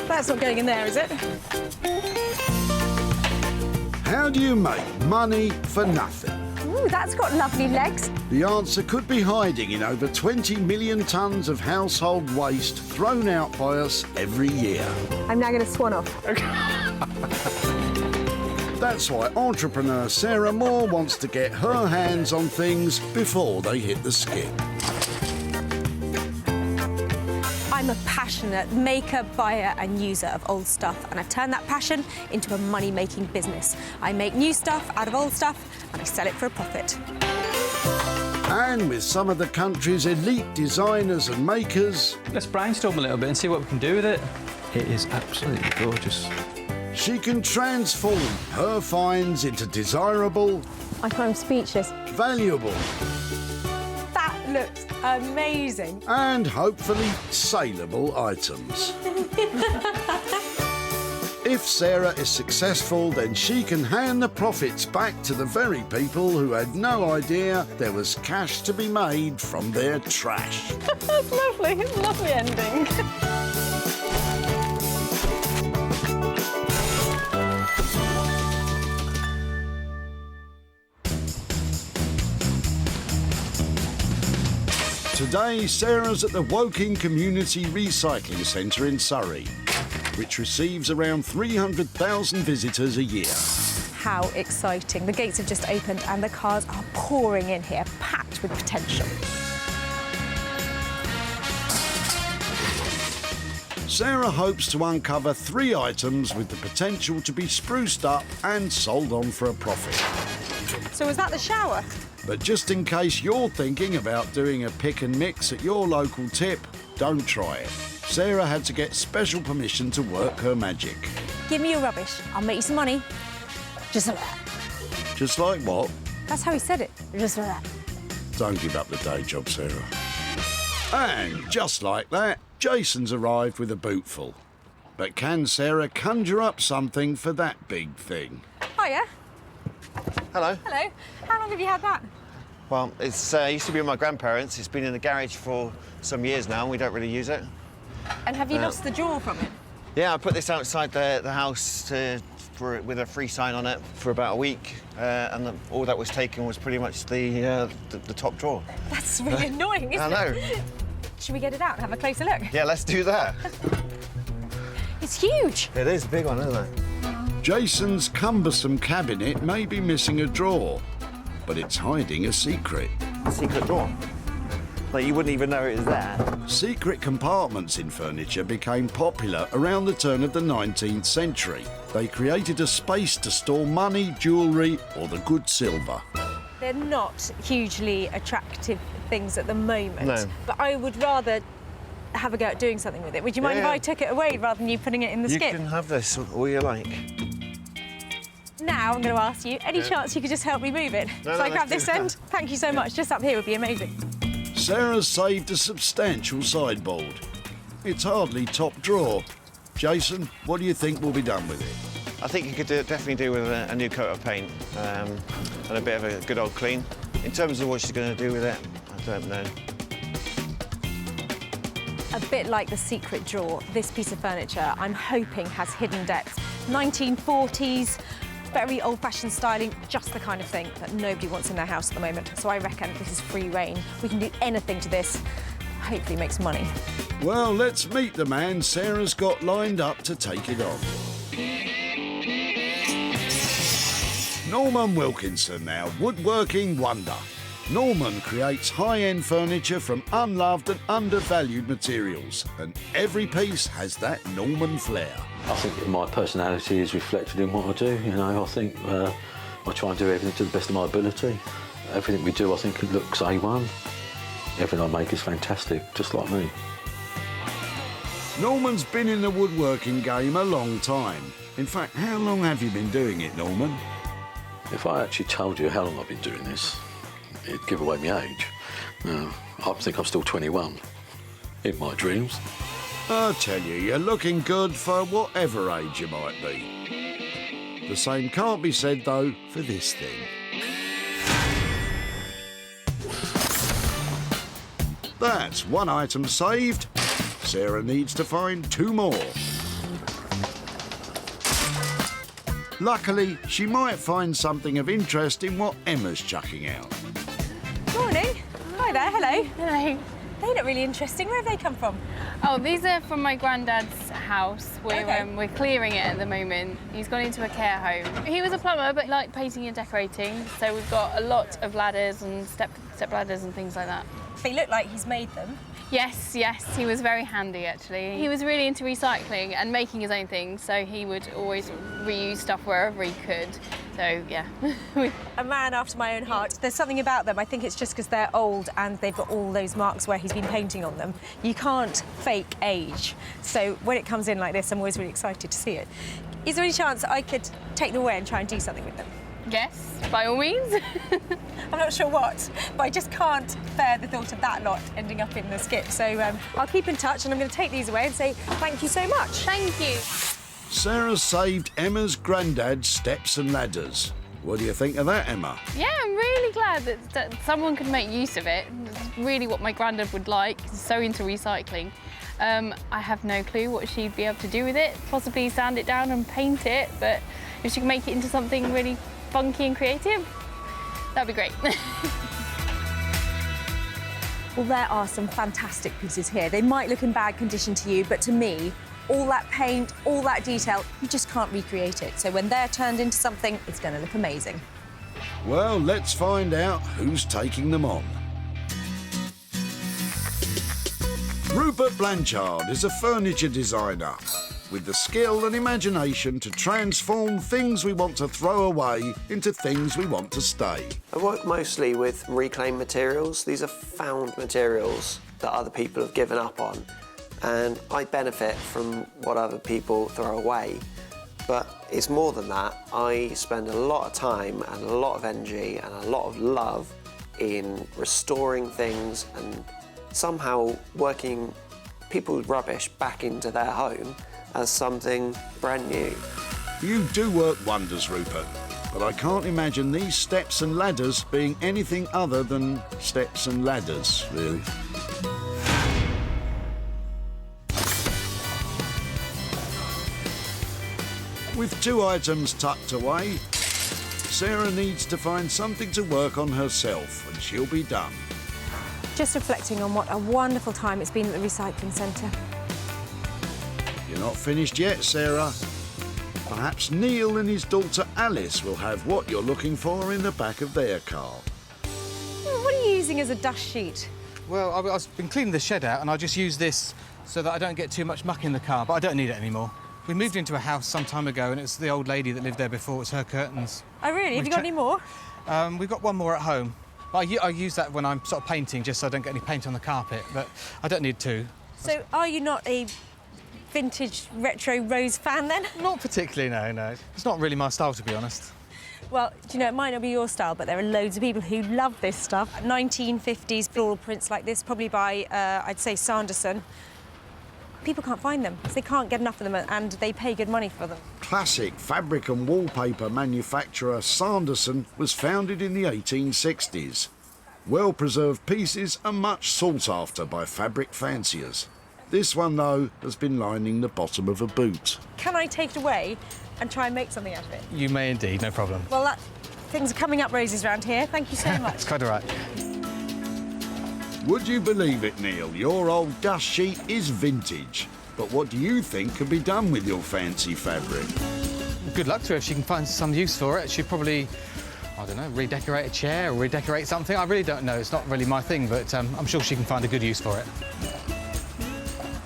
That's not going in there, is it? How do you make money for nothing? Ooh, that's got lovely legs. The answer could be hiding in over 20 million tonnes of household waste thrown out by us every year. I'm now going to swan off. That's why entrepreneur Sarah Moore wants to get her hands on things before they hit the skip. I'm a passionate maker, buyer and user of old stuff, and I've turned that passion into a money-making business. I make new stuff out of old stuff and I sell it for a profit. And with some of the country's elite designers and makers, let's brainstorm a little bit and see what we can do with it. It is absolutely gorgeous. She can transform her finds into desirable, I'm kind of speechless. valuable, That looks amazing. and hopefully saleable items. If Sarah is successful, then she can hand the profits back to the very people who had no idea there was cash to be made from their trash. That's lovely. It's a lovely ending. Today, Sarah's at the Woking Community Recycling Centre in Surrey, which receives around 300,000 visitors a year. How exciting. The gates have just opened and the cars are pouring in here, packed with potential. Sarah hopes to uncover 3 items with the potential to be spruced up and sold on for a profit. So was that the shower? But just in case you're thinking about doing a pick and mix at your local tip, don't try it. Sarah had to get special permission to work her magic. Give me your rubbish. I'll make you some money. Just like that. Just like what? That's how he said it. Just like that. Don't give up the day job, Sarah. And just like that, Jason's arrived with a bootful. But can Sarah conjure up something for that big thing? Hiya. Hello. Hello. How long have you had that? Well, it's used to be with my grandparents. It's been in the garage for some years now, and we don't really use it. And have you lost the drawer from it? Yeah, I put this outside the house with a free sign on it for about a week, and all that was taken was pretty much the top drawer. That's really annoying, isn't I know. it? Should we get it out and have a closer look? Yeah, let's do that. It's huge. It is a big one, isn't it? Jason's cumbersome cabinet may be missing a drawer, but it's hiding a secret. A secret drawer. Like, you wouldn't even know it was there. Secret compartments in furniture became popular around the turn of the 19th century. They created a space to store money, jewellery, or the good silver. They're not hugely attractive things at the moment. No. But I would rather have a go at doing something with it. Would you mind if I took it away rather than you putting it in the skip? You can have this all you like. Now I'm going to ask you, any chance you could just help me move it? No, So I grab this end? Thank you so much. Just up here would be amazing. Sarah's saved a substantial sideboard. It's hardly top drawer. Jason, what do you think will be done with it? I think you could definitely do with a new coat of paint and a bit of a good old clean. In terms of what she's going to do with it, I don't know. A bit like the secret drawer, this piece of furniture, I'm hoping has hidden depths. 1940s, very old-fashioned styling, just the kind of thing that nobody wants in their house at the moment. So I reckon this is free reign. We can do anything to this, hopefully make some money. Well, let's meet the man Sarah's got lined up to take it on. Norman Wilkinson now, woodworking wonder. Norman creates high-end furniture from unloved and undervalued materials, and every piece has that Norman flair. I think my personality is reflected in what I do. You know, I think I try and do everything to the best of my ability. Everything we do, I think it looks A1. Everything I make is fantastic, just like me. Norman's been in the woodworking game a long time. In fact, how long have you been doing it, Norman? If I actually told you how long I've been doing this, it'd give away my age. No, I think I'm still 21, in my dreams. I tell you, you're looking good for whatever age you might be. The same can't be said, though, for this thing. That's one item saved Sarah needs to find 2 more. Luckily, she might find something of interest in what Emma's chucking out. Morning. Hi there, hello. Hello. They look really interesting. Where have they come from? Oh, these are from my granddad's house. We're clearing it at the moment. He's gone into a care home. He was a plumber, but liked painting and decorating. So we've got a lot of ladders and step ladders and things like that. They look like he's made them. Yes, he was very handy actually. He was really into recycling and making his own things, so he would always reuse stuff wherever he could. So yeah. A man after my own heart. There's something about them, I think it's just because they're old and they've got all those marks where he's been painting on them. You can't fake age. So when it comes in like this, I'm always really excited to see it. Is there any chance I could take them away and try and do something with them? Yes, by all means. I'm not sure what, but I just can't bear the thought of that lot ending up in the skip. So I'll keep in touch and I'm going to take these away and say thank you so much. Thank you. Sarah saved Emma's granddad's steps and ladders. What do you think of that, Emma? Yeah, I'm really glad that someone could make use of it. It's really what my granddad would like. He's so into recycling. I have no clue what she'd be able to do with it. Possibly sand it down and paint it, but if she can make it into something really funky and creative, that'd be great. Well, there are some fantastic pieces here. They might look in bad condition to you, but to me, all that paint, all that detail, you just can't recreate it. So when they're turned into something, it's going to look amazing. Well, let's find out who's taking them on. Robert Blanchard is a furniture designer with the skill and imagination to transform things we want to throw away into things we want to stay. I work mostly with reclaimed materials. These are found materials that other people have given up on, and I benefit from what other people throw away. But it's more than that. I spend a lot of time and a lot of energy and a lot of love in restoring things and somehow working people's rubbish back into their home as something brand new. You do work wonders, Rupert, but I can't imagine these steps and ladders being anything other than steps and ladders, really. With 2 items tucked away, Sarah needs to find something to work on herself, and she'll be done. Just reflecting on what a wonderful time it's been at the recycling centre. You're not finished yet, Sarah. Perhaps Neil and his daughter Alice will have what you're looking for in the back of their car. What are you using as a dust sheet? Well, I've been cleaning the shed out and I just use this so that I don't get too much muck in the car, but I don't need it anymore. We moved into a house some time ago and it's the old lady that lived there before. It's her curtains. Oh, really? Have you got any more? We've got one more at home. But I use that when I'm sort of painting, just so I don't get any paint on the carpet, but I don't need 2. So are you not a vintage retro rose fan then? Not particularly, no. It's not really my style, to be honest. Well, do you know, it might not be your style, but there are loads of people who love this stuff. 1950s floral prints like this, probably by, I'd say, Sanderson. People can't find them, because they can't get enough of them, and they pay good money for them. Classic fabric and wallpaper manufacturer Sanderson was founded in the 1860s. Well-preserved pieces are much sought after by fabric fanciers. This one, though, has been lining the bottom of a boot. Can I take it away and try and make something out of it? You may indeed, no problem. Well, things are coming up roses around here. Thank you so much. It's quite all right. Would you believe it, Neil? Your old dust sheet is vintage. But what do you think can be done with your fancy fabric? Good luck to her. If she can find some use for it, she'd probably, I don't know, redecorate a chair or redecorate something. I really don't know. It's not really my thing, but I'm sure she can find a good use for it.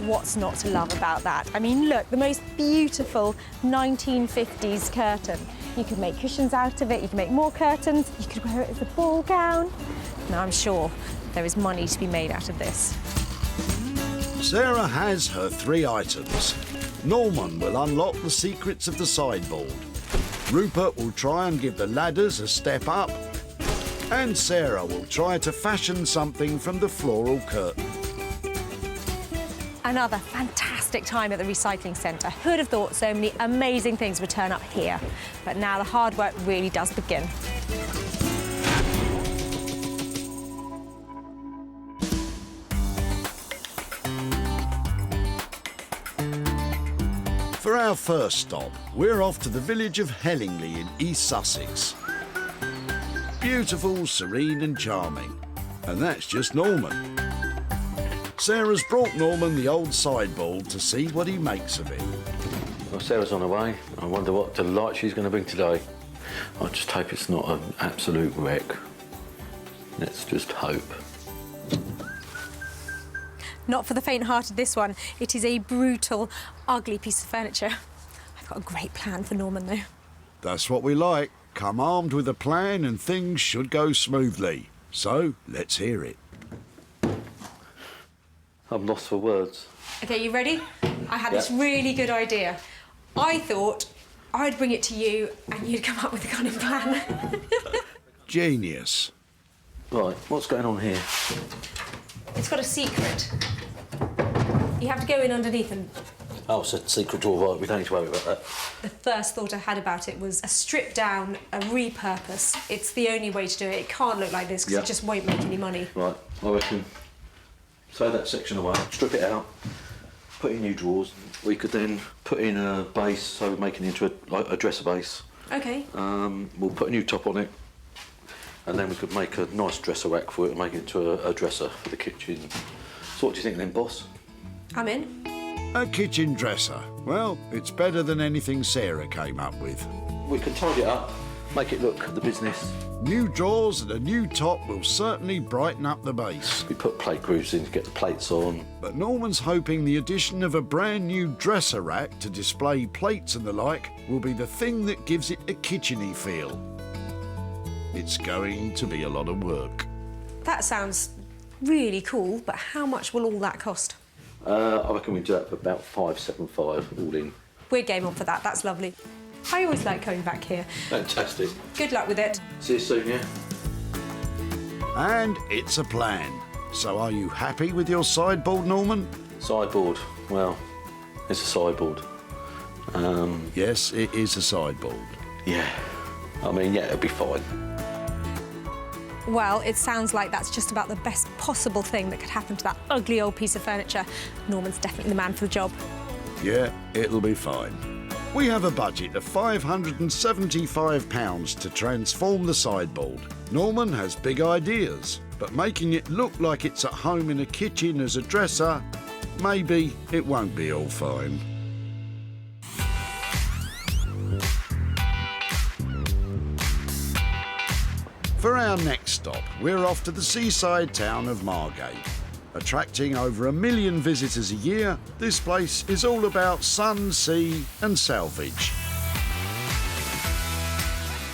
What's not to love about that? I mean, look, the most beautiful 1950s curtain. You could make cushions out of it, you can make more curtains, you could wear it as a ball gown. Now, I'm sure there is money to be made out of this. Sarah has her 3 items. Norman will unlock the secrets of the sideboard. Rupert will try and give the ladders a step up. And Sarah will try to fashion something from the floral curtain. Another fantastic time at the recycling centre. Who'd have thought so many amazing things would turn up here? But now the hard work really does begin. For our first stop, we're off to the village of Hellingley in East Sussex. Beautiful, serene and charming. And that's just Norman. Sarah's brought Norman the old sideboard to see what he makes of it. Well, Sarah's on her way. I wonder what delight she's going to bring today. I just hope it's not an absolute wreck. Let's just hope. Not for the faint-hearted, this one. It is a brutal, ugly piece of furniture. I've got a great plan for Norman, though. That's what we like. Come armed with a plan and things should go smoothly. So, let's hear it. I'm lost for words. OK, you ready? I had this really good idea. I thought I'd bring it to you and you'd come up with a kind of plan. Genius. Right, what's going on here? It's got a secret. You have to go in underneath and... Oh, it's a secret drawer, right, we don't need to worry about that. The first thought I had about it was a strip down, a repurpose. It's the only way to do it. It can't look like this because it just won't make any money. Right, I reckon throw that section away, strip it out, put in new drawers. We could then put in a base, so we're making it into a dresser base. OK. We'll put a new top on it, and then we could make a nice dresser rack for it and make it into a dresser for the kitchen. So what do you think then, boss? I'm in. A kitchen dresser. Well, it's better than anything Sarah came up with. We can tidy it up, make it look the business. New drawers and a new top will certainly brighten up the base. We put plate grooves in to get the plates on. But Norman's hoping the addition of a brand new dresser rack to display plates and the like will be the thing that gives it a kitchen-y feel. It's going to be a lot of work. That sounds really cool, but how much will all that cost? I reckon we do that for about $575 all in. We're game on for that. That's lovely. I always like coming back here. Fantastic. Good luck with it. See you soon, yeah? And it's a plan. So are you happy with your sideboard, Norman? Sideboard. Well, it's a sideboard. Yes, it is a sideboard. Yeah. I mean, yeah, it'll be fine. Well, it sounds like that's just about the best possible thing that could happen to that ugly old piece of furniture. Norman's definitely the man for the job. Yeah, it'll be fine. We have a budget of £575 to transform the sideboard. Norman has big ideas, but making it look like it's at home in a kitchen as a dresser, maybe it won't be all fine. For our next stop, we're off to the seaside town of Margate. Attracting over 1 million visitors a year, this place is all about sun, sea and salvage.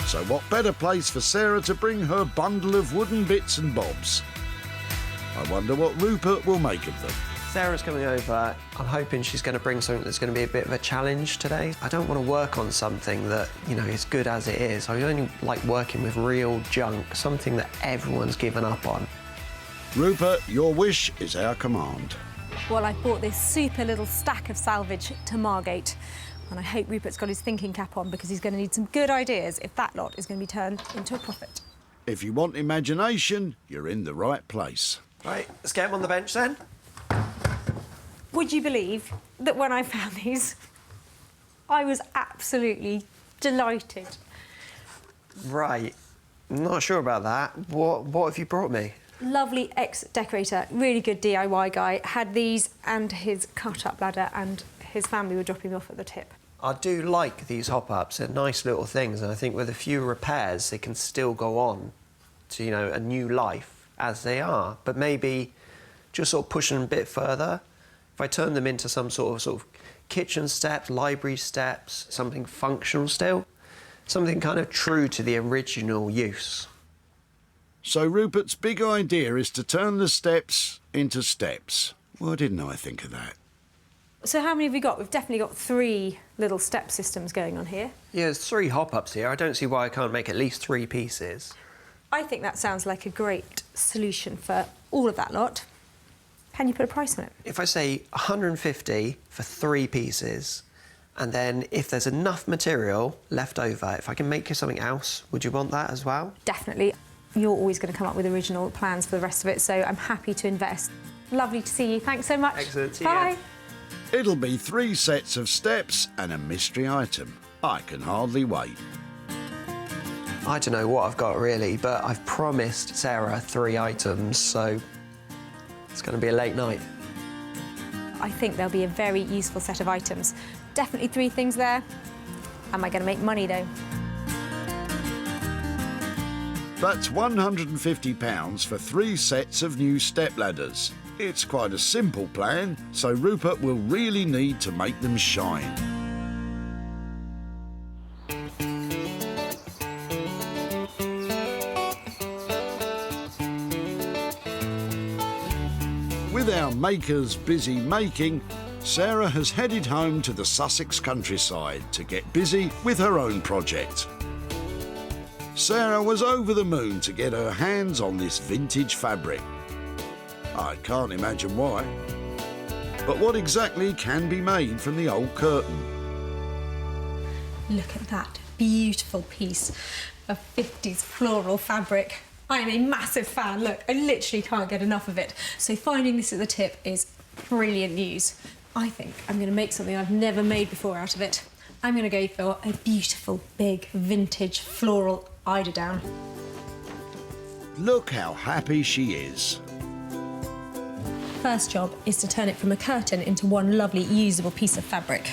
So what better place for Sarah to bring her bundle of wooden bits and bobs? I wonder what Rupert will make of them. Sarah's coming over. I'm hoping she's going to bring something that's going to be a bit of a challenge today. I don't want to work on something that, you know, is good as it is. I only like working with real junk, something that everyone's given up on. Rupert, your wish is our command. Well, I bought this super little stack of salvage to Margate, and I hope Rupert's got his thinking cap on because he's going to need some good ideas if that lot is going to be turned into a profit. If you want imagination, you're in the right place. Right, let's get him on the bench then. Would you believe that when I found these, I was absolutely delighted. Right, I'm not sure about that. What have you brought me? Lovely ex-decorator, really good DIY guy, had these and his cut-up ladder, and his family were dropping me off at the tip. I do like these hop-ups. They're nice little things, and I think with a few repairs, they can still go on to, you know, a new life as they are. But maybe just sort of pushing them a bit further. If I turn them into some sort of kitchen steps, library steps, something functional still, something kind of true to the original use. So Rupert's big idea is to turn the steps into steps. Why didn't I think of that? So how many have we got? We've definitely got 3 little step systems going on here. Yeah, there's 3 hop-ups here. I don't see why I can't make at least 3 pieces. I think that sounds like a great solution for all of that lot. Can you put a price on it? If I say 150 for 3 pieces, and then if there's enough material left over, if I can make you something else, would you want that as well? Definitely. You're always going to come up with original plans for the rest of it, so I'm happy to invest. Lovely to see you. Thanks so much. Excellent. See you. Bye. It'll be 3 sets of steps and a mystery item. I can hardly wait. I don't know what I've got really, but I've promised Sarah 3 items, so it's going to be a late night. I think there'll be a very useful set of items. Definitely 3 things there. Am I going to make money though? That's £150 for 3 sets of new step ladders. It's quite a simple plan, so Rupert will really need to make them shine. With our makers busy making, Sarah has headed home to the Sussex countryside to get busy with her own project. Sarah was over the moon to get her hands on this vintage fabric. I can't imagine why. But what exactly can be made from the old curtain? Look at that beautiful piece of 50s floral fabric. I am a massive fan. Look, I literally can't get enough of it. So finding this at the tip is brilliant news. I think I'm going to make something I've never made before out of it. I'm going to go for a beautiful, big, vintage floral eiderdown. Look how happy she is. First job is to turn it from a curtain into one lovely, usable piece of fabric.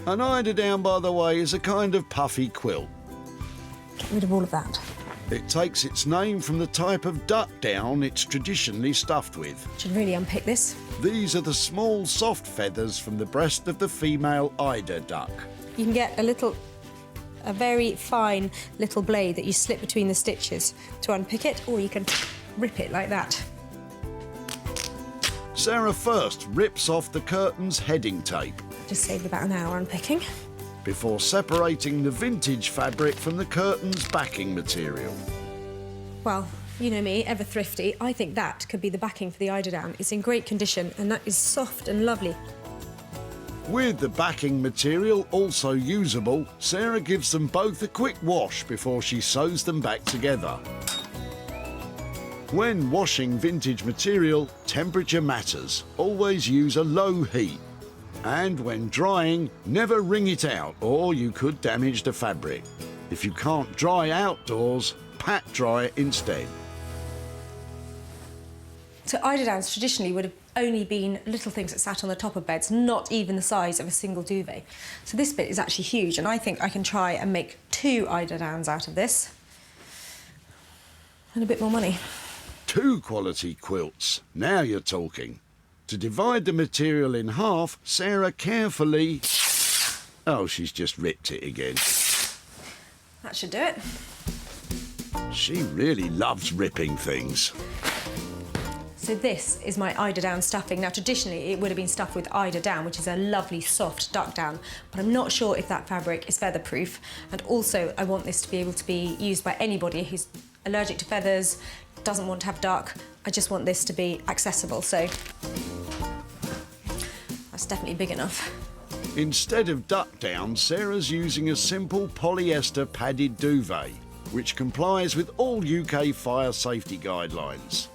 An eiderdown, by the way, is a kind of puffy quilt. Get rid of all of that. It takes its name from the type of duck down it's traditionally stuffed with. Should really unpick this. These are the small, soft feathers from the breast of the female eider duck. You can get a very fine little blade that you slip between the stitches to unpick it, or you can rip it like that. Sarah first rips off the curtain's heading tape Just saved about an hour unpicking. before separating the vintage fabric from the curtain's backing material. Well, you know me, ever thrifty. I think that could be the backing for the eiderdown. It's in great condition and that is soft and lovely. With the backing material also usable, Sarah gives them both a quick wash before she sews them back together. When washing vintage material, temperature matters. Always use a low heat. And when drying, never wring it out or you could damage the fabric. If you can't dry outdoors, pat dry it instead. So eiderdowns traditionally would have only been little things that sat on the top of beds, not even the size of a single duvet. So this bit is actually huge, and I think I can try and make 2 eiderdowns out of this. And a bit more money. 2 quality quilts. Now you're talking. To divide the material in half, Sarah carefully... Oh, she's just ripped it again. That should do it. She really loves ripping things. So this is my eiderdown stuffing. Now, traditionally, it would have been stuffed with eiderdown, which is a lovely, soft duck down, but I'm not sure if that fabric is feather-proof. And also, I want this to be able to be used by anybody who's allergic to feathers, doesn't want to have duck. I just want this to be accessible, so that's definitely big enough. Instead of duck down, Sarah's using a simple polyester padded duvet, which complies with all UK fire safety guidelines.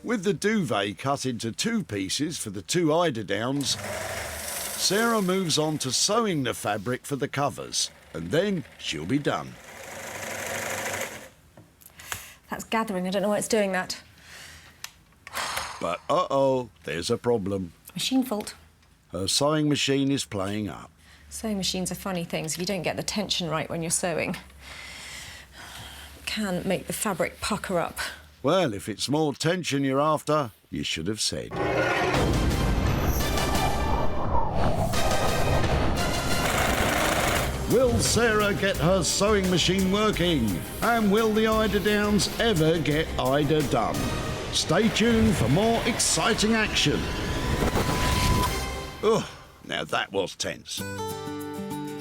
With the duvet cut into 2 pieces for the 2 eiderdowns, Sarah moves on to sewing the fabric for the covers, and then she'll be done. That's gathering. I don't know why it's doing that. But uh-oh, there's a problem. Machine fault. Her sewing machine is playing up. Sewing machines are funny things. If you don't get the tension right when you're sewing, it can make the fabric pucker up. Well, if it's more tension you're after, you should have said. Will Sarah get her sewing machine working? And will the eiderdowns ever get eider done? Stay tuned for more exciting action. Ugh, now that was tense.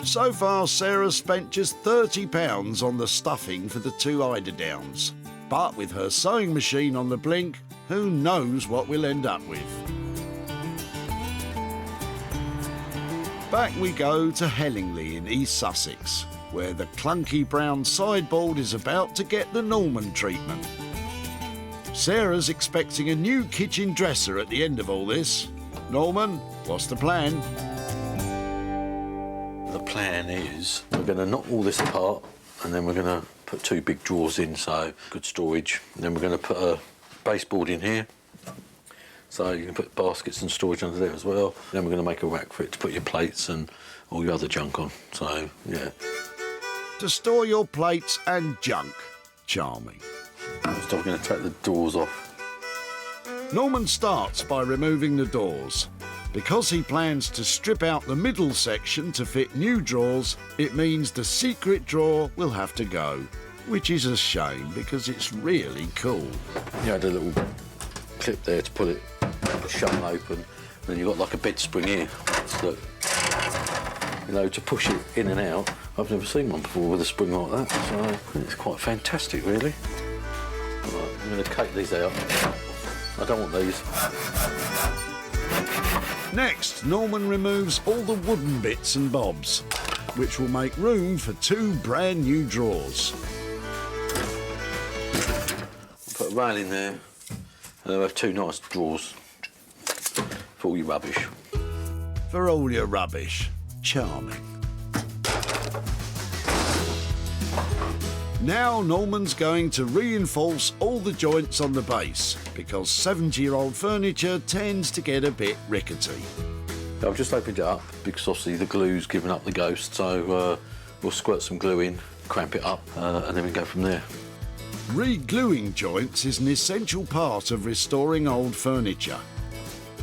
So far, Sarah's spent just £30 on the stuffing for the 2 eiderdowns. But with her sewing machine on the blink, who knows what we'll end up with. Back we go to Hellingley in East Sussex, where the clunky brown sideboard is about to get the Norman treatment. Sarah's expecting a new kitchen dresser at the end of all this. Norman, what's the plan? The plan is we're going to knock all this apart and then we're going to put 2 big drawers in, so good storage. And then we're going to put a baseboard in here, so you can put baskets and storage under there as well. Then we're going to make a rack for it to put your plates and all your other junk on, so yeah. To store your plates and junk. Charming. So we're going to take the doors off. Norman starts by removing the doors. Because he plans to strip out the middle section to fit new drawers, it means the secret drawer will have to go, which is a shame because it's really cool. You had a little clip there to pull it shut and open, and then you've got like a bed spring here that, you know, to push it in and out. I've never seen one before with a spring like that, so it's quite fantastic, really. Right, I'm going to take these out. I don't want these. Next, Norman removes all the wooden bits and bobs, which will make room for 2 brand new drawers. Put a rail in there, and then we'll have 2 nice drawers for all your rubbish. For all your rubbish. Charming. Now Norman's going to reinforce all the joints on the base because 70-year-old furniture tends to get a bit rickety. I've just opened it up because obviously the glue's given up the ghost, so we'll squirt some glue in, cramp it up, and then we go from there. Re-gluing joints is an essential part of restoring old furniture.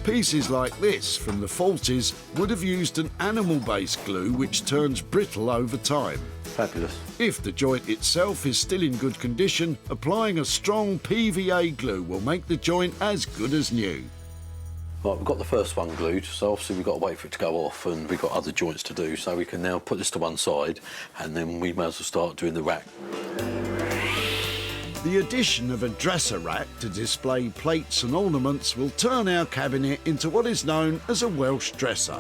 Pieces like this from the 40s would have used an animal-based glue which turns brittle over time. Fabulous. If the joint itself is still in good condition, applying a strong PVA glue will make the joint as good as new. Right, we've got the first one glued, so obviously we've got to wait for it to go off, and we've got other joints to do, so we can now put this to one side, and then we may as well start doing the rack. The addition of a dresser rack to display plates and ornaments will turn our cabinet into what is known as a Welsh dresser.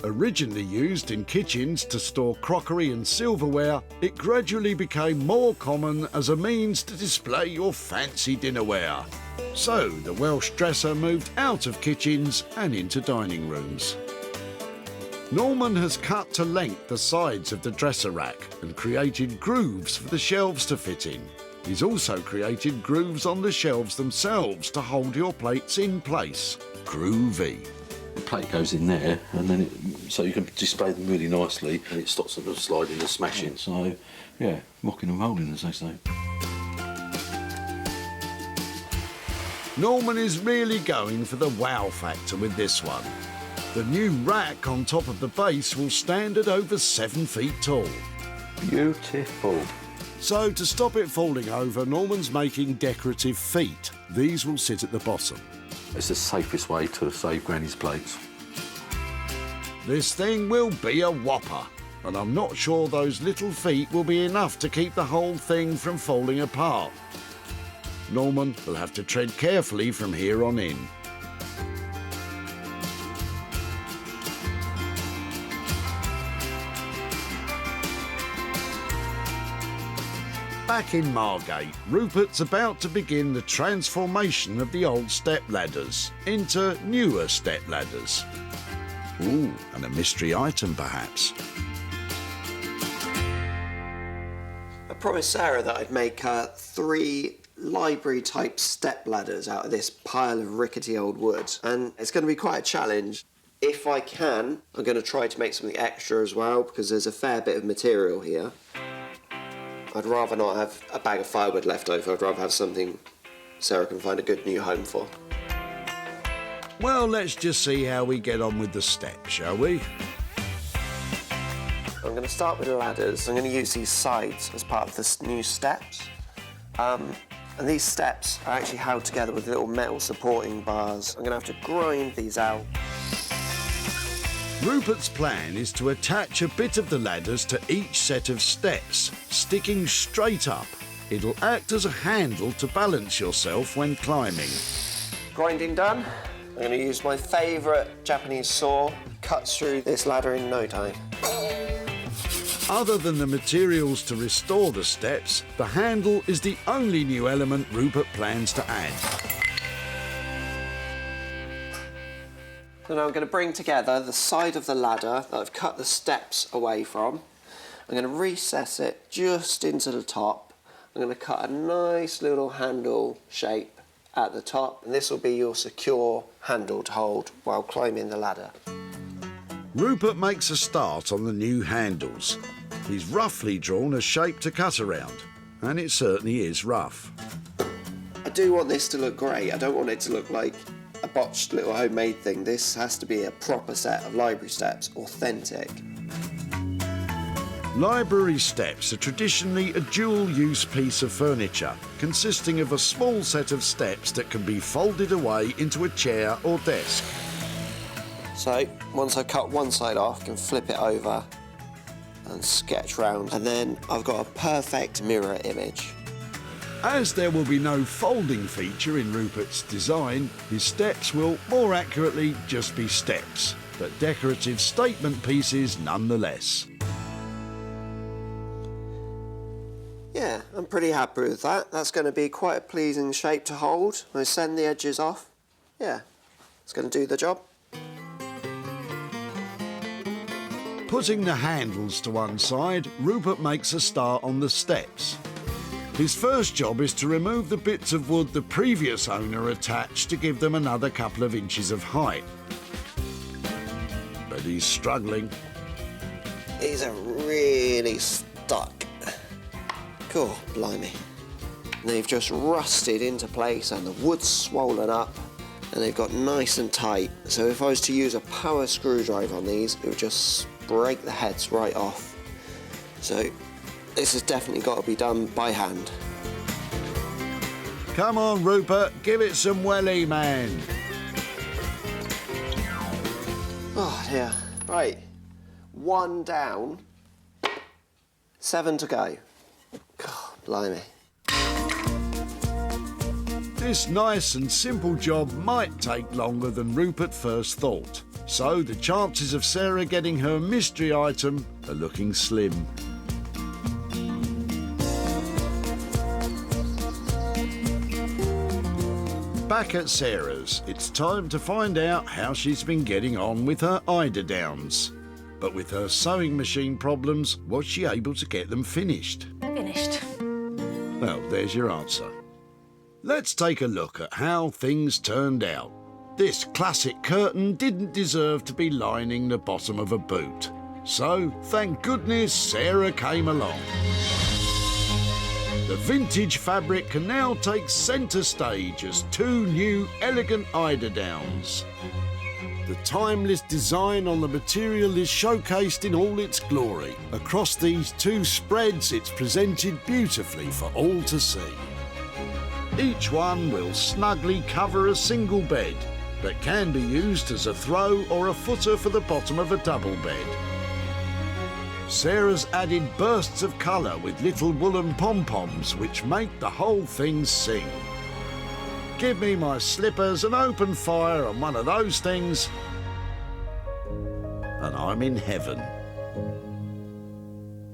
Originally used in kitchens to store crockery and silverware, it gradually became more common as a means to display your fancy dinnerware. So the Welsh dresser moved out of kitchens and into dining rooms. Norman has cut to length the sides of the dresser rack and created grooves for the shelves to fit in. He's also created grooves on the shelves themselves to hold your plates in place. Groovy. The plate goes in there, and then so you can display them really nicely, and it stops them from sliding and smashing. So, yeah, rocking and rolling, as they say. Norman is really going for the wow factor with this one. The new rack on top of the base will stand at over 7 feet tall. Beautiful. So to stop it falling over, Norman's making decorative feet. These will sit at the bottom. It's the safest way to save Granny's plates. This thing will be a whopper, and I'm not sure those little feet will be enough to keep the whole thing from falling apart. Norman will have to tread carefully from here on in. Back in Margate, Rupert's about to begin the transformation of the old step ladders into newer step ladders. Ooh, and a mystery item perhaps. I promised Sarah that I'd make 3 library-type step ladders out of this pile of rickety old wood, and it's going to be quite a challenge. If I can, I'm going to try to make something extra as well, because there's a fair bit of material here. I'd rather not have a bag of firewood left over. I'd rather have something Sarah can find a good new home for. Well, let's just see how we get on with the steps, shall we? I'm going to start with the ladders. I'm going to use these sides as part of the new steps. And these steps are actually held together with little metal supporting bars. I'm going to have to grind these out. Rupert's plan is to attach a bit of the ladders to each set of steps, sticking straight up. It'll act as a handle to balance yourself when climbing. Grinding done. I'm going to use my favourite Japanese saw. Cuts through this ladder in no time. Other than the materials to restore the steps, the handle is the only new element Rupert plans to add. So now I'm going to bring together the side of the ladder that I've cut the steps away from. I'm going to recess it just into the top. I'm going to cut a nice little handle shape at the top, and this will be your secure handle to hold while climbing the ladder. Rupert makes a start on the new handles. He's roughly drawn a shape to cut around, and it certainly is rough. I do want this to look great. I don't want it to look like a botched little homemade thing. This has to be a proper set of library steps, authentic. Library steps are traditionally a dual-use piece of furniture, consisting of a small set of steps that can be folded away into a chair or desk. So, once I cut one side off, I can flip it over and sketch round, and then I've got a perfect mirror image. As there will be no folding feature in Rupert's design, his steps will more accurately just be steps, but decorative statement pieces nonetheless. Yeah, I'm pretty happy with that. That's going to be quite a pleasing shape to hold. I send the edges off. Yeah, it's going to do the job. Putting the handles to one side, Rupert makes a start on the steps. His first job is to remove the bits of wood the previous owner attached to give them another couple of inches of height. But he's struggling. These are really stuck. Cool, blimey. They've just rusted into place and the wood's swollen up and they've got nice and tight. So if I was to use a power screwdriver on these, it would just break the heads right off. So this has definitely got to be done by hand. Come on, Rupert, give it some welly, man. Oh dear. Right, 1 down, 7 to go. God, blimey. This nice and simple job might take longer than Rupert first thought, so the chances of Sarah getting her mystery item are looking slim. Back at Sarah's, it's time to find out how she's been getting on with her eiderdowns. But with her sewing machine problems, was she able to get them finished? Finished. Well, there's your answer. Let's take a look at how things turned out. This classic curtain didn't deserve to be lining the bottom of a boot. So, thank goodness Sarah came along. The vintage fabric can now take centre stage as 2 new elegant eiderdowns. The timeless design on the material is showcased in all its glory. Across these 2 spreads, it's presented beautifully for all to see. Each one will snugly cover a single bed, but can be used as a throw or a footer for the bottom of a double bed. Sarah's added bursts of colour with little woolen pom-poms which make the whole thing sing. Give me my slippers and open fire on one of those things, and I'm in heaven.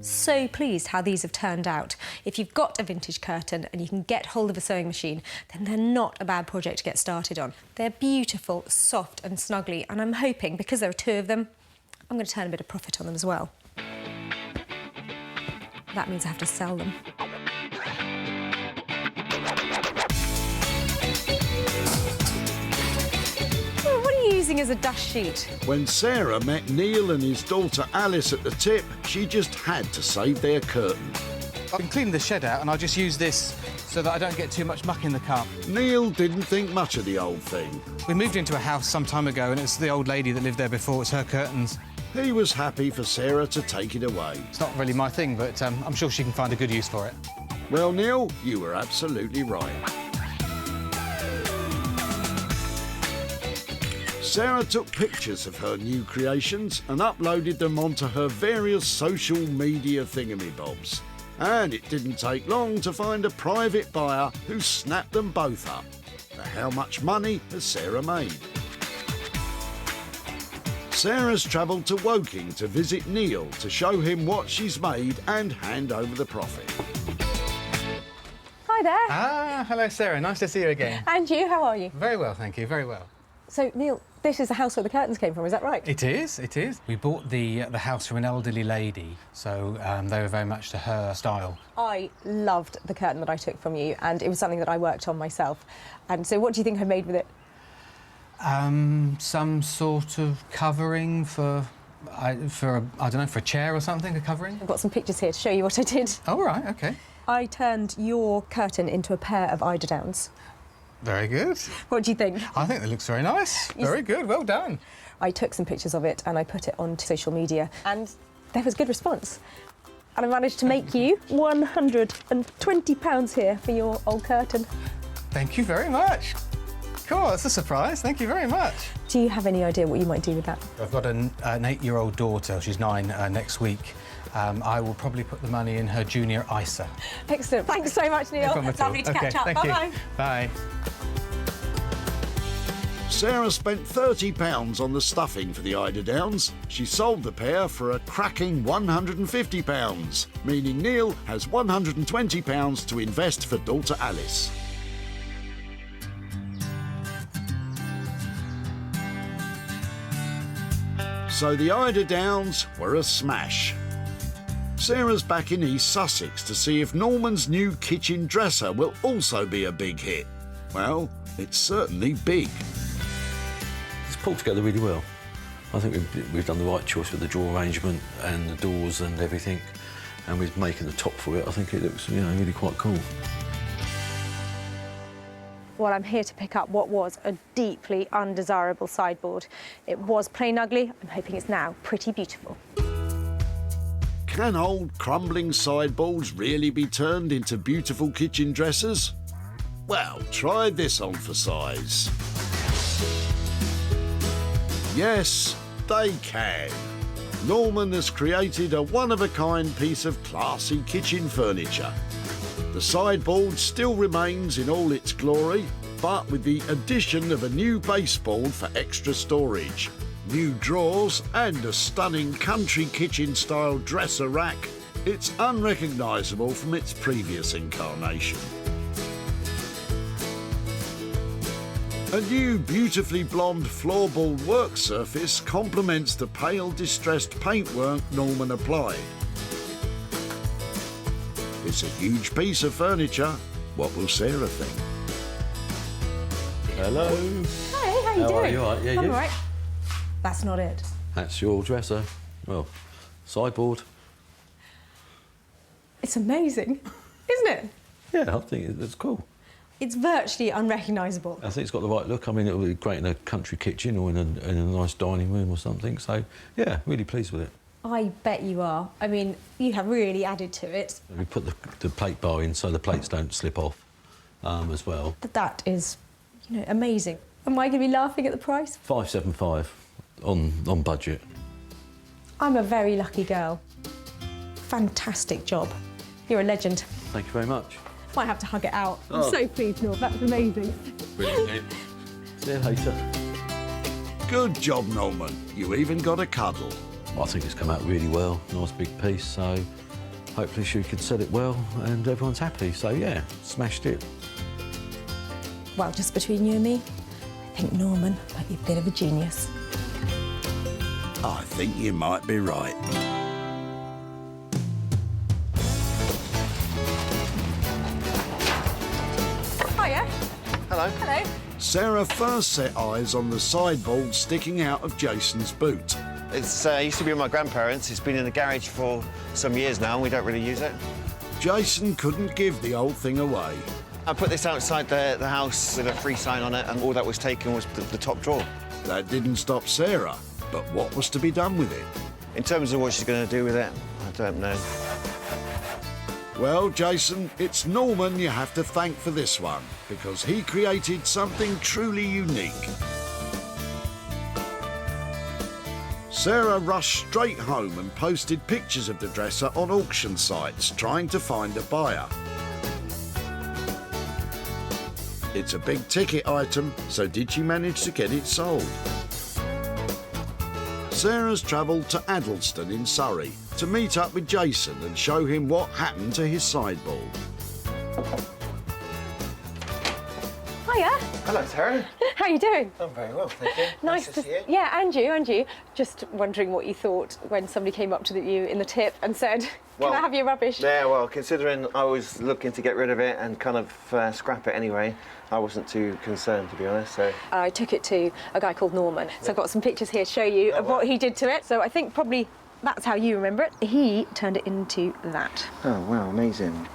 So pleased how these have turned out. If you've got a vintage curtain and you can get hold of a sewing machine, then they're not a bad project to get started on. They're beautiful, soft and snuggly, and I'm hoping, because there are 2 of them, I'm going to turn a bit of profit on them as well. That means I have to sell them. Using as a dust sheet. When Sarah met Neil and his daughter Alice at the tip, she just had to save their curtain. I've been cleaning the shed out and I just use this so that I don't get too much muck in the car. Neil didn't think much of the old thing. We moved into a house some time ago and it's the old lady that lived there before, it's her curtains. He was happy for Sarah to take it away. It's not really my thing, but I'm sure she can find a good use for it. Well, Neil, you were absolutely right. Sarah took pictures of her new creations and uploaded them onto her various social media thingamybobs. And it didn't take long to find a private buyer who snapped them both up. Now, how much money has Sarah made? Sarah's travelled to Woking to visit Neil to show him what she's made and hand over the profit. Hi there. Ah, hello, Sarah. Nice to see you again. And you, how are you? Very well, thank you. Very well. So, Neil, this is the house where the curtains came from, is that right? It is, it is. We bought the house from an elderly lady, so they were very much to her style. I loved the curtain that I took from you, and it was something that I worked on myself. And so what do you think I made with it? Some sort of covering for I don't know, for a chair or something, a covering? I've got some pictures here to show you what I did. Oh, right, OK. I turned your curtain into a pair of eiderdowns. Very good. What do you think? I think that looks very nice. Very good, well done. I took some pictures of it and I put it onto social media, and there was good response. And I managed to make you £120 here for your old curtain. Thank you very much. Cool, that's a surprise. Thank you very much. Do you have any idea what you might do with that? I've got an 8-year-old daughter. She's 9 next week. I will probably put the money in her junior ISA. Excellent. Thanks so much, Neil. No problem at all. Lovely to catch up. Thank Bye-bye. you. Bye. Sarah spent £30 on the stuffing for the eiderdowns. She sold the pair for a cracking £150, meaning Neil has £120 to invest for daughter Alice. So the eiderdowns were a smash. Sarah's back in East Sussex to see if Norman's new kitchen dresser will also be a big hit. Well, it's certainly big. It's pulled together really well. I think we've done the right choice with the drawer arrangement and the doors and everything, and with making the top for it, I think it looks, really quite cool. Well, I'm here to pick up what was a deeply undesirable sideboard. It was plain ugly. I'm hoping it's now pretty beautiful. Can old crumbling sideboards really be turned into beautiful kitchen dressers? Well, try this on for size. Yes, they can. Norman has created a one-of-a-kind piece of classy kitchen furniture. The sideboard still remains in all its glory, but with the addition of a new baseboard for extra storage, new drawers and a stunning country kitchen-style dresser rack, it's unrecognisable from its previous incarnation. A new beautifully blonde floorboard work surface complements the pale distressed paintwork Norman applied. It's a huge piece of furniture. What will Sarah think? Hello. Hey, how you doing? Are you? All right? Yeah, I'm you? all right. That's not it. That's your dresser. Well, sideboard. It's amazing, isn't it? Yeah, I think it's cool. It's virtually unrecognisable. I think it's got the right look. I mean, it would be great in a country kitchen or in a nice dining room or something. So, yeah, really pleased with it. I bet you are. I mean, you have really added to it. We put the plate bar in so the plates don't slip off as well. That is, amazing. Am I going to be laughing at the price? £575 on budget. I'm a very lucky girl. Fantastic job. You're a legend. Thank you very much. Might have to hug it out. Oh. I'm so pleased, Neil. That was amazing. Brilliant. See you later. Good job, Norman. You even got a cuddle. I think it's come out really well. Nice big piece, so hopefully she could sell it well and everyone's happy. So, yeah, smashed it. Well, just between you and me, I think Norman might be a bit of a genius. I think you might be right. Hiya. Hello. Hello. Sarah first set eyes on the sideboard sticking out of Jason's boot. It's used to be with my grandparents. It's been in the garage for some years now, and we don't really use it. Jason couldn't give the old thing away. I put this outside the house with a free sign on it, and all that was taken was the top drawer. That didn't stop Sarah, but what was to be done with it? In terms of what she's going to do with it, I don't know. Well, Jason, it's Norman you have to thank for this one, because he created something truly unique. Sarah rushed straight home and posted pictures of the dresser on auction sites, trying to find a buyer. It's a big ticket item, so did she manage to get it sold? Sarah's travelled to Addleston in Surrey to meet up with Jason and show him what happened to his sideboard. Hiya. Hello, Sarah. How are you doing? I'm very well, thank you. Nice to see you. Yeah, and you. Just wondering what you thought when somebody came up to you in the tip and said, "Can I have your rubbish?" Yeah, well, considering I was looking to get rid of it and kind of scrap it anyway, I wasn't too concerned, to be honest. So I took it to a guy called Norman. So I've got some pictures here to show you of what he did to it. So I think probably that's how you remember it. He turned it into that. Oh, wow, amazing.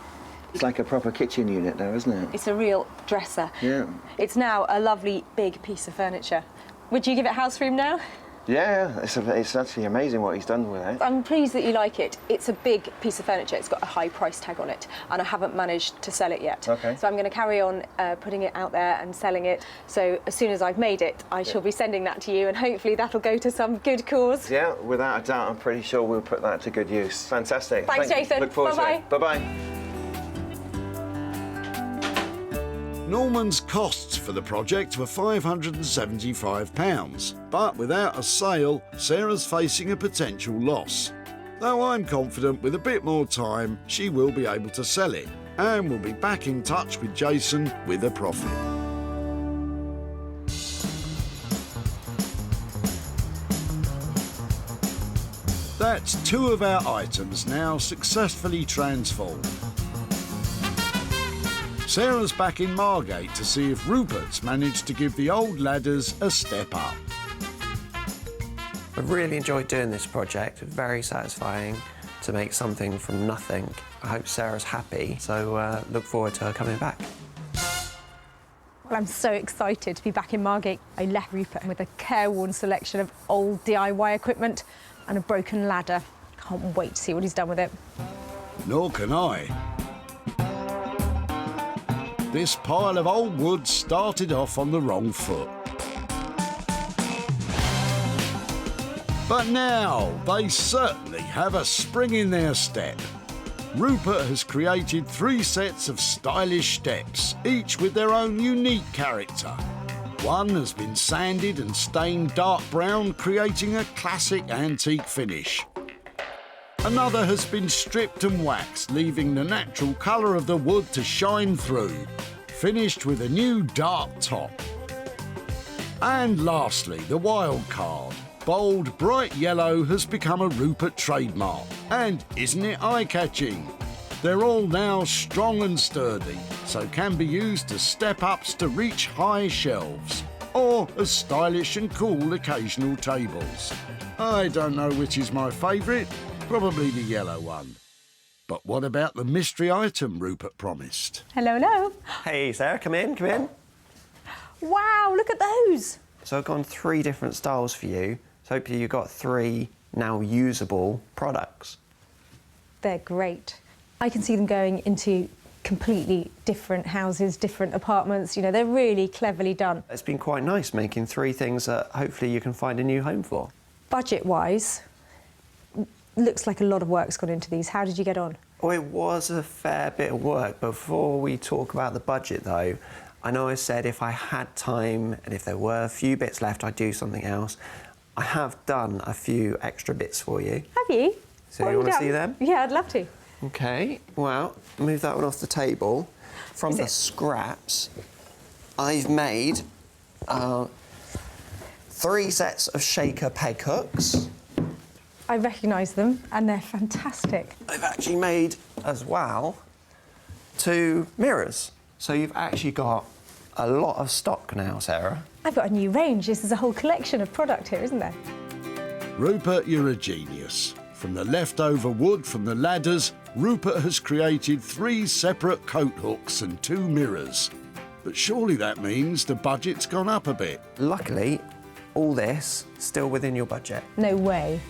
It's like a proper kitchen unit now, isn't it? It's a real dresser. Yeah. It's now a lovely big piece of furniture. Would you give it house room now? Yeah, it's actually amazing what he's done with it. I'm pleased that you like it. It's a big piece of furniture. It's got a high price tag on it, and I haven't managed to sell it yet. Okay. So I'm going to carry on putting it out there and selling it. So as soon as I've made it, I shall be sending that to you, and hopefully that'll go to some good cause. Yeah, without a doubt, I'm pretty sure we'll put that to good use. Fantastic. Thanks, Thank you. Jason. Look forward to it. Bye-bye. Norman's costs for the project were £575, but without a sale, Sarah's facing a potential loss. Though I'm confident with a bit more time, she will be able to sell it, and will be back in touch with Jason with a profit. That's 2 of our items now successfully transformed. Sarah's back in Margate to see if Rupert's managed to give the old ladders a step up. I've really enjoyed doing this project. It's very satisfying to make something from nothing. I hope Sarah's happy, so look forward to her coming back. Well, I'm so excited to be back in Margate. I left Rupert with a careworn selection of old DIY equipment and a broken ladder. Can't wait to see what he's done with it. Nor can I. This pile of old wood started off on the wrong foot. But now they certainly have a spring in their step. Rupert has created 3 sets of stylish steps, each with their own unique character. One has been sanded and stained dark brown, creating a classic antique finish. Another has been stripped and waxed, leaving the natural colour of the wood to shine through, finished with a new dark top. And lastly, the wild card. Bold, bright yellow has become a Rupert trademark. And isn't it eye-catching? They're all now strong and sturdy, so can be used as step-ups to reach high shelves, or as stylish and cool occasional tables. I don't know which is my favourite, probably the yellow one. But what about the mystery item Rupert promised? Hello, hello. Hey, Sarah, come in, come in. Wow, look at those. So I've gone 3 different styles for you. So hopefully you've got 3 now usable products. They're great. I can see them going into completely different houses, different apartments. You know, they're really cleverly done. It's been quite nice making 3 things that hopefully you can find a new home for. Budget-wise, looks like a lot of work's gone into these. How did you get on? Oh, it was a fair bit of work. Before we talk about the budget, though, I know I said if I had time and if there were a few bits left, I'd do something else. I have done a few extra bits for you. Have you? So What you have want to done? see them? Yeah, I'd love to. OK, well, move that one off the table. From the scraps, I've made 3 sets of shaker peg hooks. I recognise them, and they're fantastic. I've actually made, as well, 2 mirrors. So you've actually got a lot of stock now, Sarah. I've got a new range. This is a whole collection of product here, isn't there? Rupert, you're a genius. From the leftover wood from the ladders, Rupert has created 3 separate coat hooks and 2 mirrors. But surely that means the budget's gone up a bit. Luckily, all this still within your budget. No way.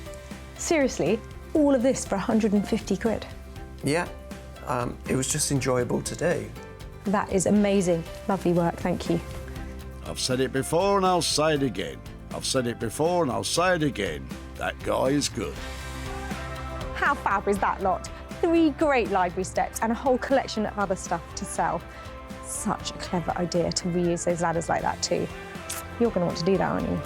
Seriously, all of this for 150 quid? Yeah, it was just enjoyable to do. That is amazing. Lovely work, thank you. I've said it before and I'll say it again. I've said it before and I'll say it again. That guy is good. How fab is that lot? 3 great library steps and a whole collection of other stuff to sell. Such a clever idea to reuse those ladders like that too. You're going to want to do that, aren't you?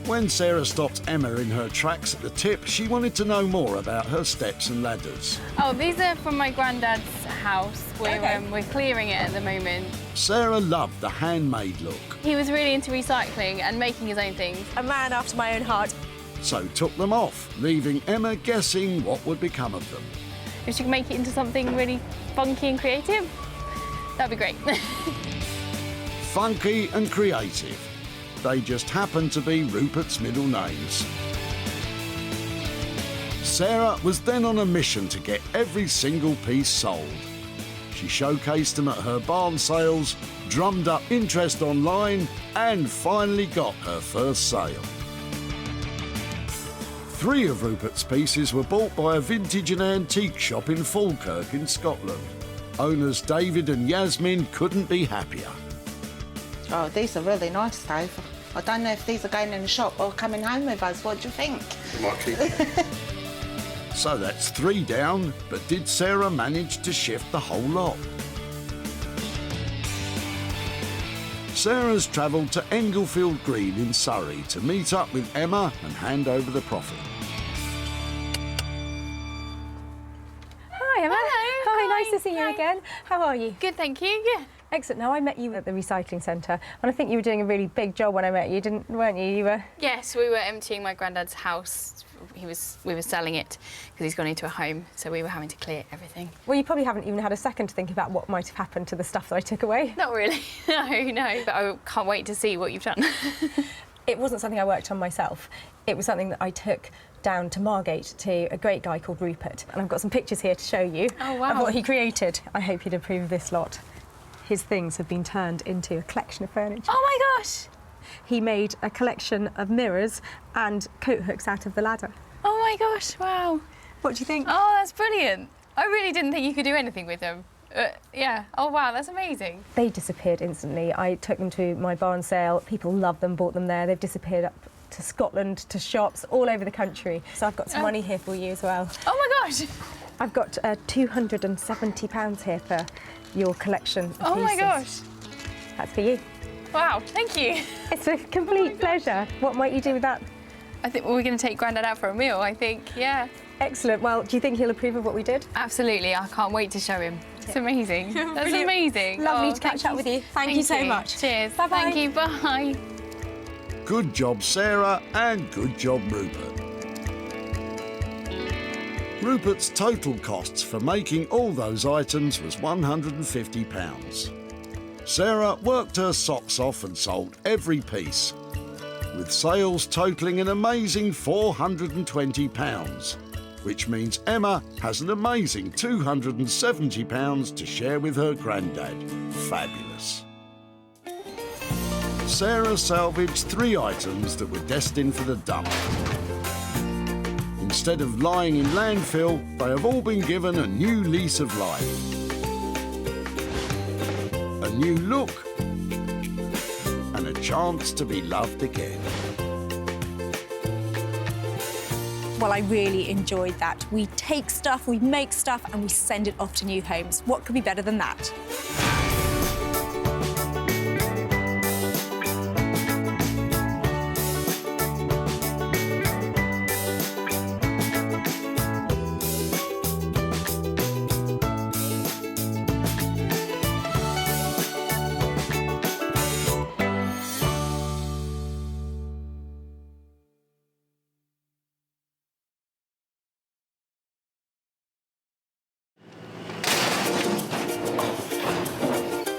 When Sarah stopped Emma in her tracks at the tip, she wanted to know more about her steps and ladders. Oh, these are from my granddad's house. We're clearing it at the moment. Sarah loved the handmade look, He was really into recycling and making his own things. A man after my own heart. so took them off, leaving Emma guessing what would become of them. If she could make it into something really funky and creative, that'd be great. Funky and creative. They just happen to be Rupert's middle names. Sarah was then on a mission to get every single piece sold. She showcased them at her barn sales, drummed up interest online, and finally got her first sale. 3 of Rupert's pieces were bought by a vintage and antique shop in Falkirk in Scotland. Owners David and Yasmin couldn't be happier. Oh, these are really nice, Dave. I don't know if these are going in the shop or coming home with us. What do you think? So that's 3 down, but did Sarah manage to shift the whole lot? Sarah's travelled to Englefield Green in Surrey to meet up with Emma and hand over the profit. Hi, Emma. Hello. Hi, nice to see you Hi. again. How are you? Good, thank you. Yeah. Excellent. Now, I met you at the recycling centre, and I think you were doing a really big job when I met you, weren't you? You were... Yes, we were emptying my granddad's house. We were selling it because he's gone into a home, so we were having to clear everything. Well, you probably haven't even had a second to think about what might have happened to the stuff that I took away. Not really, no, but I can't wait to see what you've done. It wasn't something I worked on myself. It was something that I took down to Margate to a great guy called Rupert, and I've got some pictures here to show you Oh, wow. of what he created. I hope you'd approve of this lot. His things have been turned into a collection of furniture. Oh my gosh! He made a collection of mirrors and coat hooks out of the ladder. Oh my gosh, wow. What do you think? Oh, that's brilliant. I really didn't think you could do anything with them. Yeah, oh wow, that's amazing. They disappeared instantly. I took them to my barn sale. People loved them, bought them there. They've disappeared up to Scotland, to shops all over the country. So I've got some money here for you as well. Oh my gosh! I've got £270 here for your collection of Oh my pieces. gosh! That's for you. Wow, thank you. It's a complete pleasure. What might you do with that? I think we're going to take Grandad out for a meal, I think, yeah. Excellent. Well, do you think he'll approve of what we did? Absolutely, I can't wait to show him. It's amazing. That's Brilliant. amazing. Lovely Oh, to catch thank up with you. Thank you so much. Cheers. Bye-bye. Thank you, bye. Good job, Sarah, and good job, Rupert. Rupert's total costs for making all those items was £150. Sarah worked her socks off and sold every piece, with sales totalling an amazing £420, which means Emma has an amazing £270 to share with her granddad. Fabulous. Sarah salvaged 3 items that were destined for the dump. Instead of lying in landfill, they have all been given a new lease of life. A new look, and a chance to be loved again. Well, I really enjoyed that. We take stuff, we make stuff, and we send it off to new homes. What could be better than that?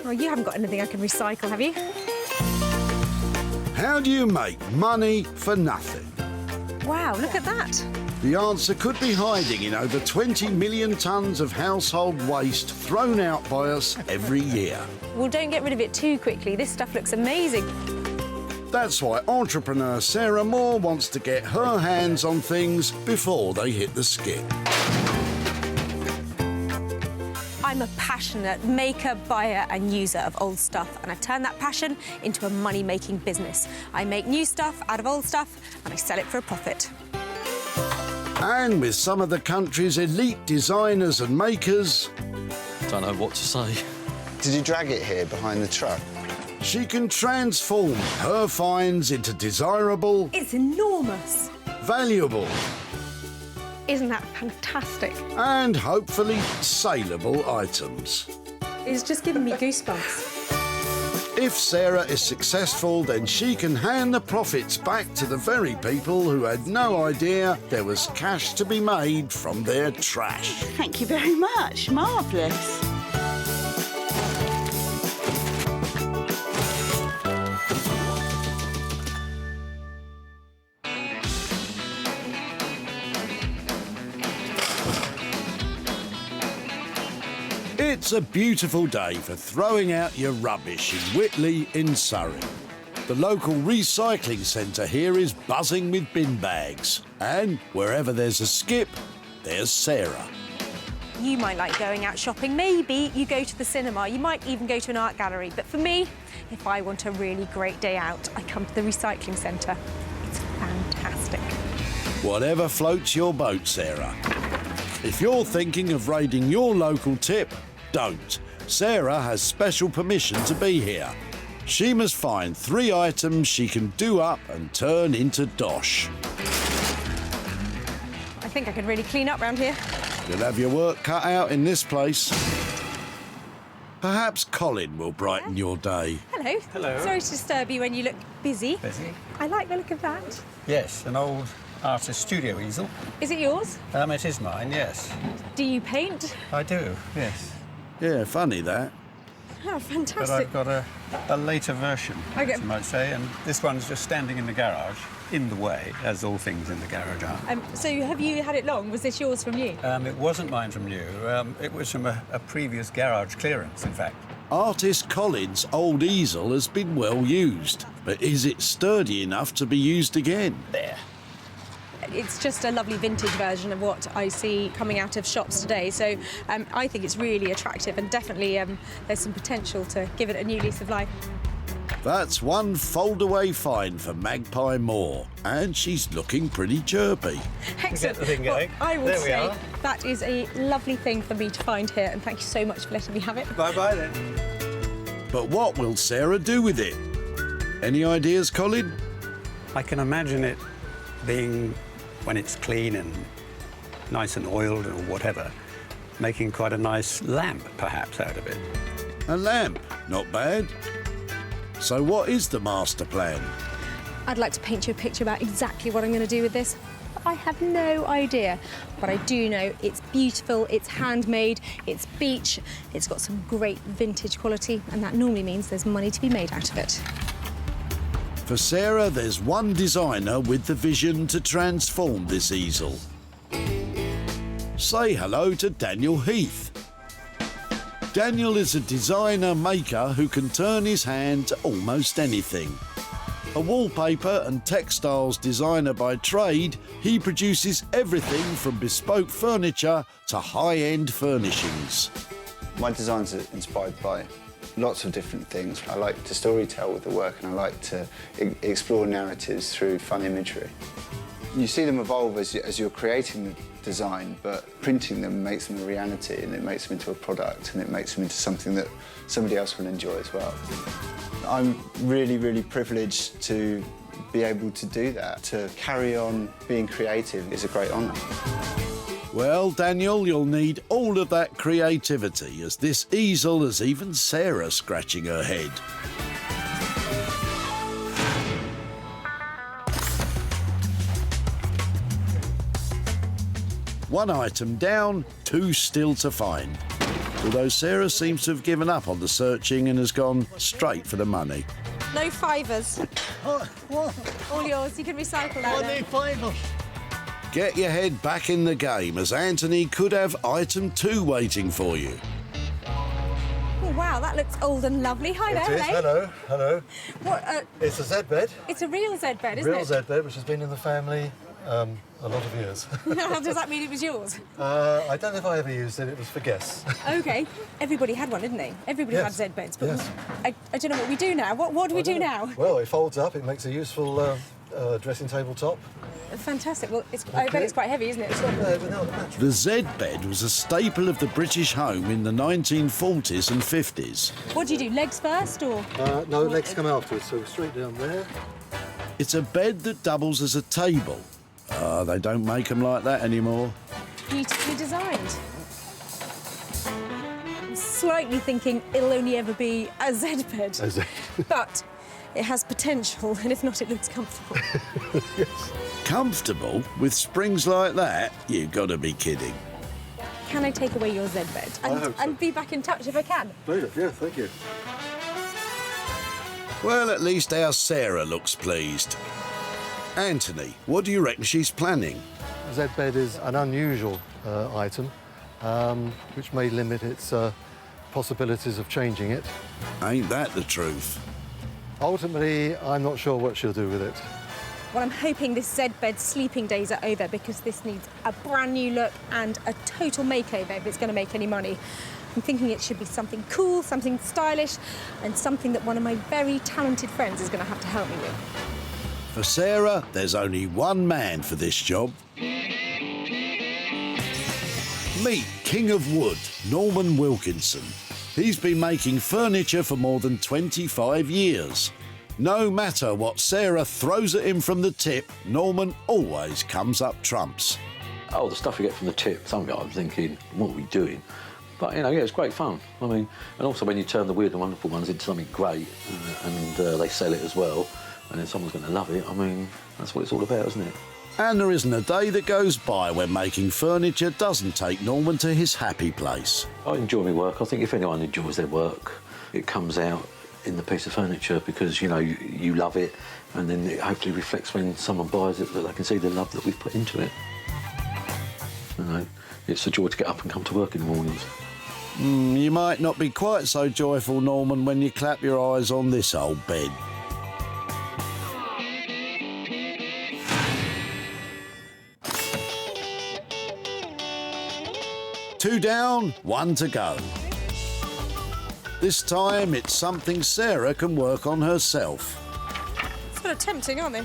Well, you haven't got anything I can recycle, have you? How do you make money for nothing? Wow, look at that. The answer could be hiding in over 20 million tonnes of household waste thrown out by us every year. Well, don't get rid of it too quickly. This stuff looks amazing. That's why entrepreneur Sarah Moore wants to get her hands on things before they hit the skip. I'm a passionate maker, buyer and user of old stuff, and I've turned that passion into a money-making business. I make new stuff out of old stuff and I sell it for a profit. And with some of the country's elite designers and makers... Don't know what to say. Did you drag it here behind the truck? She can transform her finds into desirable, It's enormous. valuable, Isn't that fantastic? and hopefully saleable items. It's just giving me goosebumps. If Sarah is successful, then she can hand the profits back to the very people who had no idea there was cash to be made from their trash. Thank you very much. Marvellous. It's a beautiful day for throwing out your rubbish in Whitley in Surrey. The local recycling centre here is buzzing with bin bags. And wherever there's a skip, there's Sarah. You might like going out shopping. Maybe you go to the cinema. You might even go to an art gallery. But for me, if I want a really great day out, I come to the recycling centre. It's fantastic. Whatever floats your boat, Sarah. If you're thinking of raiding your local tip, don't. Sarah has special permission to be here. She must find 3 items she can do up and turn into dosh. I think I could really clean up round here. You'll have your work cut out in this place. Perhaps Colin will brighten your day. Hello. Hello. Sorry to disturb you when you look busy. Busy? I like the look of that. Yes, an old artist studio easel. Is it yours? It is mine, yes. Do you paint? I do, yes. Yeah, funny that. Oh, But fantastic. I've got a later version, Okay. as you might say, and this one's just standing in the garage, in the way, as all things in the garage are. So have you had it long? Was this yours from you? It wasn't mine from you. It was from a previous garage clearance, in fact. Artist Colin's old easel has been well used, but is it sturdy enough to be used again? There. It's just a lovely vintage version of what I see coming out of shops today. So I think it's really attractive and definitely there's some potential to give it a new lease of life. That's one fold-away find for Magpie Moore, and she's looking pretty chirpy. Excellent. the thing Well, going. I would There we say are. that is a lovely thing for me to find here, and thank you so much for letting me have it. Bye-bye then. But what will Sarah do with it? Any ideas, Colin? I can imagine it being, when it's clean and nice and oiled or whatever, making quite a nice lamp, perhaps, out of it. A lamp, not bad. So what is the master plan? I'd like to paint you a picture about exactly what I'm going to do with this. I have no idea, but I do know it's beautiful, it's handmade, it's beach, it's got some great vintage quality, and that normally means there's money to be made out of it. For Sarah, there's one designer with the vision to transform this easel. Say hello to Daniel Heath. Daniel is a designer maker who can turn his hand to almost anything. A wallpaper and textiles designer by trade, he produces everything from bespoke furniture to high-end furnishings. My designs are inspired by lots of different things. I like to storytell with the work, and I like to explore narratives through fun imagery. You see them evolve as you're creating the design, but printing them makes them a reality, and it makes them into a product, and it makes them into something that somebody else will enjoy as well. I'm really, really privileged to be able to do that. To carry on being creative is a great honour. Well, Daniel, you'll need all of that creativity, as this easel has even Sarah scratching her head. One item down, 2 still to find. Although Sarah seems to have given up on the searching and has gone straight for the money. No fivers. All yours, you can recycle that now. fivers. Get your head back in the game, as Anthony could have item 2 waiting for you. Oh, wow, that looks old and lovely. Hi there, It is. Hello, hello. What, It's a Z bed, it's a real Z bed, isn't real it? Z bed, which has been in the family a lot of years. Does that mean it was yours? I don't know if I ever used it. It was for guests. OK. Everybody had one, didn't they? Everybody Yes. had Z beds. But Yes. I don't know what we do now. What do we do now? Well, it folds up. It makes a useful dressing table top. Fantastic. Well, I bet it's quite heavy, isn't it? The Z-bed was a staple of the British home in the 1940s and 50s. What do you do, legs first, or...? No, legs come afterwards, so straight down there. It's a bed that doubles as a table. They don't make them like that anymore. Beautifully designed. I'm slightly thinking it'll only ever be a Z-bed. A Z. But it has potential, and if not, it looks comfortable. Yes. Comfortable? With springs like that? You've got to be kidding. Can I take away your Z-bed? I hope so. And be back in touch if I can? Pleasure, yeah, thank you. Well, at least our Sarah looks pleased. Anthony, what do you reckon she's planning? A Z-bed is an unusual item, which may limit its possibilities of changing it. Ain't that the truth? Ultimately, I'm not sure what she'll do with it. Well, I'm hoping this Z-bed sleeping days are over, because this needs a brand new look and a total makeover if it's going to make any money. I'm thinking it should be something cool, something stylish, and something that one of my very talented friends is going to have to help me with. For Sarah, there's only one man for this job. Meet King of Wood, Norman Wilkinson. He's been making furniture for more than 25 years. No matter what Sarah throws at him from the tip, Norman always comes up trumps. Oh, the stuff you get from the tip, something I'm thinking, what are we doing? But, you know, yeah, it's great fun. I mean, and also when you turn the weird and wonderful ones into something great and they sell it as well, and then someone's going to love it, I mean, that's what it's all about, isn't it? And there isn't a day that goes by when making furniture doesn't take Norman to his happy place. I enjoy my work. I think if anyone enjoys their work, it comes out in the piece of furniture because, you know, you love it, and then it hopefully reflects when someone buys it that they can see the love that we've put into it. You know, it's a joy to get up and come to work in the mornings. You might not be quite so joyful, Norman, when you clap your eyes on this old bed. Two down, one to go. This time, it's something Sarah can work on herself. It's sort of tempting, aren't they?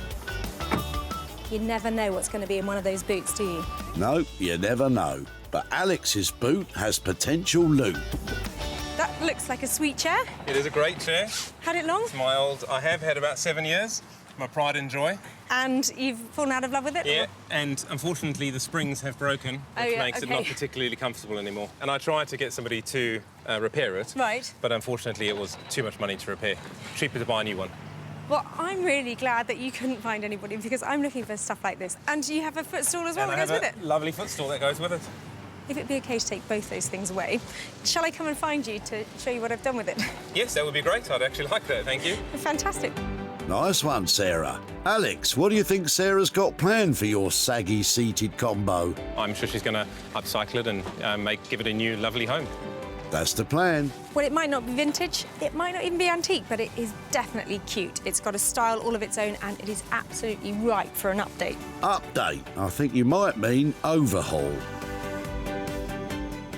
You never know what's going to be in one of those boots, do you? No, you never know. But Alex's boot has potential loot. That looks like a sweet chair. It is a great chair. Had it long? It's my old... I have had about 7 years. My pride and joy. And you've fallen out of love with it? Yeah, and unfortunately the springs have broken, which makes it not particularly comfortable anymore. And I tried to get somebody to repair it. Right. But unfortunately it was too much money to repair. Cheaper to buy a new one. Well, I'm really glad that you couldn't find anybody, because I'm looking for stuff like this. And you have a footstool as well that goes with it? I have a lovely footstool that goes with it. If it'd be okay to take both those things away, shall I come and find you to show you what I've done with it? Yes, that would be great. I'd actually like that, thank you. Fantastic. Nice one, Sarah. Alex, what do you think Sarah's got planned for your saggy seated combo? I'm sure she's going to upcycle it and give it a new, lovely home. That's the plan. Well, it might not be vintage, it might not even be antique, but it is definitely cute. It's got a style all of its own, and it is absolutely right for an update. Update? I think you might mean overhaul.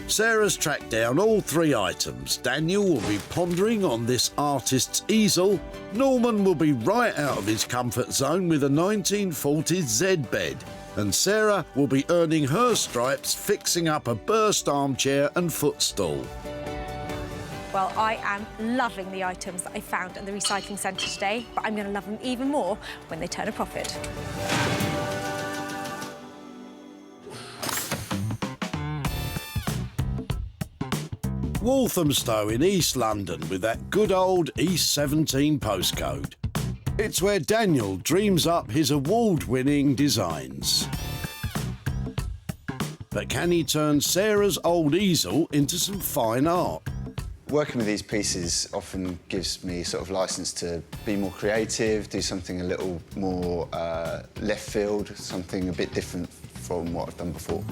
Sarah's tracked down all three items. Daniel will be pondering on this artist's easel. Norman will be right out of his comfort zone with a 1940s Z-bed. And Sarah will be earning her stripes fixing up a burst armchair and footstool. Well, I am loving the items that I found at the recycling centre today, but I'm going to love them even more when they turn a profit. Walthamstow in East London with that good old E17 postcode. It's where Daniel dreams up his award-winning designs. But can he turn Sarah's old easel into some fine art? Working with these pieces often gives me sort of license to be more creative, do something a little more left field, something a bit different from what I've done before.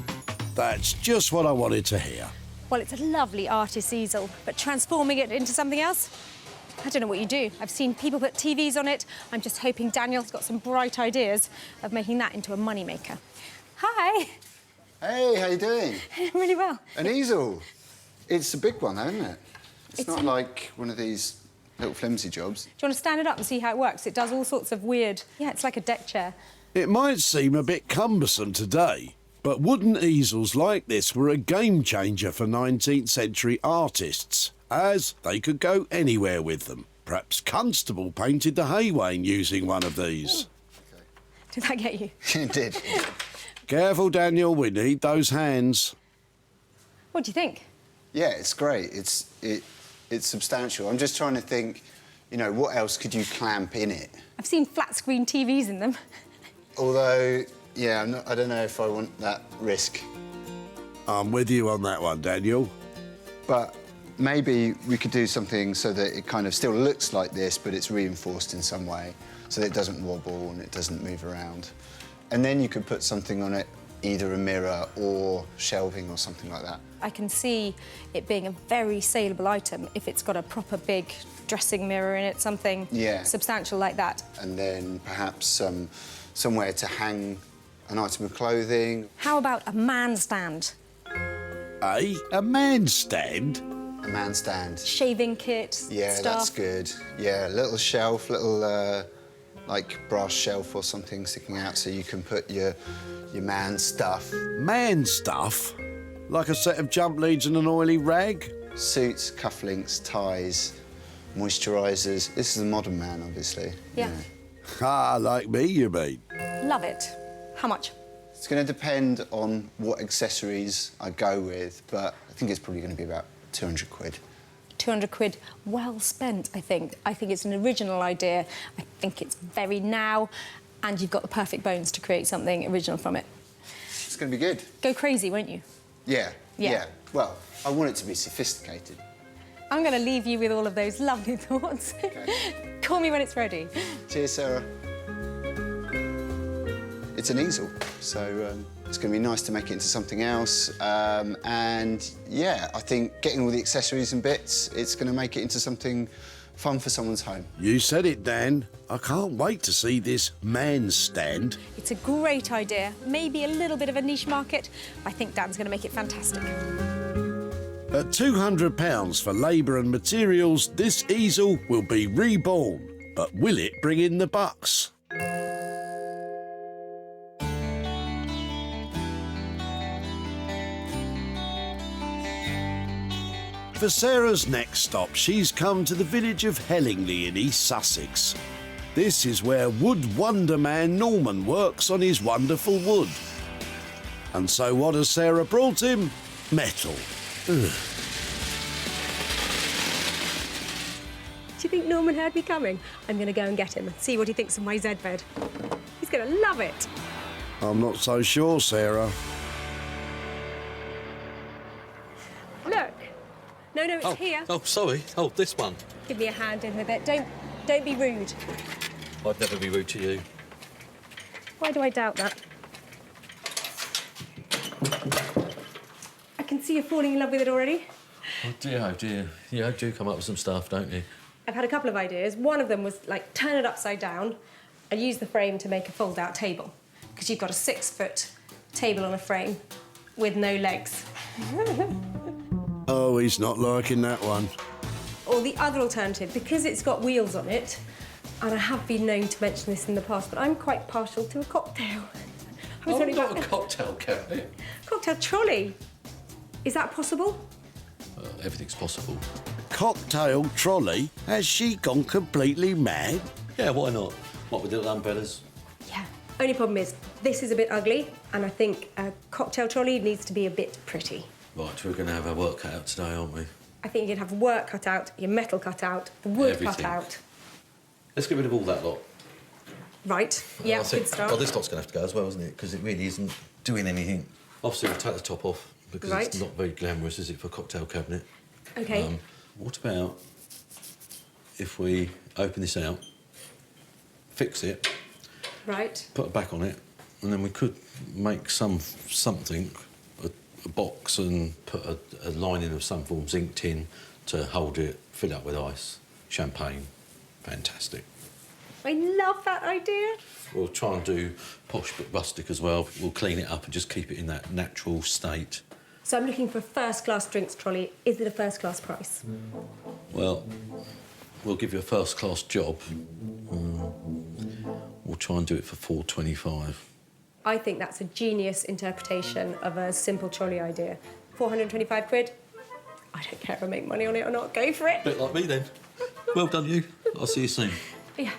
That's just what I wanted to hear. Well, it's a lovely artist's easel, but transforming it into something else? I don't know what you do. I've seen people put TVs on it. I'm just hoping Daniel's got some bright ideas of making that into a moneymaker. Hi. Hey, how you doing? Really well. An easel. It's a big one, isn't it? It's not like one of these little flimsy jobs. Do you want to stand it up and see how it works? It does all sorts of weird... Yeah, it's like a deck chair. It might seem a bit cumbersome today, but wooden easels like this were a game changer for 19th century artists, as they could go anywhere with them. Perhaps Constable painted the Haywain using one of these. Did that get you? It did. Careful, Daniel, we need those hands. What do you think? Yeah, it's great. It's substantial. I'm just trying to think, you know, what else could you clamp in it? I've seen flat screen TVs in them. Although, yeah, I don't know if I want that risk. I'm with you on that one, Daniel. But maybe we could do something so that it kind of still looks like this, but it's reinforced in some way, so that it doesn't wobble and it doesn't move around. And then you could put something on it, either a mirror or shelving or something like that. I can see it being a very saleable item if it's got a proper big dressing mirror in it, something substantial like that. And then perhaps somewhere to hang an item of clothing. How about a man stand? A man stand? A man stand. Shaving kit, Yeah, stuff. that's good. Yeah, little shelf, little like brass shelf or something sticking out so you can put your man stuff. Man stuff? Like a set of jump leads and an oily rag? Suits, cufflinks, ties, moisturisers. This is a modern man, obviously. Yeah. Ah, like me, you mean? Love it. How much? It's going to depend on what accessories I go with, but I think it's probably going to be about 200 quid. 200 quid, well spent, I think. I think it's an original idea. I think it's very now, and you've got the perfect bones to create something original from it. It's going to be good. Go crazy, won't you? Yeah. Well, I want it to be sophisticated. I'm going to leave you with all of those lovely thoughts. Okay. Call me when it's ready. Cheers, Sarah. It's an easel, so it's going to be nice to make it into something else. And, yeah, I think getting all the accessories and bits, it's going to make it into something fun for someone's home. You said it, Dan. I can't wait to see this man stand. It's a great idea. Maybe a little bit of a niche market. I think Dan's going to make it fantastic. At £200 for labour and materials, this easel will be reborn. But will it bring in the bucks? For Sarah's next stop, she's come to the village of Hellingley in East Sussex. This is where wood wonder man Norman works on his wonderful wood. And so what has Sarah brought him? Metal. Ugh. Do you think Norman heard me coming? I'm going to go and get him and see what he thinks of my Z bed. He's going to love it. I'm not so sure, Sarah. Look. No, it's here. Oh, sorry. Oh, this one. Give me a hand in with it. Don't be rude. I'd never be rude to you. Why do I doubt that? I can see you're falling in love with it already. Oh, dear. You do come up with some stuff, don't you? I've had a couple of ideas. One of them was, like, turn it upside down and use the frame to make a fold-out table. Because you've got a 6-foot table on a frame with no legs. Oh, he's not liking that one. Or the other alternative, because it's got wheels on it, and I have been known to mention this in the past, but I'm quite partial to a cocktail. I've got a cocktail cabinet. Cocktail trolley. Is that possible? Everything's possible. Cocktail trolley? Has she gone completely mad? Yeah, why not? What, with little umbrellas? Yeah. Only problem is, this is a bit ugly, and I think a cocktail trolley needs to be a bit pretty. Right, we're going to have our work cut out today, aren't we? I think you'd have work cut out, your metal cut out, the wood Everything. cut out. Let's get rid of all that lot. Right. Yeah, good start. Oh, this lot's going to have to go as well, isn't it? Because it really isn't doing anything. Obviously, we'll take the top off because it's not very glamorous, is it, for a cocktail cabinet? OK. What about if we open this out, fix it, Right. put a back on it, and then we could make something, a box, and put a lining of some form, zinc tin, to hold it, fill it up with ice, champagne. Fantastic. I love that idea. We'll try and do posh but rustic as well. We'll clean it up and just keep it in that natural state. So I'm looking for a first-class drinks trolley. Is it a first-class price? Well, we'll give you a first-class job. We'll we'll try and do it for £4.25. I think that's a genius interpretation of a simple trolley idea. 425 quid? I don't care if I make money on it or not, go for it. Bit like me then. Well done, you. I'll see you soon. Yeah,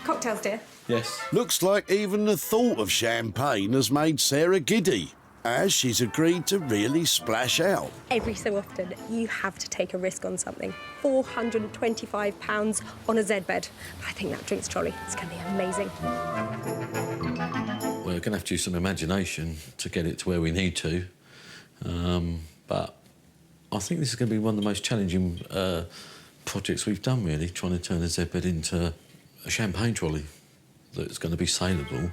cocktails, dear. Yes. Looks like even the thought of champagne has made Sarah giddy, as she's agreed to really splash out. Every so often, you have to take a risk on something. £425 on a Z bed. I think that drinks trolley. It's going to be amazing. We're going to have to use some imagination to get it to where we need to. But I think this is going to be one of the most challenging projects we've done, really, trying to turn a Z bed into a champagne trolley that's going to be saleable.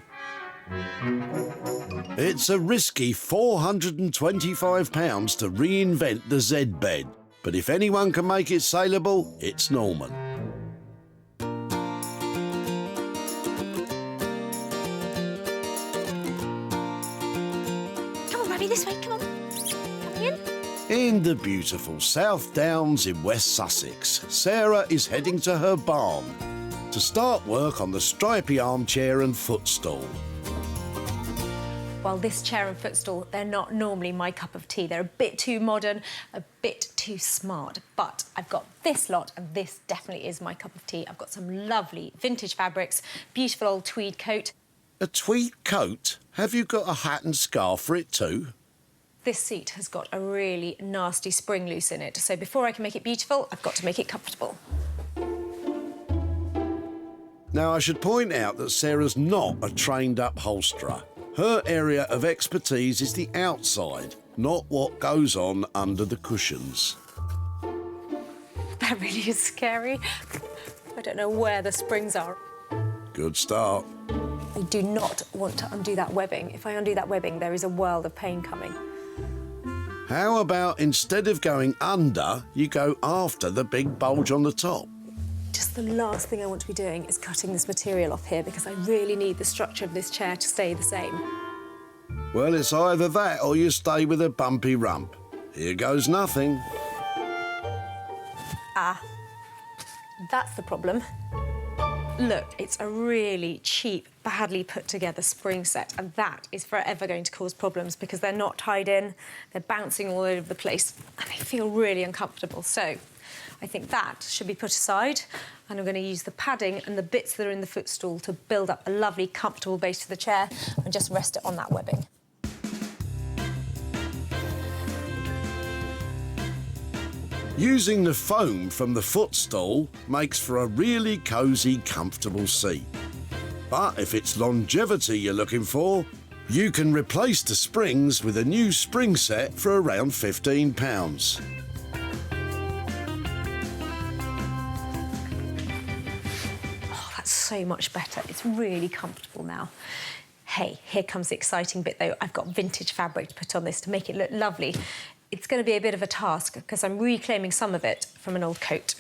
It's a risky £425 to reinvent the Z bed, but if anyone can make it saleable, it's Norman. Come on, Robbie, this way, come on. Coming in. In the beautiful South Downs in West Sussex, Sarah is heading to her barn to start work on the stripy armchair and footstool. Well, this chair and footstool, they're not normally my cup of tea. They're a bit too modern, a bit too smart. But I've got this lot, and this definitely is my cup of tea. I've got some lovely vintage fabrics, beautiful old tweed coat. A tweed coat? Have you got a hat and scarf for it too? This seat has got a really nasty spring loose in it, so before I can make it beautiful, I've got to make it comfortable. Now, I should point out that Sarah's not a trained upholsterer. Her area of expertise is the outside, not what goes on under the cushions. That really is scary. I don't know where the springs are. Good start. I do not want to undo that webbing. If I undo that webbing, there is a world of pain coming. How about instead of going under, you go after the big bulge on the top? Just the last thing I want to be doing is cutting this material off here because I really need the structure of this chair to stay the same. Well, it's either that or you stay with a bumpy rump. Here goes nothing. Ah, that's the problem. Look, it's a really cheap, badly put together spring set, and that is forever going to cause problems because they're not tied in, they're bouncing all over the place, and they feel really uncomfortable. So I think that should be put aside, and I'm going to use the padding and the bits that are in the footstool to build up a lovely, comfortable base for the chair and just rest it on that webbing. Using the foam from the footstool makes for a really cosy, comfortable seat. But if it's longevity you're looking for, you can replace the springs with a new spring set for around £15. Oh, that's so much better. It's really comfortable now. Hey, here comes the exciting bit, though. I've got vintage fabric to put on this to make it look lovely. It's going to be a bit of a task because I'm reclaiming some of it from an old coat.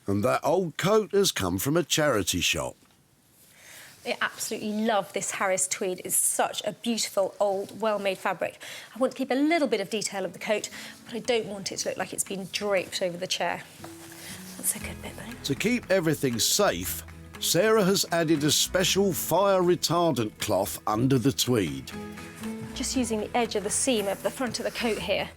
And that old coat has come from a charity shop. I absolutely love this Harris tweed. It's such a beautiful, old, well-made fabric. I want to keep a little bit of detail of the coat, but I don't want it to look like it's been draped over the chair. That's a good bit, though. To keep everything safe, Sarah has added a special fire-retardant cloth under the tweed. Just using the edge of the seam of the front of the coat here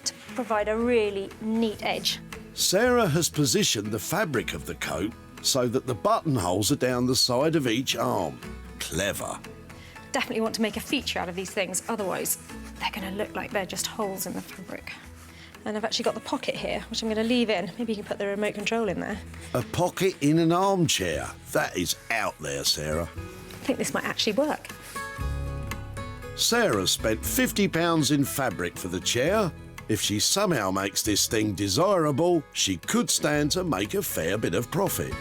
to provide a really neat edge. Sarah has positioned the fabric of the coat so that the buttonholes are down the side of each arm. Clever. Definitely want to make a feature out of these things, otherwise they're going to look like they're just holes in the fabric. And I've actually got the pocket here, which I'm going to leave in. Maybe you can put the remote control in there. A pocket in an armchair. That is out there, Sarah. I think this might actually work. Sarah spent £50 in fabric for the chair. If she somehow makes this thing desirable, she could stand to make a fair bit of profit.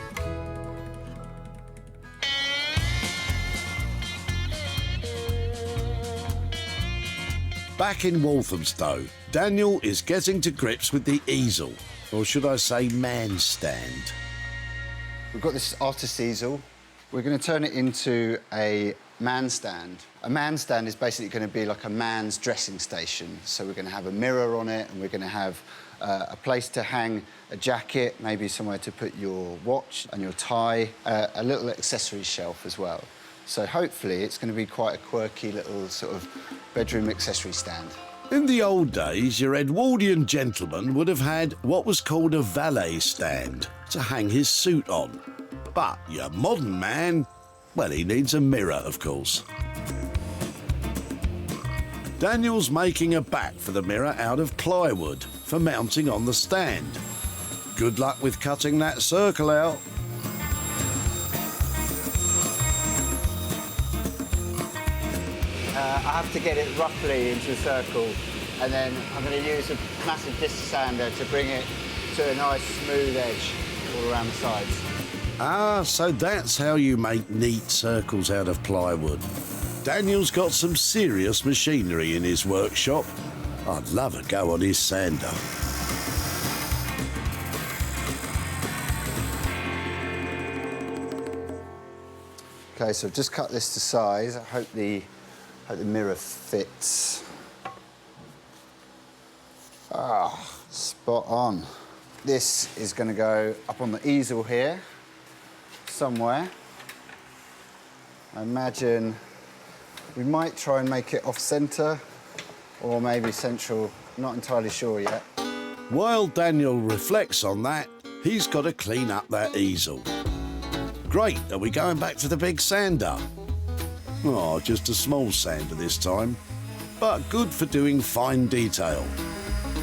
Back in Walthamstow, Daniel is getting to grips with the easel, or should I say man stand. We've got this artist easel. We're going to turn it into a man stand. A man stand is basically going to be like a man's dressing station. So we're going to have a mirror on it, and we're going to have a place to hang a jacket, maybe somewhere to put your watch and your tie, a little accessory shelf as well. So hopefully it's going to be quite a quirky little sort of bedroom accessory stand. In the old days, your Edwardian gentleman would have had what was called a valet stand to hang his suit on. But your modern man, well, he needs a mirror, of course. Daniel's making a back for the mirror out of plywood for mounting on the stand. Good luck with cutting that circle out. I have to get it roughly into a circle, and then I'm going to use a massive disc sander to bring it to a nice smooth edge all around the sides. Ah, so that's how you make neat circles out of plywood. Daniel's got some serious machinery in his workshop. I'd love a go on his sander. OK, so I've just cut this to size. I hope the mirror fits. Ah, spot on. This is going to go up on the easel here, somewhere. I imagine we might try and make it off-centre, or maybe central. Not entirely sure yet. While Daniel reflects on that, he's got to clean up that easel. Great, are we going back to the big sander? Oh, just a small sander this time, but good for doing fine detail.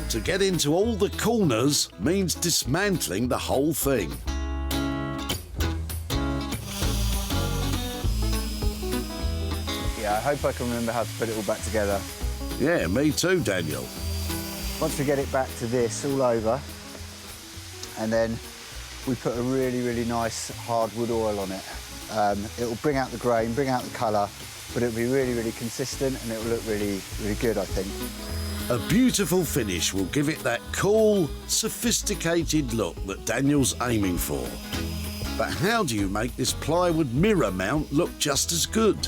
To get into all the corners means dismantling the whole thing. Yeah, I hope I can remember how to put it all back together. Yeah, me too, Daniel. Once we get it back to this all over, and then we put a really, really nice hardwood oil on it. It'll bring out the grain, bring out the colour, but it'll be really, really consistent, and it'll look really, really good, I think. A beautiful finish will give it that cool, sophisticated look that Daniel's aiming for. But how do you make this plywood mirror mount look just as good?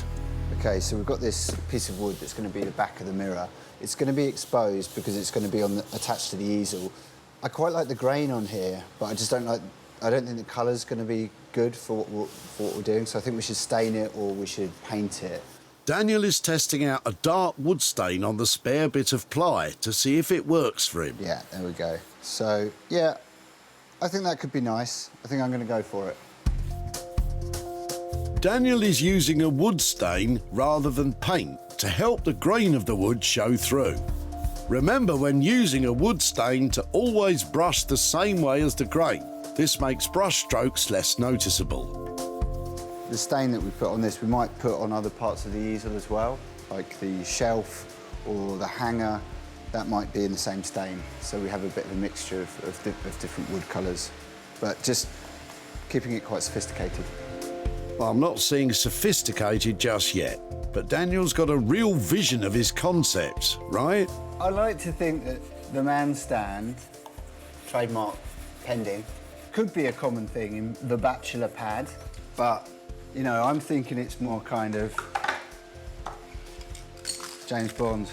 OK, so we've got this piece of wood that's going to be the back of the mirror. It's going to be exposed because it's going to be attached to the easel. I quite like the grain on here, but I don't think the colour's going to be good for what we're doing, so I think we should stain it or we should paint it. Daniel is testing out a dark wood stain on the spare bit of ply to see if it works for him. Yeah, there we go. So, yeah, I think that could be nice. I think I'm going to go for it. Daniel is using a wood stain rather than paint to help the grain of the wood show through. Remember, when using a wood stain, to always brush the same way as the grain. This makes brush strokes less noticeable. The stain that we put on this, we might put on other parts of the easel as well, like the shelf or the hanger. That might be in the same stain, so we have a bit of a mixture of different wood colours, but just keeping it quite sophisticated. Well, I'm not seeing sophisticated just yet, but Daniel's got a real vision of his concepts, right? I like to think that the man stand, trademark pending, could be a common thing in the bachelor pad, but, you know, I'm thinking it's more kind of James Bond.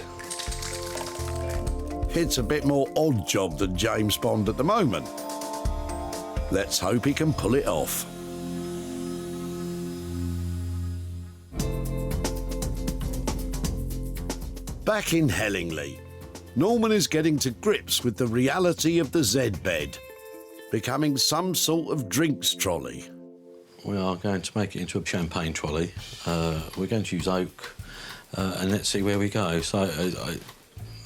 It's a bit more odd job than James Bond at the moment. Let's hope he can pull it off. Back in Hellingly, Norman is getting to grips with the reality of the Z-bed, becoming some sort of drinks trolley. We are going to make it into a champagne trolley. We're going to use oak, and let's see where we go. So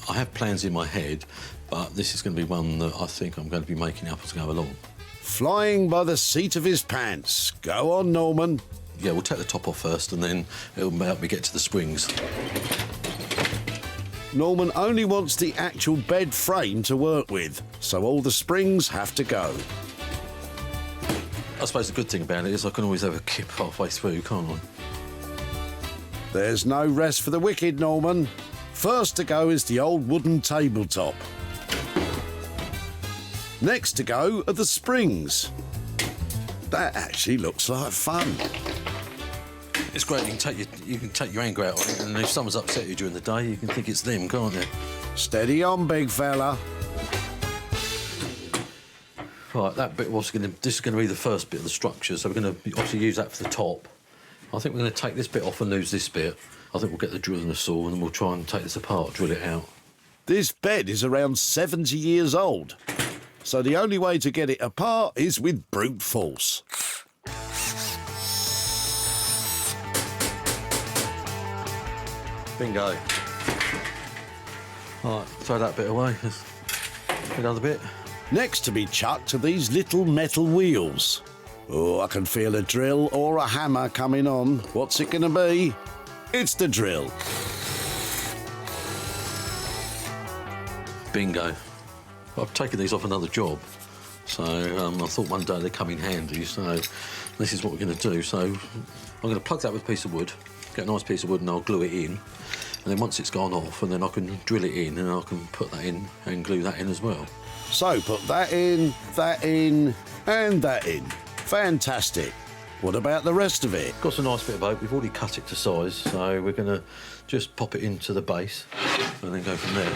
I have plans in my head, but this is going to be one that I think I'm going to be making up as I go along. Flying by the seat of his pants. Go on, Norman. Yeah, we'll take the top off first, and then it'll help me get to the springs. Norman only wants the actual bed frame to work with, so all the springs have to go. I suppose the good thing about it is I can always have a kip halfway through, can't I? There's no rest for the wicked, Norman. First to go is the old wooden tabletop. Next to go are the springs. That actually looks like fun. It's great. You can take your anger out on it, and if someone's upset you during the day, you can think it's them, can't you? Steady on, big fella. Right, that bit was this is going to be the first bit of the structure, so we're going to obviously use that for the top. I think we're going to take this bit off and lose this bit. I think we'll get the drill and the saw, and then we'll try and take this apart, drill it out. This bed is around 70 years old, so the only way to get it apart is with brute force. Bingo. Right, throw that bit away. Another bit. Next to be chucked are these little metal wheels. Oh, I can feel a drill or a hammer coming on. What's it going to be? It's the drill. Bingo. I've taken these off another job, so I thought one day they'd come in handy, so this is what we're going to do. So I'm going to plug that with a piece of wood, get a nice piece of wood, and I'll glue it in. And then once it's gone off, and then I can drill it in, and I can put that in and glue that in as well. So put that in, and that in. Fantastic. What about the rest of it? Got a nice bit of oak. We've already cut it to size, so we're going to just pop it into the base and then go from there.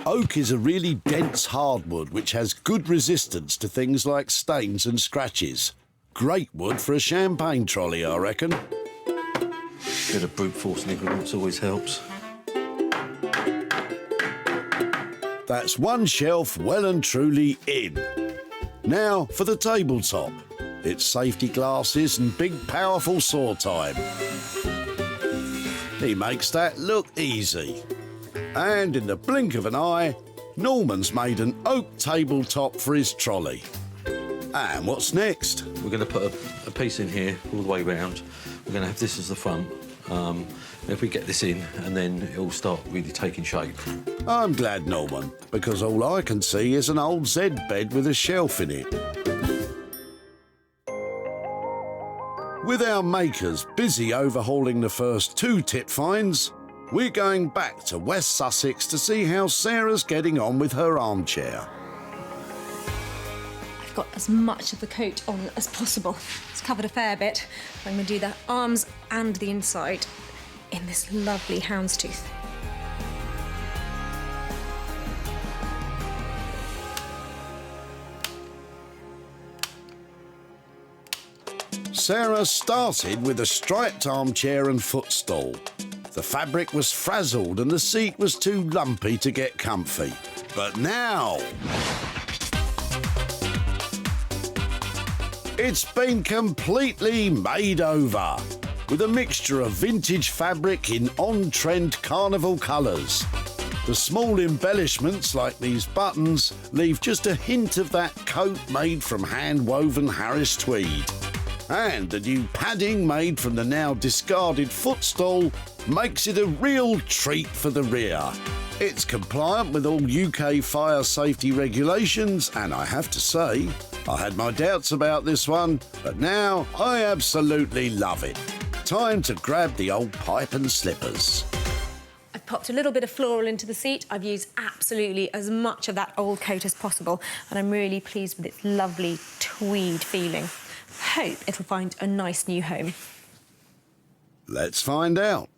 Oak is a really dense hardwood which has good resistance to things like stains and scratches. Great wood for a champagne trolley, I reckon. Bit of brute force nigglements always helps. That's one shelf well and truly in. Now for the tabletop. It's safety glasses and big powerful saw time. He makes that look easy. And in the blink of an eye, Norman's made an oak tabletop for his trolley. And what's next? We're going to put a piece in here all the way round. We're going to have this as the front. If we get this in, and then it'll start really taking shape. I'm glad, Norman, because all I can see is an old Z bed with a shelf in it. With our makers busy overhauling the first 2 tip finds, we're going back to West Sussex to see how Sarah's getting on with her armchair. I've got as much of the coat on as possible. It's covered a fair bit. I'm going to do the arms and the inside in this lovely houndstooth. Sarah started with a striped armchair and footstool. The fabric was frazzled and the seat was too lumpy to get comfy. But now it's been completely made over with a mixture of vintage fabric in on-trend carnival colours. The small embellishments like these buttons leave just a hint of that coat made from hand-woven Harris tweed. And the new padding made from the now discarded footstool makes it a real treat for the rear. It's compliant with all UK fire safety regulations, and I have to say, I had my doubts about this one, but now I absolutely love it. Time to grab the old pipe and slippers. I've popped a little bit of floral into the seat. I've used absolutely as much of that old coat as possible, and I'm really pleased with its lovely tweed feeling. Hope it'll find a nice new home. Let's find out.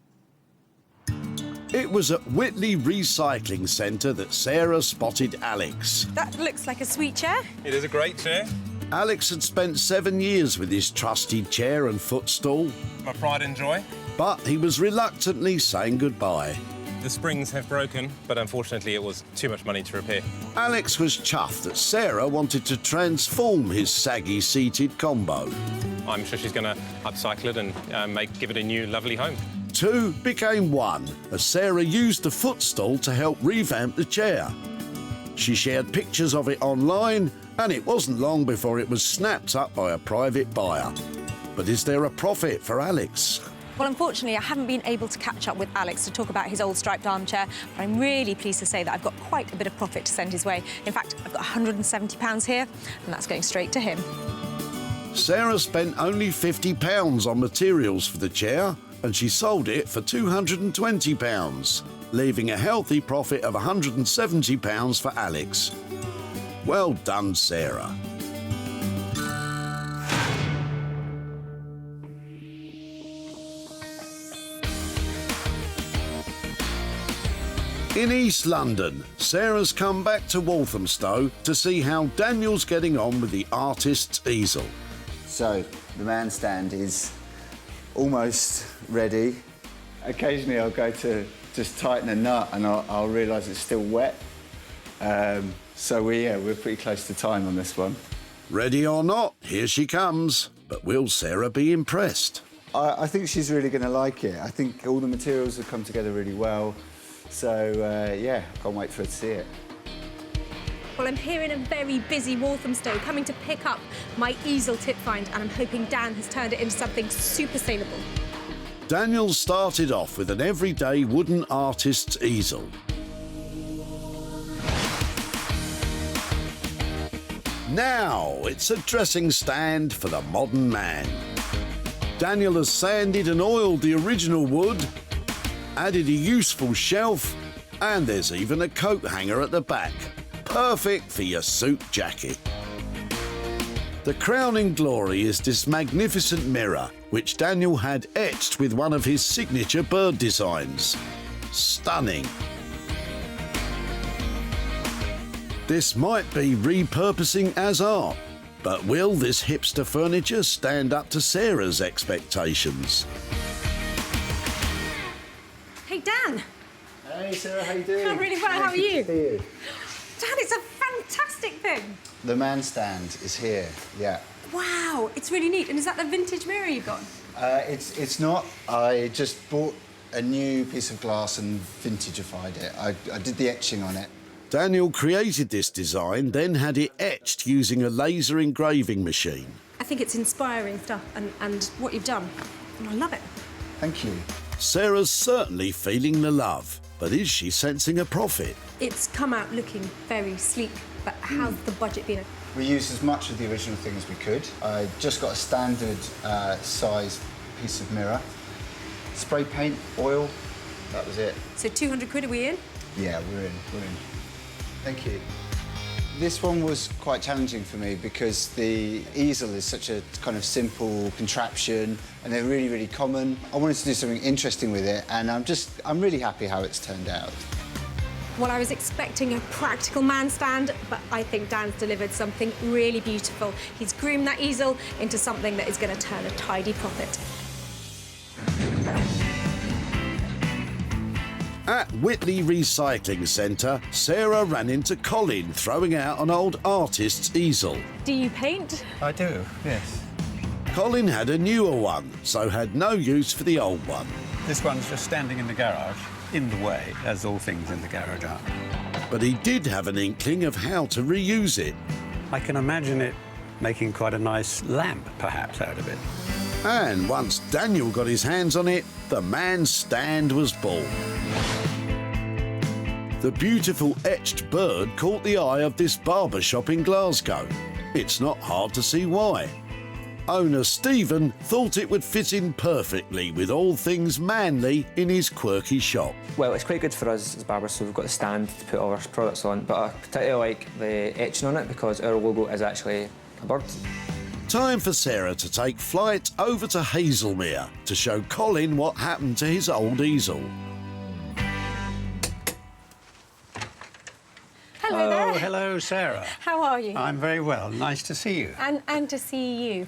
It was at Whitley Recycling Centre that Sarah spotted Alex. That looks like a sweet chair. It is a great chair. Alex had spent 7 years with his trusty chair and footstool. My pride and joy. But he was reluctantly saying goodbye. The springs have broken, but unfortunately it was too much money to repair. Alex was chuffed that Sarah wanted to transform his saggy seated combo. I'm sure she's going to upcycle it and give it a new lovely home. 2 became 1 as Sarah used the footstool to help revamp the chair. She shared pictures of it online, and it wasn't long before it was snapped up by a private buyer. But is there a profit for Alex? Well, unfortunately, I haven't been able to catch up with Alex to talk about his old striped armchair, but I'm really pleased to say that I've got quite a bit of profit to send his way. In fact, I've got £170 here, and that's going straight to him. Sarah spent only £50 on materials for the chair, and she sold it for £220, leaving a healthy profit of £170 for Alex. Well done, Sarah. In East London, Sarah's come back to Walthamstow to see how Daniel's getting on with the artist's easel. So, the man stand is almost ready. Occasionally I'll go to just tighten a nut and I'll realise it's still wet. So we're pretty close to time on this one. Ready or not, here she comes. But will Sarah be impressed? I think she's really going to like it. I think all the materials have come together really well. So, yeah, can't wait for her to see it. Well, I'm here in a very busy Walthamstow, coming to pick up my easel tip find, and I'm hoping Dan has turned it into something super saleable. Daniel started off with an everyday wooden artist's easel. Now it's a dressing stand for the modern man. Daniel has sanded and oiled the original wood, added a useful shelf, and there's even a coat hanger at the back. Perfect for your suit jacket. The crowning glory is this magnificent mirror, which Daniel had etched with one of his signature bird designs. Stunning. This might be repurposing as art, but will this hipster furniture stand up to Sarah's expectations? Hey, Dan. Hey, Sarah, how you doing? I'm really well, how are you? Good to see you. Dan, it's a fantastic thing. The man stand is here, yeah. Wow, it's really neat. And is that the vintage mirror you've got? It's not. I just bought a new piece of glass and vintagified it. I did the etching on it. Daniel created this design, then had it etched using a laser engraving machine. I think it's inspiring stuff and what you've done. And I love it. Thank you. Sarah's certainly feeling the love, but is she sensing a profit? It's come out looking very sleek, but how's the budget been? We used as much of the original thing as we could. I just got a standard size piece of mirror. Spray paint, oil, that was it. So 200 quid, are we in? Yeah, we're in. Thank you. This one was quite challenging for me because the easel is such a kind of simple contraption and they're really, really common. I wanted to do something interesting with it and I'm really happy how it's turned out. Well, I was expecting a practical man stand, but I think Dan's delivered something really beautiful. He's groomed that easel into something that is going to turn a tidy profit. At Whitley Recycling Centre, Sarah ran into Colin throwing out an old artist's easel. Do you paint? I do, yes. Colin had a newer one, so had no use for the old one. This one's just standing in the garage, in the way, as all things in the garage are. But he did have an inkling of how to reuse it. I can imagine it making quite a nice lamp, perhaps, out of it. And once Daniel got his hands on it, the man stand was born. The beautiful etched bird caught the eye of this barber shop in Glasgow. It's not hard to see why. Owner Stephen thought it would fit in perfectly with all things manly in his quirky shop. Well, it's quite good for us as barbers, so we've got the stand to put all our products on, but I particularly like the etching on it because our logo is actually a bird. Time for Sarah to take flight over to Hazelmere to show Colin what happened to his old easel. Hello there. Oh, hello, Sarah. How are you? I'm very well. Nice to see you. And to see you.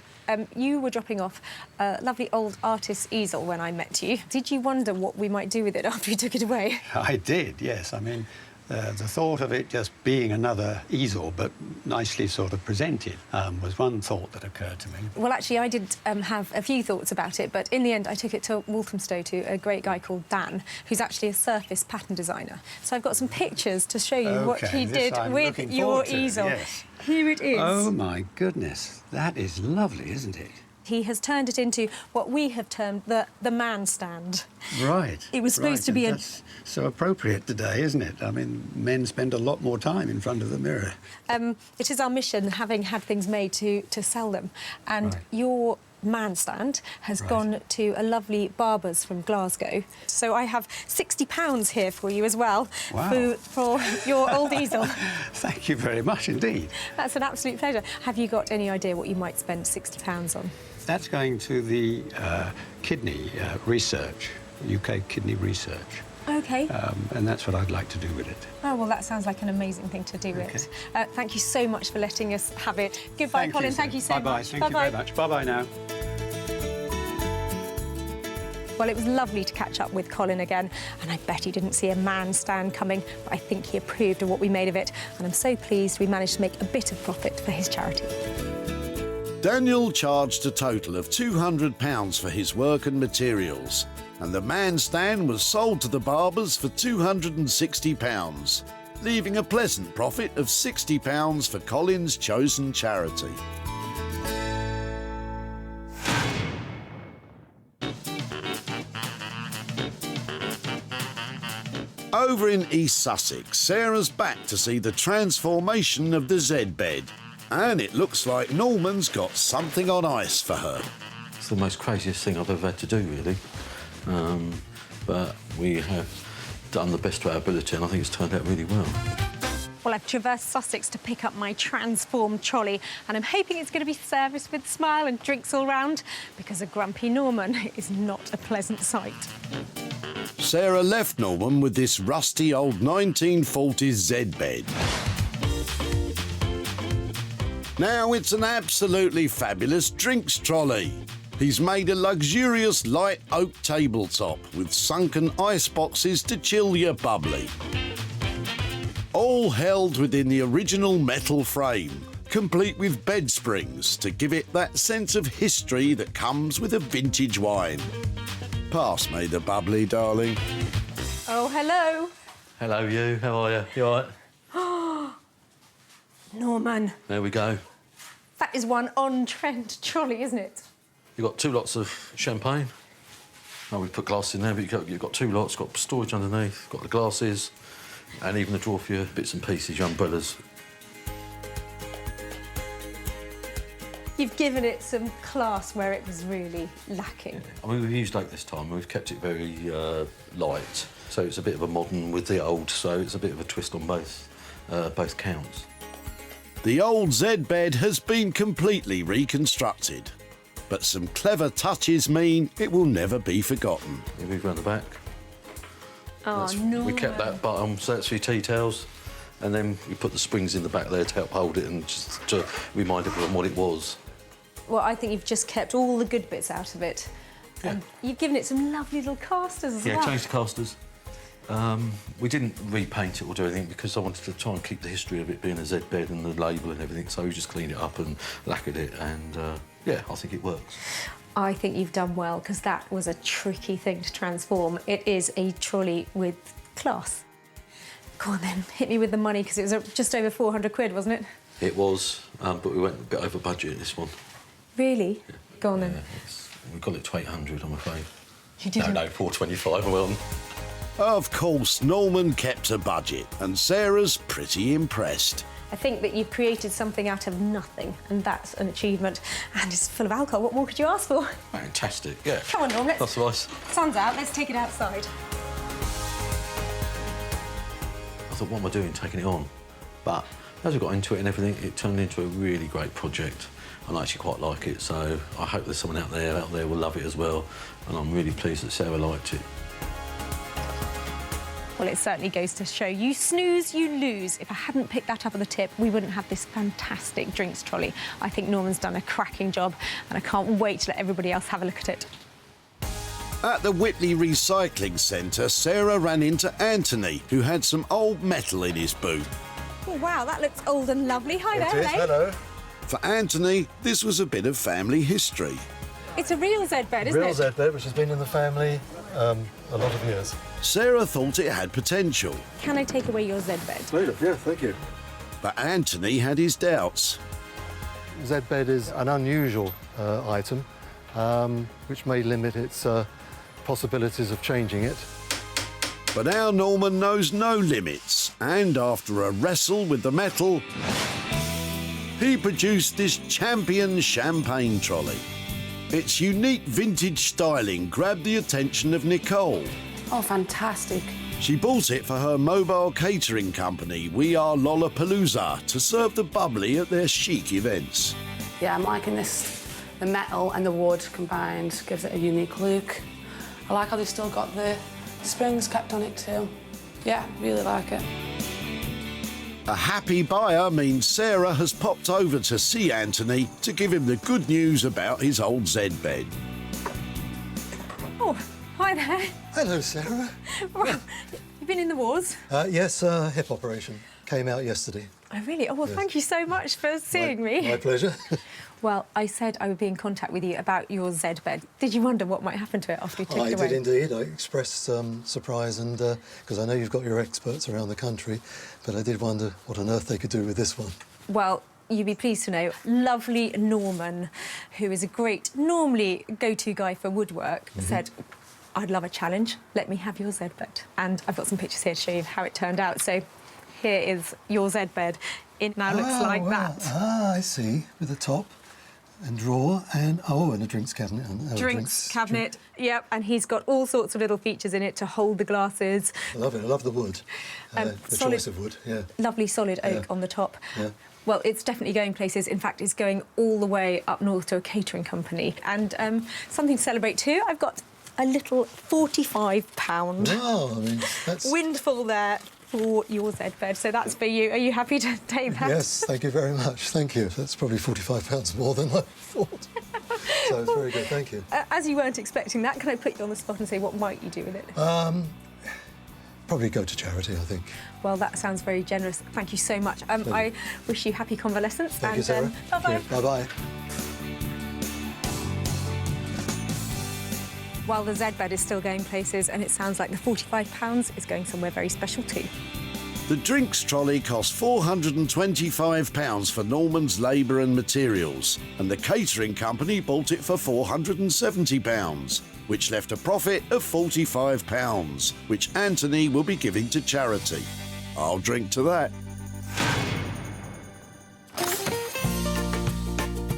You were dropping off a lovely old artist's easel when I met you. Did you wonder what we might do with it after you took it away? I did, yes. I mean, the thought of it just being another easel, but nicely sort of presented, was one thought that occurred to me. Well, actually, I did have a few thoughts about it, but in the end, I took it to Walthamstow to a great guy called Dan, who's actually a surface pattern designer. So I've got some pictures to show you what he did with your easel. Yes. Here it is. Oh, my goodness. That is lovely, isn't it? He has turned it into what we have termed the man stand. Right. It was supposed to be That's so appropriate today, isn't it? I mean, men spend a lot more time in front of the mirror. It is our mission, having had things made, to sell them. And your man stand has gone to a lovely barber's from Glasgow. So I have £60 here for you as well. Wow. For your old easel. Thank you very much indeed. That's an absolute pleasure. Have you got any idea what you might spend £60 on? That's going to the kidney research, UK kidney research. OK. And that's what I'd like to do with it. Oh, well, that sounds like an amazing thing to do it. Thank you so much for letting us have it. Goodbye, Colin. Thank you so much. Bye-bye. Thank you very much. Bye-bye now. Well, it was lovely to catch up with Colin again, and I bet he didn't see a man stand coming, but I think he approved of what we made of it, and I'm so pleased we managed to make a bit of profit for his charity. Daniel charged a total of £200 for his work and materials, and the man stand was sold to the barbers for £260, leaving a pleasant profit of £60 for Colin's chosen charity. Over in East Sussex, Sarah's back to see the transformation of the Z-bed. And it looks like Norman's got something on ice for her. It's the most craziest thing I've ever had to do, really. But we have done the best to our ability, and I think it's turned out really well. Well, I've traversed Sussex to pick up my transformed trolley, and I'm hoping it's going to be serviced with a smile and drinks all round, because a grumpy Norman is not a pleasant sight. Sarah left Norman with this rusty old 1940s Z-bed. Now it's an absolutely fabulous drinks trolley. He's made a luxurious light oak tabletop with sunken ice boxes to chill your bubbly. All held within the original metal frame, complete with bed springs to give it that sense of history that comes with a vintage wine. Pass me the bubbly, darling. Oh, hello. Hello, you. How are you? You all right? Norman. There we go. That is one on-trend trolley, isn't it? You've got 2 lots of champagne. Oh, we put glass in there, but you've got 2 lots. Got storage underneath, got the glasses, and even a drawer for your bits and pieces, your umbrellas. You've given it some class where it was really lacking. I mean, we've used oak this time. We've kept it very light, so it's a bit of a modern with the old, so it's a bit of a twist on both counts. The old Z-bed has been completely reconstructed, but some clever touches mean it will never be forgotten. You move round the back. Oh, no. We kept that bottom, so that's for your tea towels, and then we put the springs in the back there to help hold it and just to remind everyone what it was. Well, I think you've just kept all the good bits out of it. Yeah. And you've given it some lovely little casters as well. Yeah, changed the casters. We didn't repaint it or do anything because I wanted to try and keep the history of it being a Z-bed and the label and everything, so we just cleaned it up and lacquered it, and yeah, I think it works. I think you've done well, because that was a tricky thing to transform. It is a trolley with class. Go on then, hit me with the money, because it was just over 400 quid, wasn't it? It was, but we went a bit over budget this one. Really? Yeah. Go on then. We got it to 800, I'm afraid. You didn't? No, 425, well. Of course, Norman kept a budget, and Sarah's pretty impressed. I think that you've created something out of nothing, and that's an achievement. And it's full of alcohol. What more could you ask for? Fantastic, yeah. Come on, Norm, let's... That's nice. Sun's out, let's take it outside. I thought, what am I doing, taking it on? But as we got into it and everything, it turned into a really great project. And I actually quite like it, so I hope there's someone out there will love it as well. And I'm really pleased that Sarah liked it. Well, it certainly goes to show you snooze, you lose. If I hadn't picked that up on the tip, we wouldn't have this fantastic drinks trolley. I think Norman's done a cracking job, and I can't wait to let everybody else have a look at it. At the Whitley Recycling Centre, Sarah ran into Anthony, who had some old metal in his boot. Oh, wow, that looks old and lovely. Hi there, It is, hello. For Anthony, this was a bit of family history. It's a real Z-bed, isn't it? Real Z-bed, which has been in the family a lot of years. Sarah thought it had potential. Can I take away your Z-bed? Yeah, thank you. But Anthony had his doubts. Z-bed is an unusual item, which may limit its possibilities of changing it. But our Norman knows no limits, and after a wrestle with the metal, he produced this champion champagne trolley. Its unique vintage styling grabbed the attention of Nicole. Oh, fantastic. She bought it for her mobile catering company, We Are Lollapalooza, to serve the bubbly at their chic events. Yeah, I'm liking this. The metal and the wood combined gives it a unique look. I like how they've still got the The springs kept on it too. Yeah, really like it. A happy buyer means Sarah has popped over to see Anthony to give him the good news about his old Z bed. Oh, hi there. Hello, Sarah. Right. You've been in the wars? Yes, hip operation. Came out yesterday. Oh, really? Oh, well, Yes. thank you so much for seeing me. My pleasure. Well, I said I would be in contact with you about your Z bed. Did you wonder what might happen to it after you took it away? I did indeed. I expressed surprise, and because I know you've got your experts around the country, but I did wonder what on earth they could do with this one. Well, you'd be pleased to know, lovely Norman, who is a great, normally go-to guy for woodwork, said, I'd love a challenge. Let me have your Z bed. And I've got some pictures here to show you how it turned out. So here is your Z bed. It now looks like that. Ah, I see. With a top and drawer and, and a drinks cabinet. Drinks cabinet, yep. And he's got all sorts of little features in it to hold the glasses. I love it. I love the wood. The choice of wood, yeah. Lovely solid oak on the top. Yeah. Well, it's definitely going places. In fact, it's going all the way up north to a catering company. And something to celebrate too, I've got a little £45 Wow, I mean, that's... windfall there for your Z bed. So that's for you. Are you happy to take that? Yes, thank you very much. Thank you. That's probably £45 more than I thought. So it's very good, thank you. As you weren't expecting that, can I put you on the spot and say what might you do with it? Probably go to charity, I think. Well, that sounds very generous. Thank you so much. I wish you happy convalescence. Thank you, Sarah. Bye-bye. Bye-bye. While the Z bed is still going places, and it sounds like the £45 is going somewhere very special too. The drinks trolley cost £425 for Norman's labour and materials, and the catering company bought it for £470, which left a profit of £45, which Anthony will be giving to charity. I'll drink to that.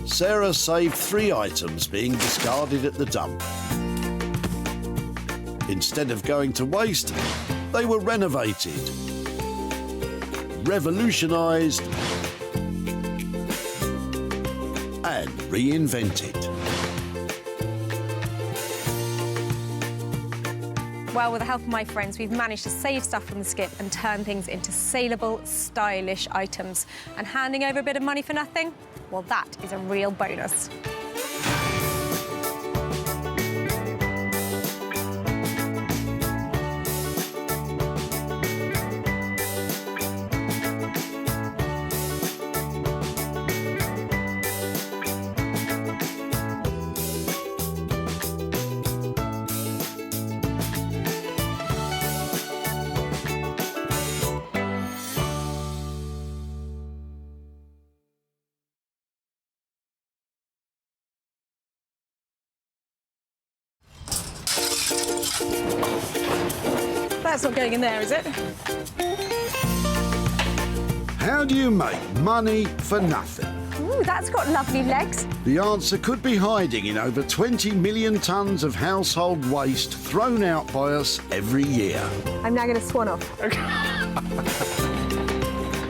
Sarah saved 3 items being discarded at the dump. Instead of going to waste, they were renovated, revolutionised and reinvented. Well, with the help of my friends, we've managed to save stuff from the skip and turn things into saleable, stylish items. And handing over a bit of money for nothing? Well, that is a real bonus. That's not going in there, is it? How do you make money for nothing? Ooh, that's got lovely legs. The answer could be hiding in over 20 million tonnes of household waste thrown out by us every year. I'm now going to swan off.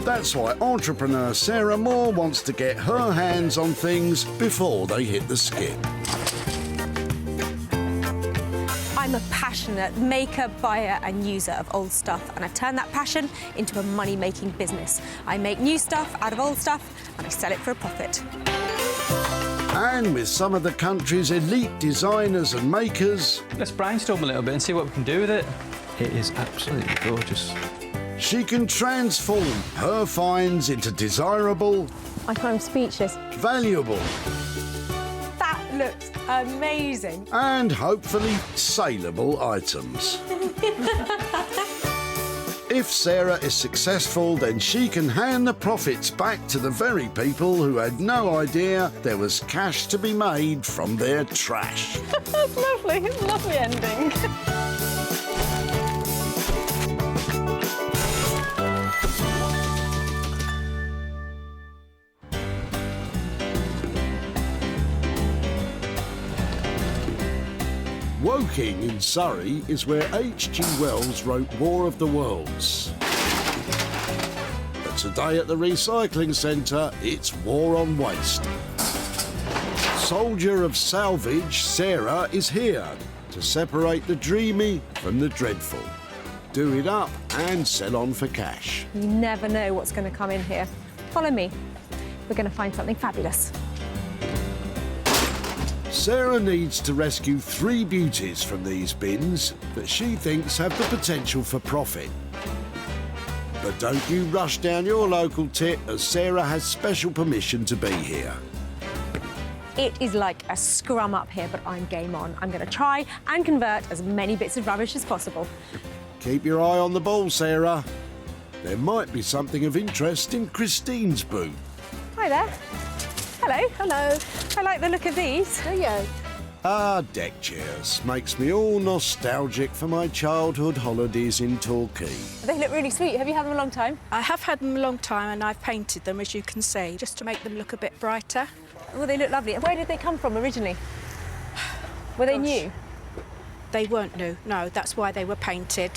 That's why entrepreneur Sarah Moore wants to get her hands on things before they hit the skip. I'm a passionate maker, buyer and user of old stuff, and I've turned that passion into a money-making business. I make new stuff out of old stuff and I sell it for a profit. And with some of the country's elite designers and makers... Let's brainstorm a little bit and see what we can do with it. It is absolutely gorgeous. She can transform her finds into desirable... I'm speechless. Valuable... That looks amazing. And hopefully saleable items. If Sarah is successful, then she can hand the profits back to the very people who had no idea there was cash to be made from their trash. That's lovely. It's a lovely ending. Woking in Surrey is where H.G. Wells wrote War of the Worlds. But today at the Recycling Centre, it's War on Waste. Soldier of Salvage, Sarah, is here to separate the dreamy from the dreadful. Do it up and sell on for cash. You never know what's going to come in here. Follow me. We're going to find something fabulous. Sarah needs to rescue 3 beauties from these bins that she thinks have the potential for profit. But don't you rush down your local tit, as Sarah has special permission to be here. It is like a scrum up here, but I'm game on. I'm going to try and convert as many bits of rubbish as possible. Keep your eye on the ball, Sarah. There might be something of interest in Christine's boot. Hi there. Hello. Hello. I like the look of these. Do you? Ah, deck chairs. Makes me all nostalgic for my childhood holidays in Torquay. They look really sweet. Have you had them a long time? I have had them a long time and I've painted them, as you can see, just to make them look a bit brighter. Oh, they look lovely. Where did they come from originally? Were they new? They weren't new, no. That's why they were painted.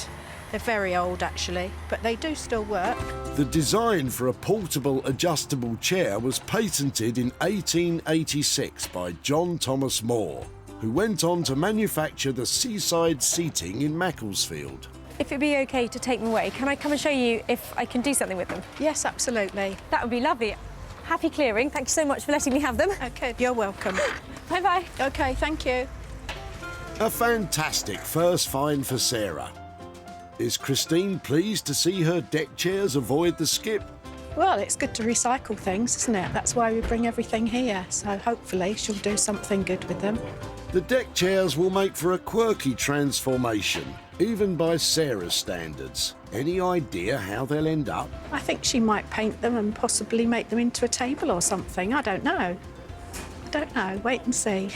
They're very old, actually, but they do still work. The design for a portable adjustable chair was patented in 1886 by John Thomas Moore, who went on to manufacture the seaside seating in Macclesfield. If it'd be OK to take them away, can I come and show you if I can do something with them? Yes, absolutely. That would be lovely. Happy clearing. Thank you so much for letting me have them. OK, you're welcome. Bye-bye. OK, thank you. A fantastic first find for Sarah. Is Christine pleased to see her deck chairs avoid the skip? Well, it's good to recycle things, isn't it? That's why we bring everything here, so hopefully she'll do something good with them. The deck chairs will make for a quirky transformation, even by Sarah's standards. Any idea how they'll end up? I think she might paint them and possibly make them into a table or something. I don't know. I don't know. Wait and see.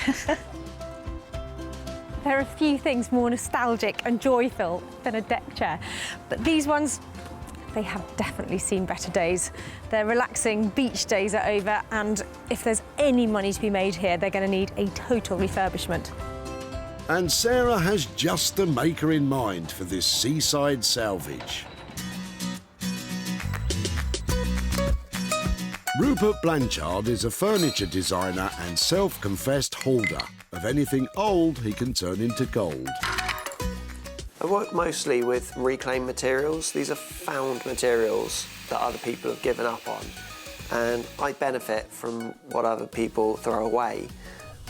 There are a few things more nostalgic and joyful than a deck chair, but these ones, they have definitely seen better days. Their relaxing beach days are over, and if there's any money to be made here, they're going to need a total refurbishment. And Sarah has just the maker in mind for this seaside salvage. Robert Blanchard is a furniture designer and self-confessed hoarder of anything old he can turn into gold. I work mostly with reclaimed materials. These are found materials that other people have given up on, and I benefit from what other people throw away.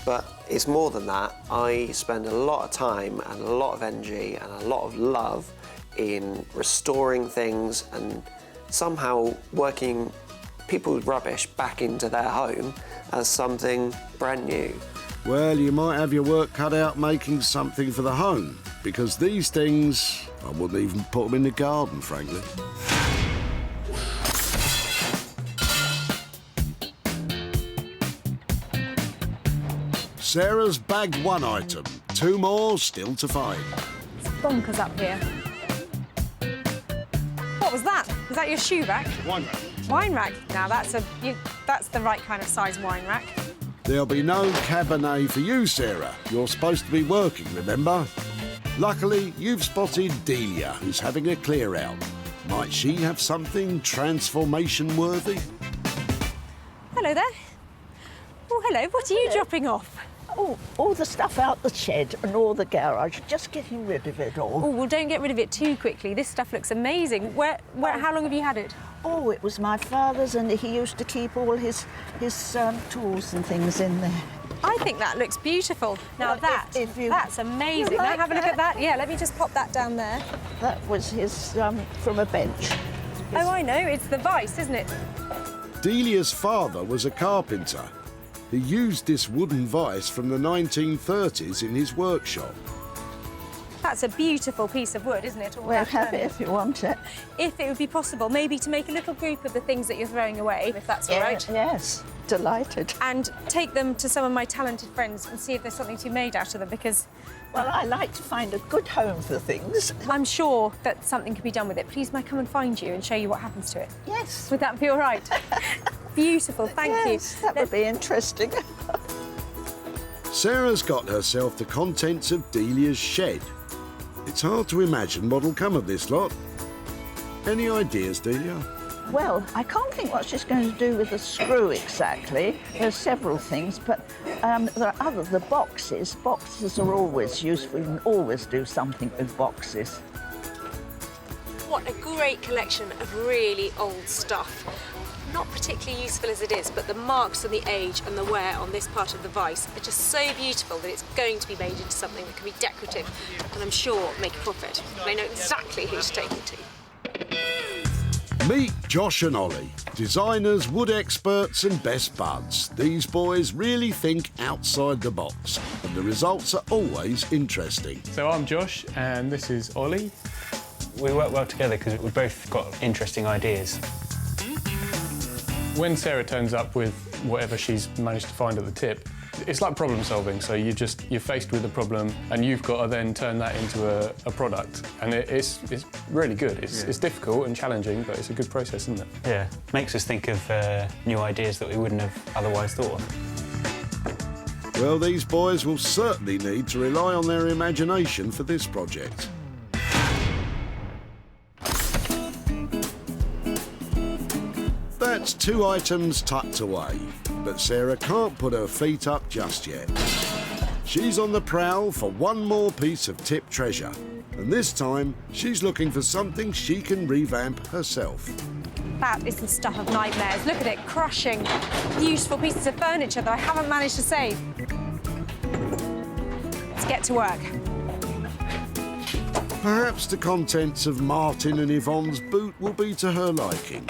But it's more than that. I spend a lot of time and a lot of energy and a lot of love in restoring things and somehow working people's rubbish back into their home as something brand new. Well, you might have your work cut out making something for the home, because these things, I wouldn't even put them in the garden, frankly. Sarah's bagged 1 item, 2 more still to find. It's bonkers up here. What was that? Was that your shoe rack? Wine rack. Wine rack. Now that's the right kind of size wine rack. There'll be no Cabernet for you, Sarah. You're supposed to be working, remember? Luckily, you've spotted Delia, who's having a clear out. Might she have something transformation-worthy? Hello there. Oh, hello. What are you dropping off? Oh, all the stuff out the shed and all the garage, just getting rid of it all. Oh, well, don't get rid of it too quickly. This stuff looks amazing. How long have you had it? Oh, it was my father's, and he used to keep all his tools and things in there. I think that looks beautiful. Now well, that's amazing. Like now have a look at that. Yeah, let me just pop that down there. That was his from a bench. Oh, I know. It's the vice, isn't it? Delia's father was a carpenter. He used this wooden vice from the 1930s in his workshop. That's a beautiful piece of wood, isn't it? Well, have it if you want it. If it would be possible, maybe to make a little group of the things that you're throwing away, if that's all right. Yes, delighted. And take them to some of my talented friends and see if there's something to be made out of them, because... Well, I like to find a good home for things. I'm sure that something can be done with it. Please, may I come and find you and show you what happens to it? Yes. Would that be all right? Beautiful, thank you. Yes, that would be interesting. Sarah's got herself the contents of Delia's shed. It's hard to imagine what'll come of this lot. Any ideas, Delia? Well, I can't think what she's going to do with the screw exactly. There's several things, but there are the boxes. Boxes are always useful. You can always do something with boxes. What a great collection of really old stuff. Not particularly useful as it is, but the marks and the age and the wear on this part of the vise are just so beautiful that it's going to be made into something that can be decorative and I'm sure make a profit. And I know exactly who to take it to. Meet Josh and Ollie, designers, wood experts and best buds. These boys really think outside the box and the results are always interesting. So I'm Josh and this is Ollie. We work well together because we've both got interesting ideas. When Sarah turns up with whatever she's managed to find at the tip, it's like problem solving. So you're faced with a problem and you've got to then turn that into a product. And it's really good. It's difficult and challenging, but it's a good process, isn't it? Yeah, makes us think of new ideas that we wouldn't have otherwise thought of. Well, these boys will certainly need to rely on their imagination for this project. That's 2 items tucked away, but Sarah can't put her feet up just yet. She's on the prowl for one more piece of tip treasure, and this time she's looking for something she can revamp herself. That is the stuff of nightmares. Look at it, crushing beautiful pieces of furniture that I haven't managed to save. Let's get to work. Perhaps the contents of Martin and Yvonne's boot will be to her liking.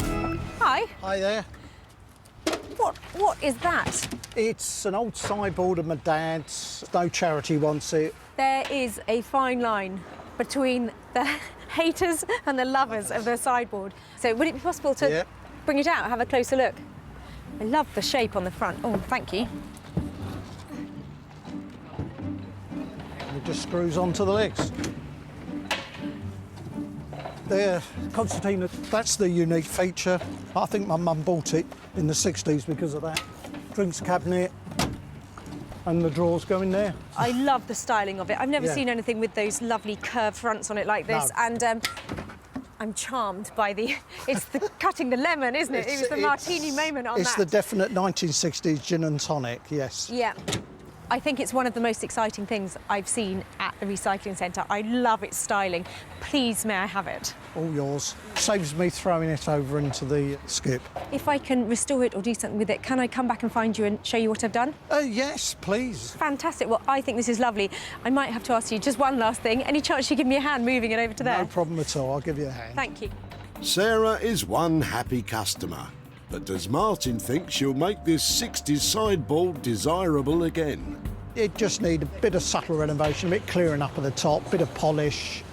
Hi. Hi there. What is that? It's an old sideboard of my dad's. No charity wants it. There is a fine line between the haters and the lovers of the sideboard. So would it be possible to bring it out, have a closer look? I love the shape on the front. Oh, thank you. It just screws onto the legs. There, Constantina, that's the unique feature. I think my mum bought it in the 60s because of that. Drinks cabinet and the drawers go in there. I love the styling of it. I've never seen anything with those lovely curved fronts on it like this. No. And I'm charmed by it's the cutting the lemon, isn't it? It was the martini moment on that. It's the definite 1960s gin and tonic, yes. Yeah. I think it's one of the most exciting things I've seen at the recycling centre. I love its styling. Please, may I have it? All yours. Saves me throwing it over into the skip. If I can restore it or do something with it, can I come back and find you and show you what I've done? Yes, please. Fantastic. Well, I think this is lovely. I might have to ask you just one last thing. Any chance you give me a hand moving it over to there? No problem at all. I'll give you a hand. Thank you. Sarah is one happy customer. But does Martin think she'll make this 60s sideboard desirable again? It just needs a bit of subtle renovation, a bit clearing up at the top, bit of polish,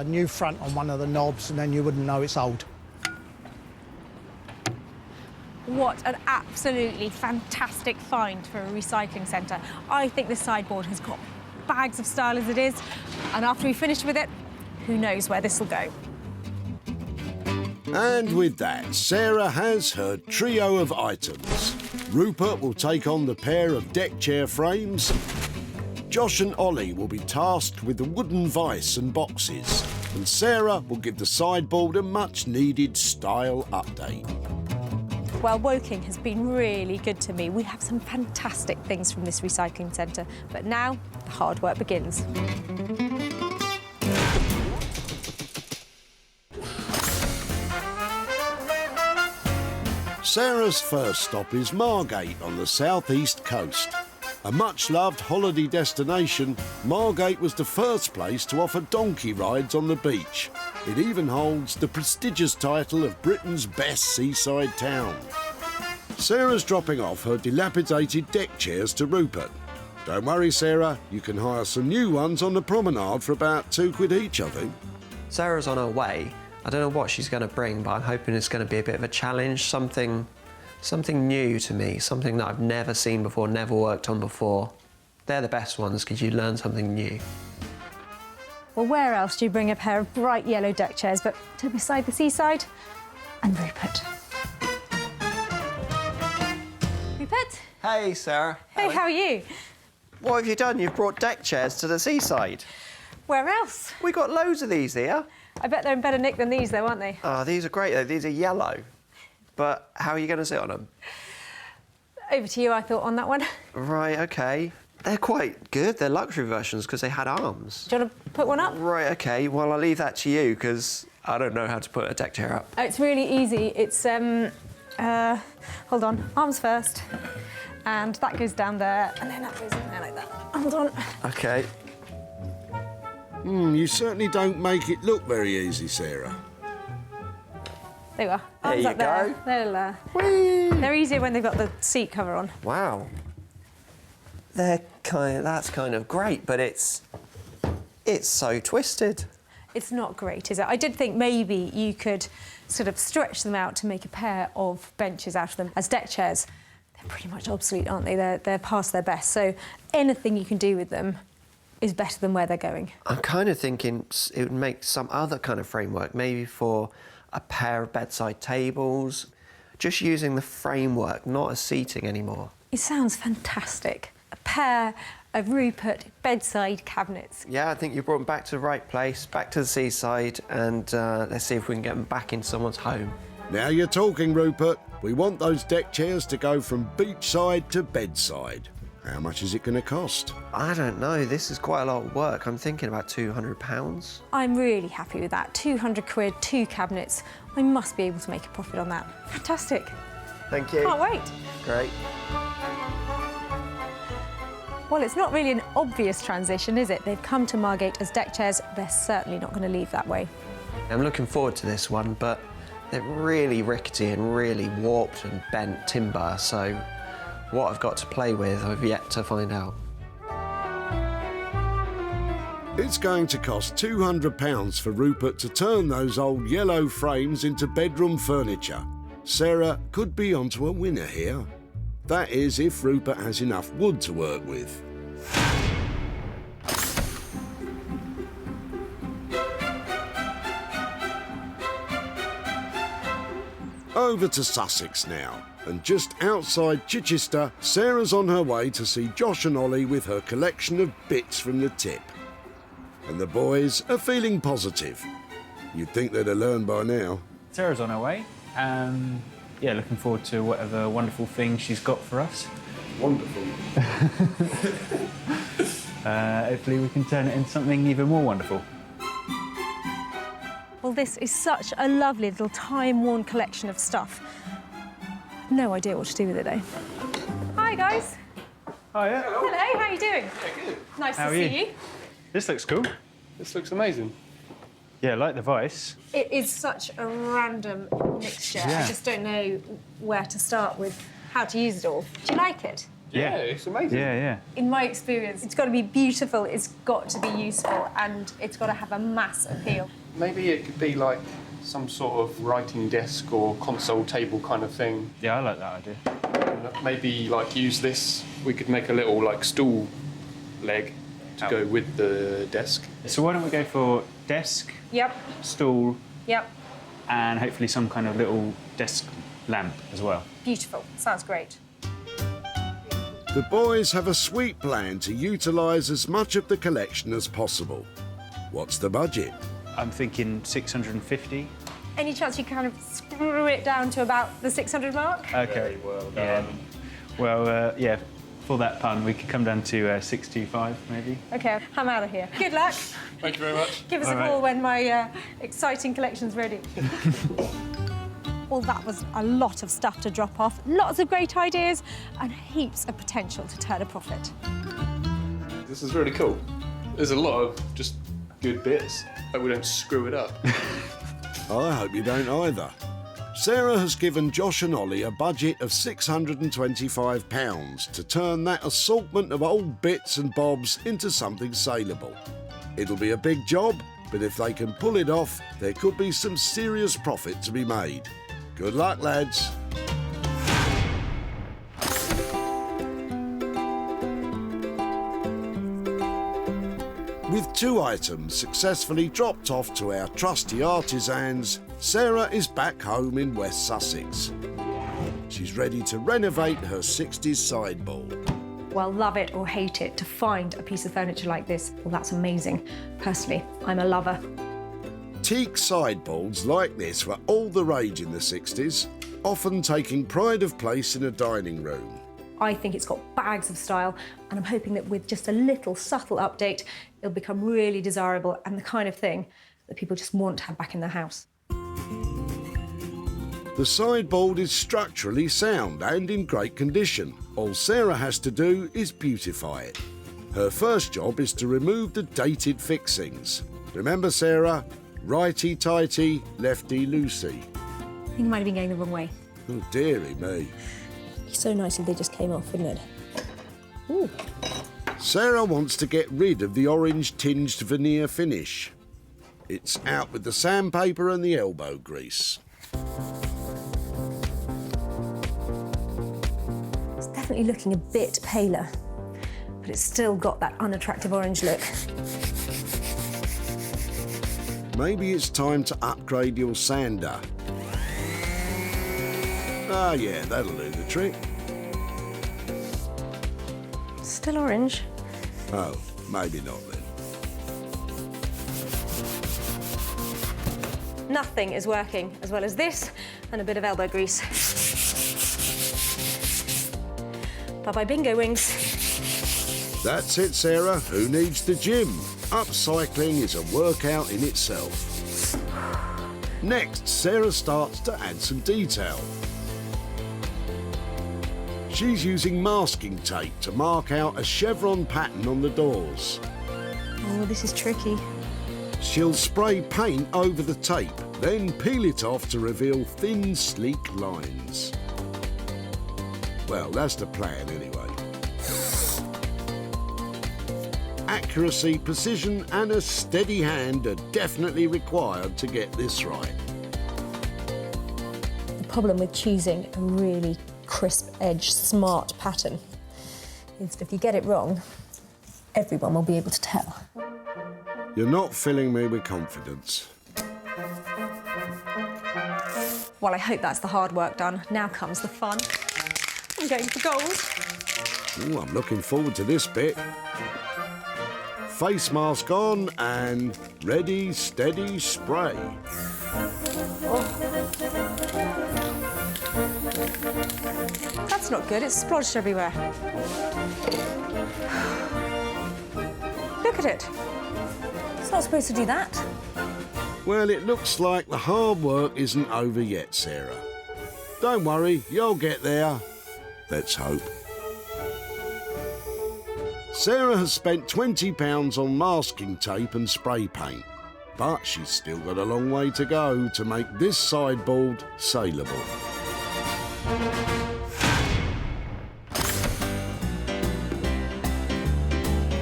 new front on one of the knobs, and then you wouldn't know it's old. What an absolutely fantastic find for a recycling centre. I think this sideboard has got bags of style as it is, and after we finish with it, who knows where this will go. And with that, Sarah has her trio of items. Rupert will take on the pair of deck chair frames. Josh and Ollie will be tasked with the wooden vise and boxes. And Sarah will give the sideboard a much-needed style update. Well, Woking has been really good to me. We have some fantastic things from this recycling centre. But now, the hard work begins. Sarah's first stop is Margate on the southeast coast. A much-loved holiday destination, Margate was the first place to offer donkey rides on the beach. It even holds the prestigious title of Britain's best seaside town. Sarah's dropping off her dilapidated deck chairs to Rupert. Don't worry, Sarah, you can hire some new ones on the promenade for about £2 each, I think. Sarah's on her way. I don't know what she's going to bring, but I'm hoping it's going to be a bit of a challenge, something new to me, something that I've never seen before, never worked on before. They're the best ones because you learn something new. Well, where else do you bring a pair of bright yellow deck chairs but to beside the seaside? And Rupert. Rupert? Hey, Sarah. Hey, how are you? What have you done? You've brought deck chairs to the seaside. Where else? We got loads of these here. I bet they're in better nick than these, though, aren't they? Oh, these are great, though. These are yellow. But how are you going to sit on them? Over to you, I thought, on that one. Right, OK. They're quite good. They're luxury versions because they had arms. Do you want to put one up? Right, OK. Well, I'll leave that to you because I don't know how to put a deck chair up. Oh, it's really easy. It's, hold on, arms first. And that goes down there, and then that goes in there like that. Hold on. OK. You certainly don't make it look very easy, Sarah. There you are. There Arms you up there. go. They're easier when they've got the seat cover on. Wow. That's kind of great, but it's so twisted. It's not great, is it? I did think maybe you could sort of stretch them out to make a pair of benches out of them as deck chairs. They're pretty much obsolete, aren't they? They're past their best. So anything you can do with them is better than where they're going. I'm kind of thinking it would make some other kind of framework, maybe for a pair of bedside tables, just using the framework, not as seating anymore. It sounds fantastic. A pair of Rupert bedside cabinets. Yeah, I think you brought them back to the right place, back to the seaside, and let's see if we can get them back in someone's home. Now you're talking, Rupert. We want those deck chairs to go from beachside to bedside. How much is it going to cost? I don't know. This is quite a lot of work. I'm thinking about £200. I'm really happy with that. 200 quid, 2 cabinets. I must be able to make a profit on that. Fantastic. Thank you. Can't wait. Great. Well, it's not really an obvious transition, is it? They've come to Margate as deck chairs. They're certainly not going to leave that way. I'm looking forward to this one, but they're really rickety and really warped and bent timber, so what I've got to play with, I've yet to find out. It's going to cost £200 for Rupert to turn those old yellow frames into bedroom furniture. Sarah could be onto a winner here. That is, if Rupert has enough wood to work with. Over to Sussex now, and just outside Chichester, Sarah's on her way to see Josh and Ollie with her collection of bits from the tip. And the boys are feeling positive. You'd think they'd have learned by now. Sarah's on her way. Yeah, looking forward to whatever wonderful thing she's got for us. Wonderful. Hopefully we can turn it into something even more wonderful. Well, this is such a lovely little time-worn collection of stuff. No idea what to do with it, though. Hi, guys. Oh, yeah. Hello, how are you doing? Yeah, good. Nice How to are see you. This looks cool. This looks amazing. Yeah, I like the vice. It is such a random mixture. Yeah. I just don't know where to start with how to use it all. Do you like it? Yeah, it's amazing. Yeah, yeah. In my experience, it's got to be beautiful, it's got to be useful, and it's got to have a mass appeal. Maybe it could be like some sort of writing desk or console table kind of thing. Yeah, I like that idea. And maybe like use this. We could make a little like stool leg to go with the desk. So why don't we go for desk, Yep, stool, yep. and hopefully some kind of little desk lamp as well. Beautiful. Sounds great. The boys have a sweet plan to utilise as much of the collection as possible. What's the budget? I'm thinking 650. Any chance you kind of screw it down to about the 600 mark? Okay. Well done. Well, yeah, for that pun, we could come down to 625, maybe. OK, I'm out of here. Good luck. Thank you very much. Give us a call when my exciting collection's ready. Well, that was a lot of stuff to drop off, lots of great ideas, and heaps of potential to turn a profit. This is really cool. There's a lot of just good bits. Hope we don't screw it up. I hope you don't either. Sarah has given Josh and Ollie a budget of £625 to turn that assortment of old bits and bobs into something saleable. It'll be a big job, but if they can pull it off, there could be some serious profit to be made. Good luck, lads. With 2 items successfully dropped off to our trusty artisans, Sarah is back home in West Sussex. She's ready to renovate her 60s sideboard. Well, love it or hate it, to find a piece of furniture like this, well, that's amazing. Personally, I'm a lover. Teak sideboards like this were all the rage in the 60s, often taking pride of place in a dining room. I think it's got bags of style, and I'm hoping that with just a little subtle update, it'll become really desirable and the kind of thing that people just want to have back in their house. The sideboard is structurally sound and in great condition. All Sarah has to do is beautify it. Her first job is to remove the dated fixings. Remember, Sarah? Righty-tighty, lefty-loosey. I think I might have been going the wrong way. Oh, dearie me. It's so nice if they just came off, wouldn't it? Ooh. Sarah wants to get rid of the orange-tinged veneer finish. It's out with the sandpaper and the elbow grease. It's definitely looking a bit paler, but it's still got that unattractive orange look. Maybe it's time to upgrade your sander. Ah, yeah, that'll do the trick. Still orange. Oh, maybe not then. Nothing is working as well as this and a bit of elbow grease. Bye-bye bingo wings. That's it, Sarah. Who needs the gym? Upcycling is a workout in itself. Next, Sarah starts to add some detail. She's using masking tape to mark out a chevron pattern on the doors. Oh, this is tricky. She'll spray paint over the tape, then peel it off to reveal thin, sleek lines. Well, that's the plan anyway. Accuracy, precision and a steady hand are definitely required to get this right. The problem with choosing a really crisp edge, smart pattern is if you get it wrong, everyone will be able to tell. You're not filling me with confidence. Well, I hope that's the hard work done. Now comes the fun. I'm going for gold. Ooh, I'm looking forward to this bit. Face mask on and ready, steady, spray. That's not good, it's splodged everywhere. Look at it. It's not supposed to do that. Well, it looks like the hard work isn't over yet, Sarah. Don't worry, you'll get there. Let's hope. Sarah has spent £20 on masking tape and spray paint, but she's still got a long way to go to make this sideboard saleable.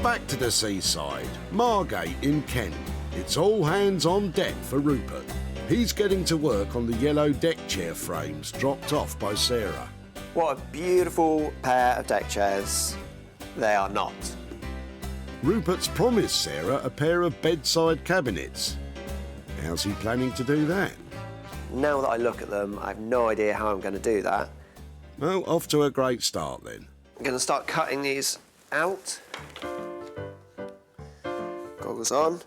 Back to the seaside, Margate in Kent. It's all hands on deck for Rupert. He's getting to work on the yellow deck chair frames dropped off by Sarah. What a beautiful pair of deck chairs they are not. Rupert's promised Sarah a pair of bedside cabinets. How's he planning to do that? Now that I look at them, I have no idea how I'm going to do that. Well, off to a great start then. I'm going to start cutting these out. Goggles on.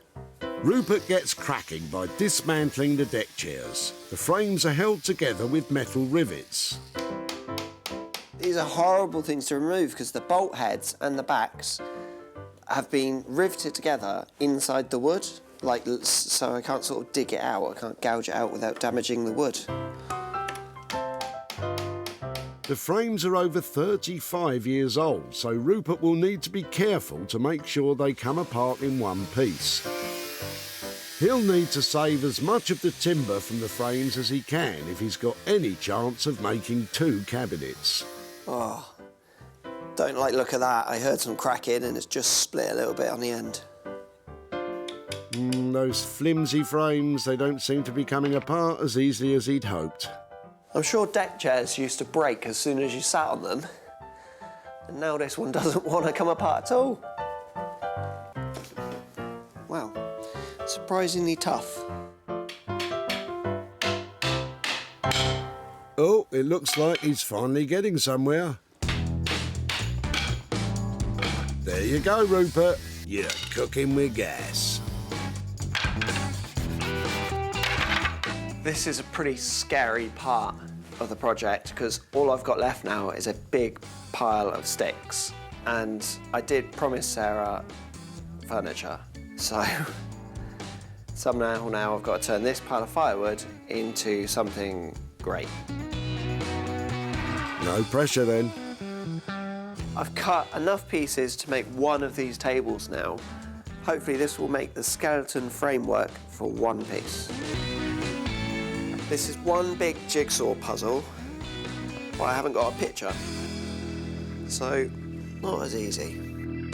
Rupert gets cracking by dismantling the deck chairs. The frames are held together with metal rivets. These are horrible things to remove because the bolt heads and the backs have been riveted together inside the wood, so I can't sort of dig it out, I can't gouge it out without damaging the wood. The frames are over 35 years old, so Rupert will need to be careful to make sure they come apart in one piece. He'll need to save as much of the timber from the frames as he can if he's got any chance of making two cabinets. Oh, don't like the look of that. I heard some cracking and it's just split a little bit on the end. Those flimsy frames, they don't seem to be coming apart as easily as he'd hoped. I'm sure deck chairs used to break as soon as you sat on them. And now this one doesn't want to come apart at all. Wow, surprisingly tough. Oh, it looks like he's finally getting somewhere. There you go, Rupert. You're cooking with gas. This is a pretty scary part of the project because all I've got left now is a big pile of sticks. And I did promise Sarah furniture, so somehow now I've got to turn this pile of firewood into something great. No pressure then. I've cut enough pieces to make one of these tables now. Hopefully this will make the skeleton framework for one piece. This is one big jigsaw puzzle, but I haven't got a picture, so not as easy.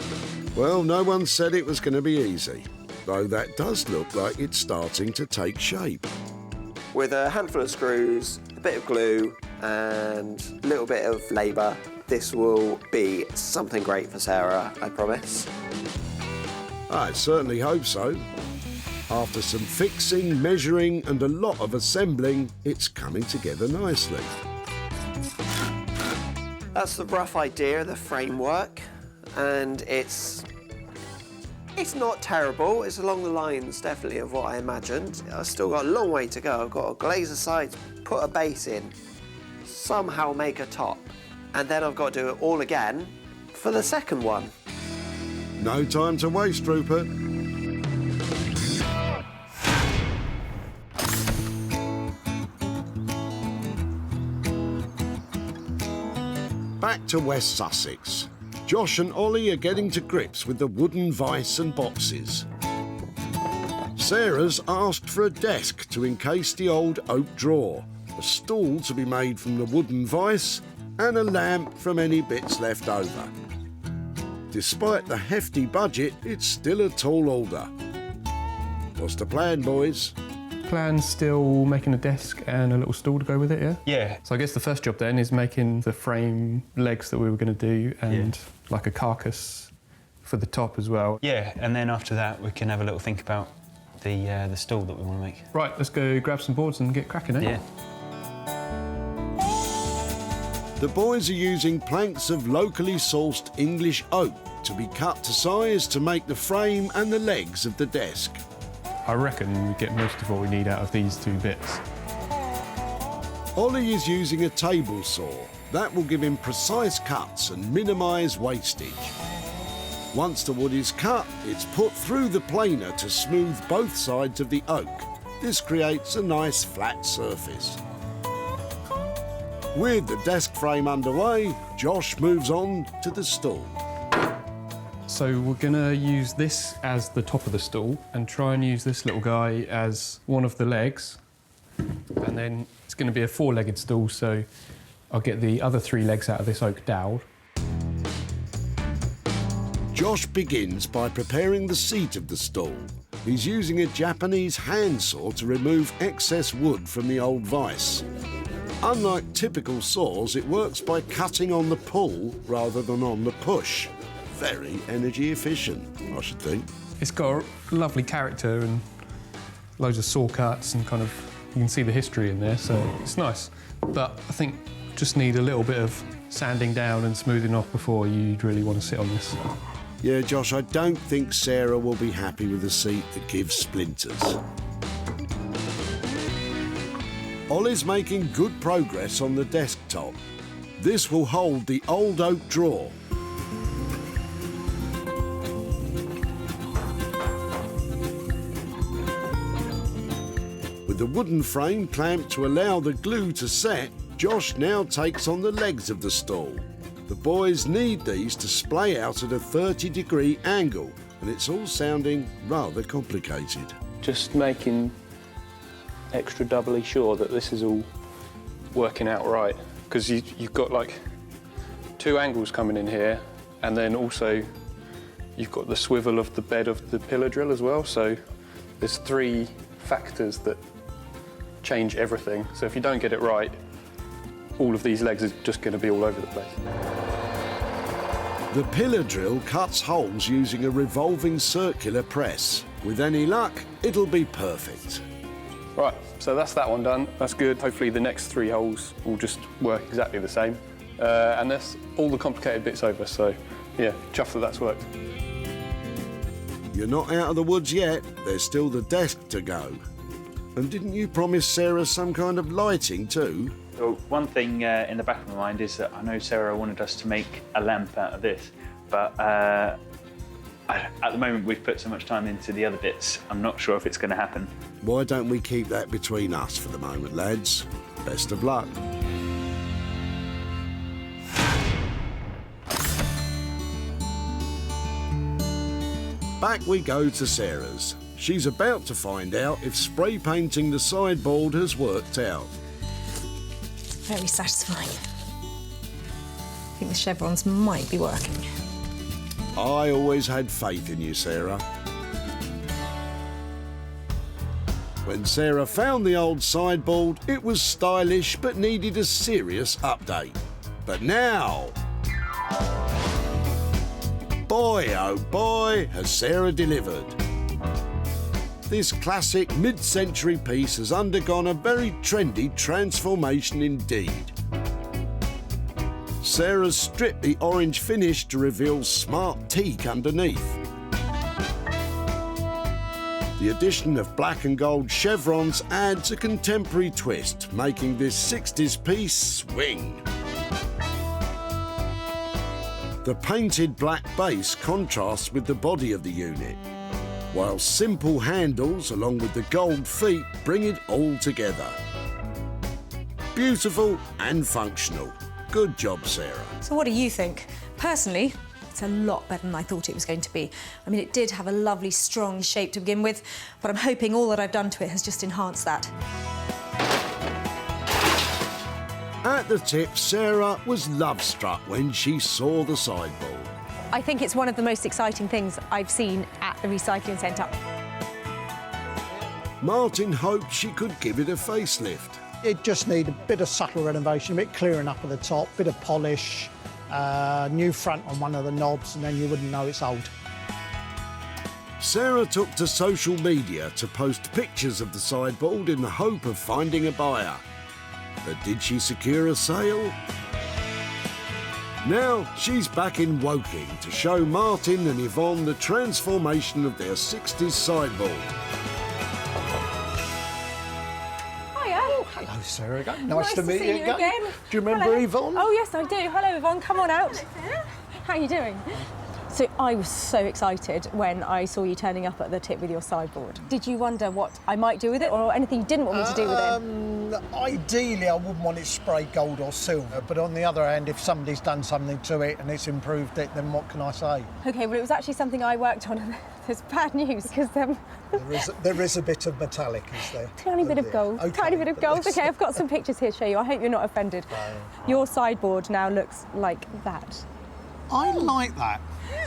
Well, no one said it was going to be easy, though that does look like it's starting to take shape. With a handful of screws, a bit of glue, and a little bit of labour, this will be something great for Sarah, I promise. I certainly hope so. After some fixing, measuring, and a lot of assembling, it's coming together nicely. That's the rough idea of the framework, and it's not terrible. It's along the lines, definitely, of what I imagined. I've still got a long way to go. I've got to glaze the sides, put a base in, somehow make a top, and then I've got to do it all again for the second one. No time to waste, Rupert. Back to West Sussex. Josh and Ollie are getting to grips with the wooden vice and boxes. Sarah's asked for a desk to encase the old oak drawer, a stool to be made from the wooden vice, and a lamp from any bits left over. Despite the hefty budget, it's still a tall order. What's the plan, boys? Plan's still making a desk and a little stool to go with it, yeah? Yeah. So I guess the first job then is making the frame legs that we were going to do and like a carcass for the top as well. Yeah, and then after that we can have a little think about the stool that we want to make. Right, let's go grab some boards and get cracking, eh? Yeah. The boys are using planks of locally sourced English oak to be cut to size to make the frame and the legs of the desk. I reckon we get most of what we need out of these two bits. Ollie is using a table saw. That will give him precise cuts and minimise wastage. Once the wood is cut, it's put through the planer to smooth both sides of the oak. This creates a nice flat surface. With the desk frame underway, Josh moves on to the stool. So we're going to use this as the top of the stool and try and use this little guy as one of the legs. And then it's going to be a four-legged stool, so I'll get the other three legs out of this oak dowel. Josh begins by preparing the seat of the stool. He's using a Japanese handsaw to remove excess wood from the old vice. Unlike typical saws, it works by cutting on the pull rather than on the push. Very energy efficient, I should think. It's got a lovely character and loads of saw cuts and kind of, you can see the history in there, so it's nice. But I think just need a little bit of sanding down and smoothing off before you'd really want to sit on this. Yeah, Josh, I don't think Sarah will be happy with a seat that gives splinters. Ollie's making good progress on the desktop. This will hold the old oak drawer. With the wooden frame clamped to allow the glue to set, Josh now takes on the legs of the stool. The boys need these to splay out at a 30-degree angle, and it's all sounding rather complicated. Just making extra doubly sure that this is all working out right, because you've got like two angles coming in here, and then also you've got the swivel of the bed of the pillar drill as well, so there's three factors that change everything. So if you don't get it right, all of these legs are just going to be all over the place. The pillar drill cuts holes using a revolving circular press. With any luck, it'll be perfect. Right, so that's that one done. That's good. Hopefully the next three holes will just work exactly the same. And that's all the complicated bits over, so yeah, chuffed that that's worked. You're not out of the woods yet. There's still the desk to go. And didn't you promise Sarah some kind of lighting too? Well, one thing in the back of my mind is that I know Sarah wanted us to make a lamp out of this, but at the moment we've put so much time into the other bits, I'm not sure if it's going to happen. Why don't we keep that between us for the moment, lads? Best of luck. Back we go to Sarah's. She's about to find out if spray painting the sideboard has worked out. Very satisfying. I think the chevrons might be working. I always had faith in you, Sarah. When Sarah found the old sideboard, it was stylish but needed a serious update. But now, boy oh boy, has Sarah delivered. This classic mid-century piece has undergone a very trendy transformation indeed. Sarah's stripped the orange finish to reveal smart teak underneath. The addition of black and gold chevrons adds a contemporary twist, making this 60s piece swing. The painted black base contrasts with the body of the unit, while simple handles along with the gold feet bring it all together. Beautiful and functional. Good job, Sarah. So what do you think? Personally, it's a lot better than I thought it was going to be. I mean, it did have a lovely, strong shape to begin with, but I'm hoping all that I've done to it has just enhanced that. At the tip, Sarah was love-struck when she saw the sideboard. I think it's one of the most exciting things I've seen at the recycling centre. Martin hoped she could give it a facelift. It just needs a bit of subtle renovation, a bit clearing up at the top, bit of polish, new front on one of the knobs, and then you wouldn't know it's old. Sarah took to social media to post pictures of the sideboard in the hope of finding a buyer. But did she secure a sale? Now she's back in Woking to show Martin and Yvonne the transformation of their 60s sideboard. Hiya. Oh, hello, Sarah. Nice to meet see you again. Do you remember Hello. Yvonne? Oh, yes, I do. Hello, Yvonne. Come on out. How are you doing? So I was so excited when I saw you turning up at the tip with your sideboard. Did you wonder what I might do with it or anything you didn't want me to do with it? Ideally, I wouldn't want it sprayed gold or silver, but on the other hand, if somebody's done something to it and it's improved it, then what can I say? OK, well, it was actually something I worked on, and there's bad news, because there is a bit of metallic, is there? Tiny bit of gold. Okay, Tiny bit of gold. OK, I've got some pictures here to show you. I hope you're not offended. Your sideboard now looks like that. I like that.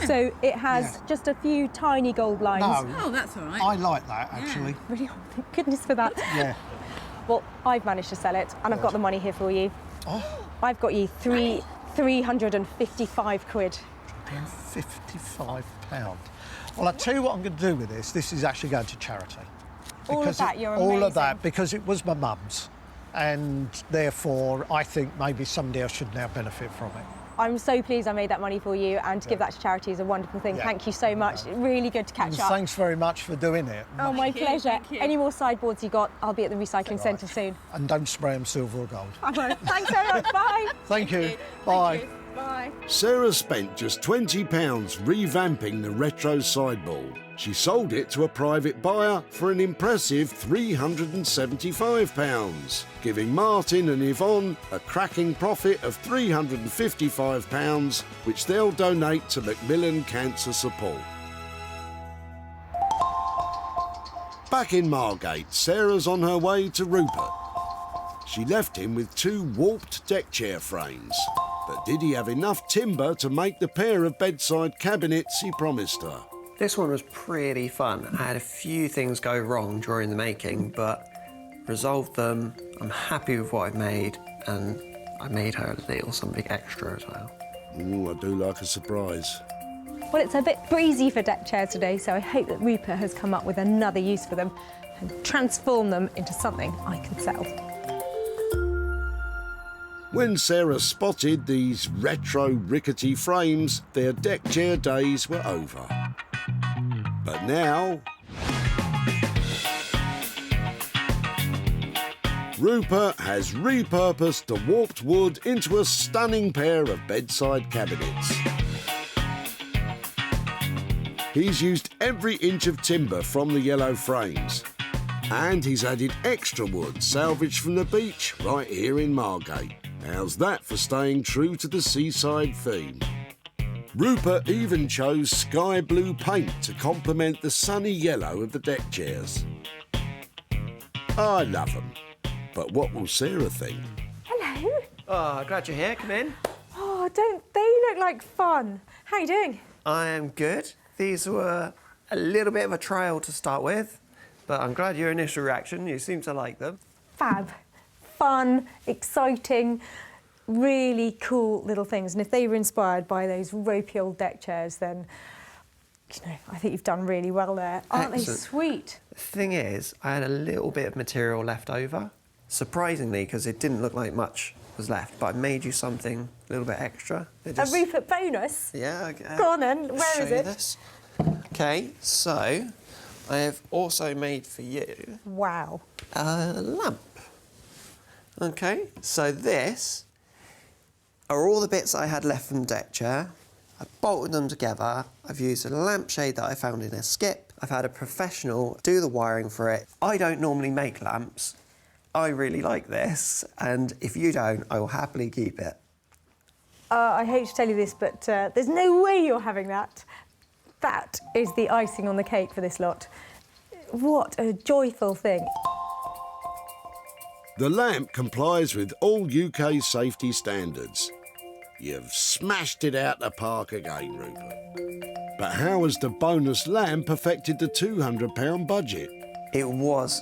So it has just a few tiny gold lines. No. Oh, that's all right. I like that, actually. Really? Thank goodness for that. Yeah. Well, I've managed to sell it, and I've got the money here for you. Oh. I've got you 355 quid. £55. Well, I'll tell you what I'm going to do with this. This is actually going to charity. All of that, you're amazing. All of that, because it was my mum's, and therefore I think maybe somebody else should now benefit from it. I'm so pleased I made that money for you, and to give that to charity is a wonderful thing. Thank you so much. Really good to catch up. Thanks very much for doing it. Oh, my pleasure. Any more sideboards you got, I'll be at the recycling centre soon. And don't spray them silver or gold. I won't. Thanks very much. Bye. Thank you. Bye. Bye. Sarah spent just £20 revamping the retro sideboard. She sold it to a private buyer for an impressive £375, giving Martin and Yvonne a cracking profit of £355, which they'll donate to Macmillan Cancer Support. Back in Margate, Sarah's on her way to Rupert. She left him with 2 warped deck chair frames. But did he have enough timber to make the pair of bedside cabinets he promised her? This one was pretty fun. I had a few things go wrong during the making, but resolved them. I'm happy with what I've made, and I made her a little something extra as well. Ooh, I do like a surprise. Well, it's a bit breezy for deck chairs today, so I hope that Rupert has come up with another use for them and transform them into something I can sell. When Sarah spotted these retro rickety frames, their deck chair days were over. But now, Rupert has repurposed the warped wood into a stunning pair of bedside cabinets. He's used every inch of timber from the yellow frames, and he's added extra wood salvaged from the beach right here in Margate. How's that for staying true to the seaside theme? Rupert even chose sky blue paint to complement the sunny yellow of the deck chairs. I love them, but what will Sarah think? Hello. Oh, glad you're here. Come in. Oh, don't they look like fun? How are you doing? I am good. These were a little bit of a trial to start with, but I'm glad your initial reaction, you seem to like them. Fab. Fun, exciting, really cool little things. And if they were inspired by those ropey old deck chairs, then, you know, I think you've done really well there. Aren't they sweet? The thing is, I had a little bit of material left over, surprisingly, because it didn't look like much was left, but I made you something a little bit extra. A Rupert bonus? Yeah, okay. Go on then, where is it? This. Okay, so I have also made for you... Wow. A lamp. Okay, so this are all the bits I had left from the deck chair. I bolted them together. I've used a lampshade that I found in a skip. I've had a professional do the wiring for it. I don't normally make lamps. I really like this, and if you don't, I will happily keep it. I hate to tell you this, but there's no way you're having that. That is the icing on the cake for this lot. What a joyful thing. The lamp complies with all UK safety standards. You've smashed it out the park again, Rupert. But how has the bonus lamp affected the £200 budget? It was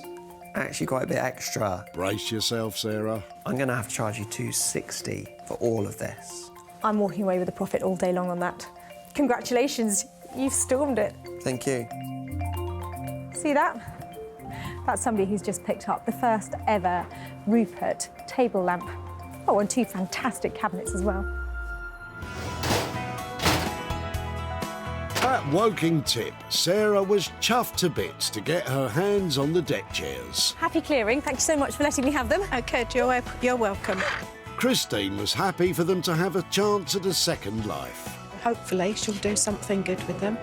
actually quite a bit extra. Brace yourself, Sarah. I'm going to have to charge you £260 for all of this. I'm walking away with a profit all day long on that. Congratulations, you've stormed it. Thank you. See that? That's somebody who's just picked up the first ever Rupert table lamp. Oh, and 2 fantastic cabinets as well. At Woking Tip, Sarah was chuffed to bits to get her hands on the deck chairs. Happy clearing. Thank you so much for letting me have them. OK, you're welcome. Christine was happy for them to have a chance at a second life. Hopefully she'll do something good with them.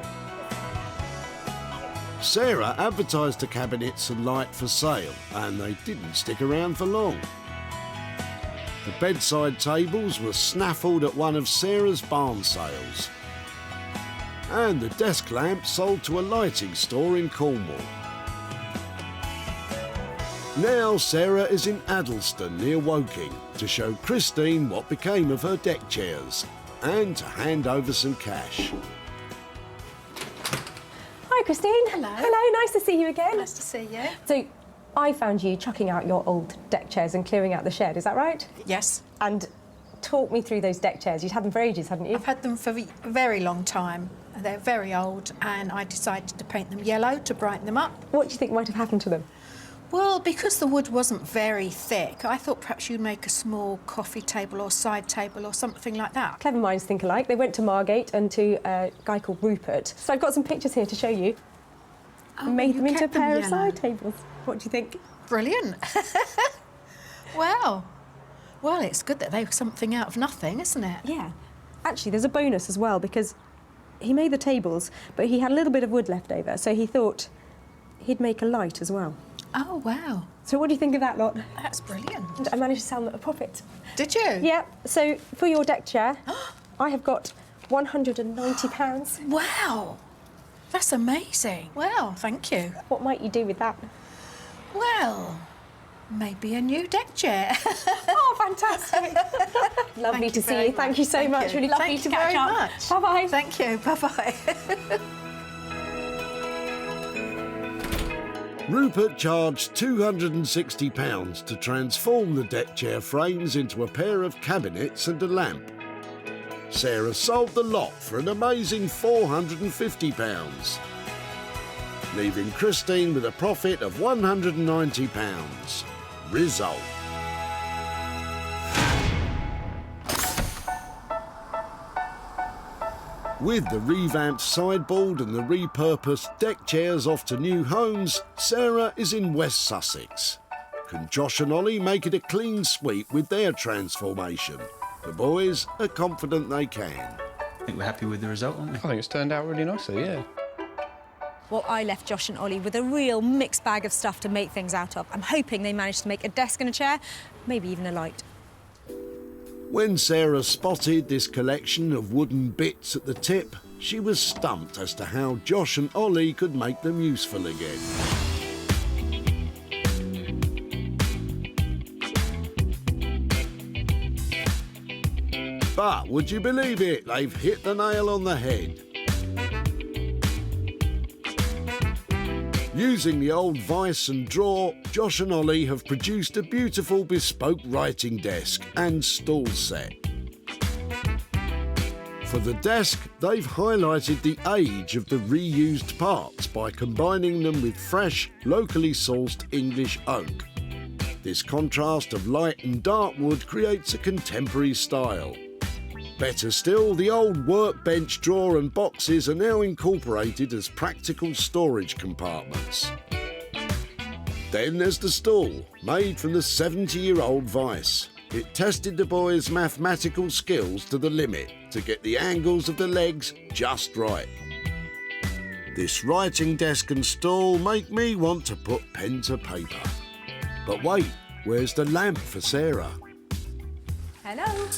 Sarah advertised the cabinets and light for sale, and they didn't stick around for long. The bedside tables were snaffled at one of Sarah's barn sales. And the desk lamp sold to a lighting store in Cornwall. Now Sarah is in Addleston near Woking to show Christine what became of her deck chairs and to hand over some cash. Hi, Christine. Hello. Hello, nice to see you again. Nice to see you. So, I found you chucking out your old deck chairs and clearing out the shed, is that right? Yes. And talk me through those deck chairs. You'd had them for ages, hadn't you? I've had them for a very long time. They're very old, and I decided to paint them yellow to brighten them up. What do you think might have happened to them? Well, because the wood wasn't very thick, I thought perhaps you'd make a small coffee table or side table or something like that. Clever minds think alike. They went to Margate and to a guy called Rupert. So I've got some pictures here to show you. Oh, Made them into a pair of yellow. side tables. What do you think? Brilliant. Wow. Well, it's good that they were something out of nothing, isn't it? Yeah. Actually, there's a bonus as well, because he made the tables, but he had a little bit of wood left over, so he thought he'd make a light as well. Oh, wow. So what do you think of that lot? That's brilliant. And I managed to sell them at a profit. Did you? Yeah. So for your deck chair, I have got £190. Wow. That's amazing. Well, thank you. What might you do with that? Well, maybe a new deck chair. Oh, fantastic. Lovely to see you. Thank you so much. Really lovely to catch up. Much. Bye-bye. Thank you. Bye-bye. Rupert charged £260 to transform the deck chair frames into a pair of cabinets and a lamp. Sarah sold the lot for an amazing £450, leaving Christine with a profit of £190. Result. With the revamped sideboard and the repurposed deck chairs off to new homes, Sarah is in West Sussex. Can Josh and Ollie make it a clean sweep with their transformation? The boys are confident they can. I think we're happy with the result, aren't we? I think it's turned out really nicely, yeah. Well, I left Josh and Ollie with a real mixed bag of stuff to make things out of. I'm hoping they managed to make a desk and a chair, maybe even a light. When Sarah spotted this collection of wooden bits at the tip, she was stumped as to how Josh and Ollie could make them useful again. But would you believe it? They've hit the nail on the head. Using the old vice and drawer, Josh and Ollie have produced a beautiful bespoke writing desk and stool set. For the desk, they've highlighted the age of the reused parts by combining them with fresh, locally sourced English oak. This contrast of light and dark wood creates a contemporary style. Better still, the old workbench drawer and boxes are now incorporated as practical storage compartments. Then there's the stool, made from the 70-year-old vice. It tested the boys' mathematical skills to the limit to get the angles of the legs just right. This writing desk and stool make me want to put pen to paper. But wait, where's the lamp for Sarah? Hello.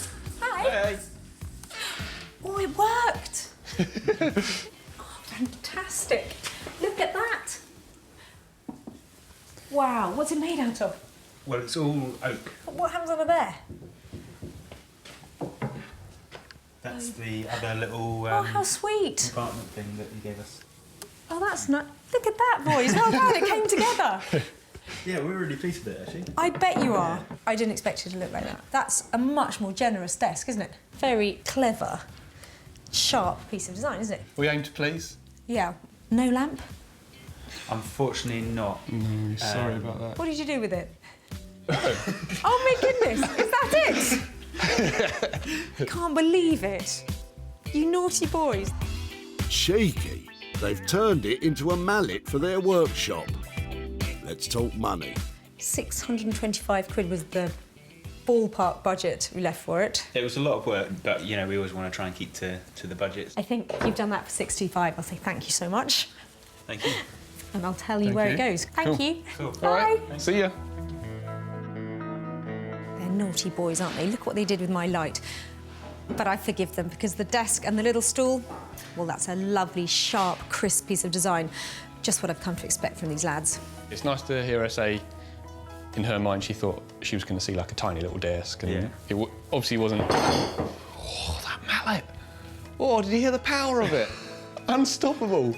Hi. Hey. Oh, it worked! Oh, fantastic. Look at that. Wow, what's it made out of? Well, it's all oak. What happens under there? That's the other little Oh, how sweet. compartment thing that you gave us. Oh, that's not... Look at that, boys. Well done, it came together. Yeah, we're really pleased with it, actually. I bet you are. I didn't expect it to look like that. That's a much more generous desk, isn't it? Very clever, sharp piece of design, isn't it? We aim to please? Yeah. No lamp? Unfortunately not. Sorry about that. What did you do with it? Oh, my goodness. Is that it? I can't believe it. You naughty boys. Cheeky. They've turned it into a mallet for their workshop. Let's talk money. 625 quid was the ballpark budget we left for it. It was a lot of work, but, you know, we always want to try and keep to the budget. I think you've done that for 625. I'll say thank you so much. Thank you. And I'll tell you where it goes. Thank you. Cool. Bye. All right. See ya. They're naughty boys, aren't they? Look what they did with my light. But I forgive them because the desk and the little stool, well, that's a lovely, sharp, crisp piece of design. Just what I've come to expect from these lads. It's nice to hear her say, in her mind, she thought she was going to see like a tiny little desk, and it obviously wasn't. Oh, that mallet! Oh, did you hear the power of it? Unstoppable.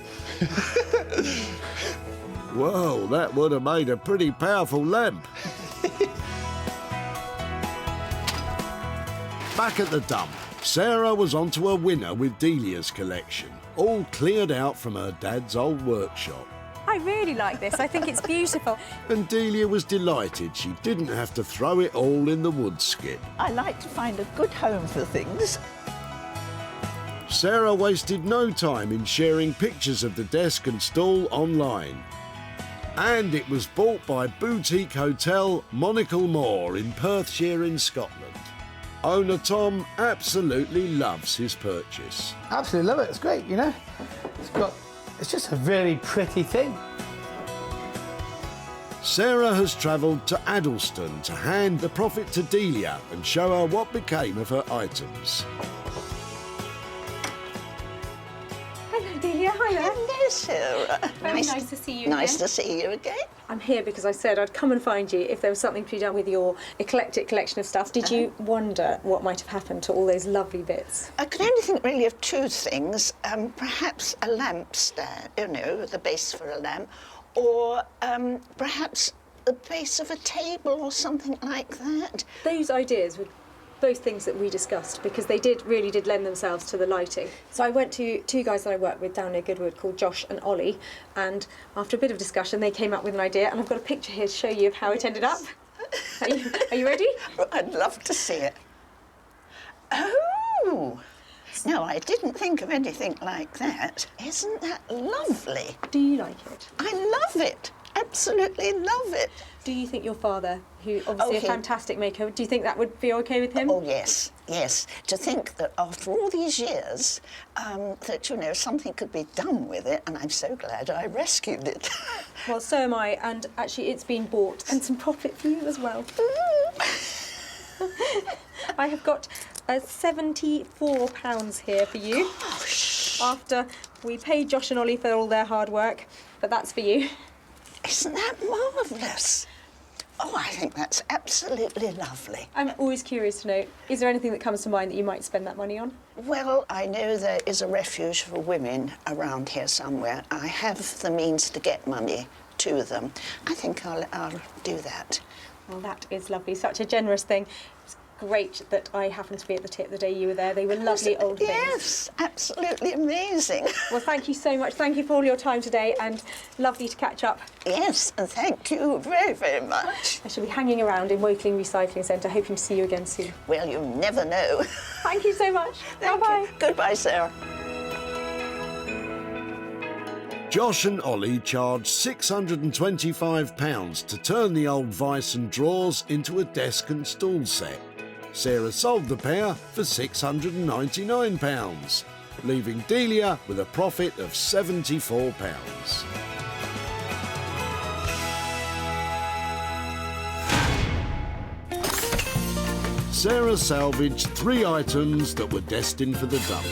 Whoa, that would have made a pretty powerful lamp. Back at the dump, Sarah was onto a winner with Delia's collection, all cleared out from her dad's old workshop. I really like this. I think it's beautiful. And Delia was delighted she didn't have to throw it all in the wood skip. I like to find a good home for things. Sarah wasted no time in sharing pictures of the desk and stool online. And it was bought by boutique hotel Monacle Moor in Perthshire in Scotland. Owner Tom absolutely loves his purchase. Absolutely love it. It's great, you know. It's just a very pretty thing. Sarah has travelled to Addleston to hand the profit to Delia and show her what became of her items. Hello, Delia. Hiya. Hello, Sarah. Very nice to see you Nice again. to see you again. I'm here because I said I'd come and find you if there was something to be done with your eclectic collection of stuff. Did you wonder what might have happened to all those lovely bits? I could only think really of two things. Perhaps a lamp stand, you know, the base for a lamp, or perhaps the base of a table or something like that. Those ideas were both things that we discussed because they really did lend themselves to the lighting. So I went to two guys that I work with down near Goodwood called Josh and Ollie, and after a bit of discussion they came up with an idea, and I've got a picture here to show you of how it ended up. Are you ready? I'd love to see it. Oh! No, I didn't think of anything like that. Isn't that lovely? Do you like it? I love it. absolutely love it. Do you think your father, who obviously a he- fantastic maker, do you think that would be okay with him? Oh, yes, yes. To think that after all these years, that, you know, something could be done with it, and I'm so glad I rescued it. Well, so am I, and actually it's been bought, and some profit for you as well. I have got £74 here for you. Gosh. After we paid Josh and Ollie for all their hard work, but that's for you. Isn't that marvellous? Oh, I think that's absolutely lovely. I'm always curious to know, is there anything that comes to mind that you might spend that money on? Well, I know there is a refuge for women around here somewhere. I have the means to get money to them. I think I'll do that. Well, that is lovely. Such a generous thing. It's great that I happened to be at the tip the day you were there. They were lovely old things. Yes, absolutely amazing. Well, thank you so much. Thank you for all your time today, and lovely to catch up. Yes, and thank you very, very much. I shall be hanging around in Wilkinson Recycling Centre, hoping to see you again soon. Well, you never know. Thank you so much. Bye-bye. Goodbye, Sarah. Josh and Ollie charged £625 to turn the old vice and drawers into a desk and stool set. Sarah sold the pair for £699, leaving Delia with a profit of £74. Sarah salvaged 3 items that were destined for the dump.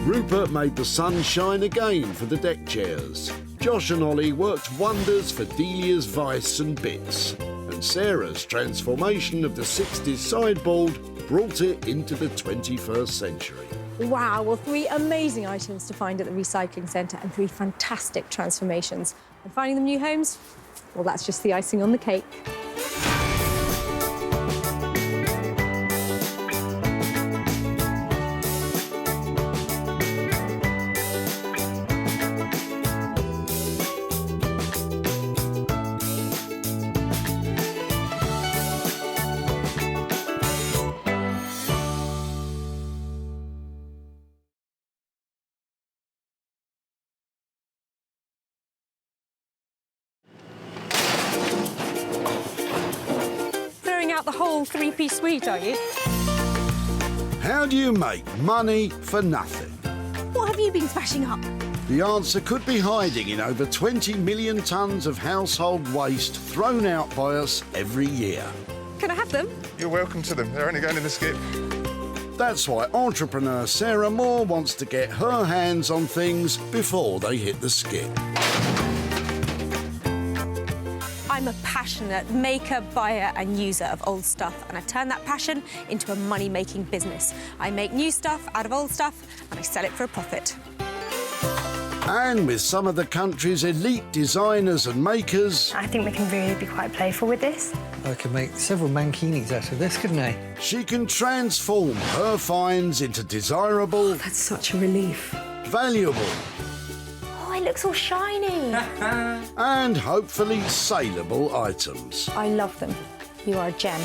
Rupert made the sun shine again for the deck chairs. Josh and Ollie worked wonders for Delia's vice and bits. And Sarah's transformation of the 60s sideboard brought it into the 21st century. Wow, well, 3 amazing items to find at the recycling centre and 3 fantastic transformations. And finding them new homes, well, that's just the icing on the cake. Out the whole 3-piece suite, are you? How do you make money for nothing? What have you been smashing up? The answer could be hiding in over 20 million tonnes of household waste thrown out by us every year. Can I have them? You're welcome to them. They're only going in the skip. That's why entrepreneur Sarah Moore wants to get her hands on things before they hit the skip. I'm a passionate maker, buyer and user of old stuff, and I've turned that passion into a money-making business. I make new stuff out of old stuff and I sell it for a profit. And with some of the country's elite designers and makers... I think we can really be quite playful with this. I could make several mankinis out of this, couldn't I? She can transform her finds into desirable... That's such a relief. Valuable... Oh, it looks all shiny. and hopefully saleable items. I love them. You are a gem.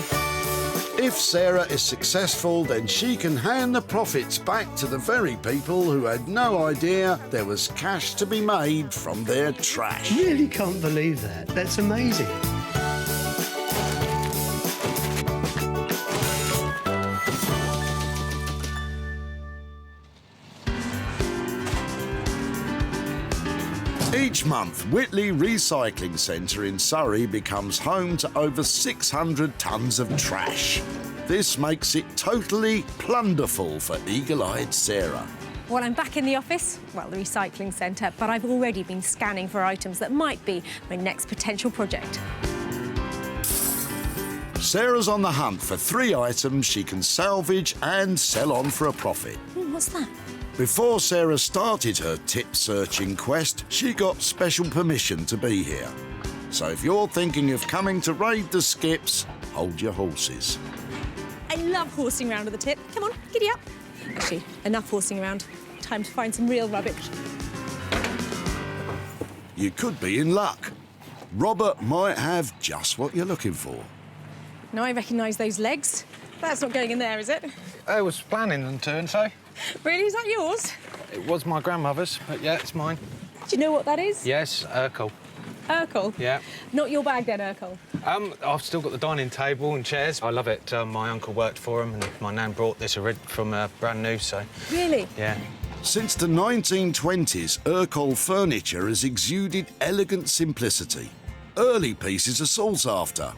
If Sarah is successful, then she can hand the profits back to the very people who had no idea there was cash to be made from their trash. Really can't believe that. That's amazing. Each month, Whitley Recycling Centre in Surrey becomes home to over 600 tonnes of trash. This makes it totally plunderful for eagle-eyed Sarah. Well, I'm back in the office, well, the recycling centre, but I've already been scanning for items that might be my next potential project. Sarah's on the hunt for 3 items she can salvage and sell on for a profit. What's that? Before Sarah started her tip-searching quest, she got special permission to be here. So if you're thinking of coming to raid the skips, hold your horses. I love horsing around with the tip. Come on, giddy up. Actually, enough horsing around. Time to find some real rubbish. You could be in luck. Robert might have just what you're looking for. Now I recognise those legs. That's not going in there, is it? I was planning on doing so. Really? Is that yours? It was my grandmother's, but yeah, it's mine. Do you know what that is? Yes, Urkel. Urkel? Yeah. Not your bag then, Urkel? I've still got the dining table and chairs. I love it. My uncle worked for him, and my nan brought this from brand new, so... Really? Yeah. Since the 1920s, Urkel furniture has exuded elegant simplicity. Early pieces are sought after.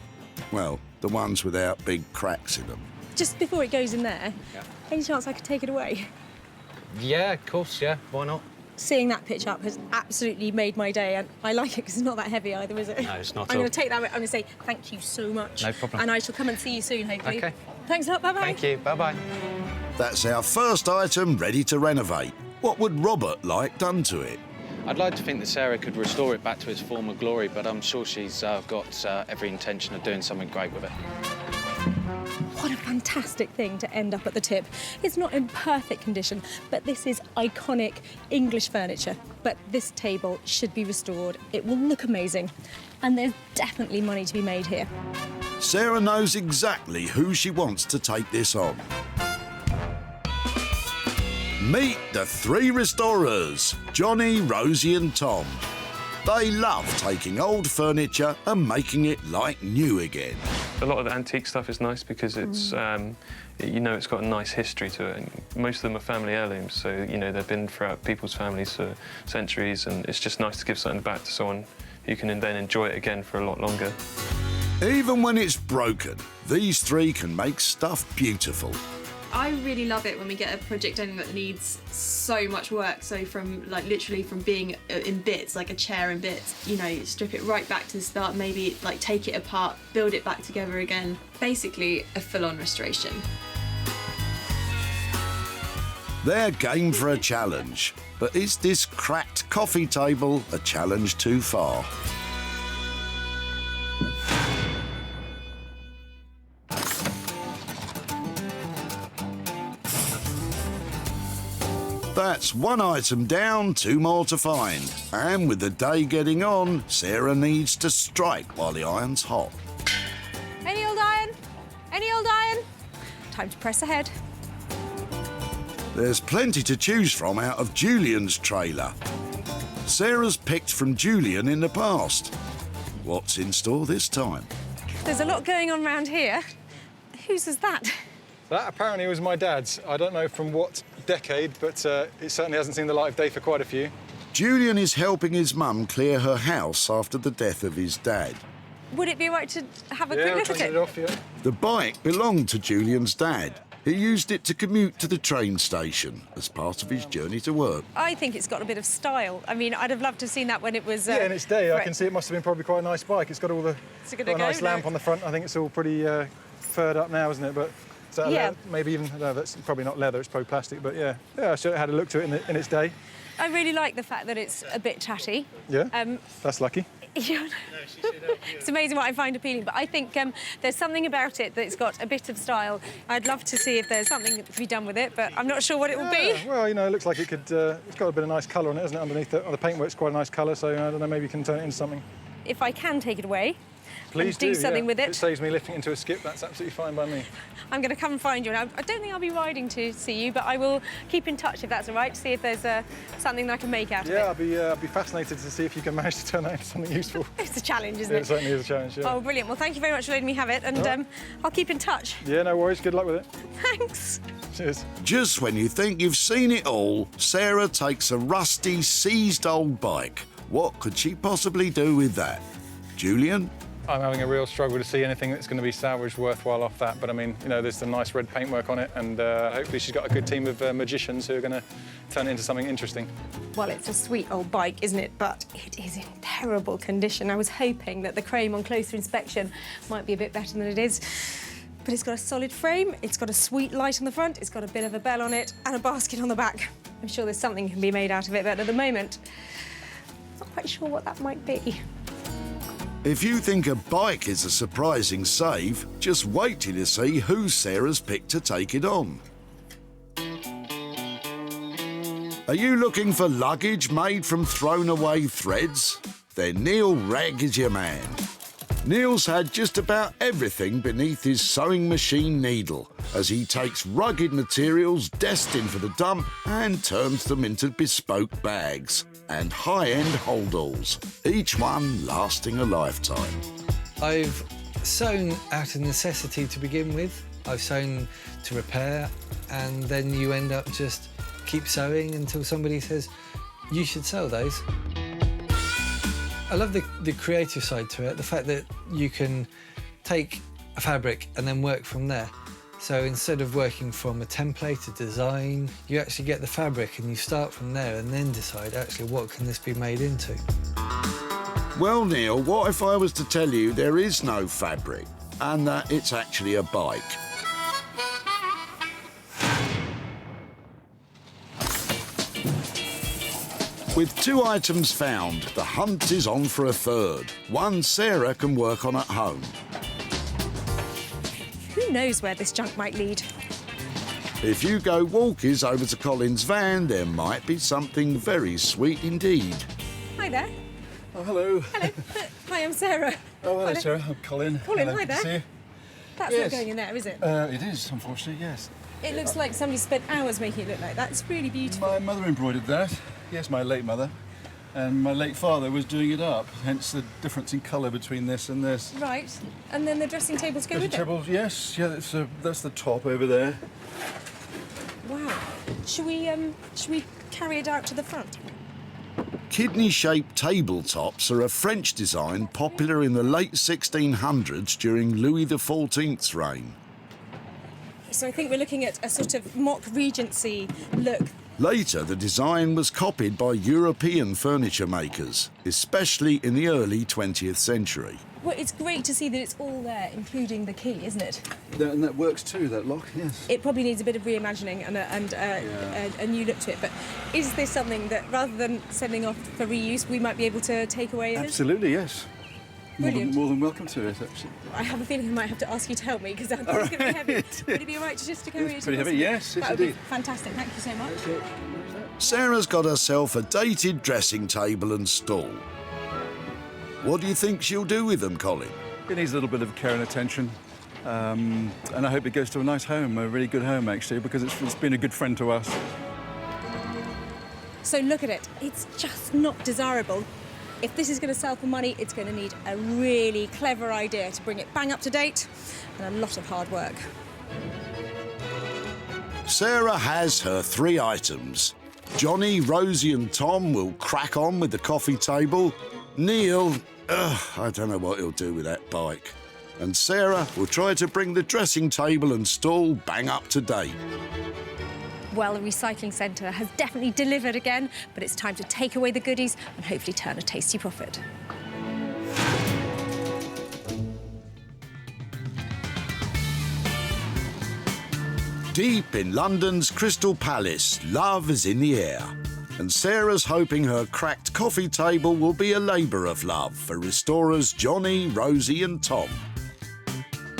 Well, the ones without big cracks in them. Just before it goes in there, any chance I could take it away? Yeah, of course, yeah. Why not? Seeing that pitch up has absolutely made my day, and I like it because it's not that heavy either, is it? No, it's not I'm at all. going to take that. I'm going to say thank you so much. No problem. And I shall come and see you soon, hopefully. OK. Thanks a lot. Bye-bye. Thank you. Bye-bye. That's our first item ready to renovate. What would Robert like done to it? I'd like to think that Sarah could restore it back to its former glory, but I'm sure she's got every intention of doing something great with it. What a fantastic thing to end up at the tip. It's not in perfect condition, but this is iconic English furniture. But this table should be restored. It will look amazing. And there's definitely money to be made here. Sarah knows exactly who she wants to take this on. Meet the three restorers, Johnny, Rosie and Tom. They love taking old furniture and making it like new again. A lot of the antique stuff is nice because it's, you know, it's got a nice history to it. And most of them are family heirlooms, so, you know, they've been throughout people's families for centuries, and it's just nice to give something back to someone who can then enjoy it again for a lot longer. Even when it's broken, these three can make stuff beautiful. I really love it when we get a project done that needs so much work. So from literally from being in bits, like a chair in bits, you know, strip it right back to the start, maybe take it apart, build it back together again. Basically a full-on restoration. They're game for a challenge, but is this cracked coffee table a challenge too far? That's one item down, two more to find. And with the day getting on, Sarah needs to strike while the iron's hot. Any old iron? Any old iron? Time to press ahead. There's plenty to choose from out of Julian's trailer. Sarah's picked from Julian in the past. What's in store this time? There's a lot going on around here. Whose is that? That apparently was my dad's. I don't know from what decade, but it certainly hasn't seen the light of day for quite a few. Julian is helping his mum clear her house after the death of his dad. Would it be right to have a quick look at it? Off, yeah. The bike belonged to Julian's dad. He used it to commute to the train station as part of his journey to work. I think it's got a bit of style. I mean, I'd have loved to have seen that when it was... yeah, in its day, I can see it must have been probably quite a nice bike. It's got all the got a nice lamp on the front. I think it's all pretty furred up now, isn't it? But is that leather? Maybe even no, that's probably not leather. It's probably plastic. But yeah, I should have had a look to it in its day. I really like the fact that it's a bit tatty. Yeah, that's lucky. Yeah. It's amazing what I find appealing, but I think there's something about it that's got a bit of style. I'd love to see if there's something to be done with it, but I'm not sure what it will be. Well, you know, it looks like it could... it's got a bit of nice colour on it, hasn't it, underneath it? The paintwork's quite a nice colour, so I don't know, maybe you can turn it into something. If I can take it away, please do something with it. If it saves me lifting into a skip, that's absolutely fine by me. I'm going to come and find you. And I don't think I'll be riding to see you, but I will keep in touch if that's all right, to see if there's something that I can make out of it. Yeah, I'd be fascinated to see if you can manage to turn that into something useful. It's a challenge, isn't it? It certainly is a challenge, yeah. Oh, brilliant. Well, thank you very much for letting me have it, and I'll keep in touch. Yeah, no worries. Good luck with it. Thanks. Cheers. Just when you think you've seen it all, Sarah takes a rusty, seized old bike. What could she possibly do with that? Julian? I'm having a real struggle to see anything that's going to be salvaged worthwhile off that, but I mean, you know, there's some nice red paintwork on it, and hopefully she's got a good team of magicians who are going to turn it into something interesting. Well, it's a sweet old bike, isn't it? But it is in terrible condition. I was hoping that the chrome on closer inspection might be a bit better than it is. But it's got a solid frame, it's got a sweet light on the front, it's got a bit of a bell on it, and a basket on the back. I'm sure there's something can be made out of it, but at the moment, I'm not quite sure what that might be. If you think a bike is a surprising save, just wait till you see who Sarah's picked to take it on. Are you looking for luggage made from thrown-away threads? Then Neil Ragg is your man. Neil's had just about everything beneath his sewing machine needle as he takes rugged materials destined for the dump and turns them into bespoke bags and high-end holdalls, each one lasting a lifetime. I've sewn out of necessity to begin with. I've sewn to repair, and then you end up just keep sewing until somebody says, you should sell those. I love the creative side to it, the fact that you can take a fabric and then work from there. So instead of working from a template, a design, you actually get the fabric and you start from there and then decide, actually, what can this be made into? Well, Neil, what if I was to tell you there is no fabric and that it's actually a bike? With 2 items found, the hunt is on for a third. One Sarah can work on at home. Who knows where this junk might lead? If you go walkies over to Colin's van, there might be something very sweet indeed. Hi there. Oh, hello. Hello. Hi, I'm Sarah. Oh, hello, Sarah. I'm Colin. Colin, hello. hi there. See you. That's Yes. not going in there, is it? It is, unfortunately, yes. It looks like somebody spent hours making it look like that. It's really beautiful. My mother embroidered that. Yes, my late mother. And my late father was doing it up, hence the difference in colour between this and this. Right. And then the dressing tables go with it? Tables, yes. Yeah, that's the top over there. Wow. Should we carry it out to the front? Kidney-shaped tabletops are a French design popular in the late 1600s during Louis XIV's reign. So I think we're looking at a sort of mock Regency look. Later, the design was copied by European furniture makers, especially in the early 20th century. Well, it's great to see that it's all there, including the key, isn't it? And that works too, that lock, yes. It probably needs a bit of reimagining and a new look to it, but is this something that, rather than sending off for reuse, we might be able to take away? Absolutely, yes. More Brilliant. than welcome to it, actually. I have a feeling I might have to ask you to help me because it's going to be heavy. Would it be all right to carry it? It's pretty heavy, yes, That would be indeed. fantastic. Thank you so much. Sarah's got herself a dated dressing table and stool. What do you think she'll do with them, Colin? It needs a little bit of care and attention. And I hope it goes to a nice home, a really good home, actually, because it's been a good friend to us. So look at it. It's just not desirable. If this is going to sell for money, it's going to need a really clever idea to bring it bang up to date and a lot of hard work. Sarah has her 3 items. Johnny, Rosie and Tom will crack on with the coffee table. Neil, I don't know what he'll do with that bike. And Sarah will try to bring the dressing table and stool bang up to date. Well, the recycling centre has definitely delivered again, but it's time to take away the goodies and hopefully turn a tasty profit. Deep in London's Crystal Palace, love is in the air. And Sarah's hoping her cracked coffee table will be a labour of love for restorers Johnny, Rosie and Tom.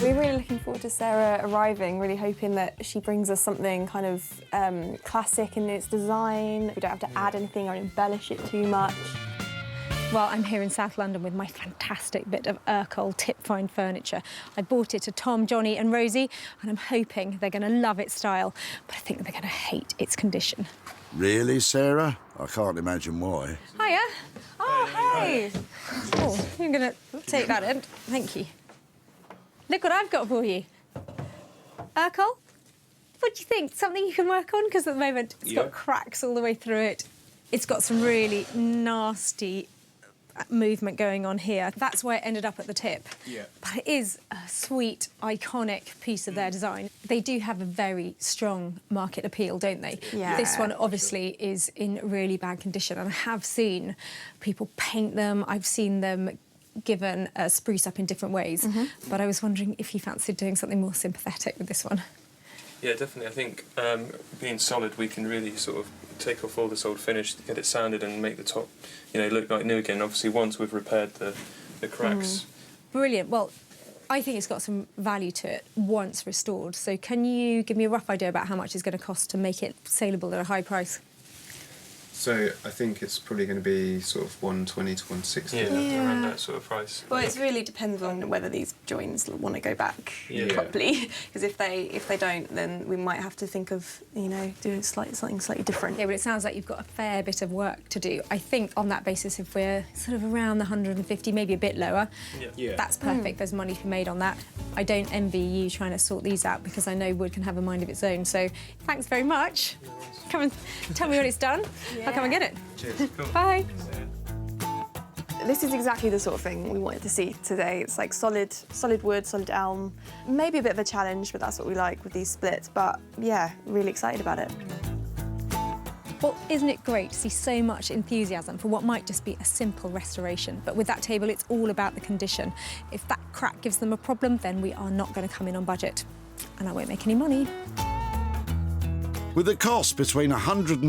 We're really looking forward to Sarah arriving, really hoping that she brings us something kind of classic in its design. We don't have to add anything or embellish it too much. Well, I'm here in South London with my fantastic bit of Urkel tip-fine furniture. I bought it to Tom, Johnny and Rosie, and I'm hoping they're going to love its style, but I think they're going to hate its condition. Really, Sarah? I can't imagine why. Hiya. Oh, hey. Oh, I'm going to take that in. Thank you. Look what I've got for you. Urkel, what do you think? Something you can work on? Because at the moment it's got cracks all the way through it. It's got some really nasty movement going on here. That's why it ended up at the tip. Yeah. But it is a sweet, iconic piece of their design. They do have a very strong market appeal, don't they? Yeah. This one obviously is in really bad condition, and I have seen people paint them. I've seen them given a spruce up in different ways. But I was wondering if you fancied doing something more sympathetic with this one. Yeah, definitely. I think being solid, we can really sort of take off all this old finish, get it sanded and make the top, look like new again. Obviously, once we've repaired the cracks. Brilliant. Well, I think it's got some value to it once restored. So can you give me a rough idea about how much it's going to cost to make it saleable at a high price? So I think it's probably going to be sort of 120 to 160. Yeah, around that sort of price. Well, it really depends on whether these joins want to go back Yeah. properly. Because if they don't, then we might have to think of, you know, doing something slightly different. Yeah, but it sounds like you've got a fair bit of work to do. I think on that basis, if we're sort of around the 150, maybe a bit lower, that's perfect. There's money to be made on that. I don't envy you trying to sort these out because I know wood can have a mind of its own. So thanks very much. Come and tell me when it's done. I'll come and get it. Cheers. Cool. Bye. This is exactly the sort of thing we wanted to see today. It's like solid wood, solid elm. Maybe a bit of a challenge, but that's what we like with these splits. But yeah, really excited about it. Well, isn't it great to see so much enthusiasm for what might just be a simple restoration? But with that table, it's all about the condition. If that crack gives them a problem, then we are not going to come in on budget. And I won't make any money. With a cost between £120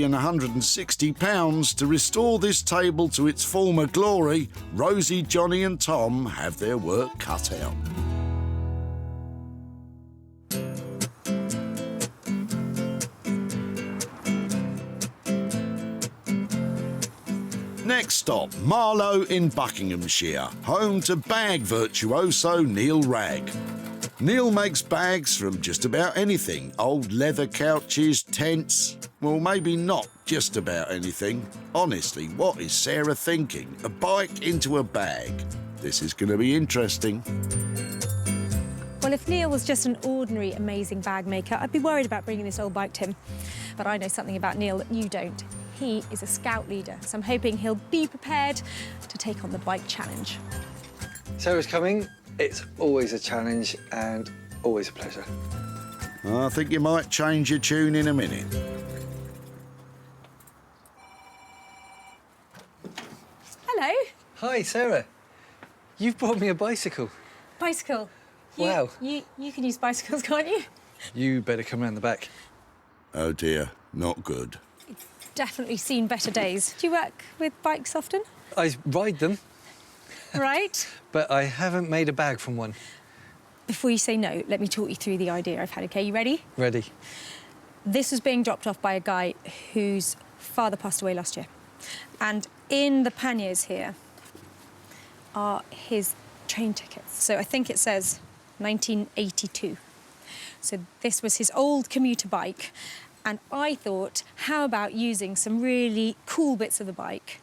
and £160 to restore this table to its former glory, Rosie, Johnny and Tom have their work cut out. Next stop, Marlow in Buckinghamshire, home to bag virtuoso Neil Ragg. Neil makes bags from just about anything. Old leather couches, tents. Well, maybe not just about anything. Honestly, what is Sarah thinking? A bike into a bag? This is going to be interesting. Well, if Neil was just an ordinary, amazing bag maker, I'd be worried about bringing this old bike to him. But I know something about Neil that you don't. He is a scout leader, so I'm hoping he'll be prepared to take on the bike challenge. Sarah's coming. It's always a challenge and always a pleasure. I think you might change your tune in a minute. Hello. Hi, Sarah. You've brought me a bicycle. Bicycle. Wow. You can use bicycles, can't you? You better come round the back. Oh dear, not good. Definitely seen better days. Do you work with bikes often? I ride them. Right. But I haven't made a bag from one. Before you say no, let me talk you through the idea I've had, OK? You ready? Ready. This was being dropped off by a guy whose father passed away last year. And in the panniers here are his train tickets. So I think it says 1982. So this was his old commuter bike. And I thought, how about using some really cool bits of the bike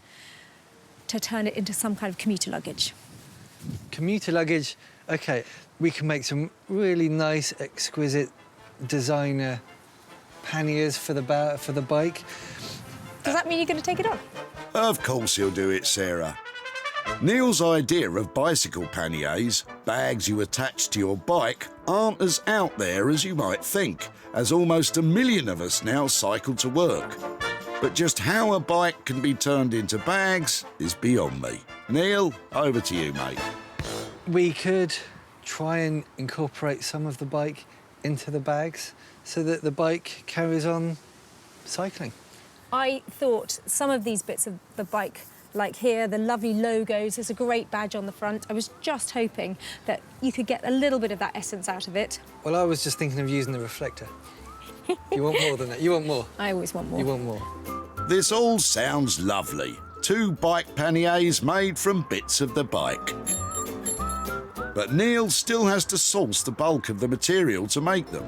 to turn it into some kind of commuter luggage? Commuter luggage, OK. We can make some really nice, exquisite designer panniers for the bike. Does that mean you're going to take it on? Of course he'll do it, Sarah. Neil's idea of bicycle panniers, bags you attach to your bike, aren't as out there as you might think, as almost 1 million of us now cycle to work. But just how a bike can be turned into bags is beyond me. Neil, over to you, mate. We could try and incorporate some of the bike into the bags so that the bike carries on cycling. I thought some of these bits of the bike, like here, the lovely logos, there's a great badge on the front. I was just hoping that you could get a little bit of that essence out of it. Well, I was just thinking of using the reflector. You want more than that? You want more? I always want more. You want more? This all sounds lovely. 2 bike panniers made from bits of the bike. But Neil still has to source the bulk of the material to make them.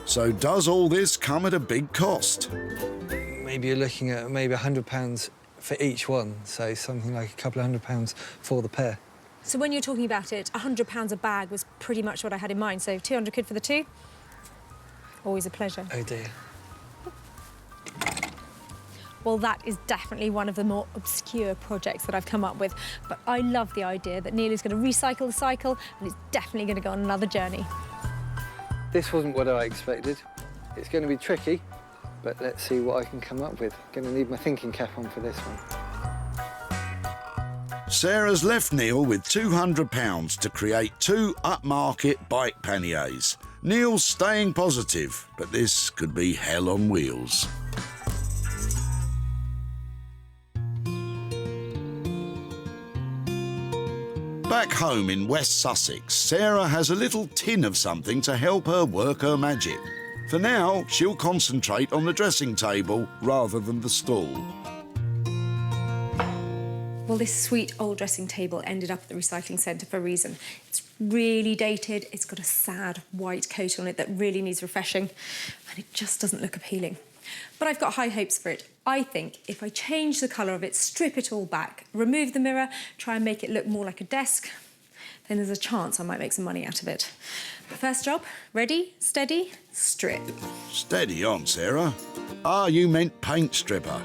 So does all this come at a big cost? Maybe you're looking at maybe £100 for each one, so something like a couple of £100 for the pair. So when you're talking about it, £100 a bag was pretty much what I had in mind, so 200 quid for the 2? Always a pleasure. Oh dear. Well, that is definitely one of the more obscure projects that I've come up with, but I love the idea that Neil is going to recycle the cycle and is definitely going to go on another journey. This wasn't what I expected. It's going to be tricky, but let's see what I can come up with. Going to need my thinking cap on for this one. Sarah's left Neil with £200 to create 2 upmarket bike panniers. Neil's staying positive, but this could be hell on wheels. Back home in West Sussex, Sarah has a little tin of something to help her work her magic. For now, she'll concentrate on the dressing table rather than the stall. Well, this sweet old dressing table ended up at the recycling centre for a reason. It's really dated, it's got a sad white coat on it that really needs refreshing, and it just doesn't look appealing. But I've got high hopes for it. I think if I change the colour of it, strip it all back, remove the mirror, try and make it look more like a desk, then there's a chance I might make some money out of it. But first job, ready, steady, strip. Steady on, Sarah. Ah, you meant paint stripper.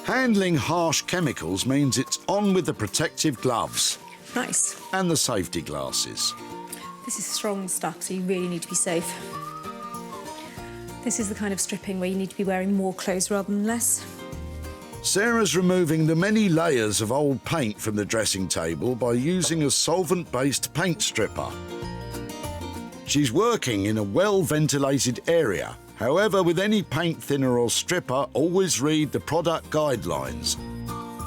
Handling harsh chemicals means it's on with the protective gloves. Nice. And the safety glasses. This is strong stuff, so you really need to be safe. This is the kind of stripping where you need to be wearing more clothes rather than less. Sarah's removing the many layers of old paint from the dressing table by using a solvent-based paint stripper. She's working in a well-ventilated area. However, with any paint thinner or stripper, always read the product guidelines,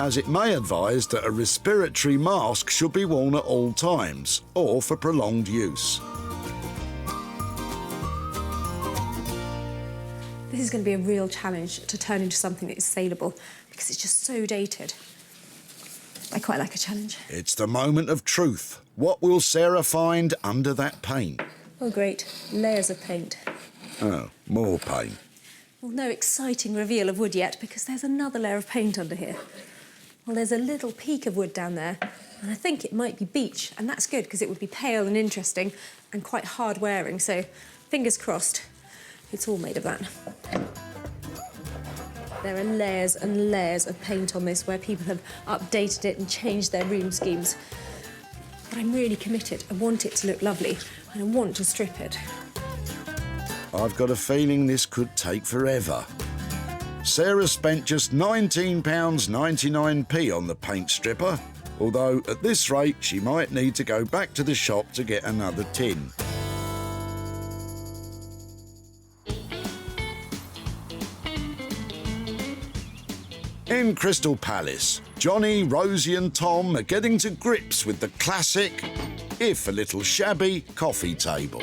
as it may advise that a respiratory mask should be worn at all times, or for prolonged use. This is going to be a real challenge to turn into something that is saleable, because it's just so dated. I quite like a challenge. It's the moment of truth. What will Sarah find under that paint? Oh, great. Layers of paint. Oh, more paint. Well, no exciting reveal of wood yet, because there's another layer of paint under here. Well, there's a little peak of wood down there, and I think it might be beech, and that's good, because it would be pale and interesting and quite hard-wearing, so fingers crossed it's all made of that. There are layers and layers of paint on this where people have updated it and changed their room schemes. But I'm really committed. I want it to look lovely, and I want to strip it. I've got a feeling this could take forever. Sarah spent just £19.99 on the paint stripper, although at this rate she might need to go back to the shop to get another tin. In Crystal Palace, Johnny, Rosie and Tom are getting to grips with the classic, if a little shabby, coffee table.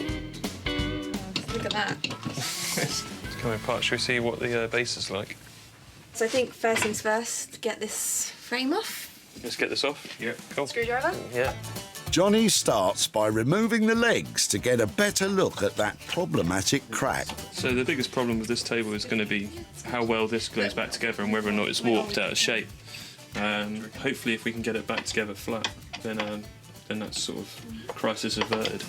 Look at that. It's coming apart. Should we see what the base is like? So I think first things first, get this frame off. Let's get this off. Yeah, cool. Screwdriver? Yeah. Johnny starts by removing the legs to get a better look at that problematic crack. So the biggest problem with this table is going to be how well this glues back together and whether or not it's warped out of shape. Hopefully if we can get it back together flat, then that's sort of crisis averted.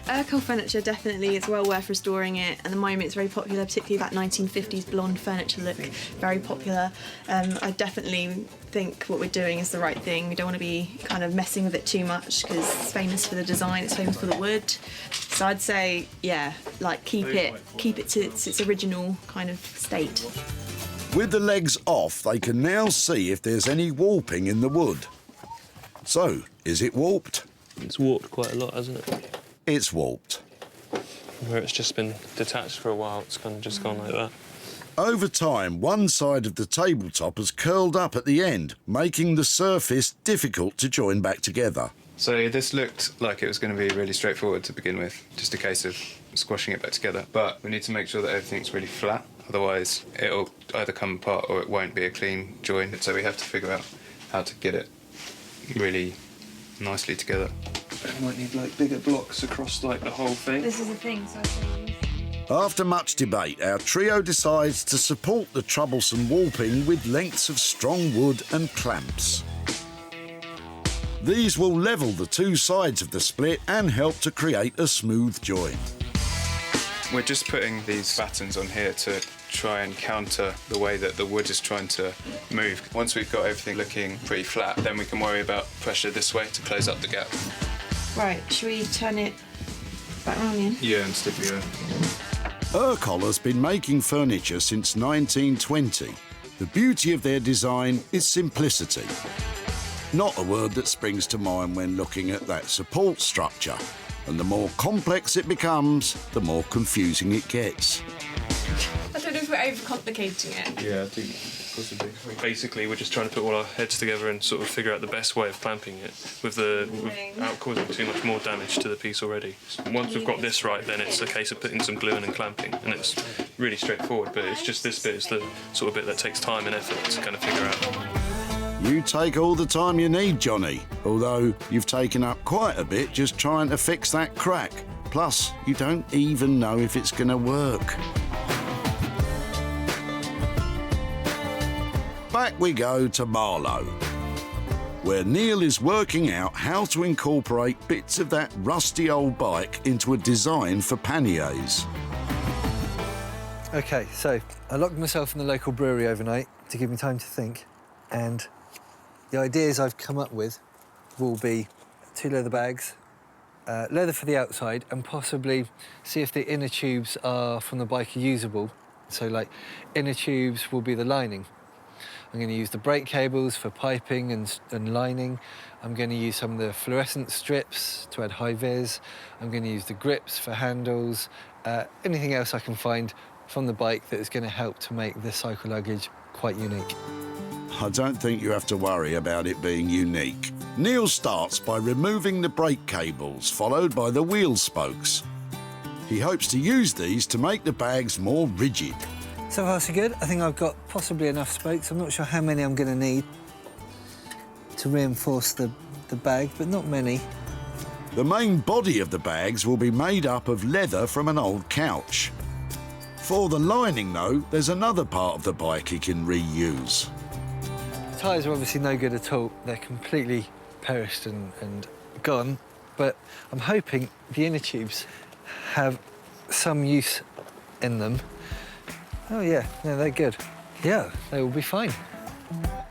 Urkel furniture definitely is well worth restoring it. At the moment it's very popular, particularly that 1950s blonde furniture look, very popular. I definitely think what we're doing is the right thing. We don't want to be kind of messing with it too much because it's famous for the design, it's famous for the wood. So I'd say, yeah, like keep it to its original kind of state. With the legs off, they can now see if there's any warping in the wood. So, is it warped? It's warped quite a lot, hasn't it? It's warped. Where it's just been detached for a while, it's kind of just gone like that. Over time, one side of the tabletop has curled up at the end, making the surface difficult to join back together. So this looked like it was going to be really straightforward to begin with, just a case of squashing it back together. But we need to make sure that everything's really flat, otherwise it'll either come apart or it won't be a clean join. So we have to figure out how to get it really nicely together. We might need like bigger blocks across like the whole thing. This is the thing, so I think. After much debate, our trio decides to support the troublesome warping with lengths of strong wood and clamps. These will level the two sides of the split and help to create a smooth join. We're just putting these battens on here to try and counter the way that the wood is trying to move. Once we've got everything looking pretty flat, then we can worry about pressure this way to close up the gap. Right, should we turn it back round again? Yeah, and stick the Urkel has been making furniture since 1920. The beauty of their design is simplicity. Not a word that springs to mind when looking at that support structure. And the more complex it becomes, the more confusing it gets. I don't know if we're overcomplicating it. Yeah, I think Possibly. Basically, we're just trying to put all our heads together and sort of figure out the best way of clamping it without causing too much more damage to the piece already. Once we've got this right, then it's a case of putting some glue in and clamping, and it's really straightforward, but it's just this bit is the sort of bit that takes time and effort to kind of figure out. You take all the time you need, Johnny, although you've taken up quite a bit just trying to fix that crack. Plus, you don't even know if it's going to work. Back we go to Marlow, where Neil is working out how to incorporate bits of that rusty old bike into a design for panniers. OK, so I locked myself in the local brewery overnight to give me time to think, and the ideas I've come up with will be 2 leather bags, leather for the outside, and possibly see if the inner tubes are from the bike are usable. So, like, inner tubes will be the lining. I'm going to use the brake cables for piping and lining. I'm going to use some of the fluorescent strips to add high vis. I'm going to use the grips for handles. Anything else I can find from the bike that is going to help to make the cycle luggage quite unique. I don't think you have to worry about it being unique. Neil starts by removing the brake cables, followed by the wheel spokes. He hopes to use these to make the bags more rigid. So far so good. I think I've got possibly enough spokes. I'm not sure how many I'm going to need to reinforce the bag, but not many. The main body of the bags will be made up of leather from an old couch. For the lining, though, there's another part of the bike he can reuse. The tyres are obviously no good at all. They're completely perished and gone, but I'm hoping the inner tubes have some use in them. Oh, yeah, they're good. Yeah, they will be fine.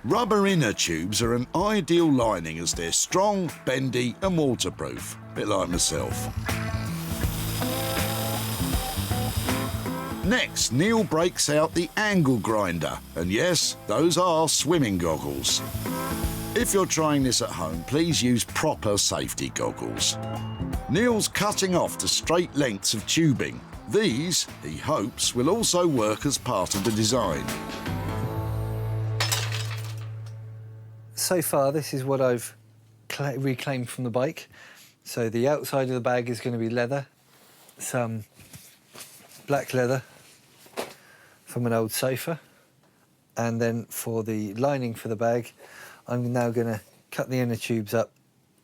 Rubber inner tubes are an ideal lining as they're strong, bendy and waterproof, a bit like myself. Next, Neil breaks out the angle grinder, and yes, those are swimming goggles. If you're trying this at home, please use proper safety goggles. Neil's cutting off the straight lengths of tubing. These, he hopes, will also work as part of the design. So far, this is what I've reclaimed from the bike. So the outside of the bag is going to be leather, some black leather from an old sofa, and then for the lining for the bag, I'm now going to cut the inner tubes up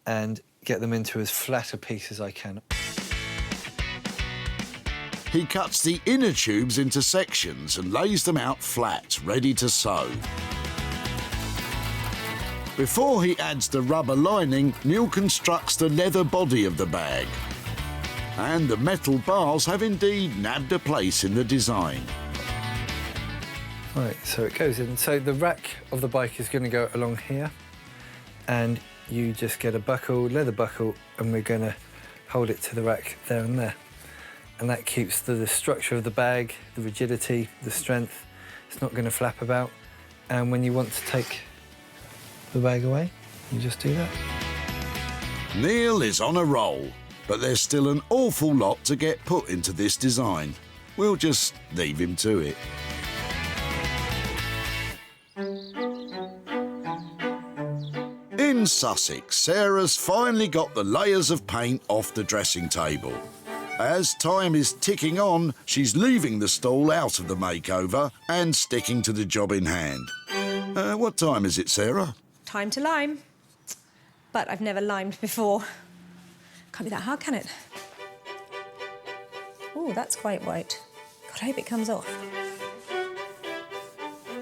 and get them into as flat a piece as I can. He cuts the inner tubes into sections and lays them out flat, ready to sew. Before he adds the rubber lining, Neil constructs the leather body of the bag. And the metal bars have indeed nabbed a place in the design. Right, so it goes in. So the rack of the bike is going to go along here, and you just get a buckle, leather buckle, and we're going to hold it to the rack there and there. And that keeps the structure of the bag, the rigidity, the strength. It's not going to flap about. And when you want to take the bag away, you just do that. Neil is on a roll, but there's still an awful lot to get put into this design. We'll just leave him to it. In Sussex, Sarah's finally got the layers of paint off the dressing table. As time is ticking on, she's leaving the stall out of the makeover and sticking to the job in hand. What time is it, Sarah? Time to lime. But I've never limed before. Can't be that hard, can it? Oh, that's quite white. God, I hope it comes off.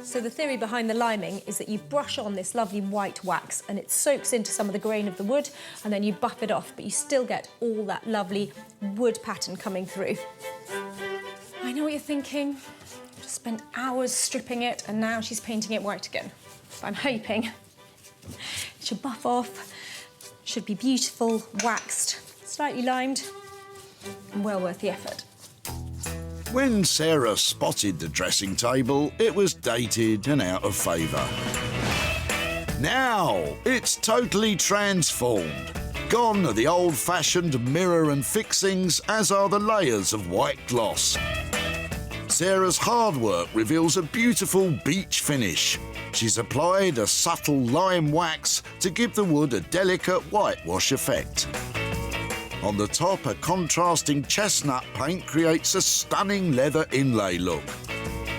So the theory behind the liming is that you brush on this lovely white wax and it soaks into some of the grain of the wood, and then you buff it off, but you still get all that lovely wood pattern coming through. I know what you're thinking. Just spent hours stripping it and now she's painting it white again. But I'm hoping it should buff off, should be beautiful, waxed, slightly limed, and well worth the effort. When Sarah spotted the dressing table, it was dated and out of favour. Now, it's totally transformed. Gone are the old-fashioned mirror and fixings, as are the layers of white gloss. Sarah's hard work reveals a beautiful beach finish. She's applied a subtle lime wax to give the wood a delicate whitewash effect. On the top, a contrasting chestnut paint creates a stunning leather inlay look.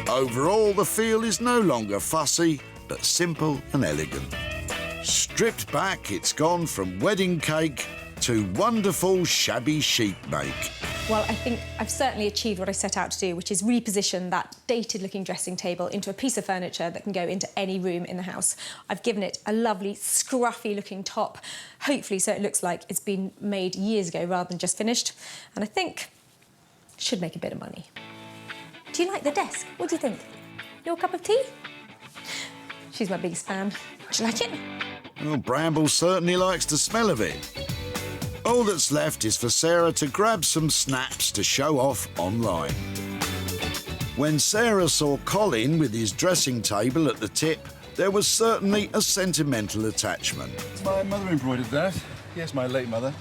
Overall, the feel is no longer fussy, but simple and elegant. Stripped back, it's gone from wedding cake to wonderful shabby chic make. Well, I think I've certainly achieved what I set out to do, which is reposition that dated-looking dressing table into a piece of furniture that can go into any room in the house. I've given it a lovely, scruffy-looking top, hopefully so it looks like it's been made years ago rather than just finished. And I think it should make a bit of money. Do you like the desk? What do you think? Your cup of tea? She's my biggest fan. Do you like it? Well, Bramble certainly likes the smell of it. All that's left is for Sarah to grab some snaps to show off online. When Sarah saw Colin with his dressing table at the tip, there was certainly a sentimental attachment. My mother embroidered that. Yes, my late mother.